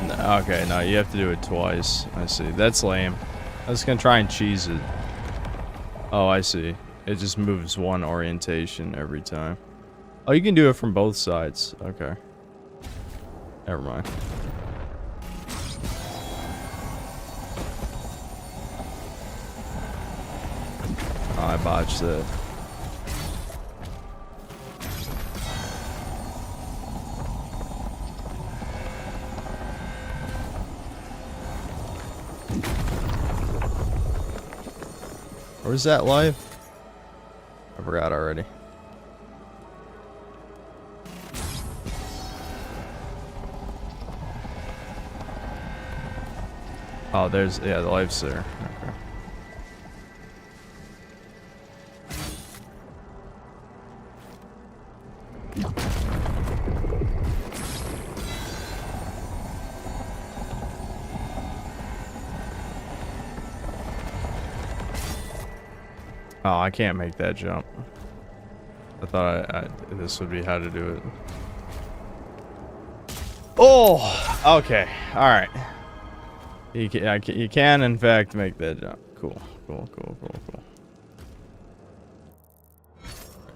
No, okay, no, you have to do it twice. I see. That's lame. I was gonna try and cheese it. Oh, I see. It just moves one orientation every time. Oh, you can do it from both sides. Okay. Never mind. Oh, I botched that. Where's that life? I forgot already. Oh, there's, yeah, the life's there. Okay. Oh, I can't make that jump. I thought this would be how to do it. Oh, okay. All right. You can, in fact, make that jump. Cool.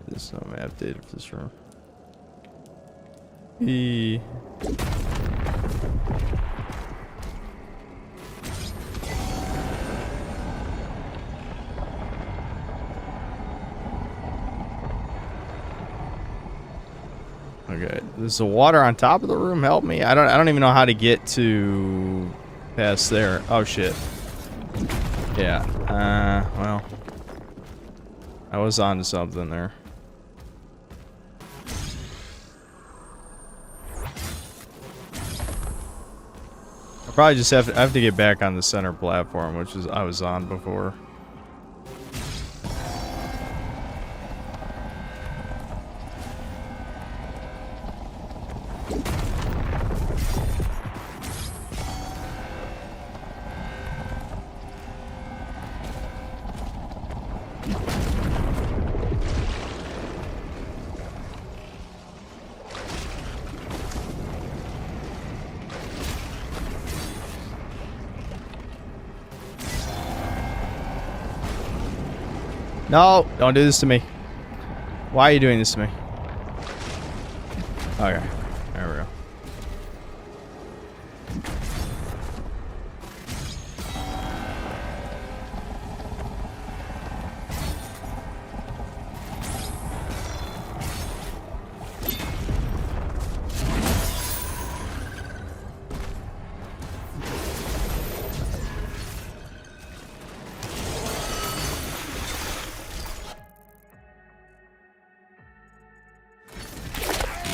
There's no map data for this room. Okay, does the water on top of the room help me? I don't even know how to get to past there. Oh shit. Yeah. Well, I was onto something there. I probably just have to get back on the center platform, which is I was on before. No, don't do this to me. Why are you doing this to me? Okay, there we go.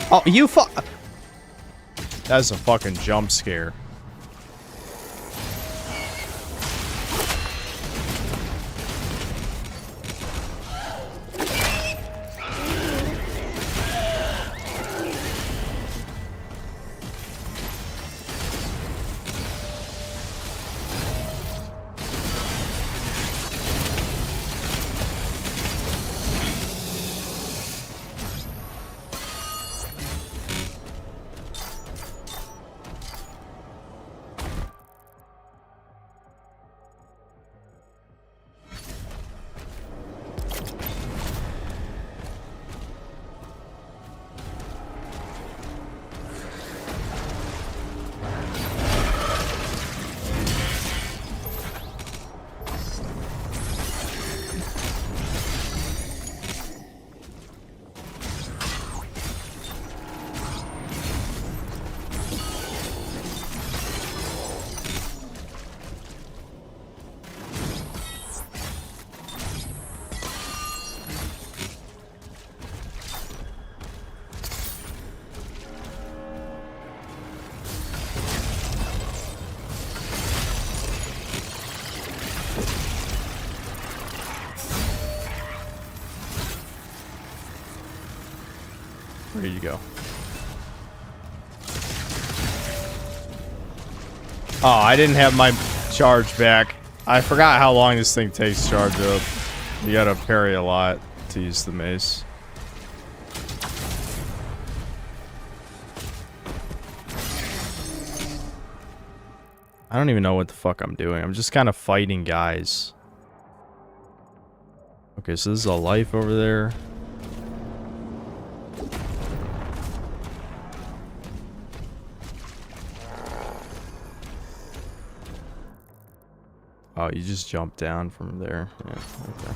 Oh, you That's a fucking jump scare. Here you go. Oh, I didn't have my charge back. I forgot how long this thing takes to charge up. You gotta parry a lot to use the mace. I don't even know what the fuck I'm doing. I'm just kind of fighting guys. Okay, so this is a life over there. Oh, you just jump down from there. Yeah, okay.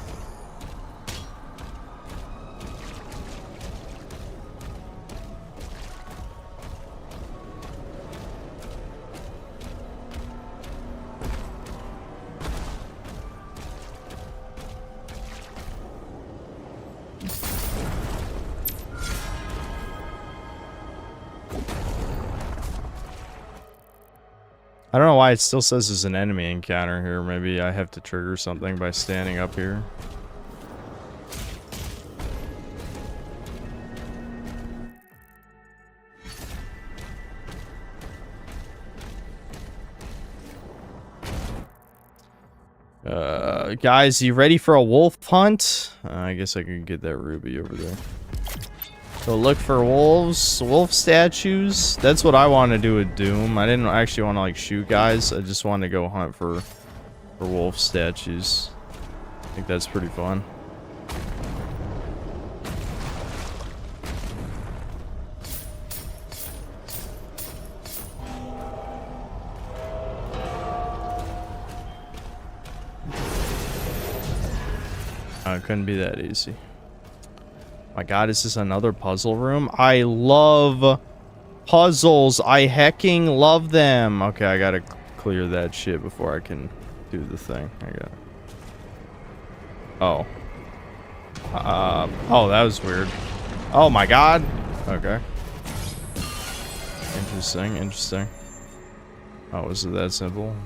I don't know why it still says there's an enemy encounter here. Maybe I have to trigger something by standing up here. Guys, you ready for a wolf hunt? I guess I can get that ruby over there. So look for wolves, wolf statues. That's what I want to do with Doom. I didn't actually want to like shoot guys. I just wanted to go hunt for wolf statues. I think that's pretty fun. It couldn't be that easy. My god, is this another puzzle room? I love puzzles. I hecking love them. Okay, I gotta clear that shit before I can do the thing. I got. Oh. Oh, that was weird. Oh my god. Okay. Interesting, interesting. Oh, was it that simple?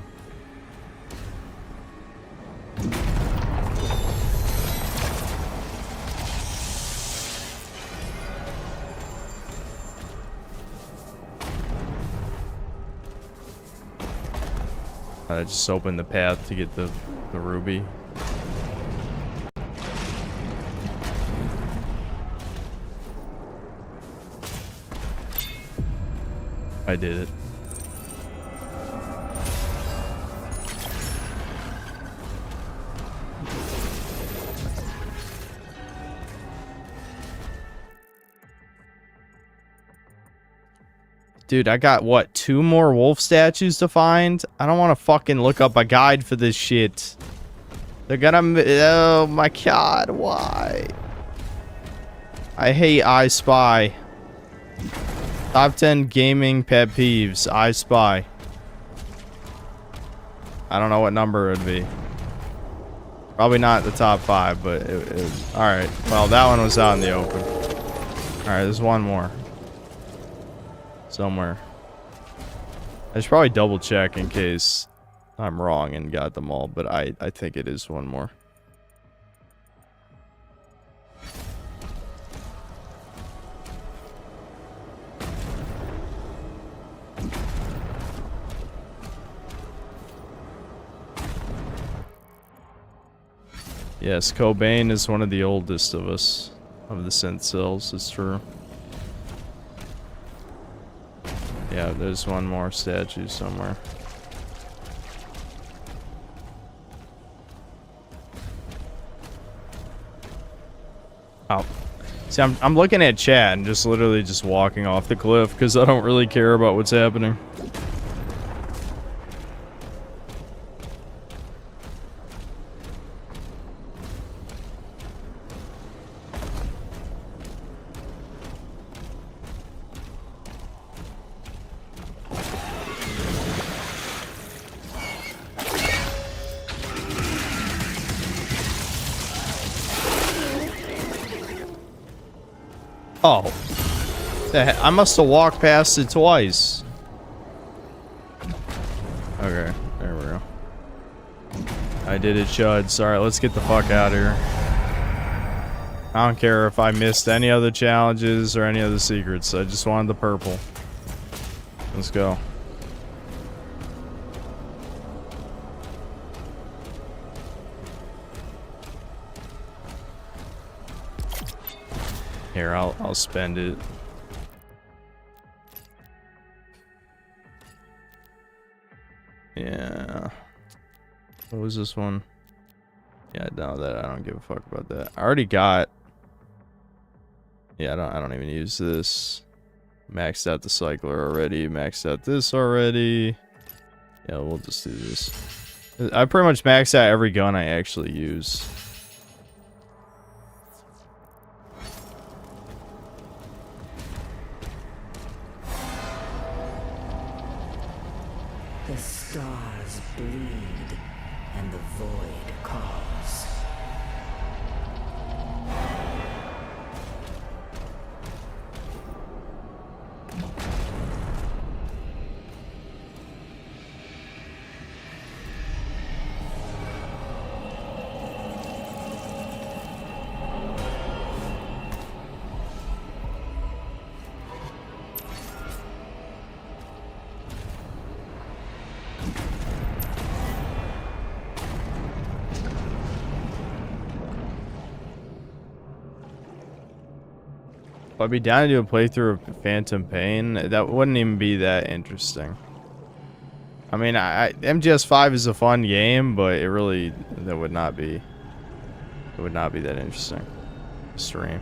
I just opened the path to get the ruby. I did it. Dude, I got, what, 2 more wolf statues to find? I don't want to fucking look up a guide for this shit. They're gonna... Oh my god, why? I hate I Spy. Top 10 gaming pet peeves. I Spy. I don't know what number it would be. Probably not the top 5, but it alright. Well, that one was out in the open. Alright, there's one more. Somewhere. I should probably double check in case I'm wrong and got them all, but I think it is one more. Yes, Cobain is one of the oldest of us, of the synth cells, it's true. Yeah, there's one more statue somewhere. Oh. See, I'm looking at chat and just literally just walking off the cliff because I don't really care about what's happening. Oh. I must have walked past it twice. Okay, there we go. I did it, chuds. Alright, let's get the fuck out of here. I don't care if I missed any other challenges or any other secrets. I just wanted the purple. Let's go. Here, I'll spend it. Yeah. What was this one? Yeah, no, that I don't give a fuck about that. I already got. Yeah, I don't even use this. Maxed out the cycler already. Maxed out this already. Yeah, we'll just do this. I pretty much maxed out every gun I actually use. The stars bleed, and the void calls. I'd be down to do a playthrough of Phantom Pain. That wouldn't even be that interesting. I mean, MGS5 is a fun game, but it really that would not be. It would not be that interesting. Stream.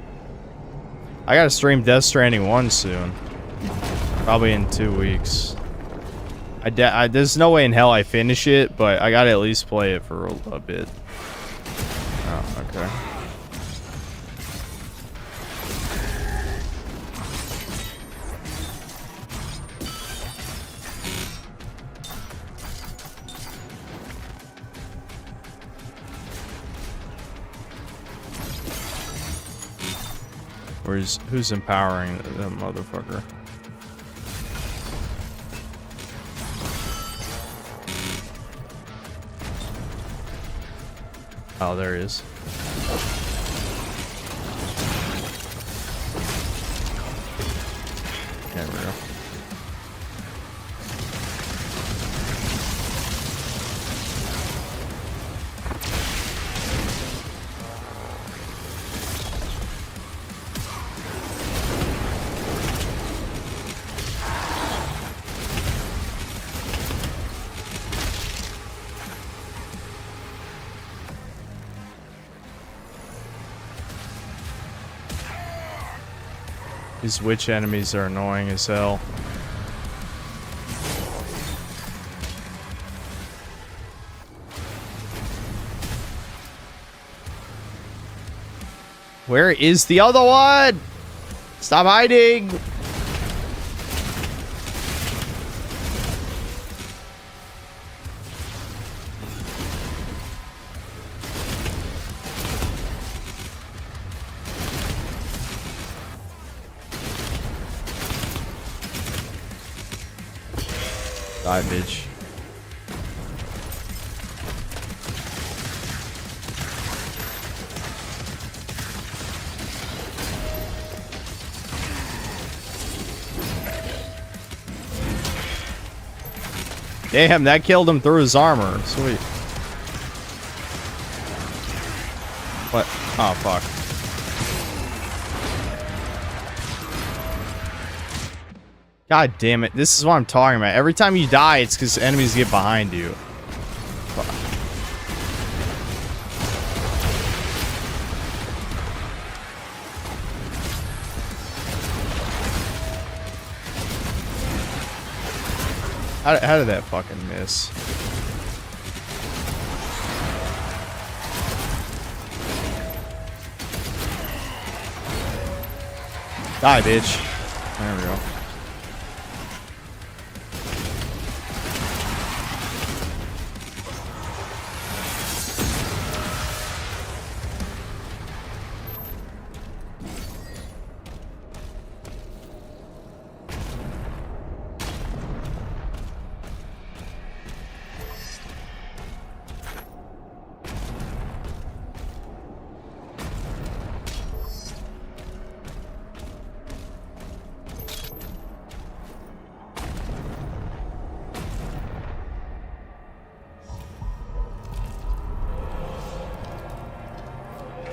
I gotta stream Death Stranding 1 soon. Probably in 2 weeks. There's no way in hell I finish it, but I gotta at least play it for a bit. Oh, okay. Who's empowering the motherfucker? Oh, there he is. There we go. These witch enemies are annoying as hell. Where is the other one? Stop hiding! Die, bitch. Damn, that killed him through his armor. Sweet. What? Oh, fuck. God damn it. This is what I'm talking about. Every time you die, it's because enemies get behind you. Fuck. How did that fucking miss? Die, bitch. There we go.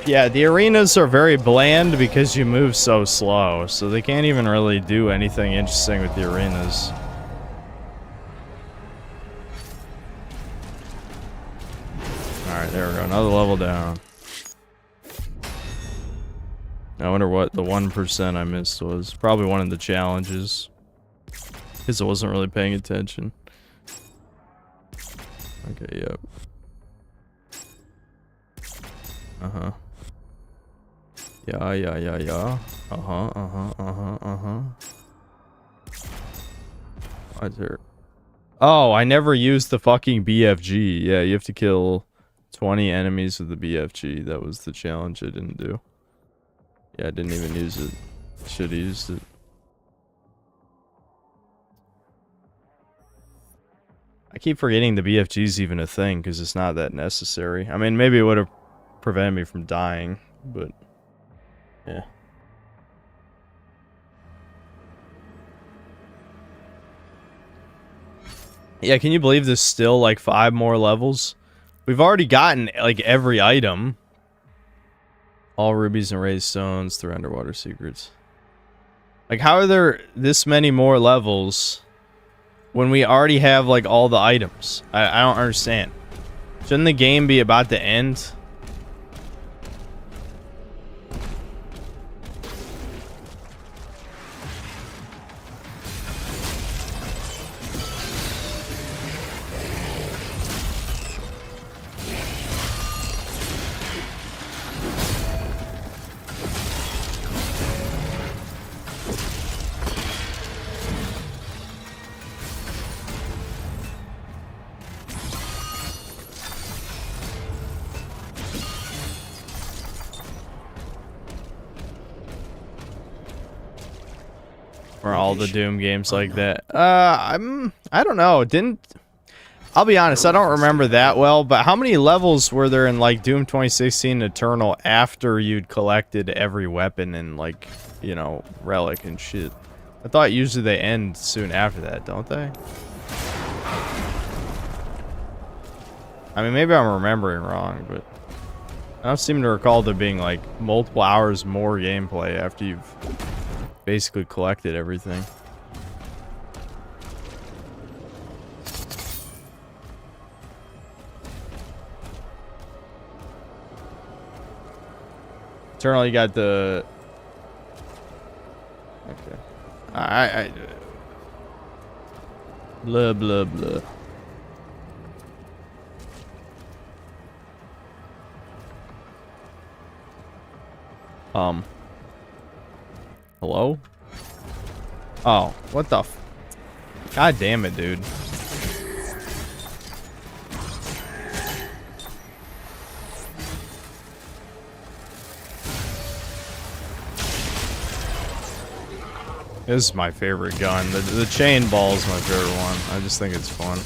Yeah, the arenas are very bland because you move so slow, so they can't even really do anything interesting with the arenas. Alright, there we go. Another level down. I wonder what the 1% I missed was. Probably one of the challenges. Because I wasn't really paying attention. Okay, yep. Uh-huh. Yeah. Uh-huh. What's there? Oh, I never used the fucking BFG. Yeah, you have to kill 20 enemies with the BFG. That was the challenge I didn't do. Yeah, I didn't even use it. Should have used it. I keep forgetting the BFG is even a thing because it's not that necessary. I mean, maybe it would have prevented me from dying, but yeah. Yeah, can you believe there's still like 5 more levels? We've already gotten like every item. All rubies and raised stones, 3 underwater secrets. Like, how are there this many more levels when we already have like all the items? I don't understand. Shouldn't the game be about to end? Or all the Doom games like that. I don't know. I'll be honest, I don't remember that well, but how many levels were there in like Doom 2016 Eternal after you'd collected every weapon and like, you know, relic and shit? I thought usually they end soon after that, don't they? I mean, maybe I'm remembering wrong, but I don't seem to recall there being like multiple hours more gameplay after you've basically collected everything. Eternal, you got the... Okay. I blah, blah, blah. Hello? Oh, what the f... God damn it, dude. This is my favorite gun. The chain ball is my favorite one. I just think it's fun.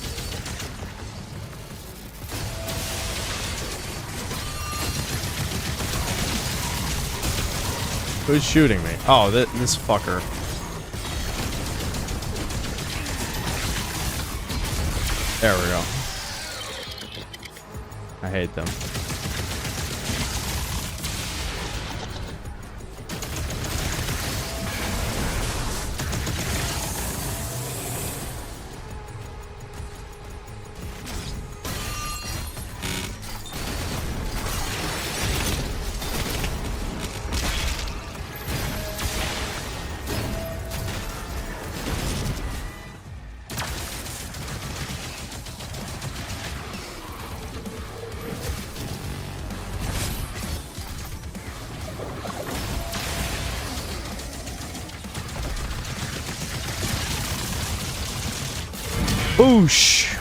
Who's shooting me? Oh, this fucker. There we go. I hate them. Boosh!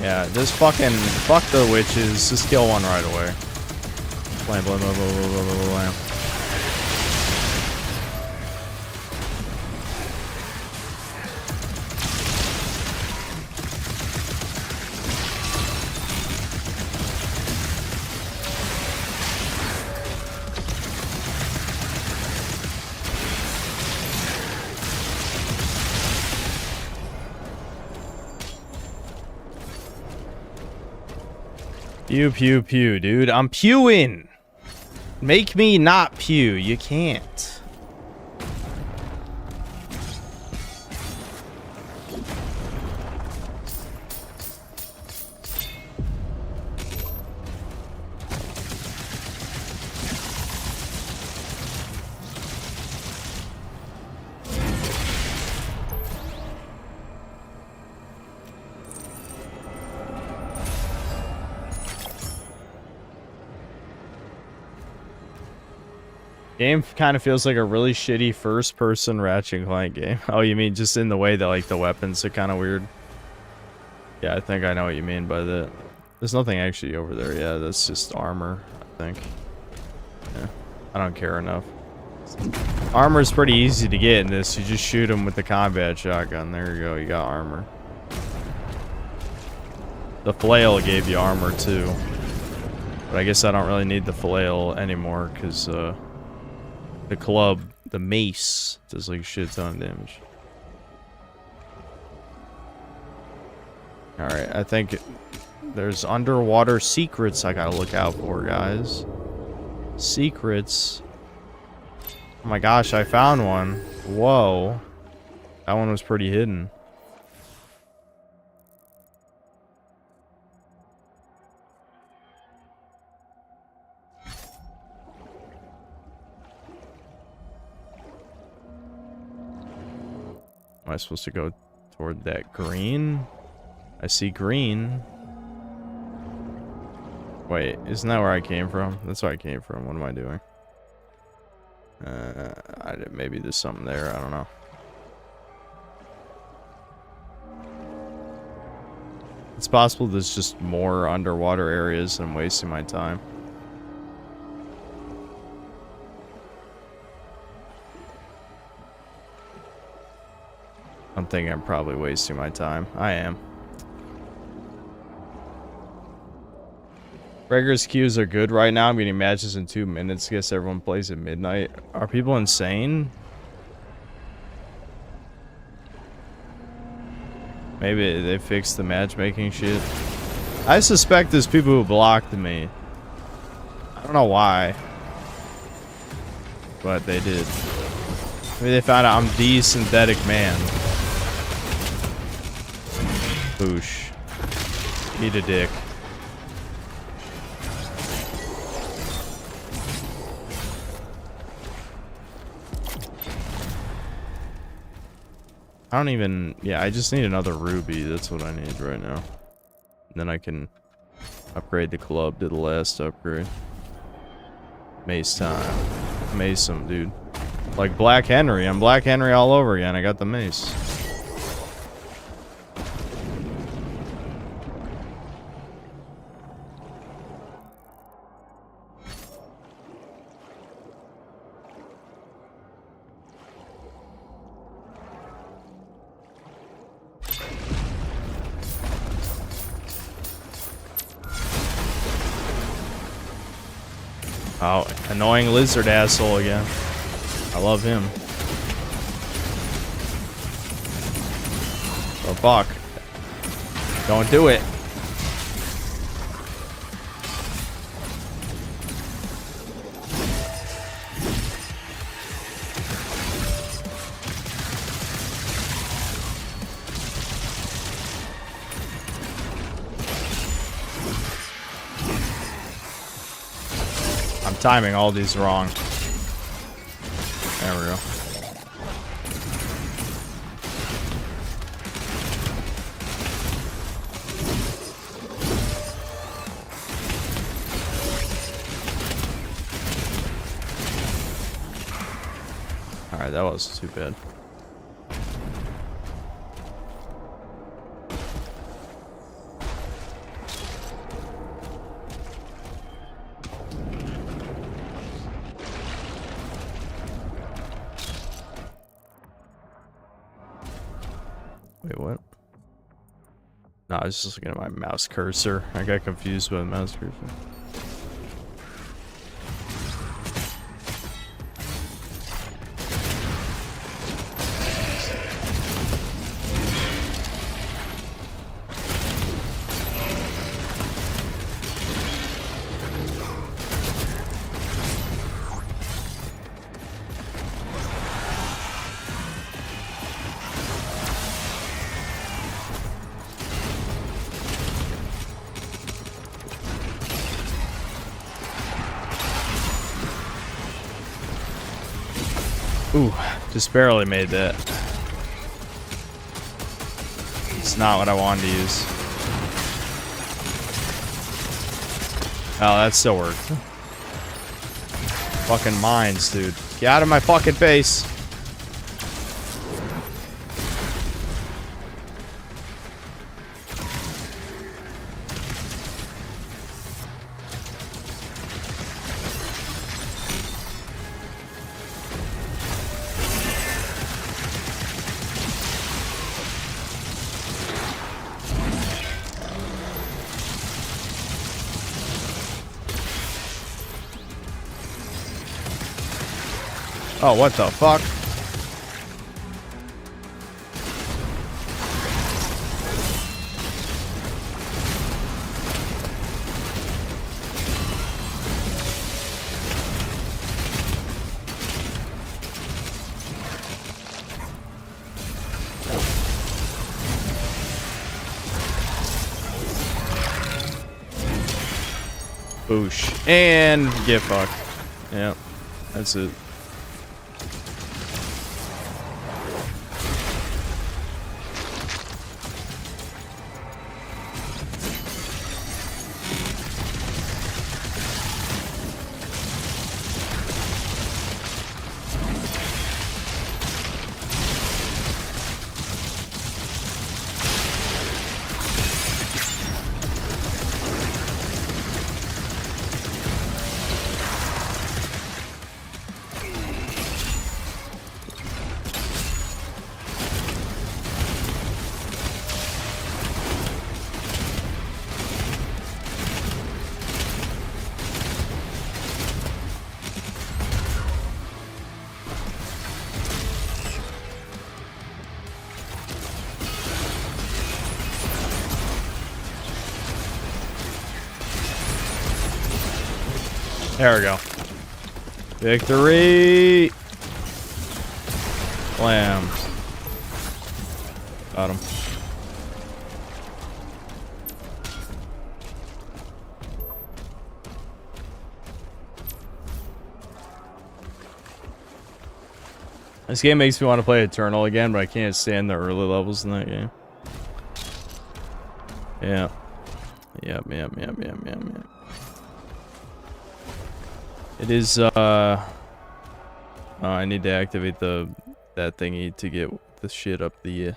Yeah, just fuck the witches. Just kill one right away. Blam, blam, blam, blam, blam, blam, blam. Pew, pew, pew, dude. I'm pewing. Make me not pew. You can't. Game kind of feels like a really shitty first-person Ratchet and Clank game. Oh, you mean just in the way that like the weapons are kind of weird? Yeah, I think I know what you mean by that. There's nothing actually over there. Yeah, that's just armor, I think. Yeah, I don't care enough. Armor is pretty easy to get in this. You just shoot them with the combat shotgun. There you go. You got armor. The flail gave you armor too, but I guess I don't really need the flail anymore because the club, the mace, does like shit ton of damage. Alright, I think there's underwater secrets I gotta look out for, guys. Secrets. Oh my gosh, I found one. Whoa. That one was pretty hidden. Am I supposed to go toward that green? I see green. Wait, isn't that where I came from? That's where I came from. What am I doing? Maybe there's something there. I don't know. It's possible there's just more underwater areas and I'm wasting my time. I'm thinking I'm probably wasting my time. I am. Regulars queues are good right now. I'm getting matches in 2 minutes. Guess everyone plays at midnight. Are people insane? Maybe they fixed the matchmaking shit. I suspect there's people who blocked me. I don't know why. But they did. Maybe they found out I'm the synthetic man. Boosh. Eat a dick. I don't even... Yeah, I just need another ruby. That's what I need right now. And then I can upgrade the club to the last upgrade. Mace time. Mace him, dude. Like Black Henry. I'm Black Henry all over again. I got the mace. Oh, annoying lizard asshole again. I love him. Oh, fuck. Don't do it. I'm timing all these wrong. There we go. Alright, that was too bad. Wait, what? No, I was just looking at my mouse cursor. I got confused by the mouse cursor. Ooh, just barely made that. It's not what I wanted to use. Oh, that still worked. Fucking mines, dude. Get out of my fucking face. Oh, what the fuck? Boosh. And get fucked. Yep. That's it. There we go. Victory! Blam. Got him. This game makes me want to play Eternal again, but I can't stand the early levels in that game. Yeah. Yep. It is, oh, I need to activate that thingy to get the shit up the,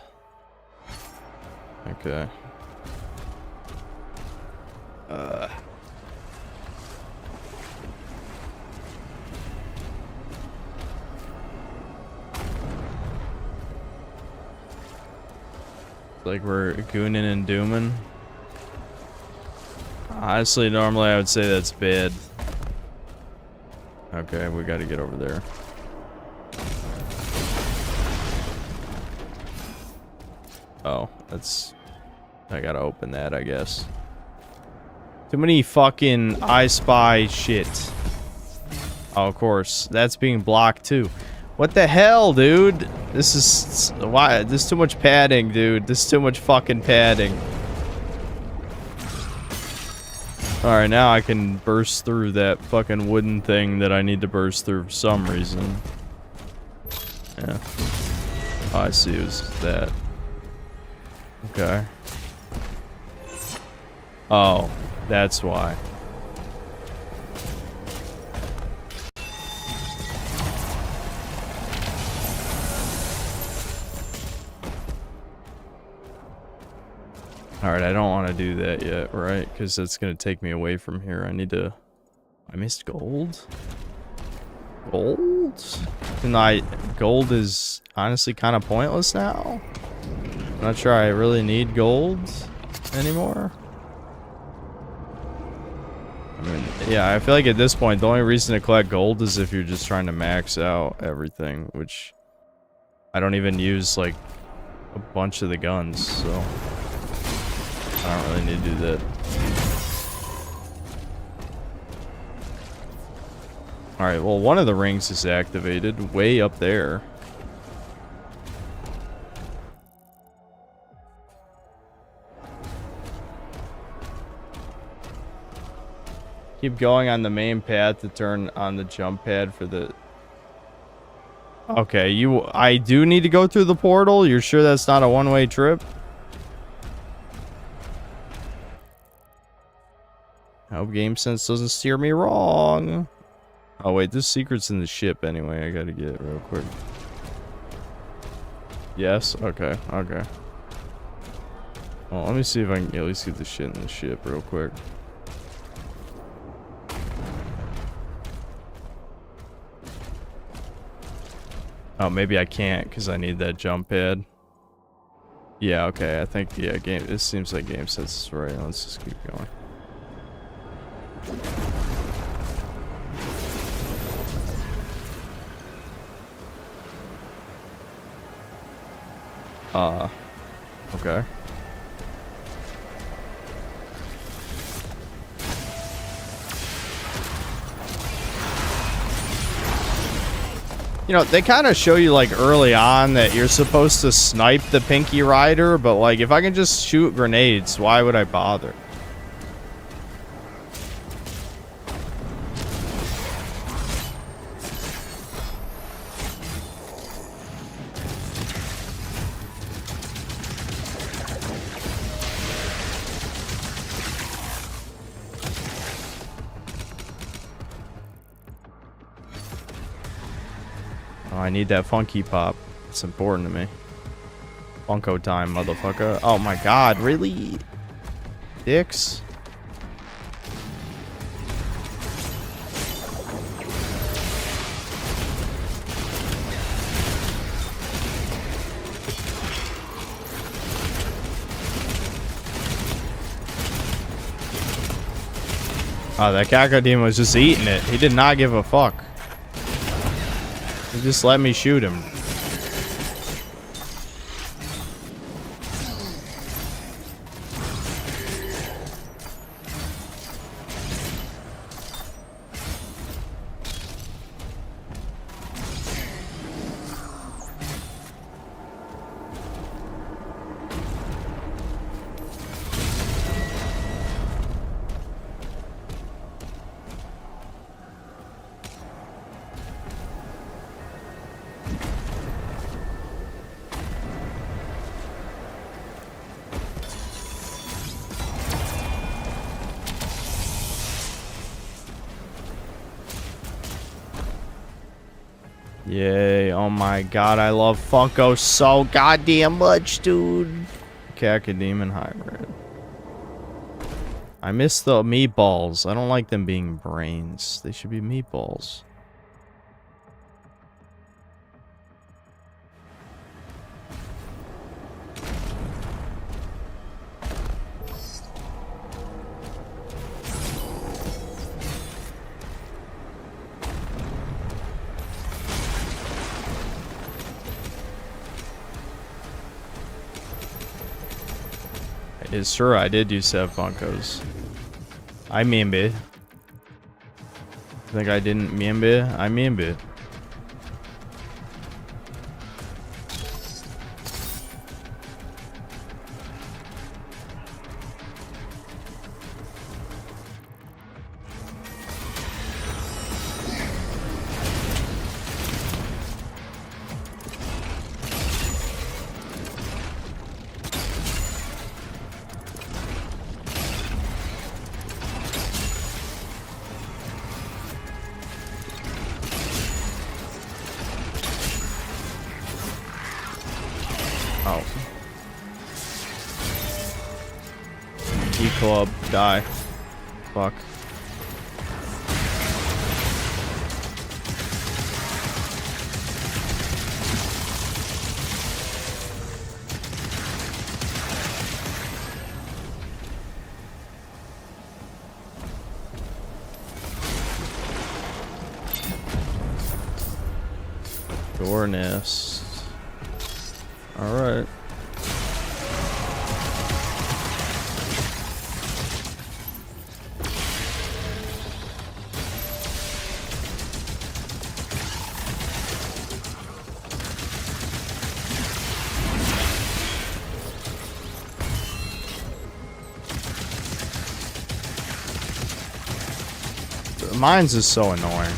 okay. Like we're gooning and dooming. Honestly, normally I would say that's bad. Okay, we gotta get over there. Oh, that's... I gotta open that, I guess. Too many fucking I Spy shit. Oh, of course. That's being blocked, too. What the hell, dude? This is... Why? This is too much padding, dude. This is too much fucking padding. Alright, now I can burst through that fucking wooden thing that I need to burst through for some reason. Yeah. Oh, I see. It was that. Okay. Oh, that's why. Alright, I don't want to do that yet, right? Because that's going to take me away from here. I need to... I missed gold? Gold? Gold is honestly kind of pointless now. I'm not sure I really need gold anymore. I mean, yeah, I feel like at this point, the only reason to collect gold is if you're just trying to max out everything, which I don't even use, like, a bunch of the guns, so... I don't really need to do that. Alright, well, one of the rings is activated way up there. Keep going on the main path to turn on the jump pad for the... Okay, I do need to go through the portal? You're sure that's not a one-way trip? I hope GameSense doesn't steer me wrong. Oh wait, this secret's in the ship anyway. I gotta get it real quick. Yes? Okay, okay. Well, let me see if I can at least get the shit in the ship real quick. Oh, maybe I can't because I need that jump pad. Yeah, okay. I think, yeah, this seems like GameSense is right. Let's just keep going. Okay. You know, they kind of show you, like, early on that you're supposed to snipe the Pinky Rider, but, like, if I can just shoot grenades, why would I bother? Oh, I need that funky pop. It's important to me. Funko time, motherfucker. Oh my god, really? Dicks? Oh, that Cacodemon was just eating it. He did not give a fuck. He just let me shoot him. Yay, oh my god, I love Funko so goddamn much, dude. Cacodemon Hybrid. I miss the meatballs. I don't like them being brains. They should be meatballs. It's true, I did used to have Funkos. I remember. Think I didn't remember? I remember. Oh. E-Club, die. Fuck. Door nest. Alright. Mine's is so annoying.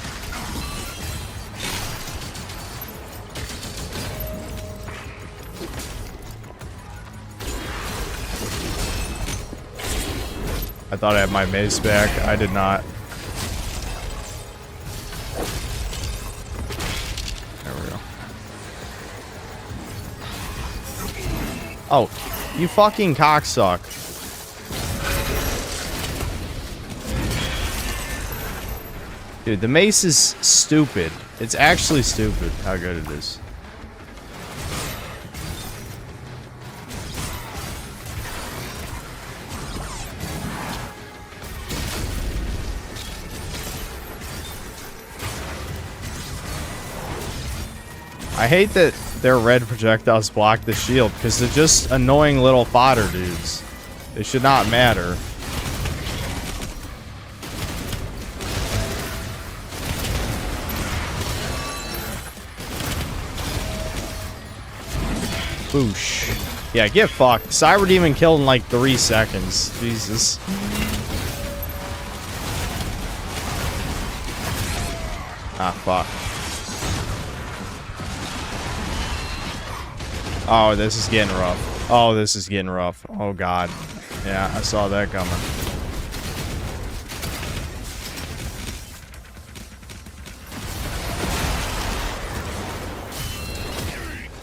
I thought I had my mace back. I did not. There we go. Oh, you fucking cocksuck. Dude, the mace is stupid. It's actually stupid how good it is. I hate that their red projectiles block the shield because they're just annoying little fodder dudes. They should not matter. Boosh. Yeah, get fucked. Cyber Demon killed in like 3 seconds. Jesus. Ah, fuck. Oh, this is getting rough. Oh, this is getting rough. Oh, God. Yeah, I saw that coming.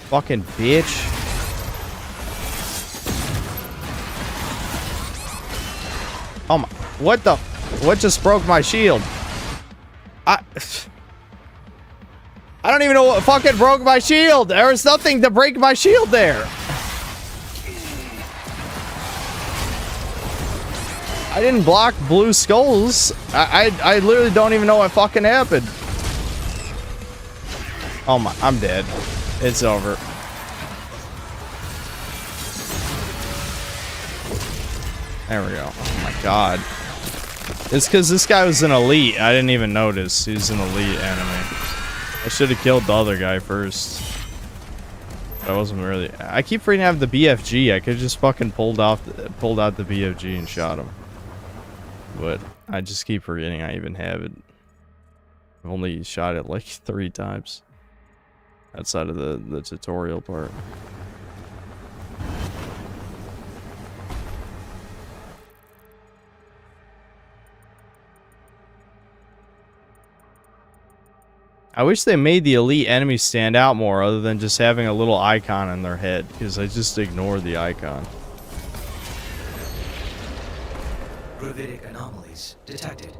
Fucking bitch. Oh my, what the, what just broke my shield? I don't even know what fucking broke my shield. There was nothing to break my shield there. I didn't block blue skulls. I literally don't even know what fucking happened. Oh my, I'm dead. It's over. There we go. Oh my god. It's because this guy was an elite. I didn't even notice. He's an elite enemy. I should have killed the other guy first. But I wasn't really... I keep forgetting to have the BFG. I could have just fucking pulled out the BFG and shot him. But I just keep forgetting I even have it. I've only shot it like 3 times. Outside of the tutorial part. I wish they made the elite enemies stand out more other than just having a little icon in their head, because I just ignored the icon. Gravitic anomalies detected.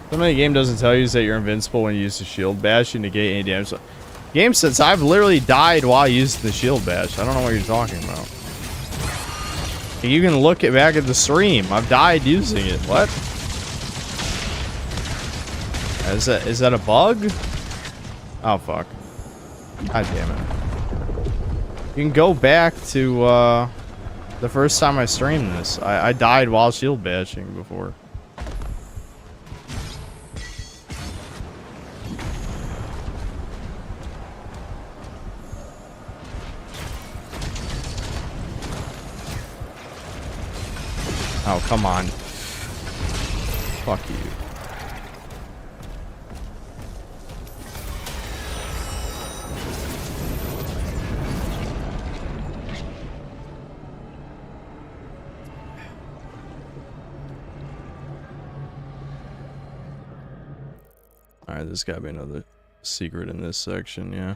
Something the game doesn't tell you is that you're invincible when you use the shield bash. You negate any damage. Game since I've literally died while using the shield bash. I don't know what you're talking about. You can look back at the stream. I've died using it. What? Is that a bug? Oh fuck. God damn it. You can go back to the first time I streamed this. I died while shield bashing before. Oh, come on. Fuck you. Alright, there's gotta be another secret in this section, yeah.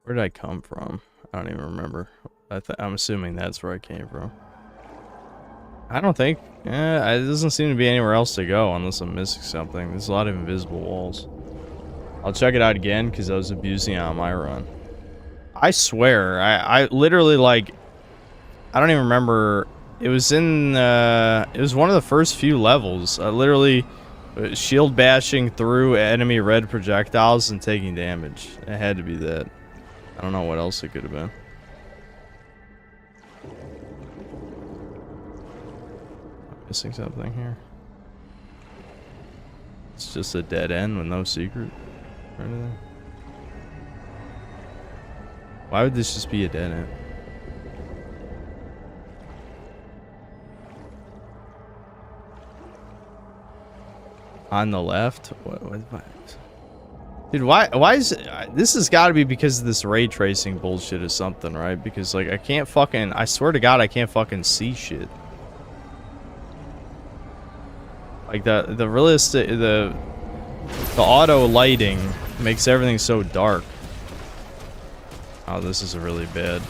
Where did I come from? I don't even remember. I'm assuming that's where I came from. I don't think. It doesn't seem to be anywhere else to go unless I'm missing something. There's a lot of invisible walls. I'll check it out again because I was abusing it on my run. I swear, I literally like, I don't even remember. It was in, it was one of the first few levels. I literally shield bashing through enemy red projectiles and taking damage. It had to be that. I don't know what else it could have been. Missing something here. It's just a dead end with no secret or anything. Why would this just be a dead end? On the left? What? Dude, why is it, this has got to be because of this ray tracing bullshit or something, right? Because like I can't fucking, I swear to God, I can't fucking see shit. Like the realistic, the auto lighting makes everything so dark. Oh, this is really bad.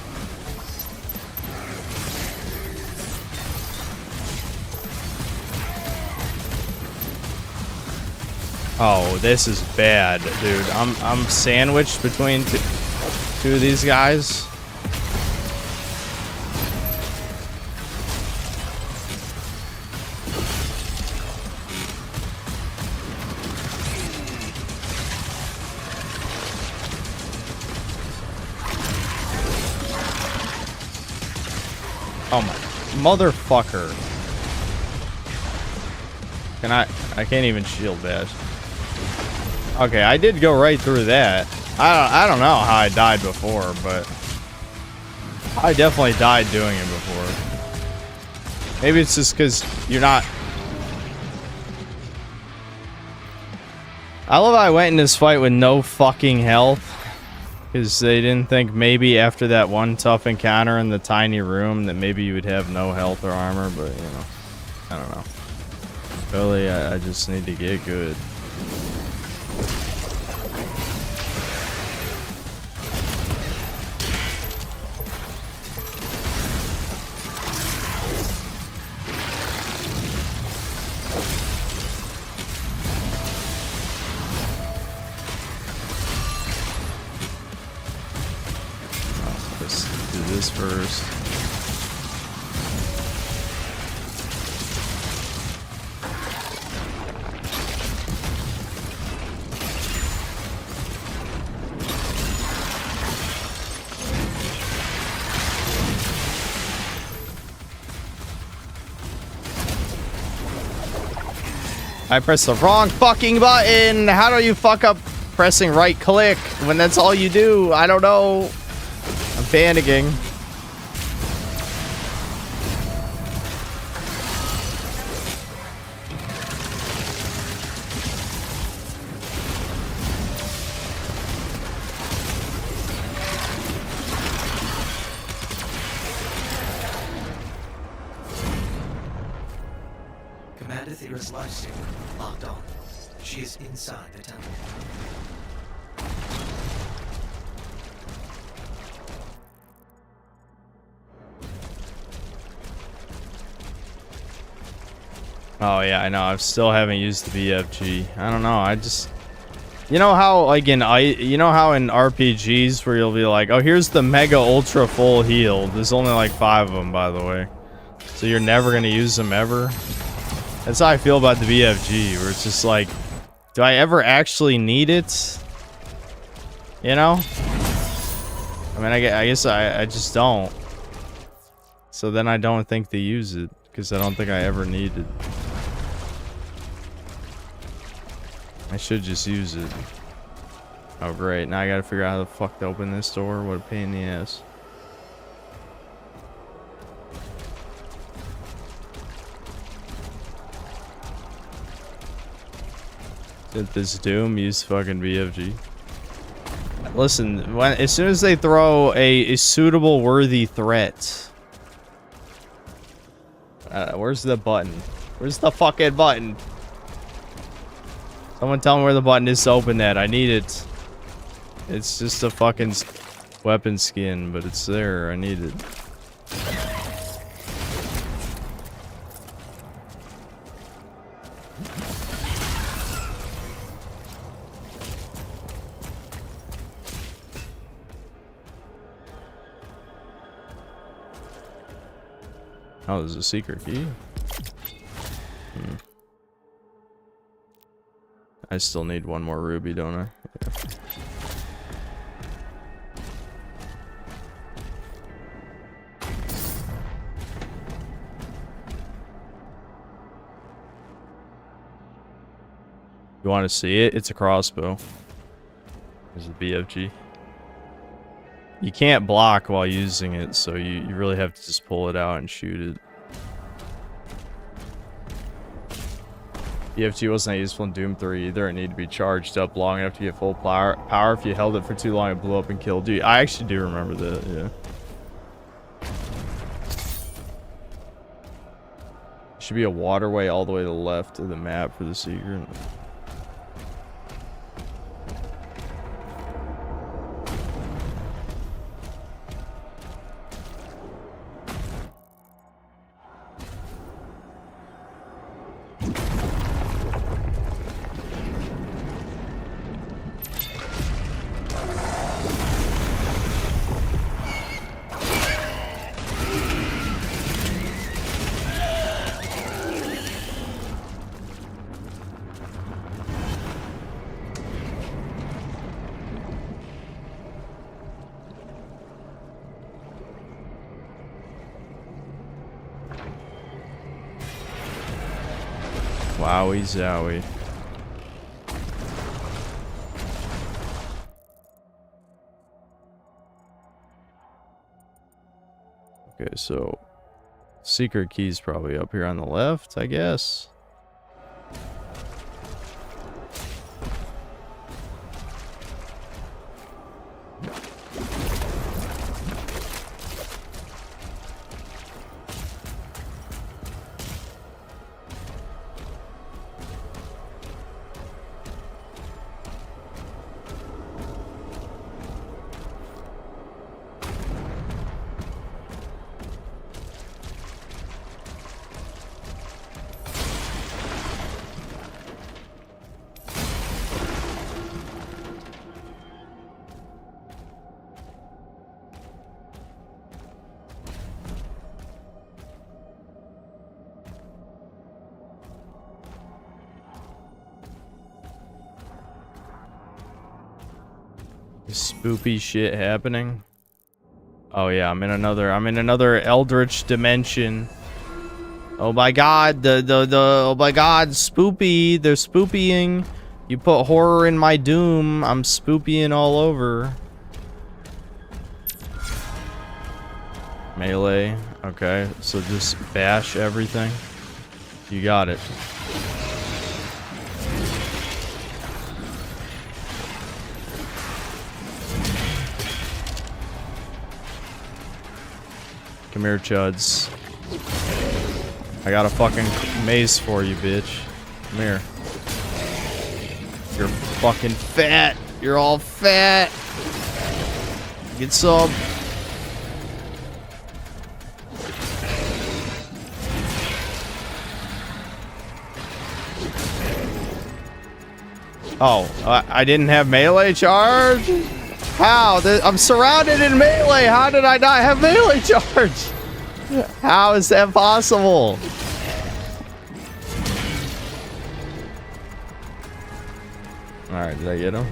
Oh, this is bad, dude. I'm sandwiched between two of these guys. Oh my motherfucker. I can't even shield bash. Okay, I did go right through that. I don't know how I died before, but I definitely died doing it before. Maybe it's just because you're not. I love how I went in this fight with no fucking health. Because they didn't think maybe after that one tough encounter in the tiny room that maybe you would have no health or armor, but you know, I don't know. Really, I just need to get good. This first. I pressed the wrong fucking button. How do you fuck up pressing right click when that's all you do? I don't know. I'm panicking. Commander Thera's lifesaver locked on. She is inside the temple. Oh yeah, I know. I still haven't used the BFG. I don't know. I just, you know how like in RPGs where you'll be like, oh, here's the mega ultra full heal. There's only like 5 of them, by the way. So you're never gonna use them ever. That's how I feel about the BFG, where it's just like, do I ever actually need it? You know? I mean, I guess I just don't. So then I don't think to use it, because I don't think I ever need it. I should just use it. Oh great, now I gotta figure out how the fuck to open this door. What a pain in the ass. Did this Doom use fucking BFG? Listen, as soon as they throw a suitable worthy threat. Where's the button? Where's the fucking button? Someone tell me where the button is to open that. I need it. It's just a fucking weapon skin, but it's there. I need it. Oh, there's a secret key. I still need one more ruby, don't I? Yeah. You want to see it? It's a crossbow. There's a BFG. You can't block while using it, so you really have to just pull it out and shoot it. BFG wasn't useful in Doom 3 either. It needed to be charged up long enough to get full power. If you held it for too long, it blew up and killed you. I actually do remember that, yeah. Should be a waterway all the way to the left of the map for the secret. Wowie zowie. Okay, so secret key's probably up here on the left, I guess. Spoopy shit happening. Oh yeah, I'm in another eldritch dimension. Oh my god, oh my god, spoopy, they're spoopying. You put horror in my doom, I'm spoopying all over. Melee, okay, so just bash everything. You got it. Come here, chuds. I got a fucking mace for you, bitch. Come here. You're fucking fat. You're all fat. Get some. Oh, I didn't have melee charge? How? I'm surrounded in melee. How did I not have melee charge? How is that possible? Alright, did I get him?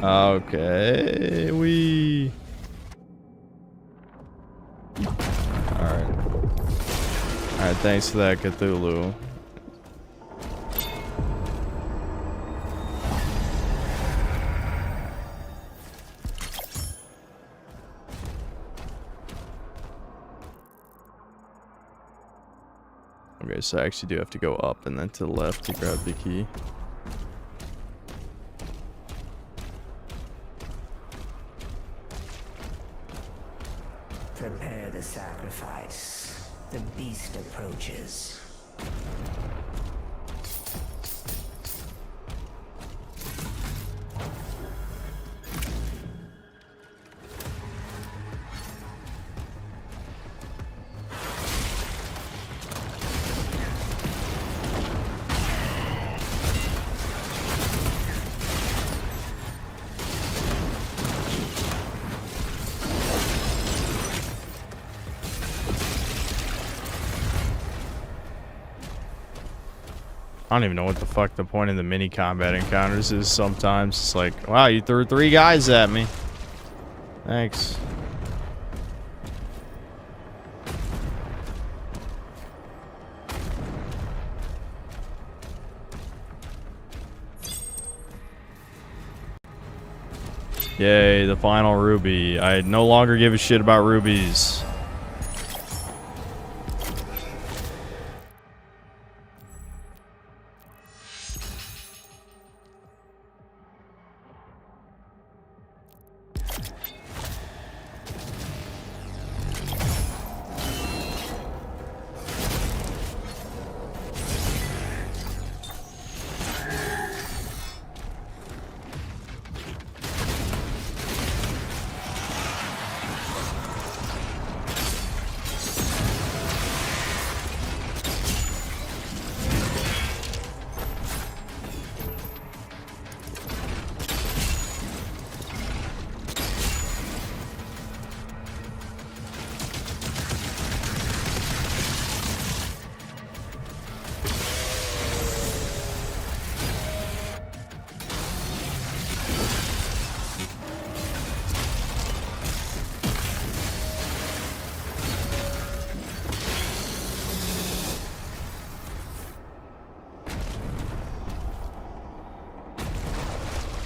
Okay, we. Alright. Alright, thanks for that, Cthulhu. Okay, so I actually do have to go up and then to the left to grab the key. Prepare the sacrifice. The beast approaches. I don't even know what the fuck the point of the mini combat encounters is sometimes. It's like, wow, you threw 3 guys at me. Thanks. Yay, the final ruby. I no longer give a shit about rubies.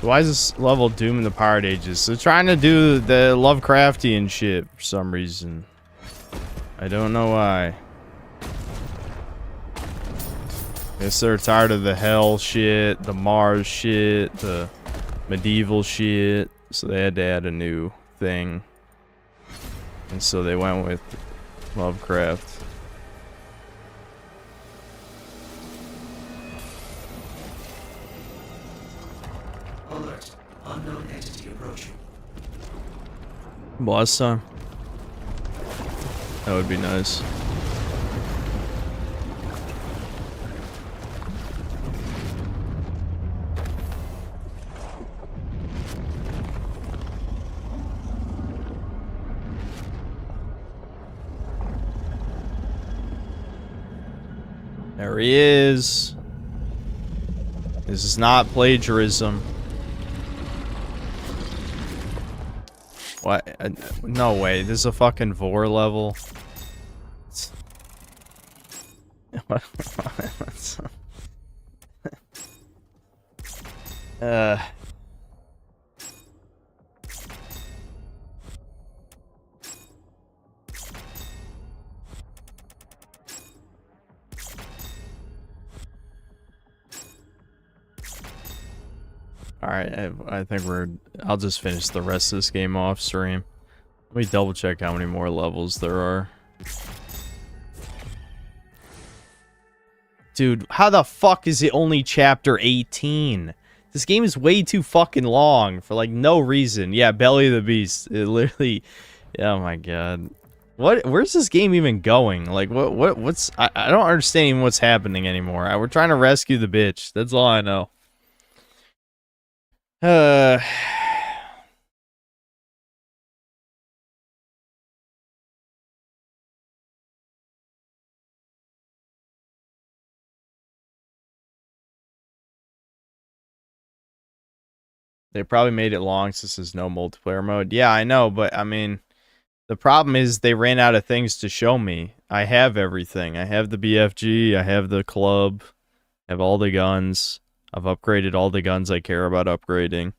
Why is this level Doom in the Pirate Ages? They're trying to do the Lovecraftian shit for some reason. I don't know why. Guess they're tired of the Hell shit, the Mars shit, the medieval shit. So they had to add a new thing. And so they went with Lovecraft. Alert. Unknown entity approaching. Boss time. That would be nice. There he is. This is not plagiarism. What? No way. This is a fucking Vor level. Alright, I think I'll just finish the rest of this game off stream. Let me double check how many more levels there are. Dude, how the fuck is it only chapter 18? This game is way too fucking long for like no reason. Yeah, Belly of the Beast. It literally, oh my god. Where's this game even going? Like what's I don't understand even what's happening anymore. We're trying to rescue the bitch. That's all I know. They probably made it long since there's no multiplayer mode. Yeah, I know, but I mean, the problem is they ran out of things to show me. I have everything. I have the BFG, I have the club, I have all the guns. I've upgraded all the guns I care about upgrading.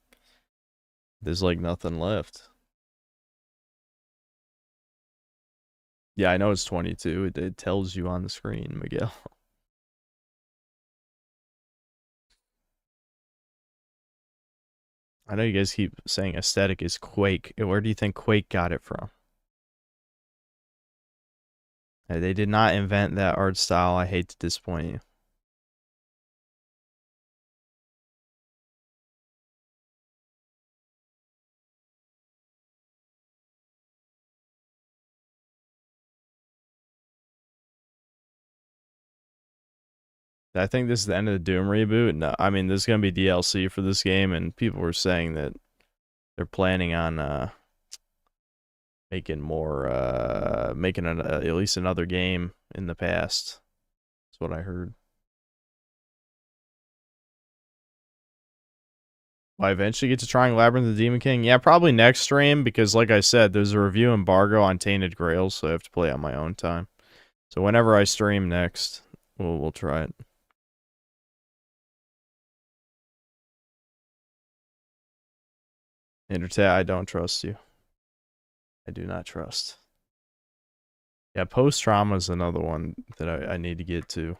There's like nothing left. Yeah, I know it's 22. It tells you on the screen, Miguel. I know you guys keep saying aesthetic is Quake. Where do you think Quake got it from? They did not invent that art style. I hate to disappoint you. I think this is the end of the Doom reboot. No, I mean, there's going to be DLC for this game, and people were saying that they're planning on making more, at least another game in the past. That's what I heard. Will I eventually get to trying Labyrinth of the Demon King? Yeah, probably next stream, because like I said, there's a review embargo on Tainted Grail, so I have to play on my own time. So whenever I stream next, we'll try it. Intertat, I don't trust you. I do not trust. Yeah, post-trauma is another one that I need to get to.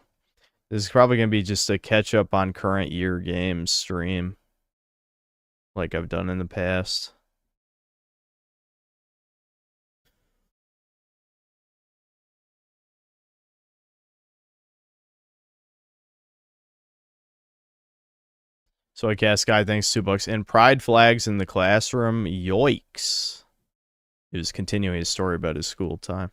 This is probably going to be just a catch-up on current year games stream, like I've done in the past. So I cast Guy, thanks $2. And Pride Flags in the Classroom, yoicks. He was continuing his story about his school time.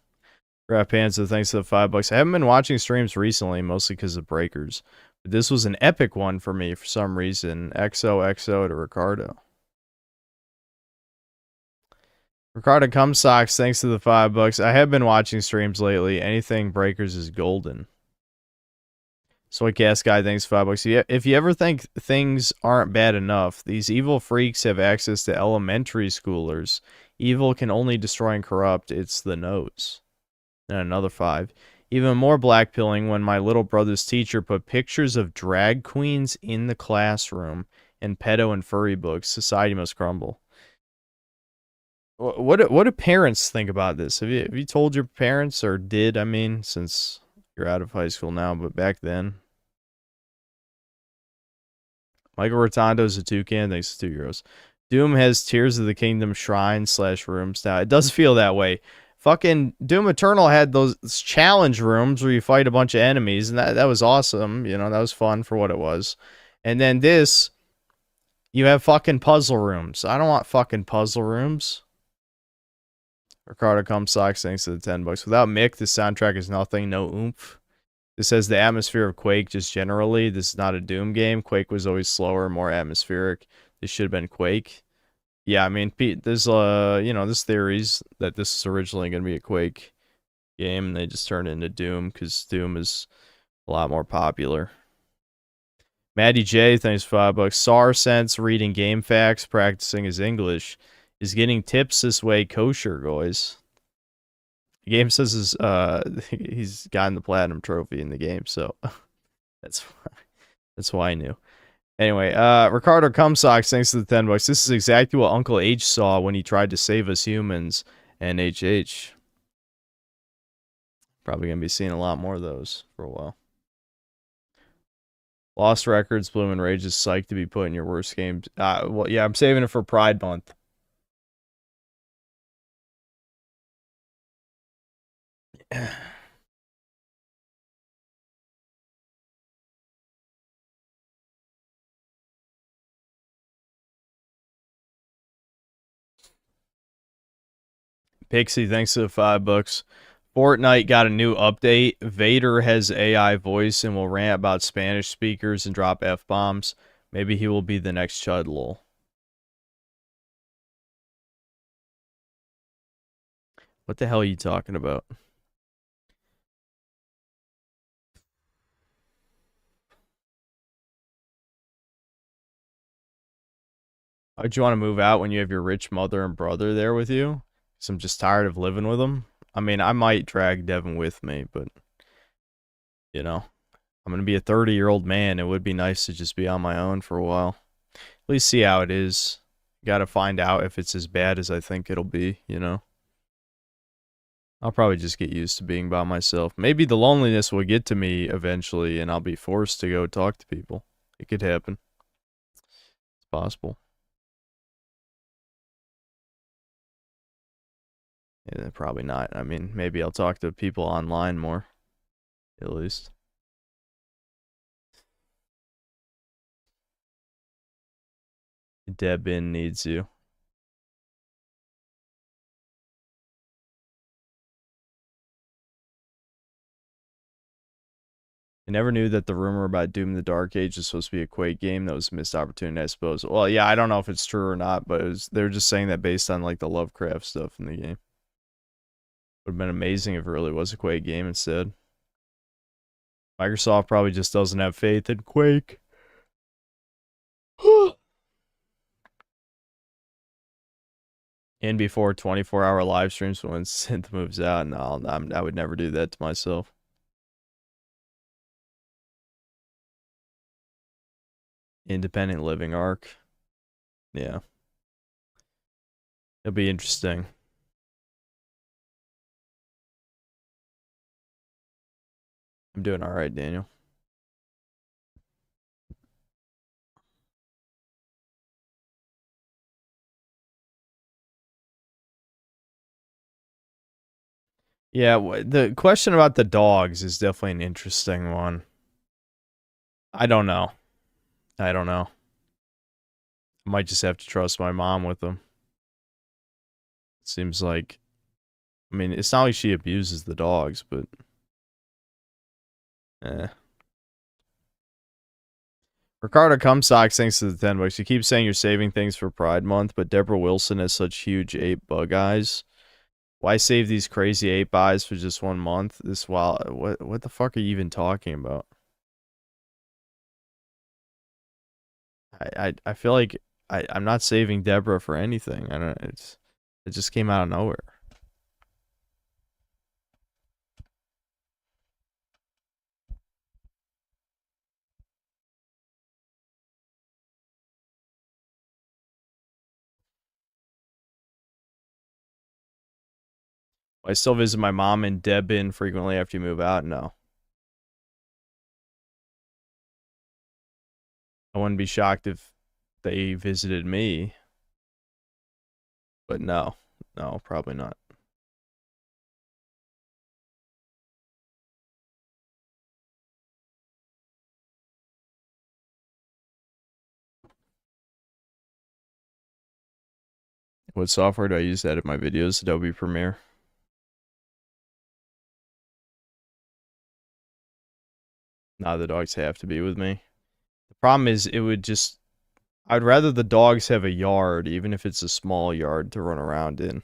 Grab Panza, thanks to the $5. I haven't been watching streams recently, mostly because of breakers. But this was an epic one for me for some reason. XOXO to Ricardo. Ricardo Cumsocks, thanks to the $5. I have been watching streams lately. Anything breakers is golden. Soy Cast Guy, thanks $5. If you ever think things aren't bad enough, these evil freaks have access to elementary schoolers. Evil can only destroy and corrupt. It's the nose. And another 5. Even more blackpilling when my little brother's teacher put pictures of drag queens in the classroom and pedo and furry books. Society must crumble. What do parents think about this? Have you told your parents, or did, I mean, since you're out of high school now, but back then? Michael Rotondo's a toucan, thanks to €2. Doom has Tears of the Kingdom shrine / rooms now. It does feel that way. Fucking Doom Eternal had those challenge rooms where you fight a bunch of enemies, and that was awesome. You know, that was fun for what it was. And then this, you have fucking puzzle rooms. I don't want fucking puzzle rooms. Ricardo Cumsocks, thanks to the $10. Without Mick, the soundtrack is nothing, no oomph. This has the atmosphere of Quake just generally. This is not a Doom game. Quake was always slower, more atmospheric. This should have been Quake. Yeah, I mean, there's there's theories that this is originally going to be a Quake game, and they just turned it into Doom because Doom is a lot more popular. Maddie J, thanks $5. Sarsense reading game facts, practicing his English, is getting tips this way kosher, guys. The game says he's gotten the platinum trophy in the game, so that's why I knew. Anyway, Ricardo Cumsocks, thanks to the $10. This is exactly what Uncle H saw when he tried to save us humans and HH. Probably going to be seeing a lot more of those for a while. Lost Records, Bloom Rage is psyched to be put in your worst games. Well, yeah, I'm saving it for Pride Month. Pixie, thanks to the $5. Fortnite got a new update. Vader has AI voice and will rant about Spanish speakers and drop F-bombs. Maybe he will be the next Chud lol. What the hell are you talking about? Why'd you want to move out when you have your rich mother and brother there with you? Because I'm just tired of living with them. I mean, I might drag Devin with me, but, you know, I'm going to be a 30-year-old man. It would be nice to just be on my own for a while. At least see how it is. Got to find out if it's as bad as I think it'll be, you know. I'll probably just get used to being by myself. Maybe the loneliness will get to me eventually, and I'll be forced to go talk to people. It could happen. It's possible. Yeah, probably not. I mean, maybe I'll talk to people online more, at least. Debin needs you. I never knew that the rumor about Doom the Dark Age was supposed to be a Quake game. That was a missed opportunity, I suppose. Well, yeah, I don't know if it's true or not, but they're just saying that based on like the Lovecraft stuff in the game. Would have been amazing if it really was a Quake game instead. Microsoft probably just doesn't have faith in Quake. in before 24-hour live streams when Synth moves out. No, I would never do that to myself. Independent living arc. Yeah. It'll be interesting. I'm doing all right, Daniel. Yeah, the question about the dogs is definitely an interesting one. I don't know. I might just have to trust my mom with them. Seems like, I mean, it's not like she abuses the dogs, but Ricardo Cumsock, thanks to the 10 bucks. You keep saying you're saving things for Pride Month, but Deborah Wilson has such huge ape bug eyes. Why save these crazy ape eyes for just 1 month? What the fuck are you even talking about? I feel like I'm not saving Deborah for anything. I don't. It just came out of nowhere. I still visit my mom and Debin frequently after you move out. No. I wouldn't be shocked if they visited me. But no, probably not. What software do I use to edit my videos? Adobe Premiere. Nah, the dogs have to be with me. The problem is I'd rather the dogs have a yard, even if it's a small yard to run around in.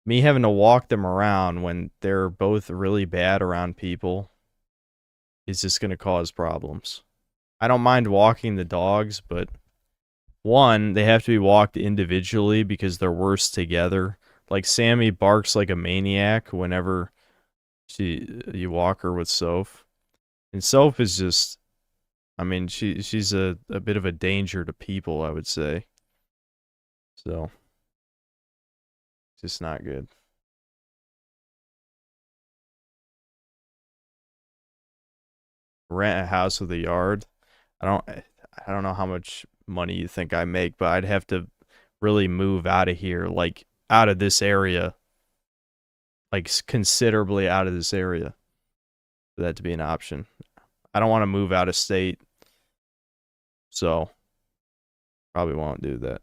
Me having to walk them around when they're both really bad around people is just going to cause problems. I don't mind walking the dogs, but one, they have to be walked individually because they're worse together. Like Sammy barks like a maniac whenever you walk her with Soph. And Soph is just, I mean, she's a bit of a danger to people, I would say. So, just not good. Rent a house with a yard. I don't know how much money you think I make, but I'd have to really move out of here, like out of this area, like considerably out of this area for that to be an option. I don't want to move out of state, so probably won't do that.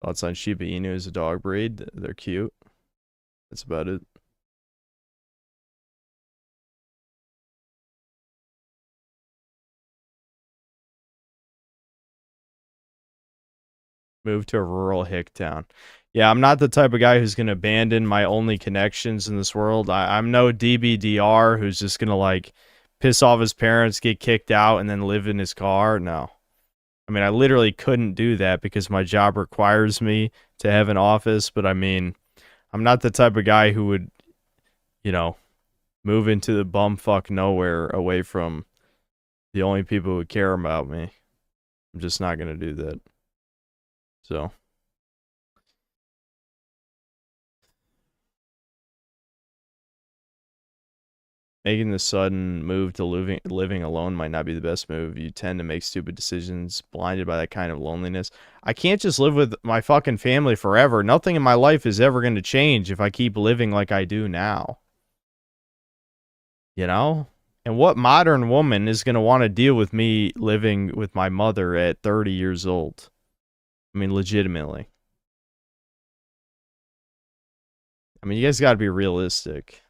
Thoughts on Shiba Inu as a dog breed? They're cute. That's about it. Move to a rural hick town. Yeah, I'm not the type of guy who's going to abandon my only connections in this world. I'm no DBDR who's just going to, like, piss off his parents, get kicked out, and then live in his car. No. I mean, I literally couldn't do that because my job requires me to have an office. But, I mean, I'm not the type of guy who would, move into the bumfuck nowhere away from the only people who care about me. I'm just not going to do that. So, making the sudden move to living alone might not be the best move. You tend to make stupid decisions, blinded by that kind of loneliness. I can't just live with my fucking family forever. Nothing in my life is ever going to change if I keep living like I do now. You know? And what modern woman is going to want to deal with me living with my mother at 30 years old? I mean, legitimately. I mean, you guys got to be realistic.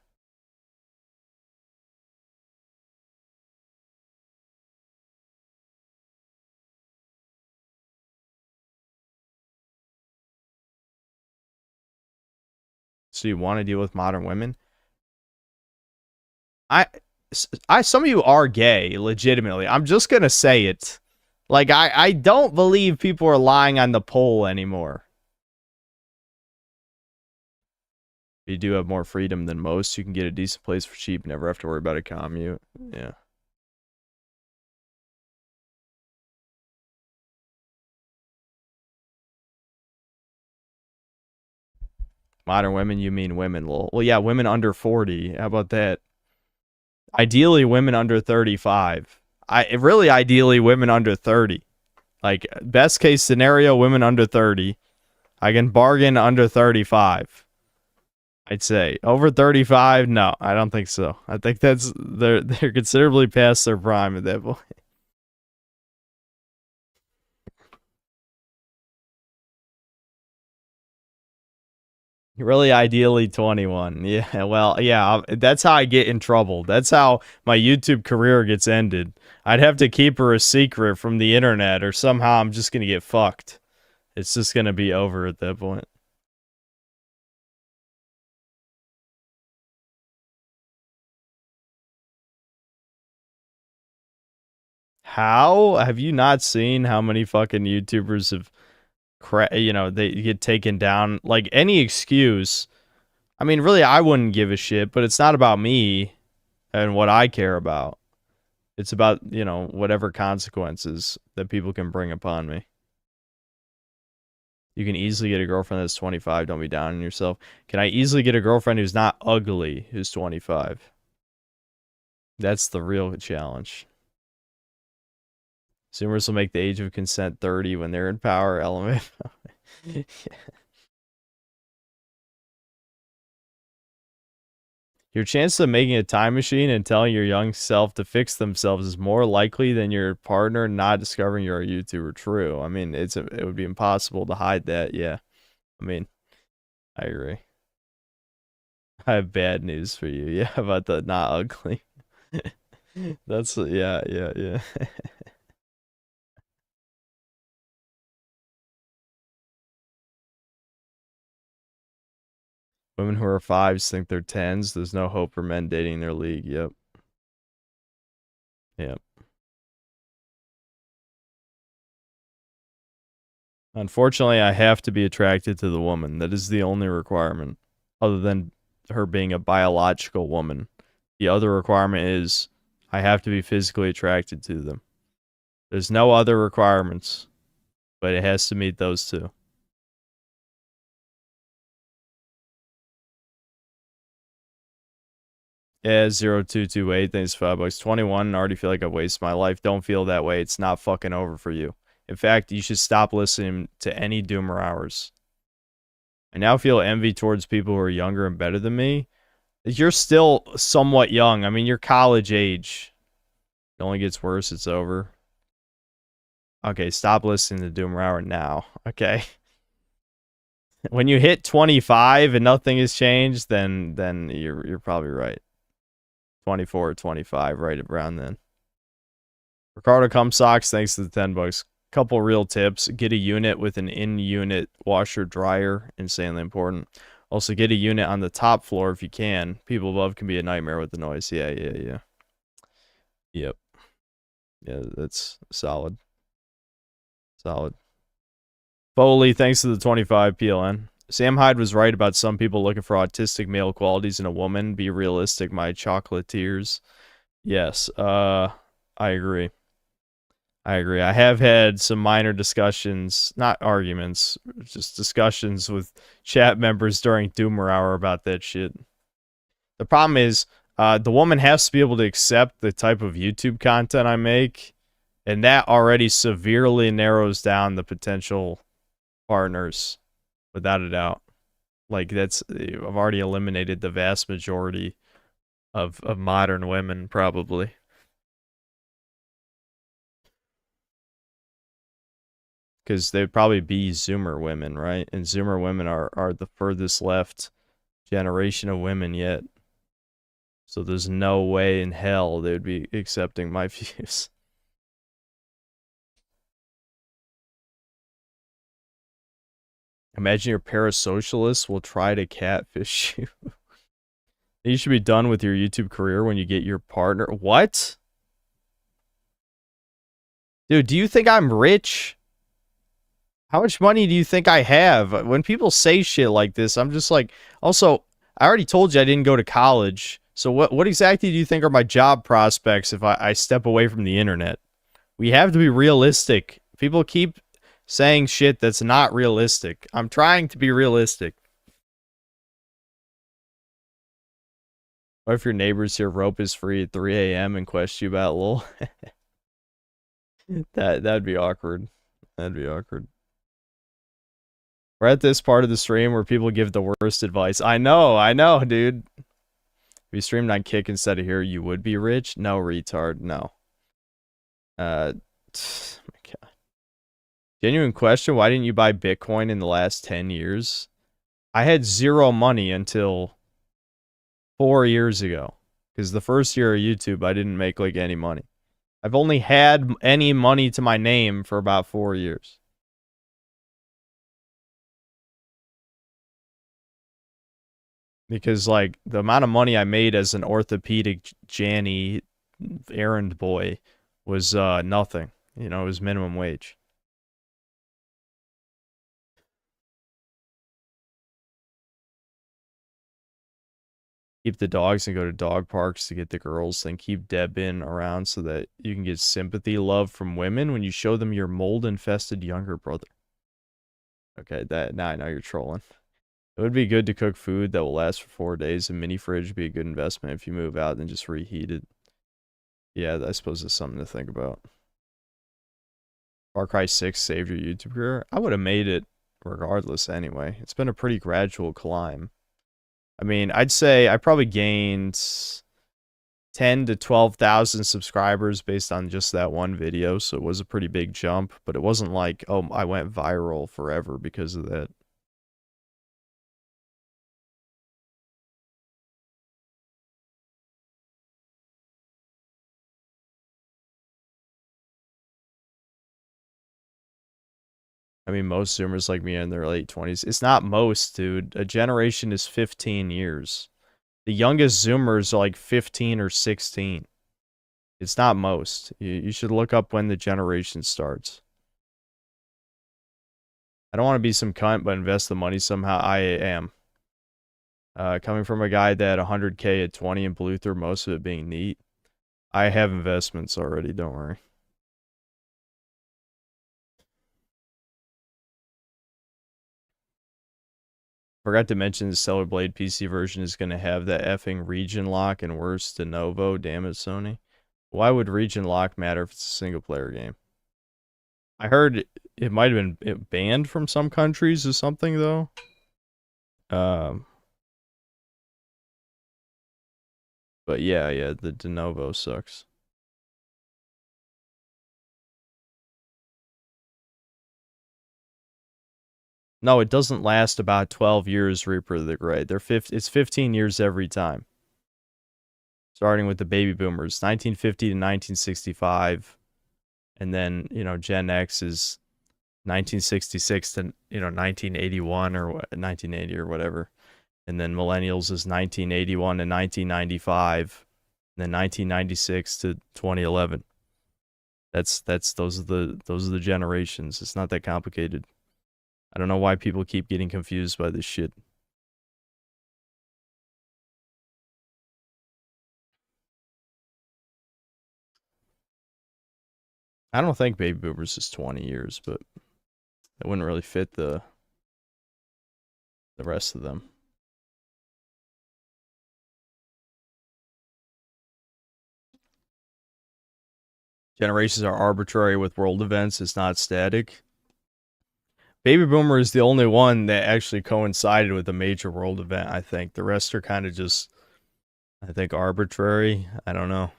So you want to deal with modern women? Some of you are gay, legitimately. I'm just gonna say it. Like, I don't believe people are lying on the poll anymore. You do have more freedom than most. You can get a decent place for cheap, never have to worry about a commute. Yeah. Modern women, you mean women, lol. Well, yeah, women under 40. How about that? Ideally, women under 35. Really, ideally, women under 30. Like, best case scenario, women under 30. I can bargain under 35. I'd say. Over 35, no, I don't think so. I think they're considerably past their prime at that point. Really, ideally 21. Yeah, well, yeah, that's how I get in trouble. That's how my YouTube career gets ended. I'd have to keep her a secret from the internet, or somehow I'm just gonna get fucked. It's just gonna be over at that point. How have you not seen how many fucking YouTubers have they get taken down? Like, any excuse. I mean, really, I wouldn't give a shit, but it's not about me and what I care about. It's about, whatever consequences that people can bring upon me. You can easily get a girlfriend that's 25. Don't be down on yourself. Can I easily get a girlfriend who's not ugly, who's 25? That's the real challenge. Zoomers will make the age of consent 30 when they're in power. Element. Yeah. Your chance of making a time machine and telling your young self to fix themselves is more likely than your partner not discovering you're a YouTuber. True. I mean, it would be impossible to hide that. Yeah. I mean, I agree. I have bad news for you. Yeah, about the not ugly. That's, yeah. Women who are 5s think they're 10s. There's no hope for men dating their league. Yep. Unfortunately, I have to be attracted to the woman. That is the only requirement, other than her being a biological woman. The other requirement is I have to be physically attracted to them. There's no other requirements, but it has to meet those two. Yeah, 0228, thanks for $5. 21, already feel like I've wasted my life. Don't feel that way. It's not fucking over for you. In fact, you should stop listening to any Doomer Hours. I now feel envy towards people who are younger and better than me. You're still somewhat young. I mean, you're college age. It only gets worse. It's over. Okay, stop listening to Doomer Hour now. Okay. When you hit 25 and nothing has changed, then you're probably right. 24 or 25, right around then. Ricardo Cumsocks, thanks to the $10. Couple real tips. Get a unit with an in-unit washer dryer. Insanely important. Also, get a unit on the top floor if you can. People above can be a nightmare with the noise. Yeah. Yep. Yeah, that's solid. Foley, thanks to the 25 PLN. Sam Hyde was right about some people looking for autistic male qualities in a woman. Be realistic, my chocolatiers. Yes, I agree. I have had some minor discussions, not arguments, just discussions with chat members during Doomer Hour about that shit. The problem is, the woman has to be able to accept the type of YouTube content I make, and that already severely narrows down the potential partners, without a doubt. Like, I've already eliminated the vast majority of modern women, probably. Because they'd probably be Zoomer women, right? And Zoomer women are the furthest left generation of women yet. So there's no way in hell they would be accepting my views. Imagine your parasocialist will try to catfish you. You should be done with your YouTube career when you get your partner. What? Dude, do you think I'm rich? How much money do you think I have? When people say shit like this, I'm just like, also, I already told you I didn't go to college. So what exactly do you think are my job prospects if I step away from the internet? We have to be realistic. People keep saying shit that's not realistic. I'm trying to be realistic. What if your neighbors hear rope is free at 3 a.m. and question you about lol? That'd be awkward. That'd be awkward. We're at this part of the stream where people give the worst advice. I know, dude. If you streamed on Kick instead of here, you would be rich? No, retard, no. My God. Genuine question, why didn't you buy Bitcoin in the last 10 years? I had zero money until 4 years ago. Because the first year of YouTube, I didn't make like any money. I've only had any money to my name for about 4 years. Because, like, the amount of money I made as an orthopedic Janny errand boy was nothing. You know, it was minimum wage. Keep the dogs and go to dog parks to get the girls, then keep Debin around so that you can get sympathy, love from women when you show them your mold-infested younger brother. Okay, now I know you're trolling. It would be good to cook food that will last for 4 days. A mini fridge would be a good investment if you move out and just reheat it. Yeah, I suppose it's something to think about. Far Cry 6 saved your YouTube career? I would have made it regardless anyway. It's been a pretty gradual climb. I mean, I'd say I probably gained 10 to 12,000 subscribers based on just that one video, so it was a pretty big jump, but it wasn't like, oh, I went viral forever because of that. I mean, most Zoomers like me are in their late 20s. It's not most, dude. A generation is 15 years. The youngest Zoomers are like 15 or 16. It's not most. You should look up when the generation starts. I don't want to be some cunt, but invest the money somehow. I am. Coming from a guy that had 100K at 20 and blew through most of it being neat. I have investments already, don't worry. Forgot to mention the Stellar Blade PC version is going to have that effing region lock and worse de novo. Damn it, Sony. Why would region lock matter if it's a single player game? I heard it might have been banned from some countries or something, though. But yeah, the de novo sucks. No, it doesn't last about 12 years, Reaper of the Grey. It's 15 years every time. Starting with the baby boomers, 1950 to 1965. And then, Gen X is 1966 to, 1981 or 1980 or whatever. And then millennials is 1981 to 1995. And then 1996 to 2011. Those are the generations. It's not that complicated. I don't know why people keep getting confused by this shit. I don't think baby boomers is 20 years, but it wouldn't really fit the rest of them. Generations are arbitrary with world events. It's not static. Baby Boomer is the only one that actually coincided with a major world event, I think. The rest are kind of just, I think, arbitrary. I don't know.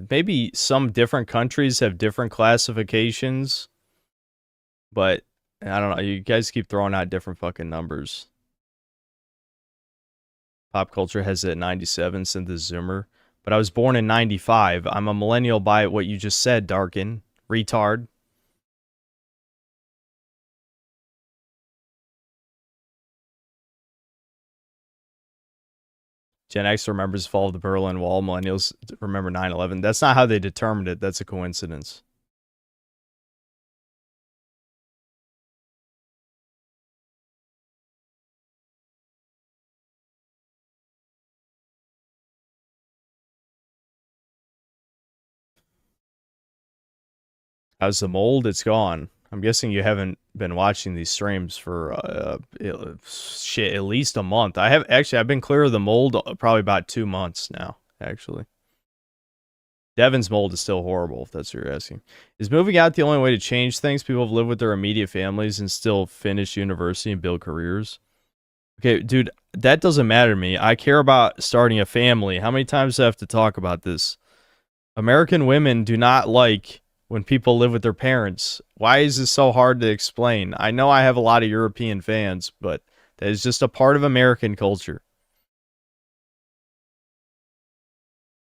Maybe some different countries have different classifications, but I don't know. You guys keep throwing out different fucking numbers. Pop culture has it at 97, Synthesis Zoomer. But I was born in 95. I'm a millennial by what you just said, Darkin. Retard. Gen X remembers the fall of the Berlin Wall. Millennials remember 9/11. That's not how they determined it. That's a coincidence. How's the mold? It's gone. I'm guessing you haven't been watching these streams for shit, at least a month. I've been clear of the mold probably about 2 months now, actually. Devin's mold is still horrible, if that's what you're asking. Is moving out the only way to change things? People have lived with their immediate families and still finish university and build careers. Okay, dude, that doesn't matter to me. I care about starting a family. How many times do I have to talk about this? American women do not like when people live with their parents. Why is this so hard to explain? I know I have a lot of European fans, but that is just a part of American culture.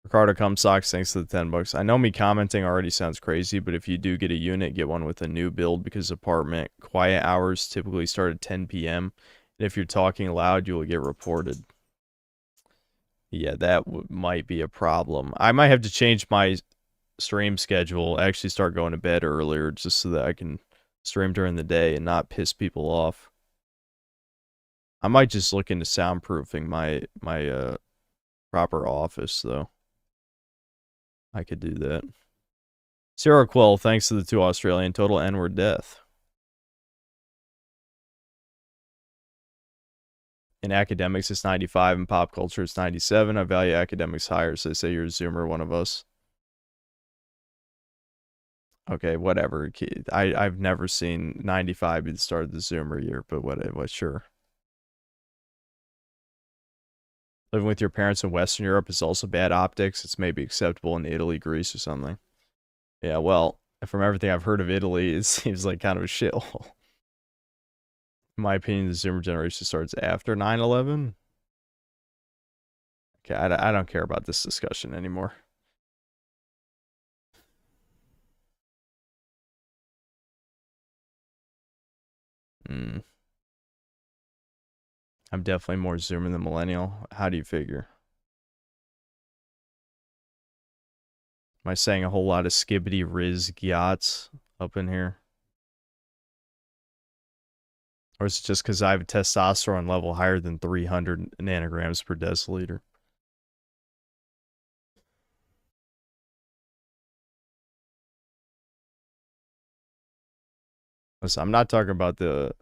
Ricardo Cumsocks, thanks to the $10. I know me commenting already sounds crazy, but if you do get a unit, get one with a new build because apartment quiet hours typically start at 10 p.m. And if you're talking loud, you will get reported. Yeah, that might be a problem. I might have to change my stream schedule, actually start going to bed earlier just so that I can stream during the day and not piss people off. I might just look into soundproofing my proper office though. I could do that. Sarah Quill, thanks to the 2 Australian. Total N-word death. In academics, it's 95. In pop culture, it's 97. I value academics higher, so they say you're a Zoomer, one of us. Okay, whatever. I've never seen 95 be the start of the Zoomer year, but what sure. Living with your parents in Western Europe is also bad optics. It's maybe acceptable in Italy, Greece, or something. Yeah, well, from everything I've heard of Italy, it seems like kind of a shithole. In my opinion, the Zoomer generation starts after 9/11. Okay, I don't care about this discussion anymore. I'm definitely more Zoomer than millennial. How do you figure? Am I saying a whole lot of skibbity riz yachts up in here? Or is it just because I have a testosterone level higher than 300 nanograms per deciliter? Listen, I'm not talking about the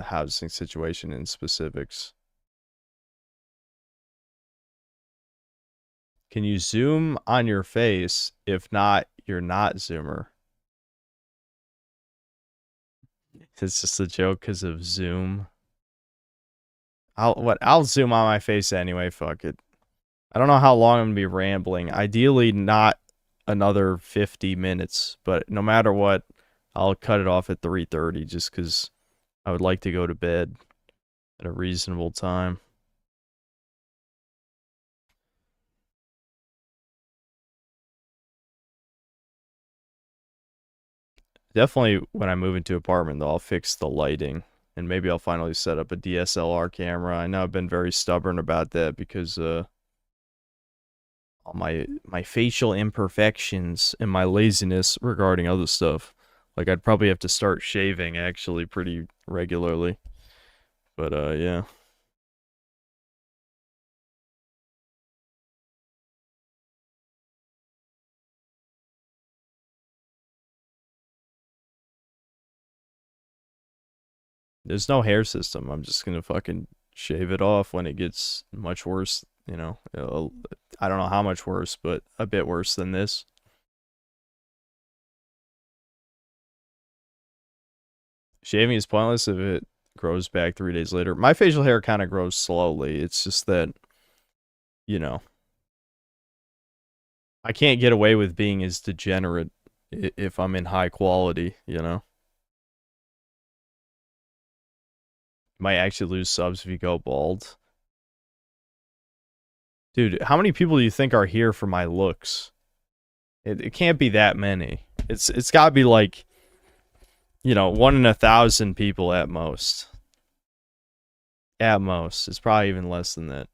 housing situation in specifics. Can you zoom on your face? If not, you're not Zoomer. It's just a joke because of Zoom. I'll zoom on my face anyway, fuck it. I don't know how long I'm gonna be rambling. Ideally not another 50 minutes, but no matter what, I'll cut it off at 3:30 just because I would like to go to bed at a reasonable time. Definitely when I move into an apartment, though, I'll fix the lighting. And maybe I'll finally set up a DSLR camera. I know I've been very stubborn about that because all my facial imperfections and my laziness regarding other stuff. Like, I'd probably have to start shaving, actually, pretty regularly. But, yeah. There's no hair system. I'm just gonna fucking shave it off when it gets much worse, you know. I don't know how much worse, but a bit worse than this. Shaving is pointless if it grows back 3 days later. My facial hair kind of grows slowly. It's just that, you know, I can't get away with being as degenerate if I'm in high quality, you know. You might actually lose subs if you go bald. Dude, how many people do you think are here for my looks? It can't be that many. It's got to be like, you know, 1 in 1,000 people at most. At most. It's probably even less than that.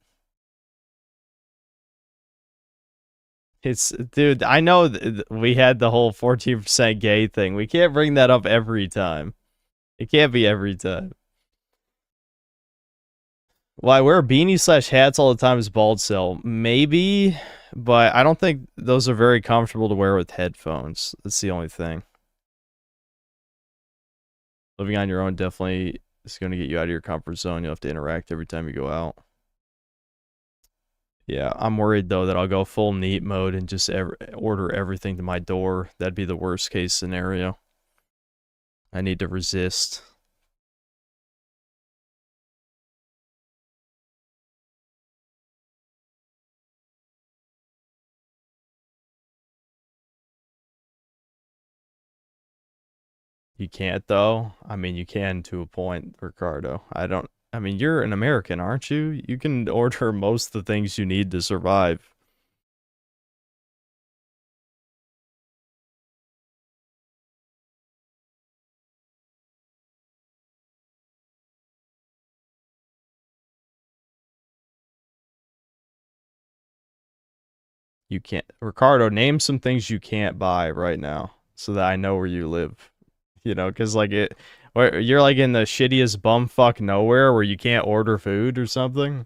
Dude, I know we had the whole 14% gay thing. We can't bring that up every time. It can't be every time. Well, I wear beanies / hats all the time as bald cell. Maybe, but I don't think those are very comfortable to wear with headphones. That's the only thing. Living on your own definitely is going to get you out of your comfort zone. You'll have to interact every time you go out. Yeah, I'm worried, though, that I'll go full neat mode and just order everything to my door. That'd be the worst case scenario. I need to resist. You can't, though. I mean, you can to a point, Ricardo. I mean, you're an American, aren't you? You can order most of the things you need to survive. You can't. Ricardo, name some things you can't buy right now so that I know where you live. You know, because like you're like in the shittiest bumfuck nowhere where you can't order food or something.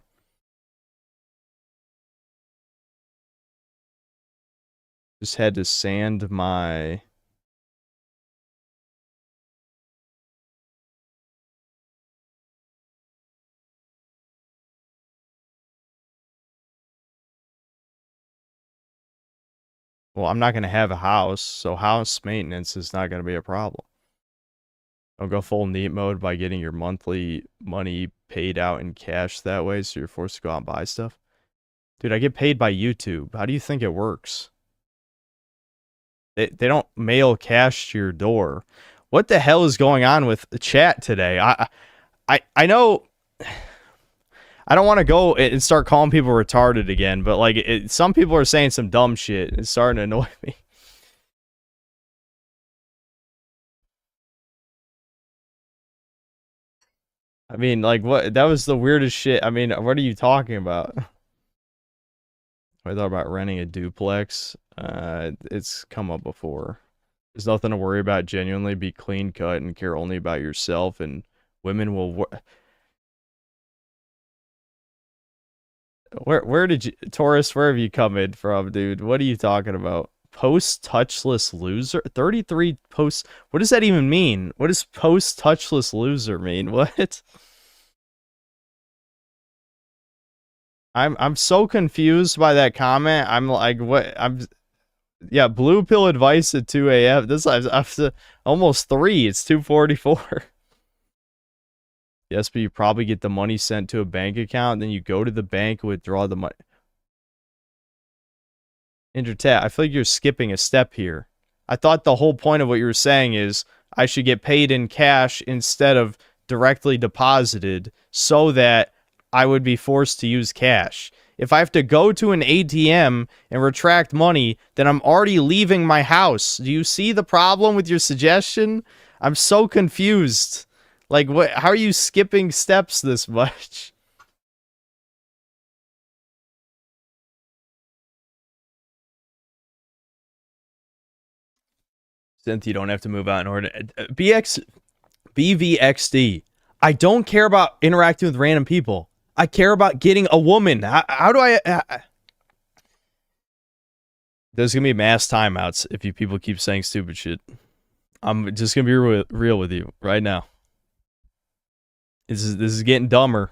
Just had to sand my... Well, I'm not going to have a house, so house maintenance is not going to be a problem. Don't go full neat mode by getting your monthly money paid out in cash that way, so you're forced to go out and buy stuff. Dude, I get paid by YouTube. How do you think it works? They don't mail cash to your door. What the hell is going on with the chat today? I know... I don't want to go and start calling people retarded again, but like some people are saying some dumb shit. It's starting to annoy me. I mean, like, what? That was the weirdest shit. I mean, what are you talking about? I thought about renting a duplex. It's come up before. There's nothing to worry about. Genuinely be clean cut and care only about yourself, and women will... Where did you, Taurus, where have you come in from, dude? What are you talking about? Post-touchless loser? 33 post... What does that even mean? What does post-touchless loser mean? What? I'm so confused by that comment. I'm like, what? Yeah, blue pill advice at 2 a.m. This after almost 3. It's 2:44. Yes, but you probably get the money sent to a bank account, then you go to the bank, withdraw the money. Intertat, I feel like you're skipping a step here. I thought the whole point of what you were saying is I should get paid in cash instead of directly deposited so that I would be forced to use cash. If I have to go to an ATM and retract money, then I'm already leaving my house. Do you see the problem with your suggestion? I'm so confused. Like, what? How are you skipping steps this much? Synth, you don't have to move out in order. BVXD. I don't care about interacting with random people. I care about getting a woman. How do I... There's going to be mass timeouts if you people keep saying stupid shit. I'm just going to be real with you right now. This is getting dumber.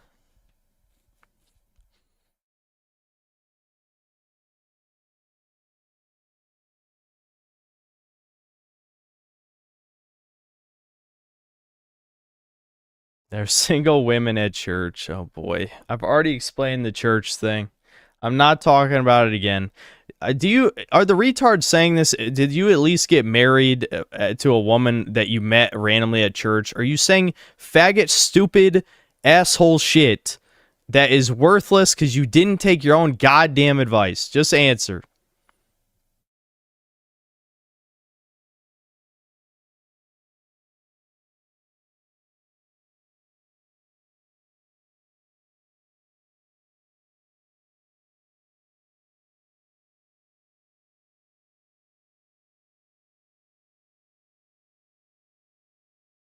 There's single women at church. Oh boy. I've already explained the church thing. I'm not talking about it again. Are the retards saying this? Did you at least get married to a woman that you met randomly at church? Are you saying faggot, stupid, asshole shit that is worthless because you didn't take your own goddamn advice? Just answer.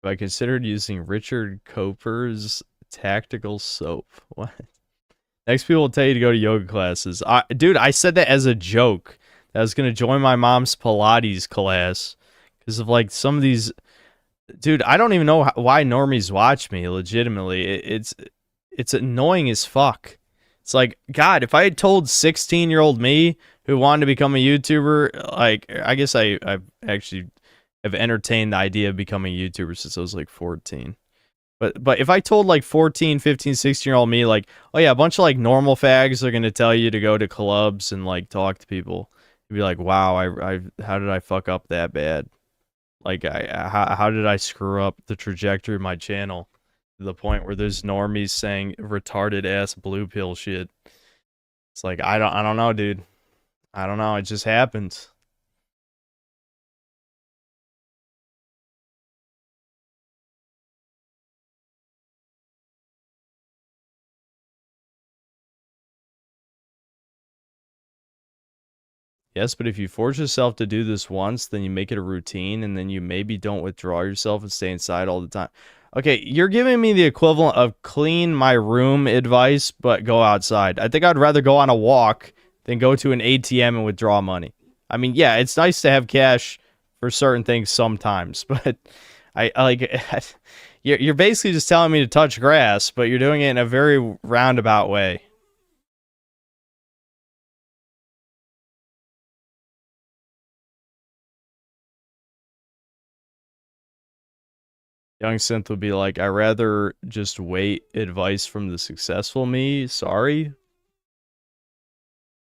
I considered using Richard Coper's tactical soap. What? Next people will tell you to go to yoga classes. Dude, I said that as a joke. I was going to join my mom's Pilates class because of like some of these. Dude, I don't even know why normies watch me, legitimately. It's annoying as fuck. It's like, God, if I had told 16-year-old me who wanted to become a YouTuber, like, I guess I've actually have entertained the idea of becoming a YouTuber since I was like 14. But if I told like 14, 15, 16-year-old me, like, oh yeah, a bunch of like normal fags are going to tell you to go to clubs and like talk to people, you'd be like, wow, how did I fuck up that bad? Like, how did I screw up the trajectory of my channel to the point where there's normies saying retarded ass blue pill shit? It's like, I don't know, dude. I don't know. It just happens. Yes, but if you force yourself to do this once, then you make it a routine, and then you maybe don't withdraw yourself and stay inside all the time. Okay, you're giving me the equivalent of clean my room advice, but go outside. I think I'd rather go on a walk than go to an ATM and withdraw money. I mean, yeah, it's nice to have cash for certain things sometimes, but I like you're basically just telling me to touch grass, but you're doing it in a very roundabout way. Young Synth would be like, I'd rather just wait advice from the successful me. Sorry.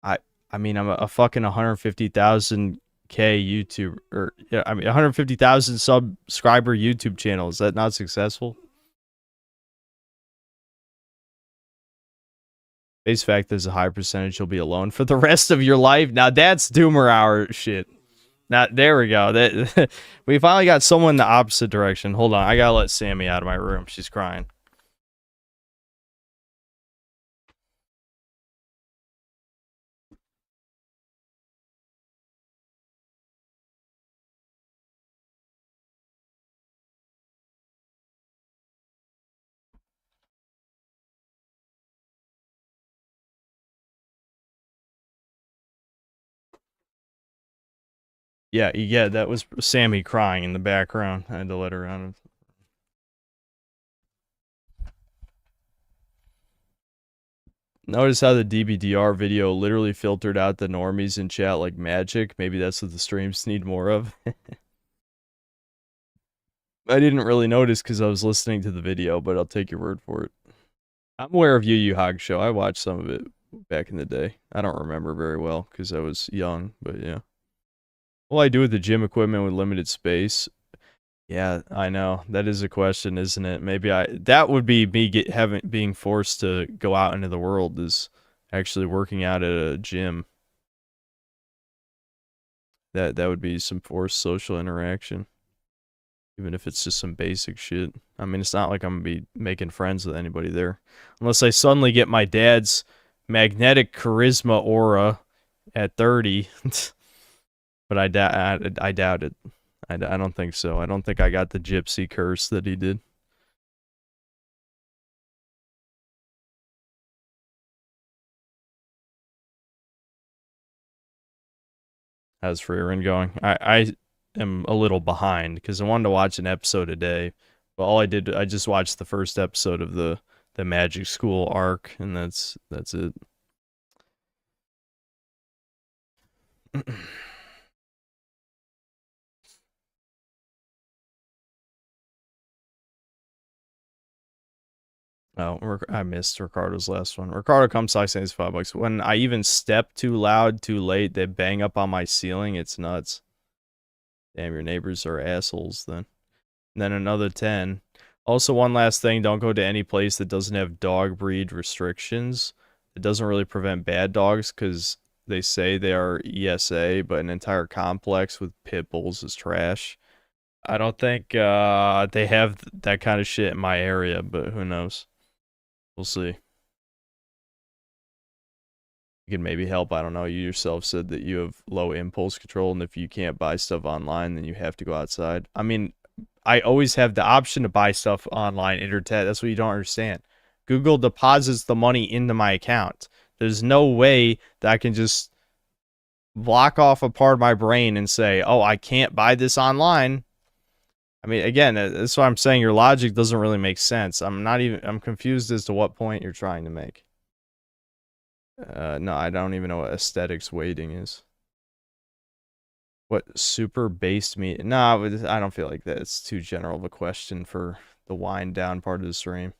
I mean, I'm a fucking 150,000K YouTube, or yeah, I mean 150,000 subscriber YouTube channel. Is that not successful? Face fact, there's a high percentage you'll be alone for the rest of your life. Now that's Doomer Hour shit. Now, there we go. We finally got someone in the opposite direction. Hold on. I gotta let Sammy out of my room. She's crying. Yeah, that was Sammy crying in the background. I had to let her out of. Notice how the DBDR video literally filtered out the normies in chat like magic. Maybe that's what the streams need more of. I didn't really notice because I was listening to the video, but I'll take your word for it. I'm aware of Yu Yu Hog Show. I watched some of it back in the day. I don't remember very well because I was young, but yeah. What will I do with the gym equipment with limited space? Yeah, I know. That is a question, isn't it? Maybe that would be me being forced to go out into the world, is actually working out at a gym. That would be some forced social interaction. Even if it's just some basic shit. I mean, it's not like I'm going to be making friends with anybody there. Unless I suddenly get my dad's magnetic charisma aura at 30. But I doubt it. I don't think so. I don't think I got the gypsy curse that he did. How's Freerun going? I am a little behind because I wanted to watch an episode a day. But all I just watched the first episode of the Magic School arc, and that's it. Oh, I missed Ricardo's last one. Ricardo comes I say it's $5. When I even step too loud, too late, they bang up on my ceiling. It's nuts. Damn, your neighbors are assholes then. And then another 10. Also, one last thing, don't go to any place that doesn't have dog breed restrictions. It doesn't really prevent bad dogs because they say they are ESA, but an entire complex with pit bulls is trash. I don't think they have that kind of shit in my area, but who knows? We'll see. You can maybe help. I don't know. You yourself said that you have low impulse control, and if you can't buy stuff online, then you have to go outside. I mean, I always have the option to buy stuff online, internet. That's what you don't understand. Google deposits the money into my account. There's no way that I can just block off a part of my brain and say, oh, I can't buy this online. I mean, again, that's why I'm saying your logic doesn't really make sense. I'm confused as to what point you're trying to make. No, I don't even know what aesthetics weighting is. What super based me? No, I don't feel like that. It's too general of a question for the wind down part of the stream.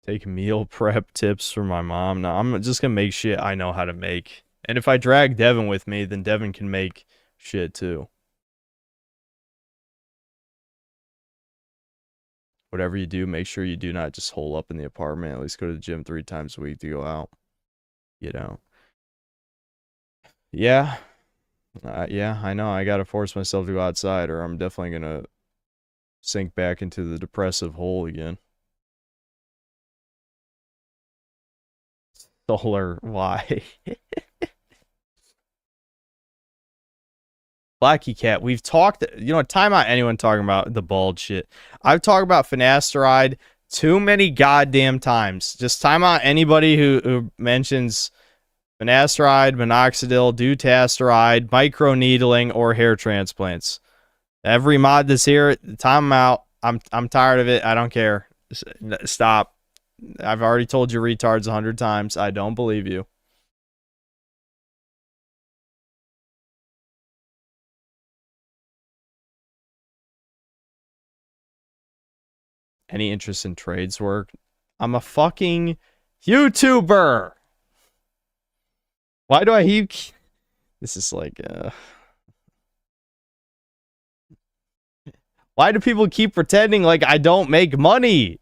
Take meal prep tips from my mom. No, I'm just gonna make shit I know how to make. And if I drag Devin with me, then Devin can make shit too. Whatever you do, make sure you do not just hole up in the apartment. At least go to the gym 3 times a week to go out. You know. Yeah. Yeah, I know. I gotta force myself to go outside, or I'm definitely gonna sink back into the depressive hole again. Solar, why? Blacky Cat, we've talked, you know, time out anyone talking about the bald shit. I've talked about finasteride too many goddamn times. Just time out anybody who mentions finasteride, minoxidil, dutasteride, microneedling, or hair transplants. Every mod that's here, time out. I'm tired of it. I don't care. Stop. I've already told you retards 100 times. I don't believe you. Any interest in trades work? I'm a fucking YouTuber. Why do I keep... This is like, Why do people keep pretending like I don't make money?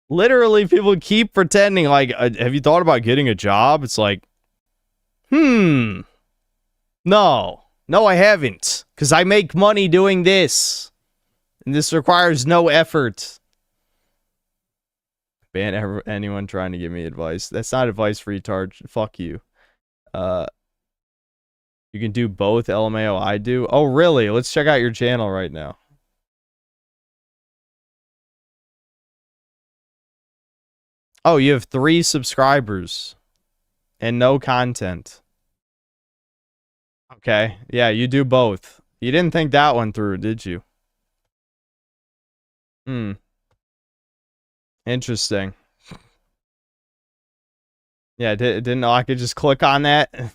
Literally, people keep pretending like, have you thought about getting a job? It's like, no. No, I haven't. Because I make money doing this. And this requires no effort. Ban anyone trying to give me advice. That's not advice, retard. Fuck you. You can do both LMAO I do. Oh, really? Let's check out your channel right now. Oh, you have 3 subscribers. And no content. Okay. Yeah, you do both. You didn't think that one through, did you? Interesting. Yeah, didn't know I could just click on that.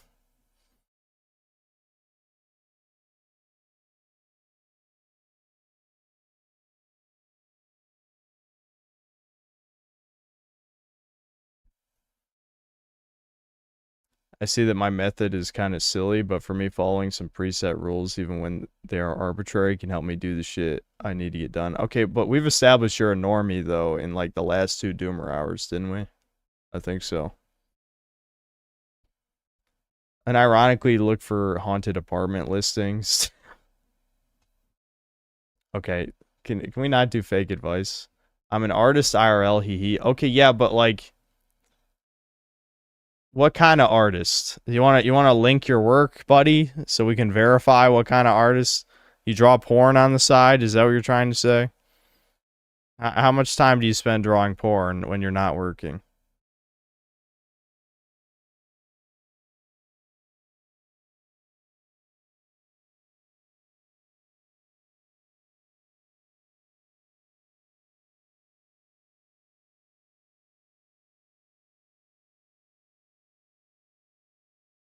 I see that my method is kind of silly, but for me, following some preset rules, even when they are arbitrary, can help me do the shit I need to get done. Okay, but we've established you're a normie, though, in, like, the last 2 Doomer hours, didn't we? I think so. And ironically, look for haunted apartment listings. Okay, can we not do fake advice? I'm an artist IRL, hee hee. Okay, yeah, but, like... What kind of artist? You want to link your work, buddy, so we can verify what kind of artist? You draw porn on the side? Is that what you're trying to say? How much time do you spend drawing porn when you're not working?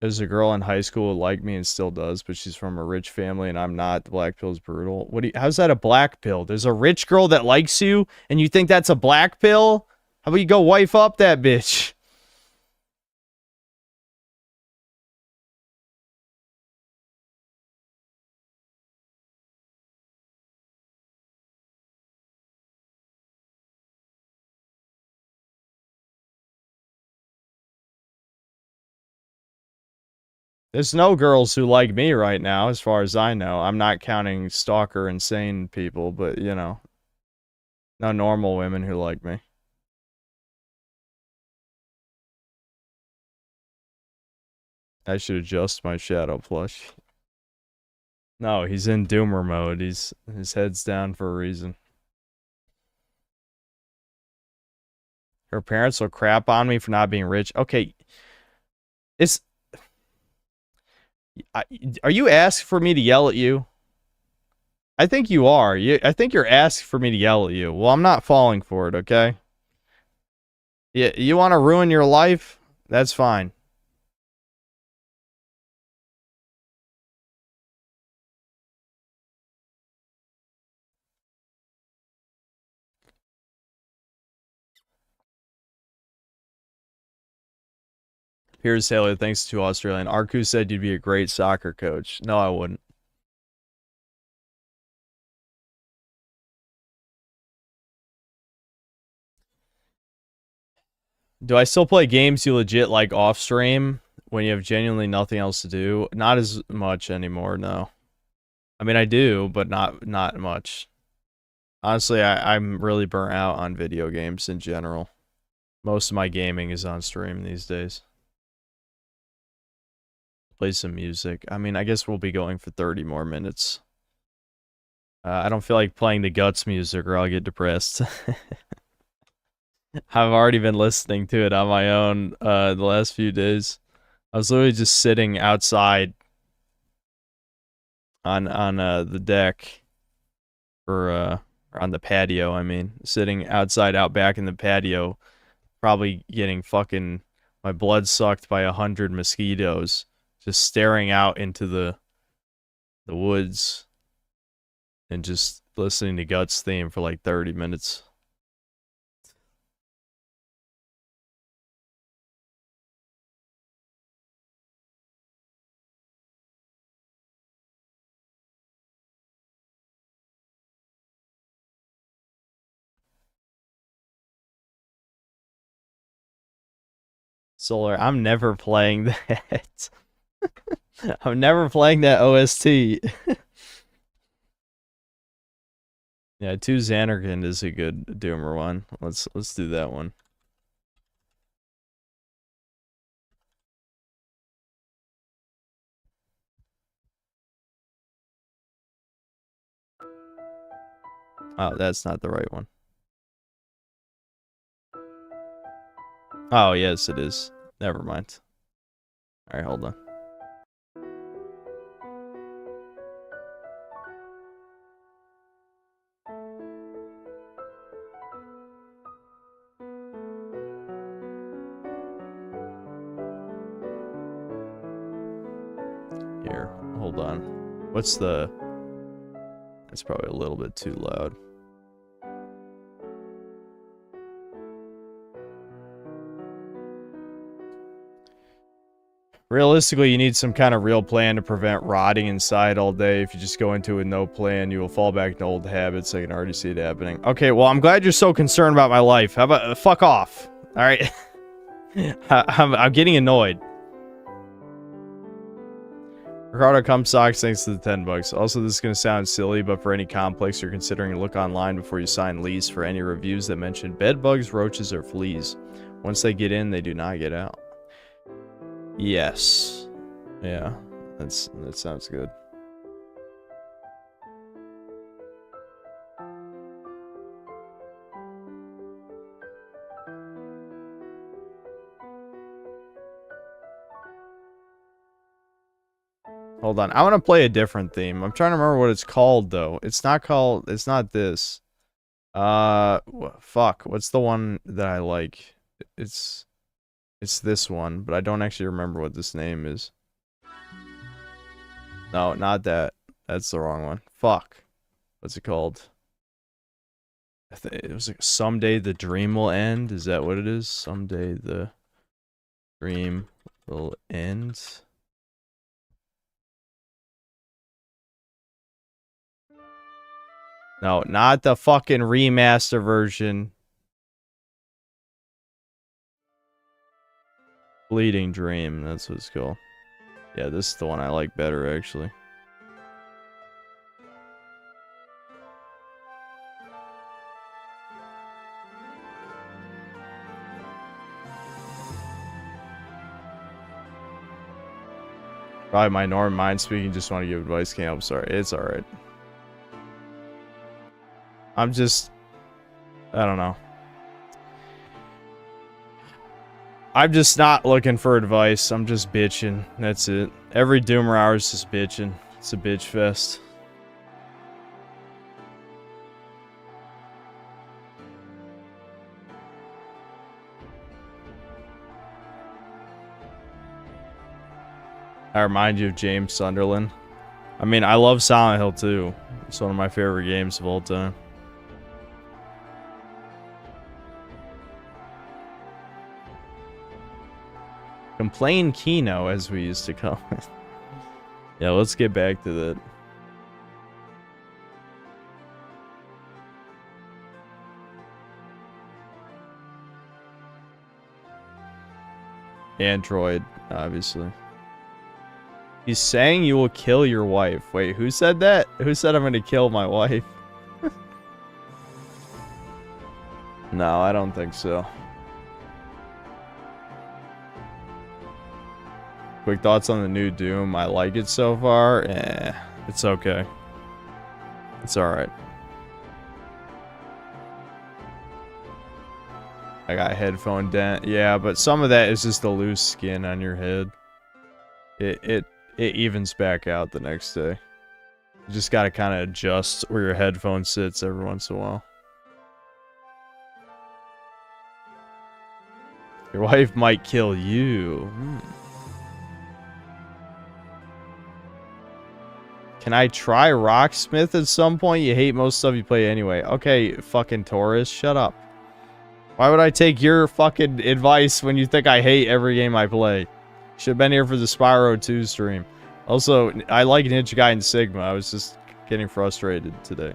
There's a girl in high school who liked me and still does, but she's from a rich family and I'm not. The black pill's brutal. How's that a black pill? There's a rich girl that likes you and you think that's a black pill? How about you go wife up that bitch? There's no girls who like me right now, as far as I know. I'm not counting stalker insane people, but you know, no normal women who like me. I should adjust my shadow plush. No, he's in doomer mode. His head's down for a reason. Her parents will crap on me for not being rich. Okay. Are you asking for me to yell at you? I think you are. I think you're asking for me to yell at you. Well, I'm not falling for it, okay? Yeah, you want to ruin your life? That's fine. Here's Taylor, thanks to Australian. Arku said you'd be a great soccer coach. No, I wouldn't. Do I still play games you legit like off stream when you have genuinely nothing else to do? Not as much anymore, no. I mean, I do, but not much. Honestly, I'm really burnt out on video games in general. Most of my gaming is on stream these days. Play some music. I mean, I guess we'll be going for 30 more minutes. I don't feel like playing the Guts music or I'll get depressed. I've already been listening to it on my own the last few days. I was literally just sitting outside on the deck or on the patio, I mean, sitting outside out back in the patio, probably getting fucking my blood sucked by 100 mosquitoes, just staring out into the woods and just listening to Guts theme for like 30 minutes. Solar, I'm never playing that. I'm never playing that OST. Yeah, 2 Xanarkand is a good Doomer one. Let's do that one. Oh, that's not the right one. Oh, yes, it is. Never mind. Alright, hold on. Here, hold on. What's the... That's probably a little bit too loud. Realistically, you need some kind of real plan to prevent rotting inside all day. If you just go into it with no plan, you will fall back to old habits. I can already see it happening. Okay, well, I'm glad you're so concerned about my life. How about fuck off? All right, I'm getting annoyed. Ricardo Comstocks, thanks to the $10. Also, this is going to sound silly, but for any complex you're considering, look online before you sign lease for any reviews that mention bed bugs, roaches, or fleas. Once they get in, they do not get out. Yes. Yeah, that sounds good. Hold on. I want to play a different theme. I'm trying to remember what it's called, though. It's not this. Fuck. What's the one that I like? It's this one, but I don't actually remember what this name is. No, not that. That's the wrong one. Fuck. What's it called? I think it was like Someday the Dream Will End. Is that what it is? Someday the Dream Will End. No, not the fucking remaster version. Bleeding Dream, that's what it's called. Yeah, this is the one I like better, actually. Probably my norm mind speaking, just want to give advice, can't help. Sorry, it's alright. I'm just... I don't know. I'm just not looking for advice. I'm just bitching. That's it. Every Doomer hour is just bitching. It's a bitch fest. I remind you of James Sunderland. I mean, I love Silent Hill 2. It's one of my favorite games of all time. Complain Kino, as we used to call it. Yeah, let's get back to that. Android, obviously. He's saying you will kill your wife. Wait, who said that? Who said I'm gonna kill my wife? No, I don't think so. Quick thoughts on the new Doom. I like it so far. It's okay. It's alright. I got a headphone dent. Yeah, but some of that is just the loose skin on your head. It evens back out the next day. You just gotta kind of adjust where your headphone sits every once in a while. Your wife might kill you. Can I try Rocksmith at some point? You hate most stuff you play anyway. Okay, fucking Taurus, shut up. Why would I take your fucking advice when you think I hate every game I play? Should have been here for the Spyro 2 stream. Also, I like Ninja Gaiden Sigma. I was just getting frustrated today.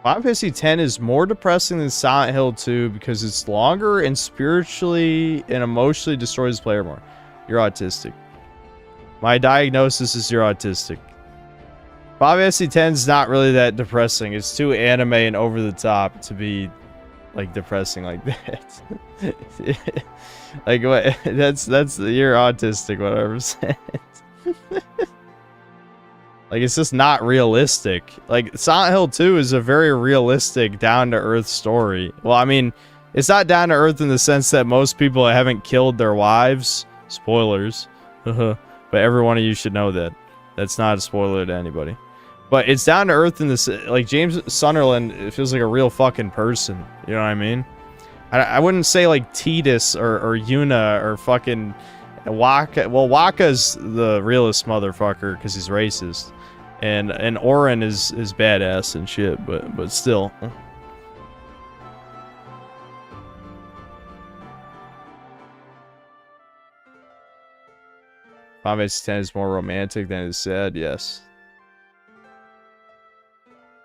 Final Fantasy X is more depressing than Silent Hill 2 because it's longer and spiritually and emotionally destroys the player more. You're autistic. My diagnosis is you're autistic. Final Fantasy X is not really that depressing. It's too anime and over the top to be like depressing like that. Like what? That's you're autistic. Whatever I'm saying. Like it's just not realistic. Like Silent Hill 2 is a very realistic, down to earth story. Well, I mean, it's not down to earth in the sense that most people haven't killed their wives. Spoilers. But every one of you should know that. That's not a spoiler to anybody. But it's down to earth in this, like James Sunderland, it feels like a real fucking person. You know what I mean? I wouldn't say like Tidus or Yuna or fucking Waka. Well, Waka's the realest motherfucker because he's racist. And Orin is badass and shit, but still. Final Fantasy X is more romantic than it's sad, yes.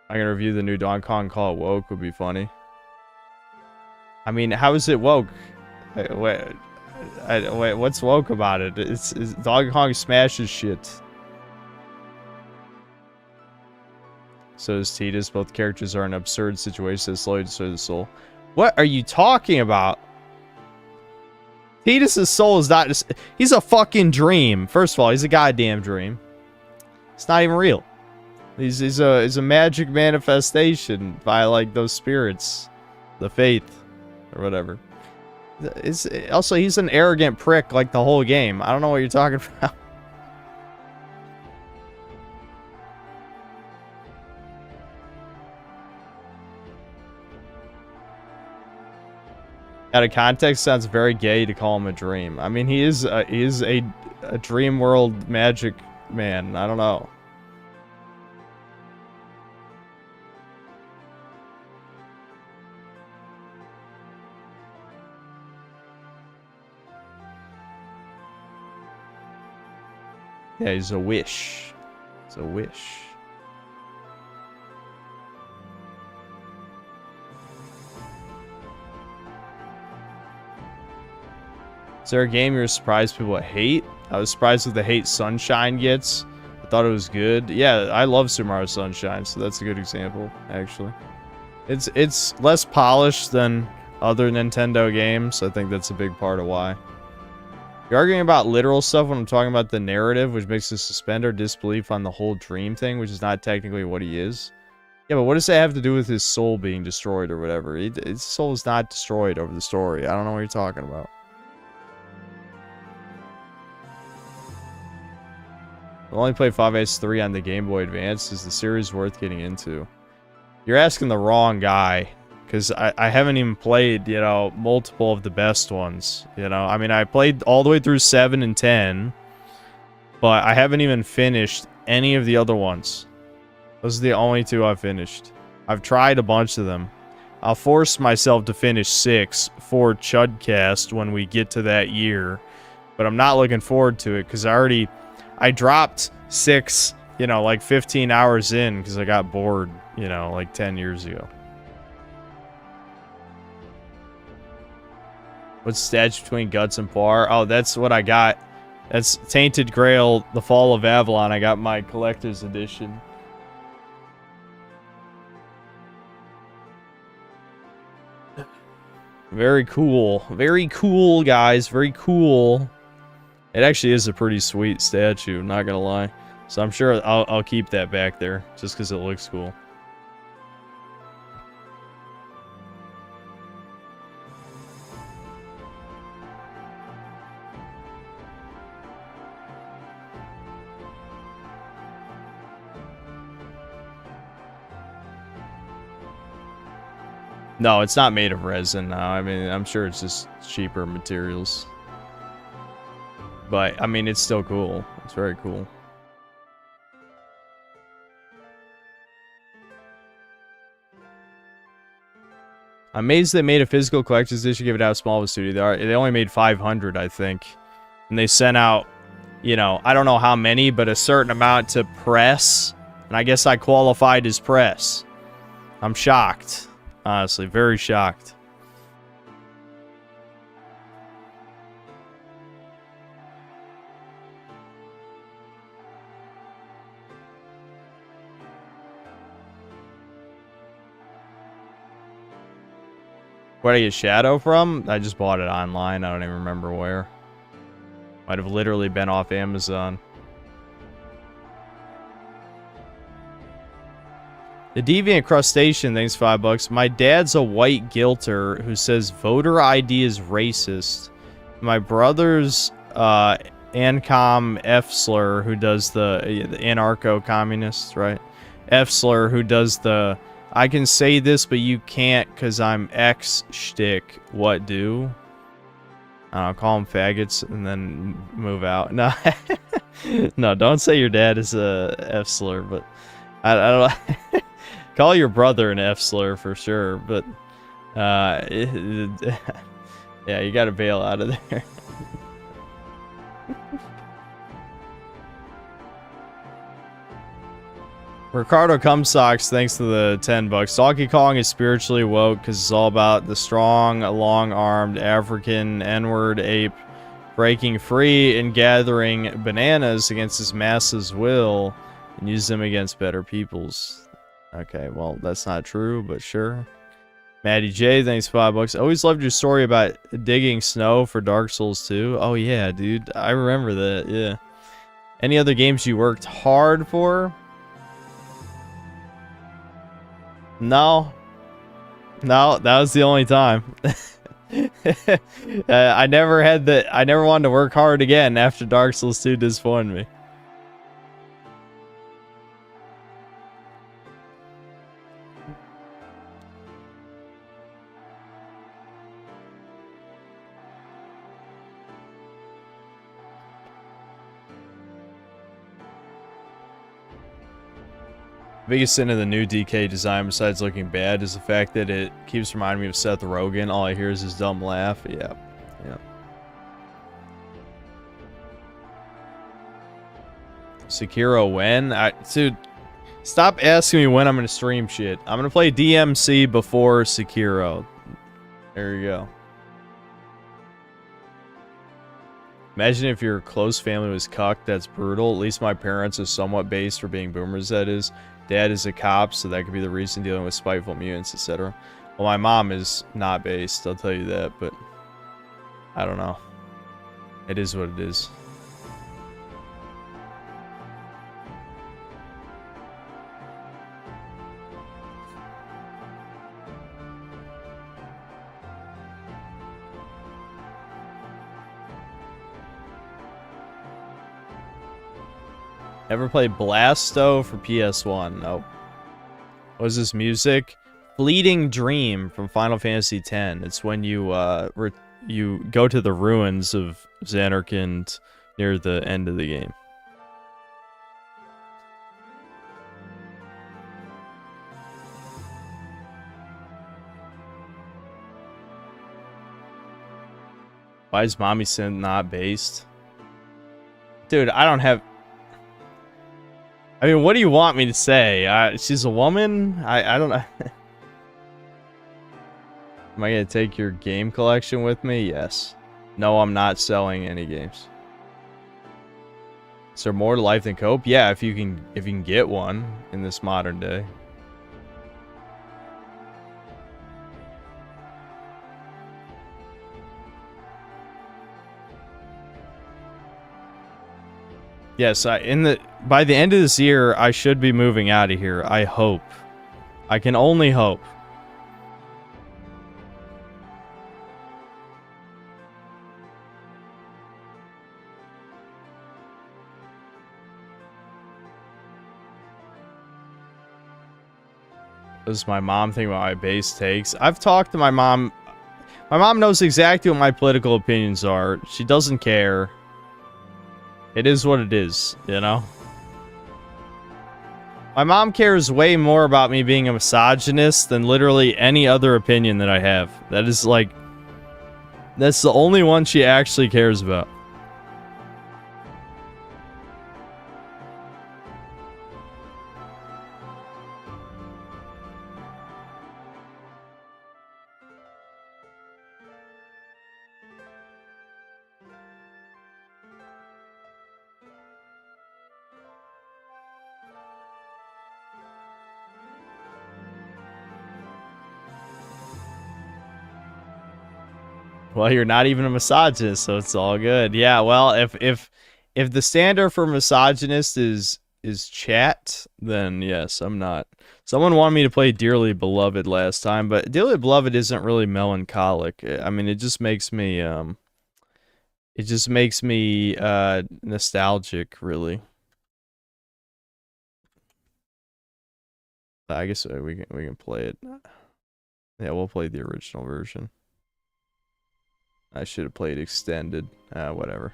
I'm gonna review the new Donkey Kong, call it woke, would be funny. I mean, how is it woke? Wait, what's woke about it? It's Donkey Kong smashes shit. So is Tidus. Both characters are in absurd situations that slowly destroy the soul. What are you talking about? Tidus' soul is not just... He's a fucking dream. First of all, he's a goddamn dream. It's not even real. He's a magic manifestation by, like, those spirits. The faith. Or whatever. Also, he's an arrogant prick, like, the whole game. I don't know what you're talking about. Out of context, sounds very gay to call him a dream. I mean, he is a dream world magic man. I don't know. Yeah, he's a wish. It's a wish. Is there a game you're surprised people hate? I was surprised with the hate Sunshine gets. I thought it was good. Yeah, I love Super Mario Sunshine, so that's a good example, actually. It's less polished than other Nintendo games. I think that's a big part of why. You're arguing about literal stuff when I'm talking about the narrative, which makes us suspend our disbelief on the whole dream thing, which is not technically what he is. Yeah, but what does that have to do with his soul being destroyed or whatever? His soul is not destroyed over the story. I don't know what you're talking about. I only played 5S3 on the Game Boy Advance. Is the series worth getting into? You're asking the wrong guy. Because I haven't even played, you know, multiple of the best ones. You know, I mean, I played all the way through 7 and 10. But I haven't even finished any of the other ones. Those are the only 2 I've finished. I've tried a bunch of them. I'll force myself to finish 6 for Chudcast when we get to that year. But I'm not looking forward to it because I dropped 6, you know, like 15 hours in because I got bored, you know, like 10 years ago. What's the statue between Guts and Poir? Oh, that's what I got. That's Tainted Grail, The Fall of Avalon. I got my collector's edition. Very cool. Very cool, guys. Very cool. It actually is a pretty sweet statue, not gonna lie. So I'm sure I'll keep that back there, just because it looks cool. No, it's not made of resin now. I mean, I'm sure it's just cheaper materials. But, I mean, it's still cool. It's very cool. I'm amazed they made a physical collector's edition, give it out small of a studio. They only made 500, I think. And they sent out, you know, I don't know how many, but a certain amount to press. And I guess I qualified as press. I'm shocked. Honestly, very shocked. Where did I get Shadow from? I just bought it online. I don't even remember where. Might have literally been off Amazon. The Deviant Crustacean, thanks $5. My dad's a white guilter who says voter ID is racist. My brother's Ancom F-slur, who does the anarcho-communist, right? F-slur, who does the I can say this, but you can't because I'm X shtick. What do? I'll call them faggots and then move out. No, no, don't say your dad is a F-slur, but I don't call your brother an F-slur for sure, but yeah, you gotta bail out of there. Ricardo Cumsocks, thanks to the $10. Donkey Kong is spiritually woke because it's all about the strong, long-armed African N-word ape breaking free and gathering bananas against his master's will and use them against better peoples. Okay, well, that's not true, but sure. Maddie J, thanks $5. Always loved your story about digging snow for Dark Souls 2. Oh yeah, dude, I remember that, yeah. Any other games you worked hard for? No, that was the only time. I never wanted to work hard again after Dark Souls 2 disappointed me. Biggest sin of the new DK design, besides looking bad, is the fact that it keeps reminding me of Seth Rogen. All I hear is his dumb laugh. Yeah. Sekiro when? Dude, stop asking me when I'm gonna stream shit. I'm gonna play DMC before Sekiro. There you go. Imagine if your close family was cucked. That's brutal. At least my parents are somewhat based for being boomers, that is. Dad is a cop, so that could be the reason, dealing with spiteful mutants, etc. Well, my mom is not based, I'll tell you that, but I don't know. It is what it is. Ever played Blasto for PS1? Nope. What is this music? Fleeting Dream from Final Fantasy X. It's when you you go to the ruins of Zanarkand near the end of the game. Why is Mommy Sin not based? Dude, I don't have... I mean, what do you want me to say? She's a woman? I don't know. Am I gonna take your game collection with me? Yes. No, I'm not selling any games. Is there more to life than Cope? Yeah, if you can get one in this modern day. Yes, by the end of this year, I should be moving out of here. I hope. I can only hope. What does my mom think about my base takes? I've talked to my mom. My mom knows exactly what my political opinions are. She doesn't care. It is what it is, you know? My mom cares way more about me being a misogynist than literally any other opinion that I have. That is like... That's the only one she actually cares about. Well, you're not even a misogynist, so it's all good. Yeah, well, if the standard for misogynist is chat, then yes, I'm not. Someone wanted me to play Dearly Beloved last time, but Dearly Beloved isn't really melancholic. I mean, it just makes me nostalgic, really. I guess we can play it. Yeah, we'll play the original version. I should have played extended. Whatever.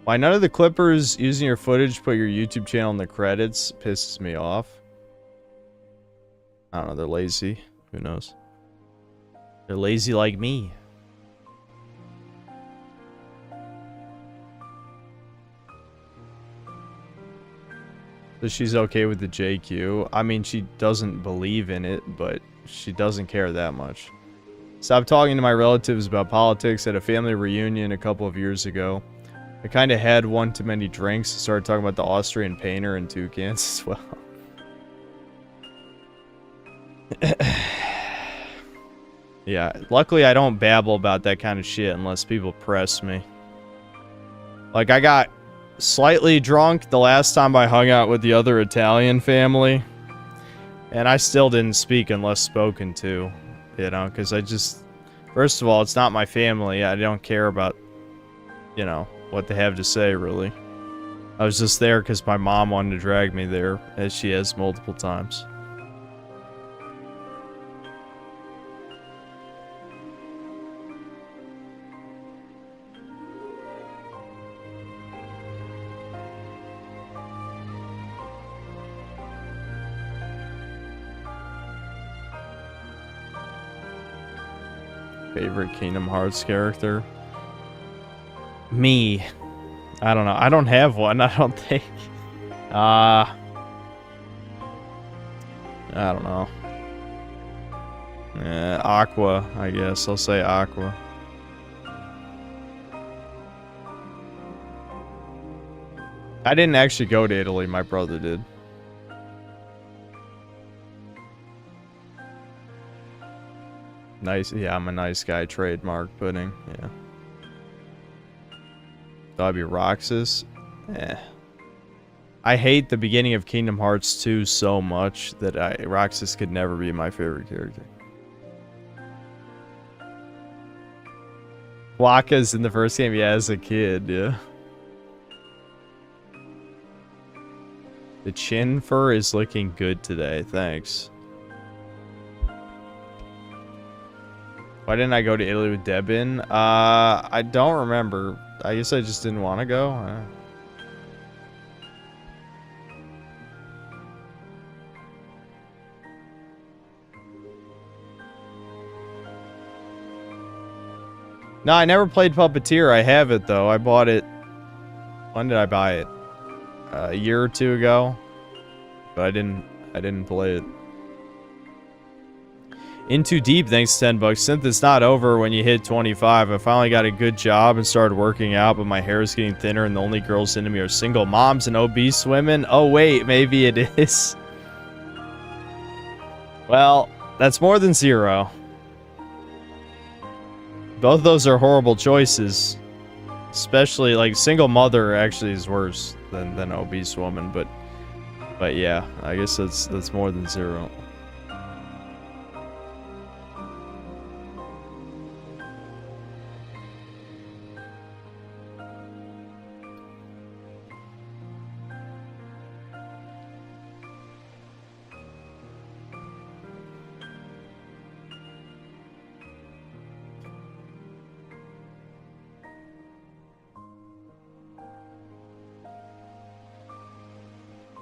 Why none of the Clippers using your footage put your YouTube channel in the credits pisses me off. I don't know, they're lazy. Who knows? They're lazy like me. So she's okay with the JQ. I mean, she doesn't believe in it, but she doesn't care that much. Stopped talking to my relatives about politics at a family reunion a couple of years ago. I kind of had one too many drinks. Started talking about the Austrian painter and toucans as well. Yeah, luckily I don't babble about that kind of shit unless people press me. Like, I got slightly drunk the last time I hung out with the other Italian family, and I still didn't speak unless spoken to, you know, because I just, first of all, it's not my family. I don't care about, you know, what they have to say, really. I was just there because my mom wanted to drag me there, as she has multiple times. Favorite Kingdom Hearts character? Me. I don't know. I don't have one, I don't think. I don't know. Aqua, I guess. I'll say Aqua. I didn't actually go to Italy. My brother did. Nice. Yeah, I'm a nice guy. Trademark pudding. Yeah. That'd be Roxas. Eh. I hate the beginning of Kingdom Hearts 2 so much that Roxas could never be my favorite character. Waka's in the first game, yeah, as a kid, yeah. The chin fur is looking good today, thanks. Why didn't I go to Italy with Debin? I don't remember. I guess I just didn't want to go. No, I never played Puppeteer. I have it though. I bought it. When did I buy it? A year or two ago. But I didn't play it. In Too Deep, thanks to $10. Synth, it's not over when you hit 25. I finally got a good job and started working out, but my hair is getting thinner and the only girls into me are single moms and obese women. Oh wait, maybe it is. Well, that's more than 0. Both those are horrible choices. Especially, like, single mother actually is worse than obese woman, but yeah, I guess that's more than 0.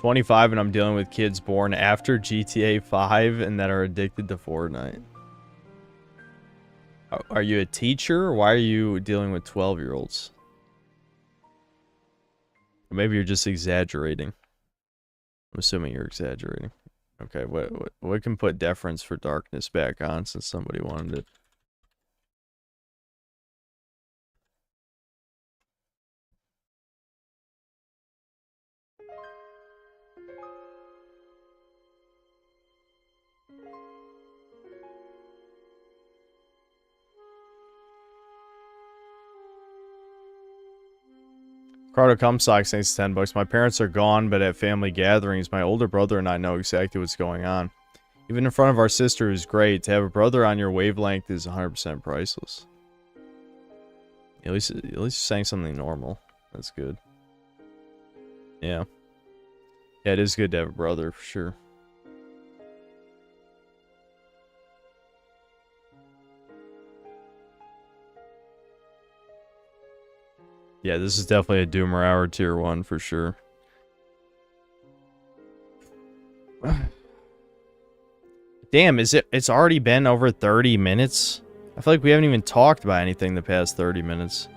$25 and I'm dealing with kids born after GTA 5 and that are addicted to Fortnite. Are you a teacher? Why are you dealing with 12-year-olds? Or maybe you're just exaggerating. I'm assuming you're exaggerating. Okay, what can put Deference for Darkness back on since somebody wanted it? Cardo Comstocks, thanks to $10. My parents are gone, but at family gatherings, my older brother and I know exactly what's going on. Even in front of our sister is great. To have a brother on your wavelength is 100% priceless. At least you're saying something normal. That's good. Yeah. Yeah, it is good to have a brother, for sure. Yeah, this is definitely a Doomer Hour tier 1 for sure. Damn, it's already been over 30 minutes? I feel like we haven't even talked about anything the past 30 minutes.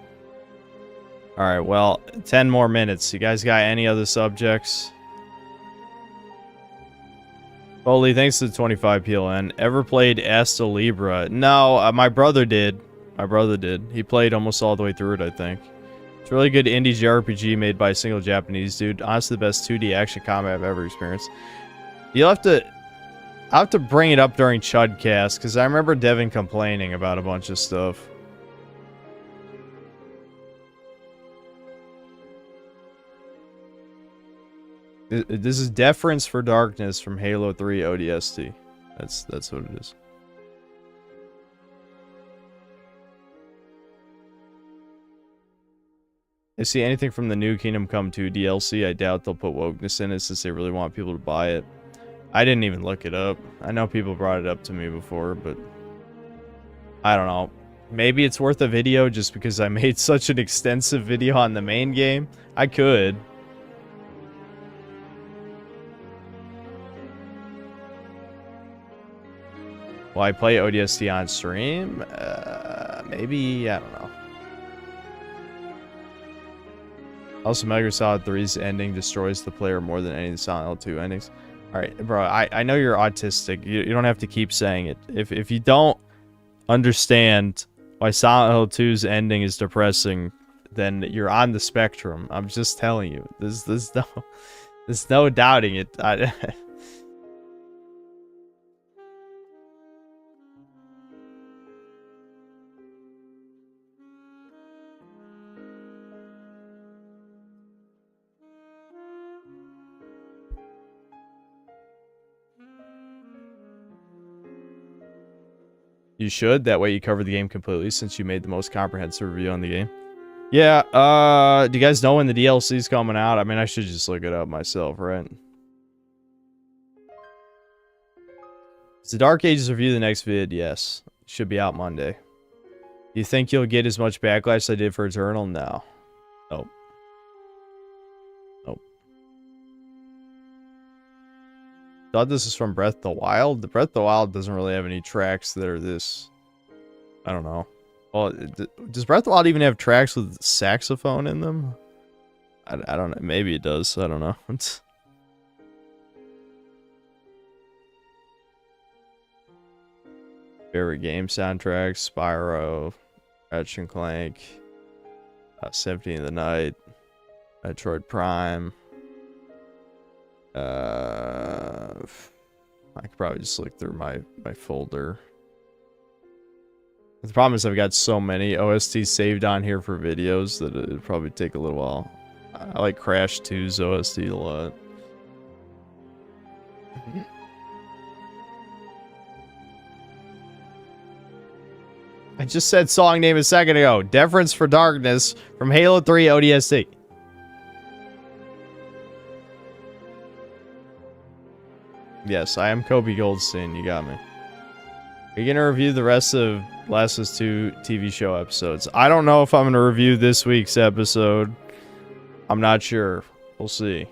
Alright, well, 10 more minutes. You guys got any other subjects? Foley, thanks to the 25 PLN. Ever played Asta Libra? No, my brother did. My brother did. He played almost all the way through it, I think. It's a really good indie JRPG made by a single Japanese dude. Honestly, the best 2D action combat I've ever experienced. I'll have to bring it up during Chudcast, because I remember Devin complaining about a bunch of stuff. This is Deference for Darkness from Halo 3 ODST. That's what it is. I see anything from the new Kingdom Come 2 DLC. I doubt they'll put wokeness in it since they really want people to buy it. I didn't even look it up. I know people brought it up to me before, but I don't know. Maybe it's worth a video just because I made such an extensive video on the main game. I could. Will I play ODST on stream? Maybe, I don't know. Also, Metal Gear Solid 3's ending destroys the player more than any of the Silent Hill 2 endings. Alright, bro, I know you're autistic. You don't have to keep saying it. If you don't understand why Silent Hill 2's ending is depressing, then you're on the spectrum. I'm just telling you. There's no doubting it. You should. That way you cover the game completely since you made the most comprehensive review on the game. Yeah, do you guys know when the DLC's coming out? I mean, I should just look it up myself, right? Is the Dark Ages review the next vid? Yes. Should be out Monday. Do you think you'll get as much backlash as I did for Eternal? No. Nope. Nope. Thought this is from Breath of the Wild. The Breath of the Wild doesn't really have any tracks that are this. I don't know. Well, does Breath of the Wild even have tracks with saxophone in them? I don't know. Maybe it does. I don't know. Favorite game soundtracks: Spyro, Ratchet and Clank, Symphony of the Night, Metroid Prime. I could probably just look through my folder. The problem is I've got so many OSTs saved on here for videos that it'd probably take a little while. I like Crash 2's OST a lot. I just said song name a second ago. Deference for Darkness from Halo 3 ODST. Yes, I am Kobe Goldstein. You got me. Are you going to review the rest of Last of Us 2 TV show episodes? I don't know if I'm going to review this week's episode. I'm not sure. We'll see.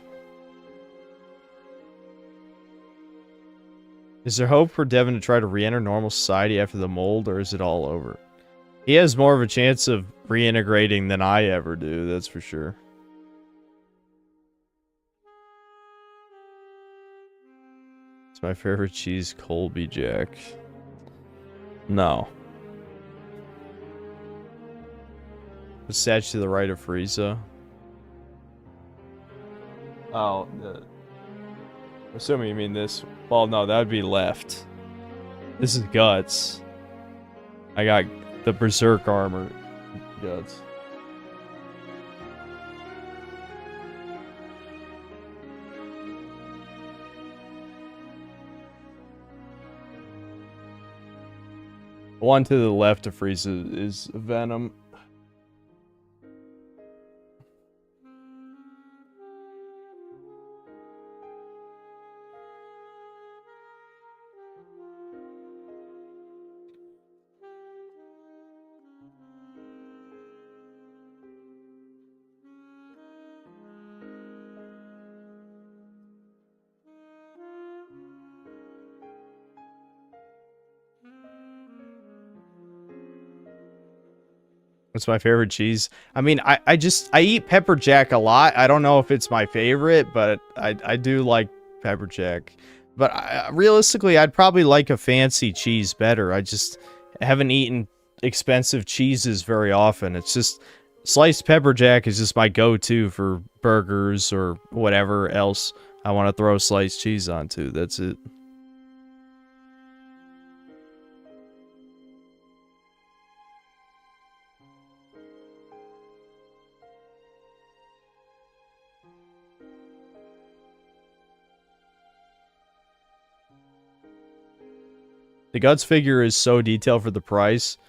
Is there hope for Devin to try to re-enter normal society after the mold, or is it all over? He has more of a chance of reintegrating than I ever do, that's for sure. It's my favorite cheese, Colby Jack. No. The statue to the right of Frieza. Oh, assuming you mean this. Well, no, that would be left. This is Guts. I got the Berserk armor. Guts. The one to the left of Frieza is Venom. What's my favorite cheese? I mean, I eat pepper jack a lot. I don't know if it's my favorite, but I do like pepper jack. But realistically, I'd probably like a fancy cheese better. I just haven't eaten expensive cheeses very often. It's just sliced pepper jack is just my go-to for burgers or whatever else I want to throw sliced cheese onto. That's it. The Guts figure is so detailed for the price.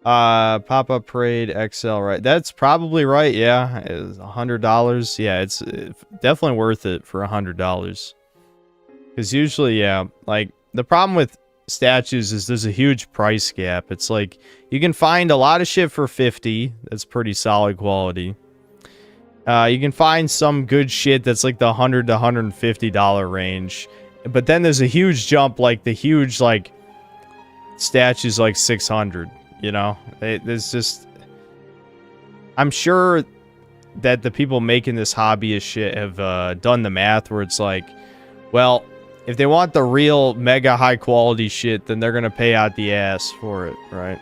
Pop-Up Parade XL, right? That's probably right, yeah. It's $100. Yeah, it's definitely worth it for $100. Because usually, yeah, like, the problem with statues is there's a huge price gap. It's like, you can find a lot of shit for $50. That's pretty solid quality. You can find some good shit that's like the $100 to $150 range. But then there's a huge jump, like the huge, like, statues like 600, you know? There's just... I'm sure that the people making this hobbyist shit have done the math where it's like, well, if they want the real mega high quality shit, then they're gonna pay out the ass for it, right?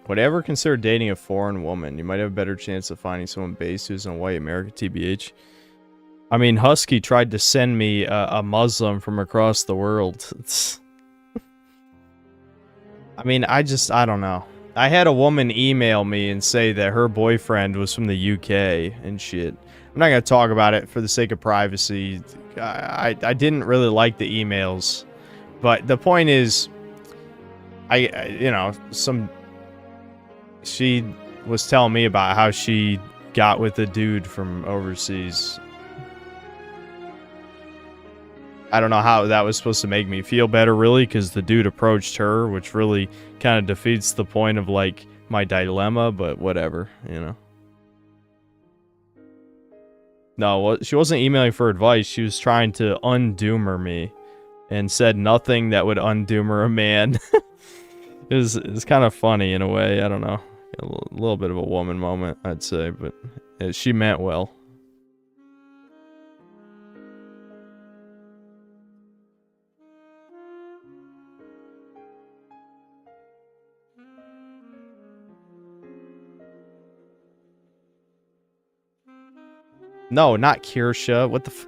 Would I ever consider dating a foreign woman? You might have a better chance of finding someone based who's in white America, TBH. I mean, Husky tried to send me a Muslim from across the world. I mean, I don't know. I had a woman email me and say that her boyfriend was from the UK and shit. I'm not going to talk about it for the sake of privacy. I didn't really like the emails. But the point is, you know, she was telling me about how she got with a dude from overseas. I don't know how that was supposed to make me feel better, really, because the dude approached her, which really kind of defeats the point of, like, my dilemma, but whatever, you know. No, she wasn't emailing for advice. She was trying to undoomer me and said nothing that would undoomer a man. It was kind of funny in a way. I don't know. A little bit of a woman moment, I'd say, but she meant well. No, not Kirsha. What the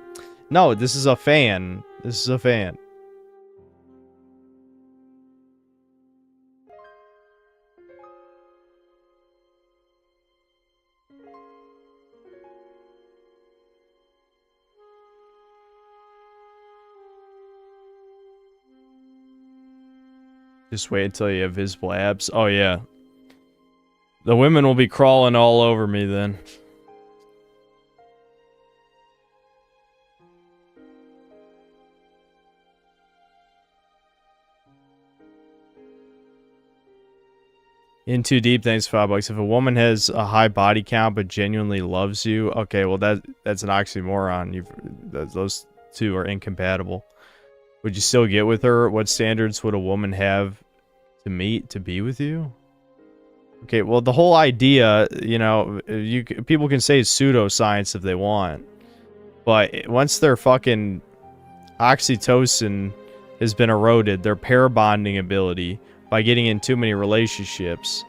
No, this is a fan. This is a fan. Just wait until you have visible abs. Oh, yeah. The women will be crawling all over me then. In Too Deep, thanks for $5. If a woman has a high body count but genuinely loves you, okay, well that's an oxymoron. Those two are incompatible. Would you still get with her? What standards would a woman have to meet to be with you? Okay, well the whole idea, you know, people can say pseudoscience if they want, but once their fucking oxytocin has been eroded, their pair bonding ability, by getting in too many relationships,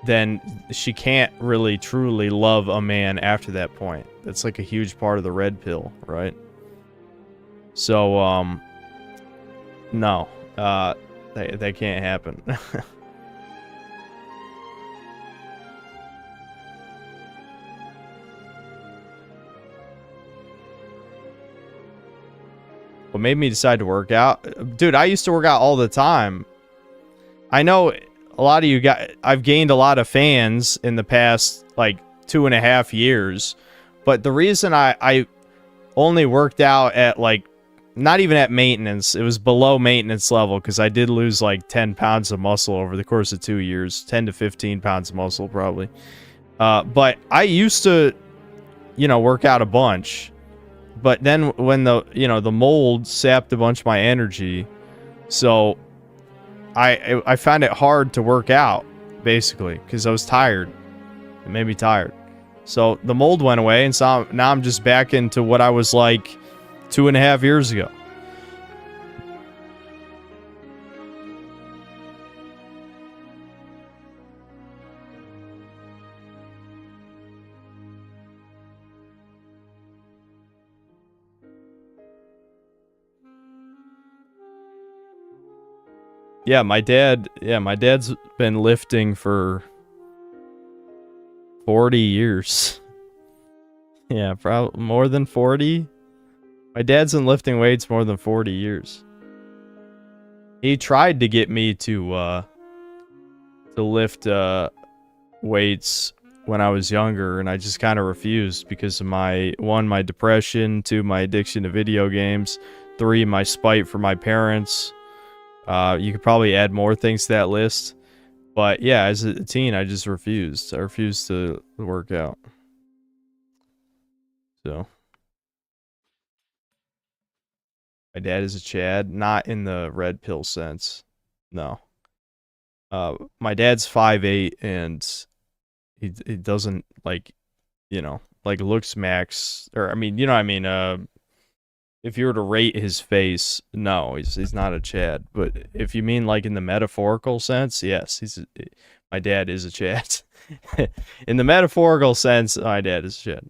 then she can't really truly love a man after that point. That's like a huge part of the red pill, right? So, no, that can't happen. What made me decide to work out? Dude, I used to work out all the time. I know a lot of you I've gained a lot of fans in the past, like, 2.5 years. But the reason I only worked out at, like, not even at maintenance. It was below maintenance level because I did lose, like, 10 pounds of muscle over the course of 2 years. 10 to 15 pounds of muscle, probably. But I used to, you know, work out a bunch. But then when the mold sapped a bunch of my energy, so I found it hard to work out, basically, because I was tired. It made me tired. So the mold went away, and so now I'm just back into what I was like 2.5 years ago. Yeah, my dad's been lifting for 40 years. Yeah, probably more than 40. My dad's been lifting weights more than 40 years. He tried to get me to lift weights when I was younger, and I just kind of refused because of my depression, 2, my addiction to video games, 3, my spite for my parents. You could probably add more things to that list. But yeah, as a teen, I just refused. I refused to work out. So. My dad is a Chad, not in the red pill sense. No. My dad's 5'8", and he doesn't, like, you know, like looks max, or I mean, you know what I mean, if you were to rate his face, no, he's not a Chad. But if you mean like in the metaphorical sense, yes, my dad is a Chad. In the metaphorical sense, my dad is a Chad.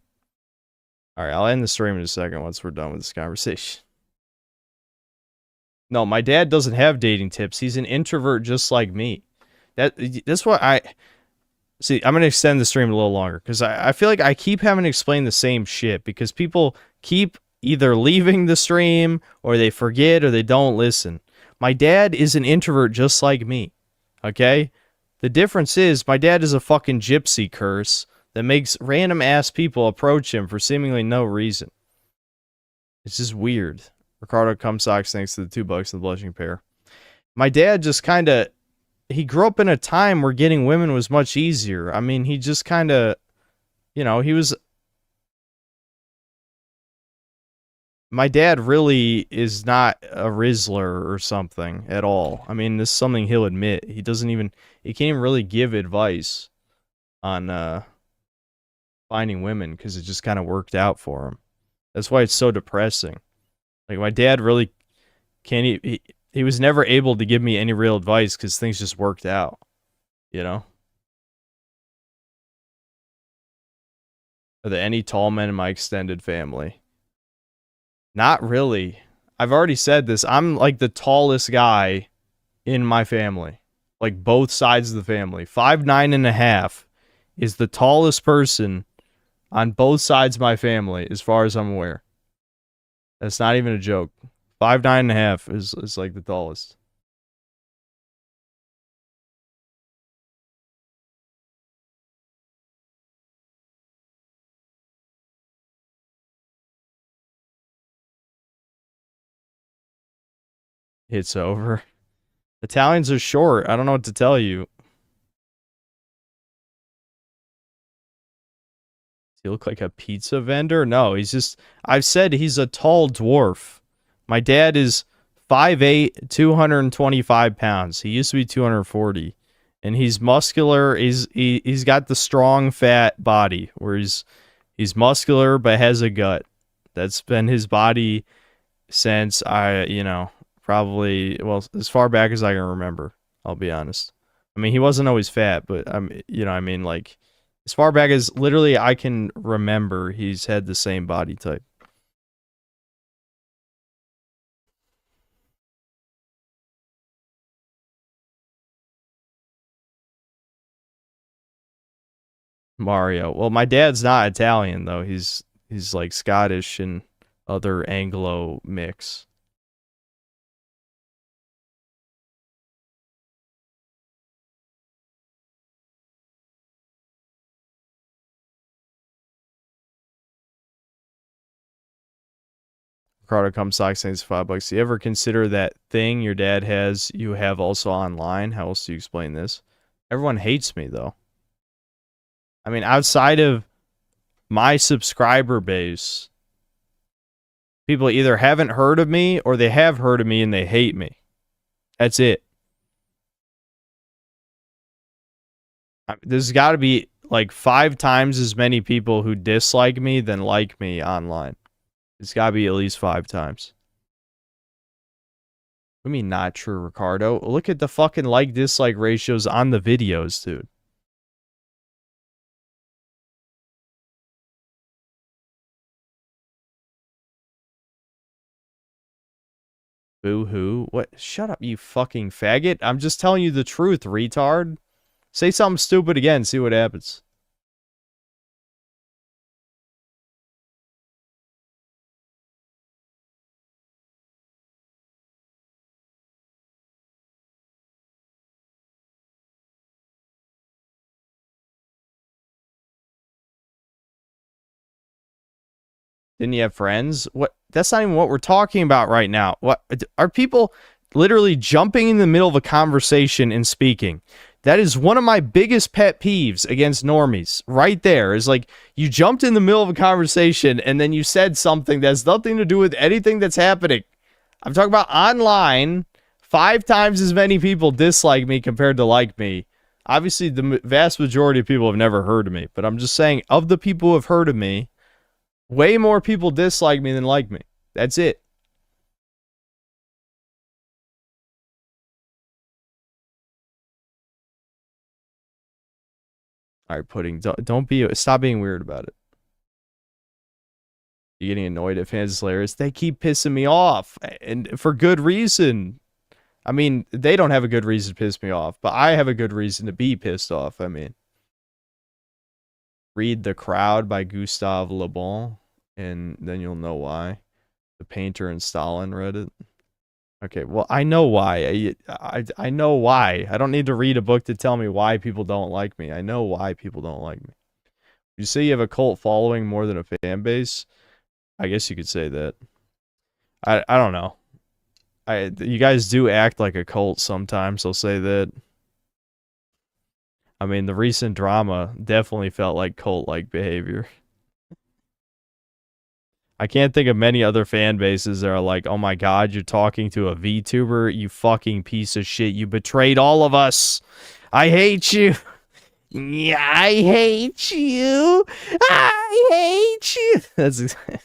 All right, I'll end the stream in a second once we're done with this conversation. No, my dad doesn't have dating tips. He's an introvert just like me. That's what I... See, I'm going to extend the stream a little longer, because I feel like I keep having to explain the same shit, because people keep either leaving the stream, or they forget, or they don't listen. My dad is an introvert just like me, okay? The difference is, my dad is a fucking gypsy curse that makes random-ass people approach him for seemingly no reason. It's just weird. Ricardo Cumsocks, thanks to the $2 and the blushing pair. My dad just kind of... He grew up in a time where getting women was much easier. I mean, he just kind of... You know, he was... My dad really is not a Rizzler or something at all. I mean, this is something he'll admit. He doesn't even... He can't even really give advice on finding women, because it just kind of worked out for him. That's why it's so depressing. Like, my dad really can't... He was never able to give me any real advice because things just worked out. You know? Are there any tall men in my extended family? Not really. I've already said this. I'm like the tallest guy in my family. Like both sides of the family. 5'9.5" is the tallest person on both sides of my family, as far as I'm aware. That's not even a joke. 5'9.5" is like the tallest. It's over. Italians are short. I don't know what to tell you. Does he look like a pizza vendor? No, he's just... I've said he's a tall dwarf. My dad is 5'8", 225 pounds. He used to be 240. And he's muscular. He's got the strong, fat body, where he's muscular but has a gut. That's been his body since probably, well, as far back as I can remember, I'll be honest. I mean, he wasn't always fat, but like, as far back as literally I can remember, he's had the same body type. Mario. Well, my dad's not Italian though. He's like Scottish and other Anglo mix. Ricardo Comstock saying $5. Do you ever consider that thing your dad has you have also online? How else do you explain this? Everyone hates me though. I mean, outside of my subscriber base, people either haven't heard of me or they have heard of me and they hate me. That's it. There's got to be like 5 times as many people who dislike me than like me online. It's got to be at least 5 times. What do you mean not true, Ricardo? Look at the fucking like-dislike ratios on the videos, dude. Boo-hoo. What? Shut up, you fucking faggot. I'm just telling you the truth, retard. Say something stupid again, see what happens. Didn't you have friends? What? That's not even what we're talking about right now. What are people literally jumping in the middle of a conversation and speaking? That is one of my biggest pet peeves against normies. Right there is like, you jumped in the middle of a conversation and then you said something that has nothing to do with anything that's happening. I'm talking about online. 5 times as many people dislike me compared to like me. Obviously, the vast majority of people have never heard of me. But I'm just saying, of the people who have heard of me, way more people dislike me than like me. That's it. All right, Pudding, stop being weird about it. You're getting annoyed at fans of Slayers. They keep pissing me off, and for good reason. I mean, they don't have a good reason to piss me off, but I have a good reason to be pissed off. I mean, read The Crowd by Gustave Le Bon, and then you'll know why. The Painter and Stalin read it. Okay, well, I know why. I know why. I don't need to read a book to tell me why people don't like me. I know why people don't like me. You say you have a cult following more than a fan base? I guess you could say that. I don't know. You guys do act like a cult sometimes, I'll say that. I mean, the recent drama definitely felt like cult-like behavior. I can't think of many other fan bases that are like, oh my god, you're talking to a VTuber, you fucking piece of shit, you betrayed all of us. I hate you. Yeah, I hate you. I hate you. That's exactly.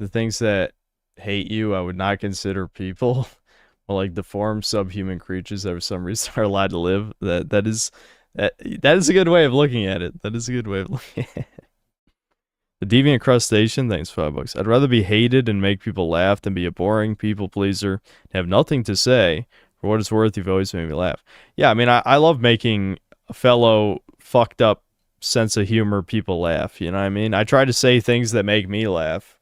The things that hate you, I would not consider people. Well, like the form subhuman creatures that for some reason are allowed to live. That is a good way of looking at it. That is a good way of looking at it. The Deviant Crustacean, thanks $5. I'd rather be hated and make people laugh than be a boring people pleaser and have nothing to say. For what it's worth, you've always made me laugh. Yeah, I mean, I love making a fellow fucked up sense of humor people laugh. You know what I mean? I try to say things that make me laugh.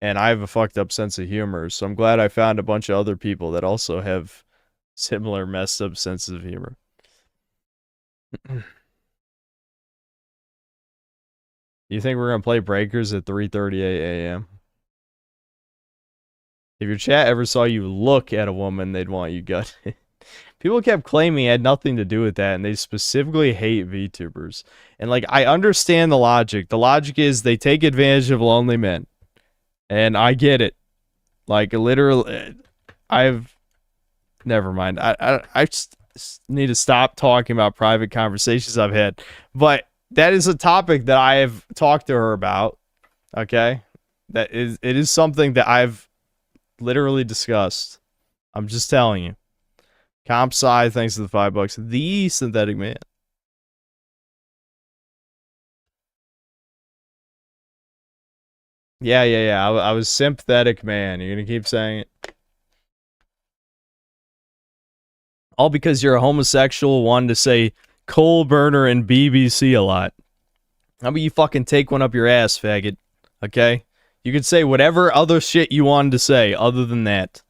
And I have a fucked up sense of humor, so I'm glad I found a bunch of other people that also have similar messed up senses of humor. You think we're gonna play Breakers at 3:38 a.m.? If your chat ever saw you look at a woman, they'd want you gutted. People kept claiming it had nothing to do with that, and they specifically hate VTubers. And like, I understand the logic. The logic is they take advantage of lonely men. And I get it. Like, literally, never mind. I just need to stop talking about private conversations I've had. But that is a topic that I have talked to her about. Okay? It is something that I've literally discussed. I'm just telling you. Comp Sci, thanks to the $5. The Synthetic Man. Yeah. I was sympathetic, man. You're gonna keep saying it. All because you're a homosexual, wanting to say coal burner and BBC a lot. How about you fucking take one up your ass, faggot? Okay? You could say whatever other shit you wanted to say other than that.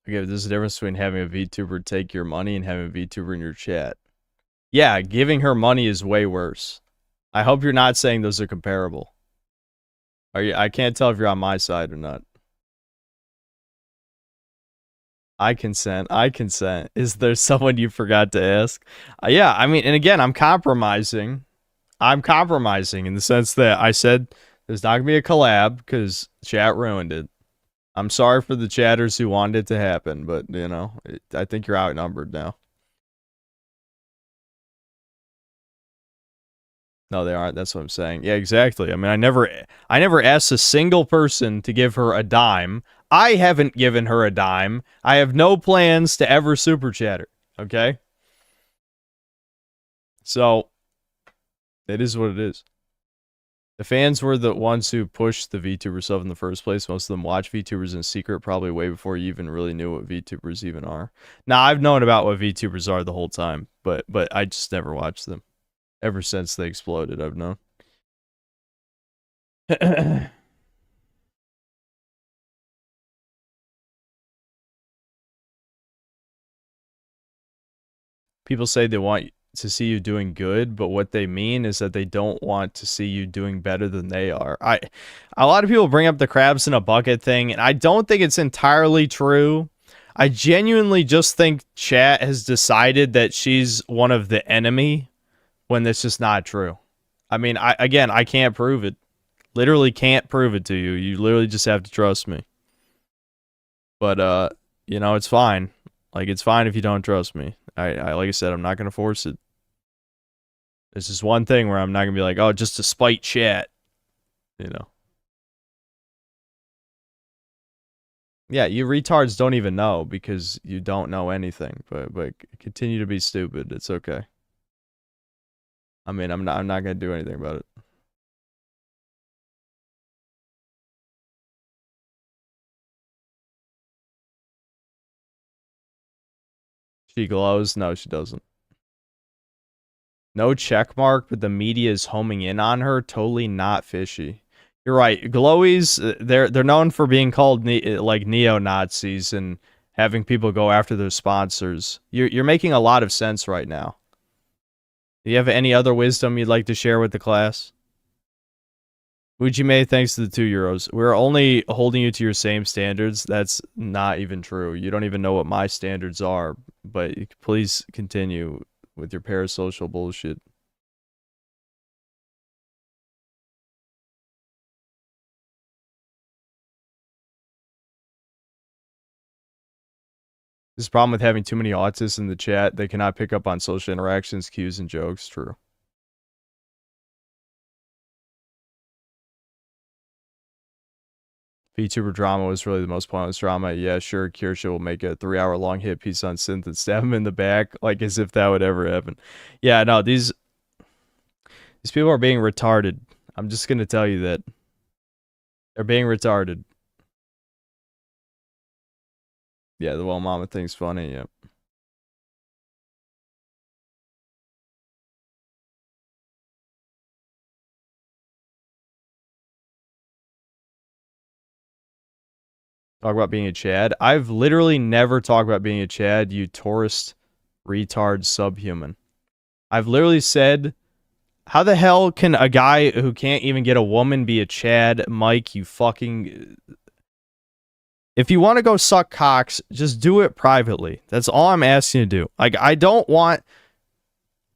Okay, there's a difference between having a VTuber take your money and having a VTuber in your chat. Yeah, giving her money is way worse. I hope you're not saying those are comparable. Are you? I can't tell if you're on my side or not. I consent. Is there someone you forgot to ask? Yeah, I mean, and again, I'm compromising. I'm compromising in the sense that I said there's not going to be a collab because chat ruined it. I'm sorry for the chatters who wanted it to happen, but, you know, I think you're outnumbered now. No, they aren't. That's what I'm saying. Yeah, exactly. I mean, I never asked a single person to give her a dime. I haven't given her a dime. I have no plans to ever super chat her. Okay? So, it is what it is. The fans were the ones who pushed the VTuber stuff in the first place. Most of them watch VTubers in secret, probably way before you even really knew what VTubers even are. Now, I've known about what VTubers are the whole time, but I just never watched them. Ever since they exploded, I've known. People say they want to see you doing good, but what they mean is that they don't want to see you doing better than they are. A lot of people bring up the crabs in a bucket thing, and I don't think it's entirely true. I genuinely just think chat has decided that she's one of the enemy when that's just not true. I mean, I can't prove it. Literally can't prove it to you. You literally just have to trust me. But you know, it's fine. Like, it's fine if you don't trust me. I like I said, I'm not gonna force it. This is one thing where I'm not gonna be like, oh, just to spite chat, you know. Yeah, you retards don't even know because you don't know anything. But continue to be stupid. It's okay. I mean, I'm not gonna do anything about it. She glows? No, she doesn't. No check mark, but the media is homing in on her. Totally not fishy. You're right. Glowies, they're known for being called like neo-Nazis and having people go after their sponsors. You're making a lot of sense right now. Do you have any other wisdom you'd like to share with the class? Ujime, thanks to the €2. We're only holding you to your same standards. That's not even true. You don't even know what my standards are. But please continue with your parasocial bullshit. This problem with having too many autists in the chat, they cannot pick up on social interactions, cues, and jokes. True. VTuber drama was really the most pointless drama. Yeah, sure, Kirsha will make a 3-hour-long hit piece on synth and stab him in the back, like as if that would ever happen. Yeah, no, these people are being retarded. I'm just gonna tell you that. They're being retarded. Yeah, the well mama thing's funny, yep. Talk about being a Chad. I've literally never talked about being a Chad, you tourist retard subhuman. I've literally said, how the hell can a guy who can't even get a woman be a Chad? Mike, you fucking... If you want to go suck cocks, just do it privately. That's all I'm asking you to do. Like, I don't want...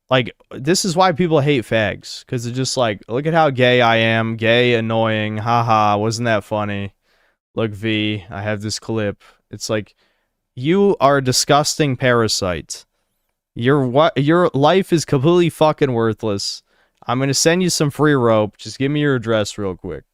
Like, this is why people hate fags. Because they're just like, look at how gay I am. Gay, annoying. Haha, wasn't that funny? Look, V, I have this clip. It's like, you are a disgusting parasite. Your life is completely fucking worthless. I'm gonna send you some free rope. Just give me your address real quick.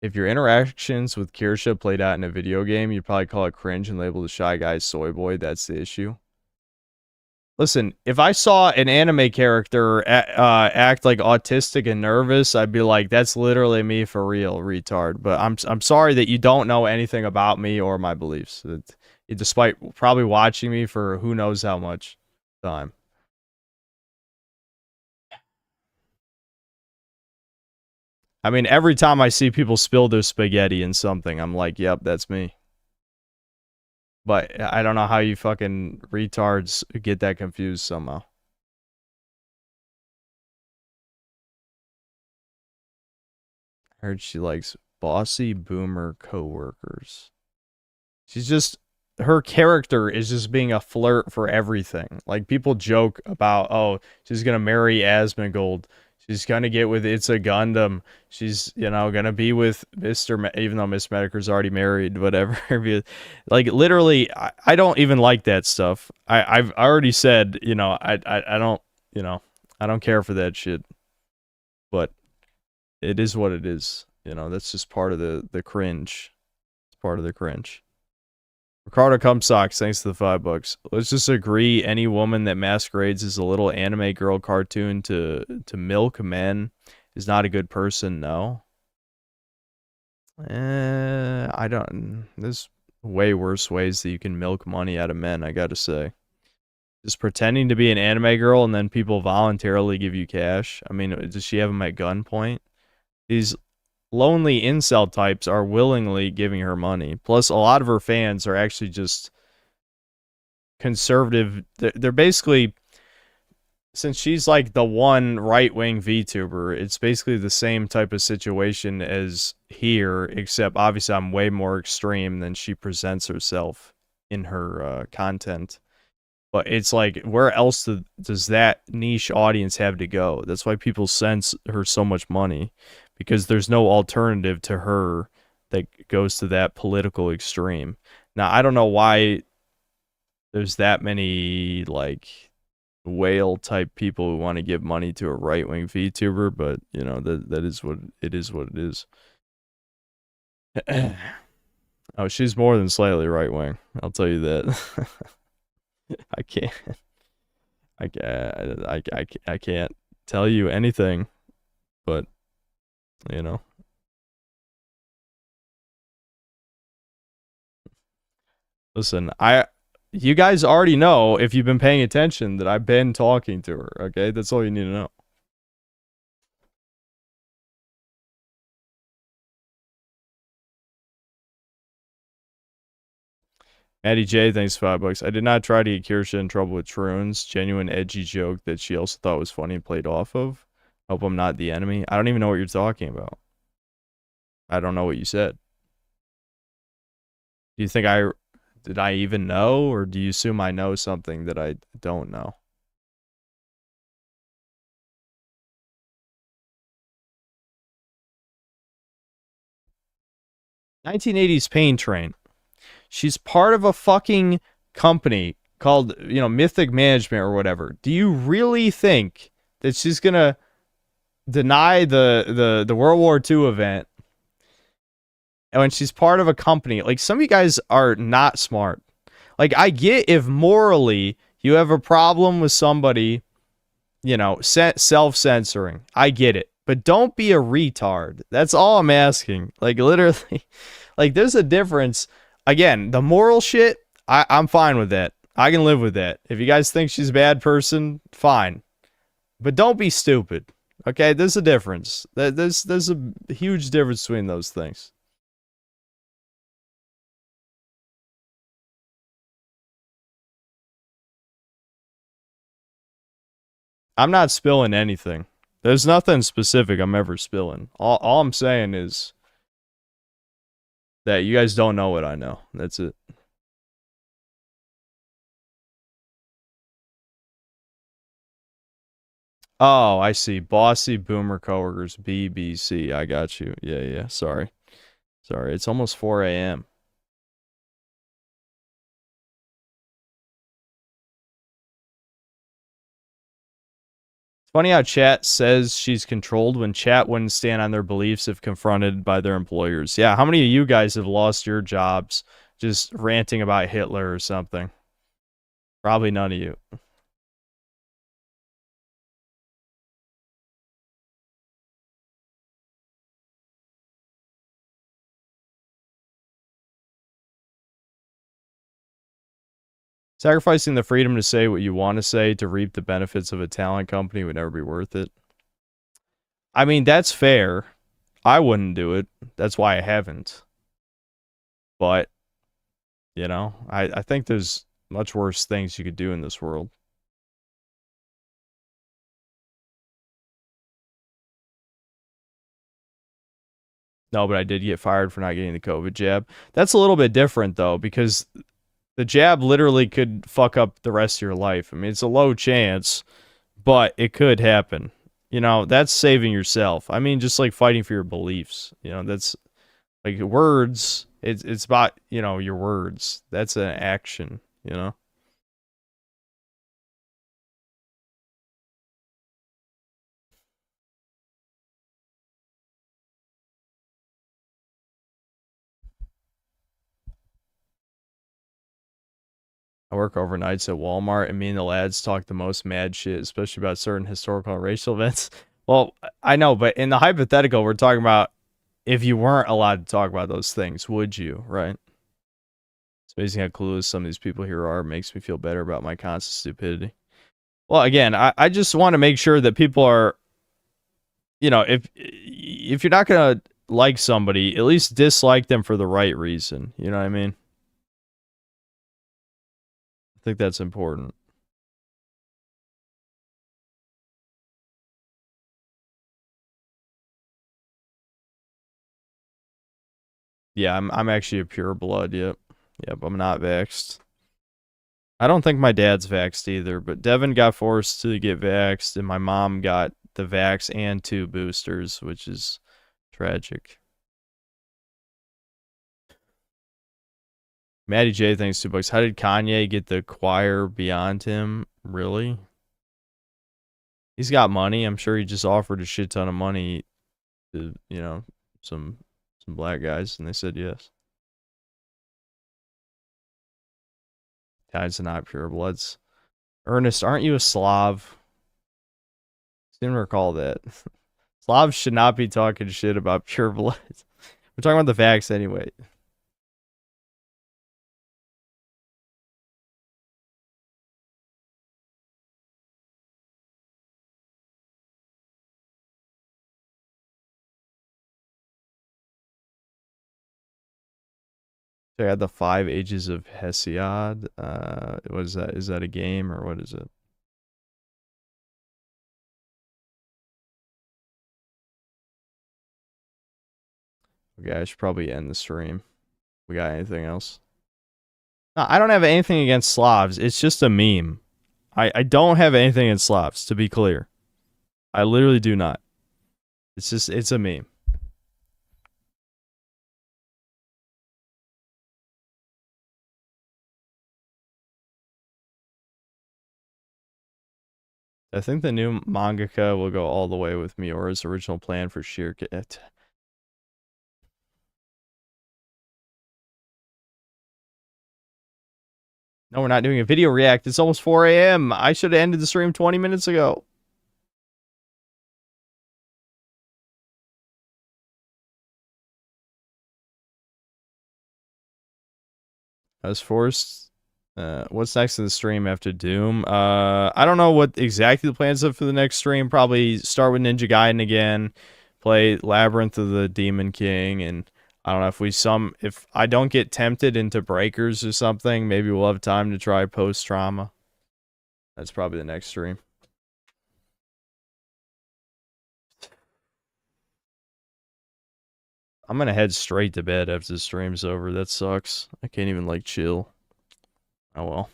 If your interactions with Kirsha played out in a video game, you'd probably call it cringe and label the shy guy soy boy. That's the issue. Listen, if I saw an anime character act like autistic and nervous, I'd be like, that's literally me for real, retard. But I'm sorry that you don't know anything about me or my beliefs, despite probably watching me for who knows how much time. I mean, every time I see people spill their spaghetti in something, I'm like, yep, that's me. But I don't know how you fucking retards get that confused somehow. I heard she likes bossy boomer coworkers. She's just... Her character is just being a flirt for everything. Like, people joke about, oh, she's gonna marry Asmongold. She's gonna get with It's a Gundam. She's, you know, gonna be with even though Miss Medicare's already married, whatever. Like, literally, I don't even like that stuff. I've already said, you know, I don't, you know, I don't care for that shit. But it is what it is. You know, that's just part of the cringe. It's part of the cringe. Ricardo Cumsocks, thanks to the $5. Let's just agree any woman that masquerades as a little anime girl cartoon to milk men is not a good person, no? I don't... There's way worse ways that you can milk money out of men, I gotta say. Just pretending to be an anime girl and then people voluntarily give you cash. I mean, does she have them at gunpoint? These lonely incel types are willingly giving her money. Plus, a lot of her fans are actually just conservative. They're basically, since she's like the one right-wing VTuber, it's basically the same type of situation as here, except obviously I'm way more extreme than she presents herself in her content. But it's like, where else does that niche audience have to go? That's why people send her so much money. Because there's no alternative to her that goes to that political extreme. Now, I don't know why there's that many, like, whale-type people who want to give money to a right-wing VTuber, but, you know, that is what it is. What it is. Oh, she's more than slightly right-wing. I'll tell you that. I can't tell you anything, but... You know, listen, you guys already know, if you've been paying attention, that I've been talking to her, okay? That's all you need to know. Maddie J, thanks $5. I did not try to get Kirsha in trouble with Troons. Genuine edgy joke that she also thought was funny and played off of. Hope I'm not the enemy. I don't even know what you're talking about. I don't know what you said. Do you think did I even know, or do you assume I know something that I don't know? "1980s Pain Train. She's part of a fucking company called, you know, Mythic Management or whatever. Do you really think that she's gonna deny the World War II event and when she's part of a company? Like, some of you guys are not smart. Like, I get if morally you have a problem with somebody, you know, self-censoring. I get it. But don't be a retard. That's all I'm asking. Like, literally, like, there's a difference. Again, the moral shit, I'm fine with that. I can live with that. If you guys think she's a bad person, fine. But don't be stupid. Okay, there's a difference. There's a huge difference between those things. I'm not spilling anything. There's nothing specific I'm ever spilling. All I'm saying is that you guys don't know what I know. That's it. Oh, I see. Bossy Boomer Coworkers, BBC. I got you. Yeah. Sorry. It's almost 4 a.m. It's funny how chat says she's controlled when chat wouldn't stand on their beliefs if confronted by their employers. Yeah, how many of you guys have lost your jobs just ranting about Hitler or something? Probably none of you. Sacrificing the freedom to say what you want to say to reap the benefits of a talent company would never be worth it. I mean, that's fair. I wouldn't do it. That's why I haven't. But, you know, I think there's much worse things you could do in this world. No, but I did get fired for not getting the COVID jab. That's a little bit different, though, because the jab literally could fuck up the rest of your life. I mean, it's a low chance, but it could happen. You know, that's saving yourself. I mean, just like fighting for your beliefs. You know, that's like words. It's about, you know, your words. That's an action, you know? I work overnights at Walmart, and me and the lads talk the most mad shit, especially about certain historical and racial events. Well, I know, but in the hypothetical, we're talking about if you weren't allowed to talk about those things, would you, right? It's amazing how clueless some of these people here are. It makes me feel better about my constant stupidity. Well, again, I just want to make sure that people are, you know, if you're not going to like somebody, at least dislike them for the right reason. You know what I mean? I think that's important. Yeah, I'm actually a pure blood. Yep. I'm not vaxxed. I don't think my dad's vaxxed either, but Devin got forced to get vaxxed, and my mom got the vax and 2 boosters, which is tragic. Maddie J, thanks $2. How did Kanye get the choir beyond him? Really? He's got money. I'm sure he just offered a shit ton of money to, you know, some black guys, and they said yes. Guys are not pure bloods. Ernest, aren't you a Slav? Seem to recall that. Slavs should not be talking shit about pure bloods. We're talking about the vax anyway. So I had the 5 Ages of Hesiod. What is that? Is that a game or what is it? Okay, I should probably end the stream. We got anything else? No, I don't have anything against Slavs. It's just a meme. I don't have anything against Slavs, to be clear. I literally do not. It's a meme. I think the new mangaka will go all the way with Miora's original plan for sheer get. No, we're not doing a video react. It's almost 4 a.m. I should have ended the stream 20 minutes ago. I was forced. What's next in the stream after Doom? I don't know what exactly the plans are for the next stream. Probably start with Ninja Gaiden again, play Labyrinth of the Demon King, and I don't know if I don't get tempted into Breakers or something, maybe we'll have time to try Post Trauma. That's probably the next stream. I'm gonna head straight to bed after the stream's over. That sucks. I can't even like chill. Oh well.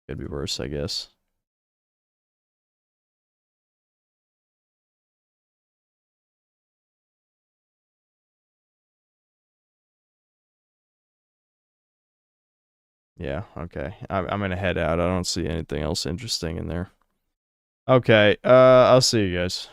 Could be worse, I guess. Yeah, okay. I'm gonna head out. I don't see anything else interesting in there. Okay, I'll see you guys.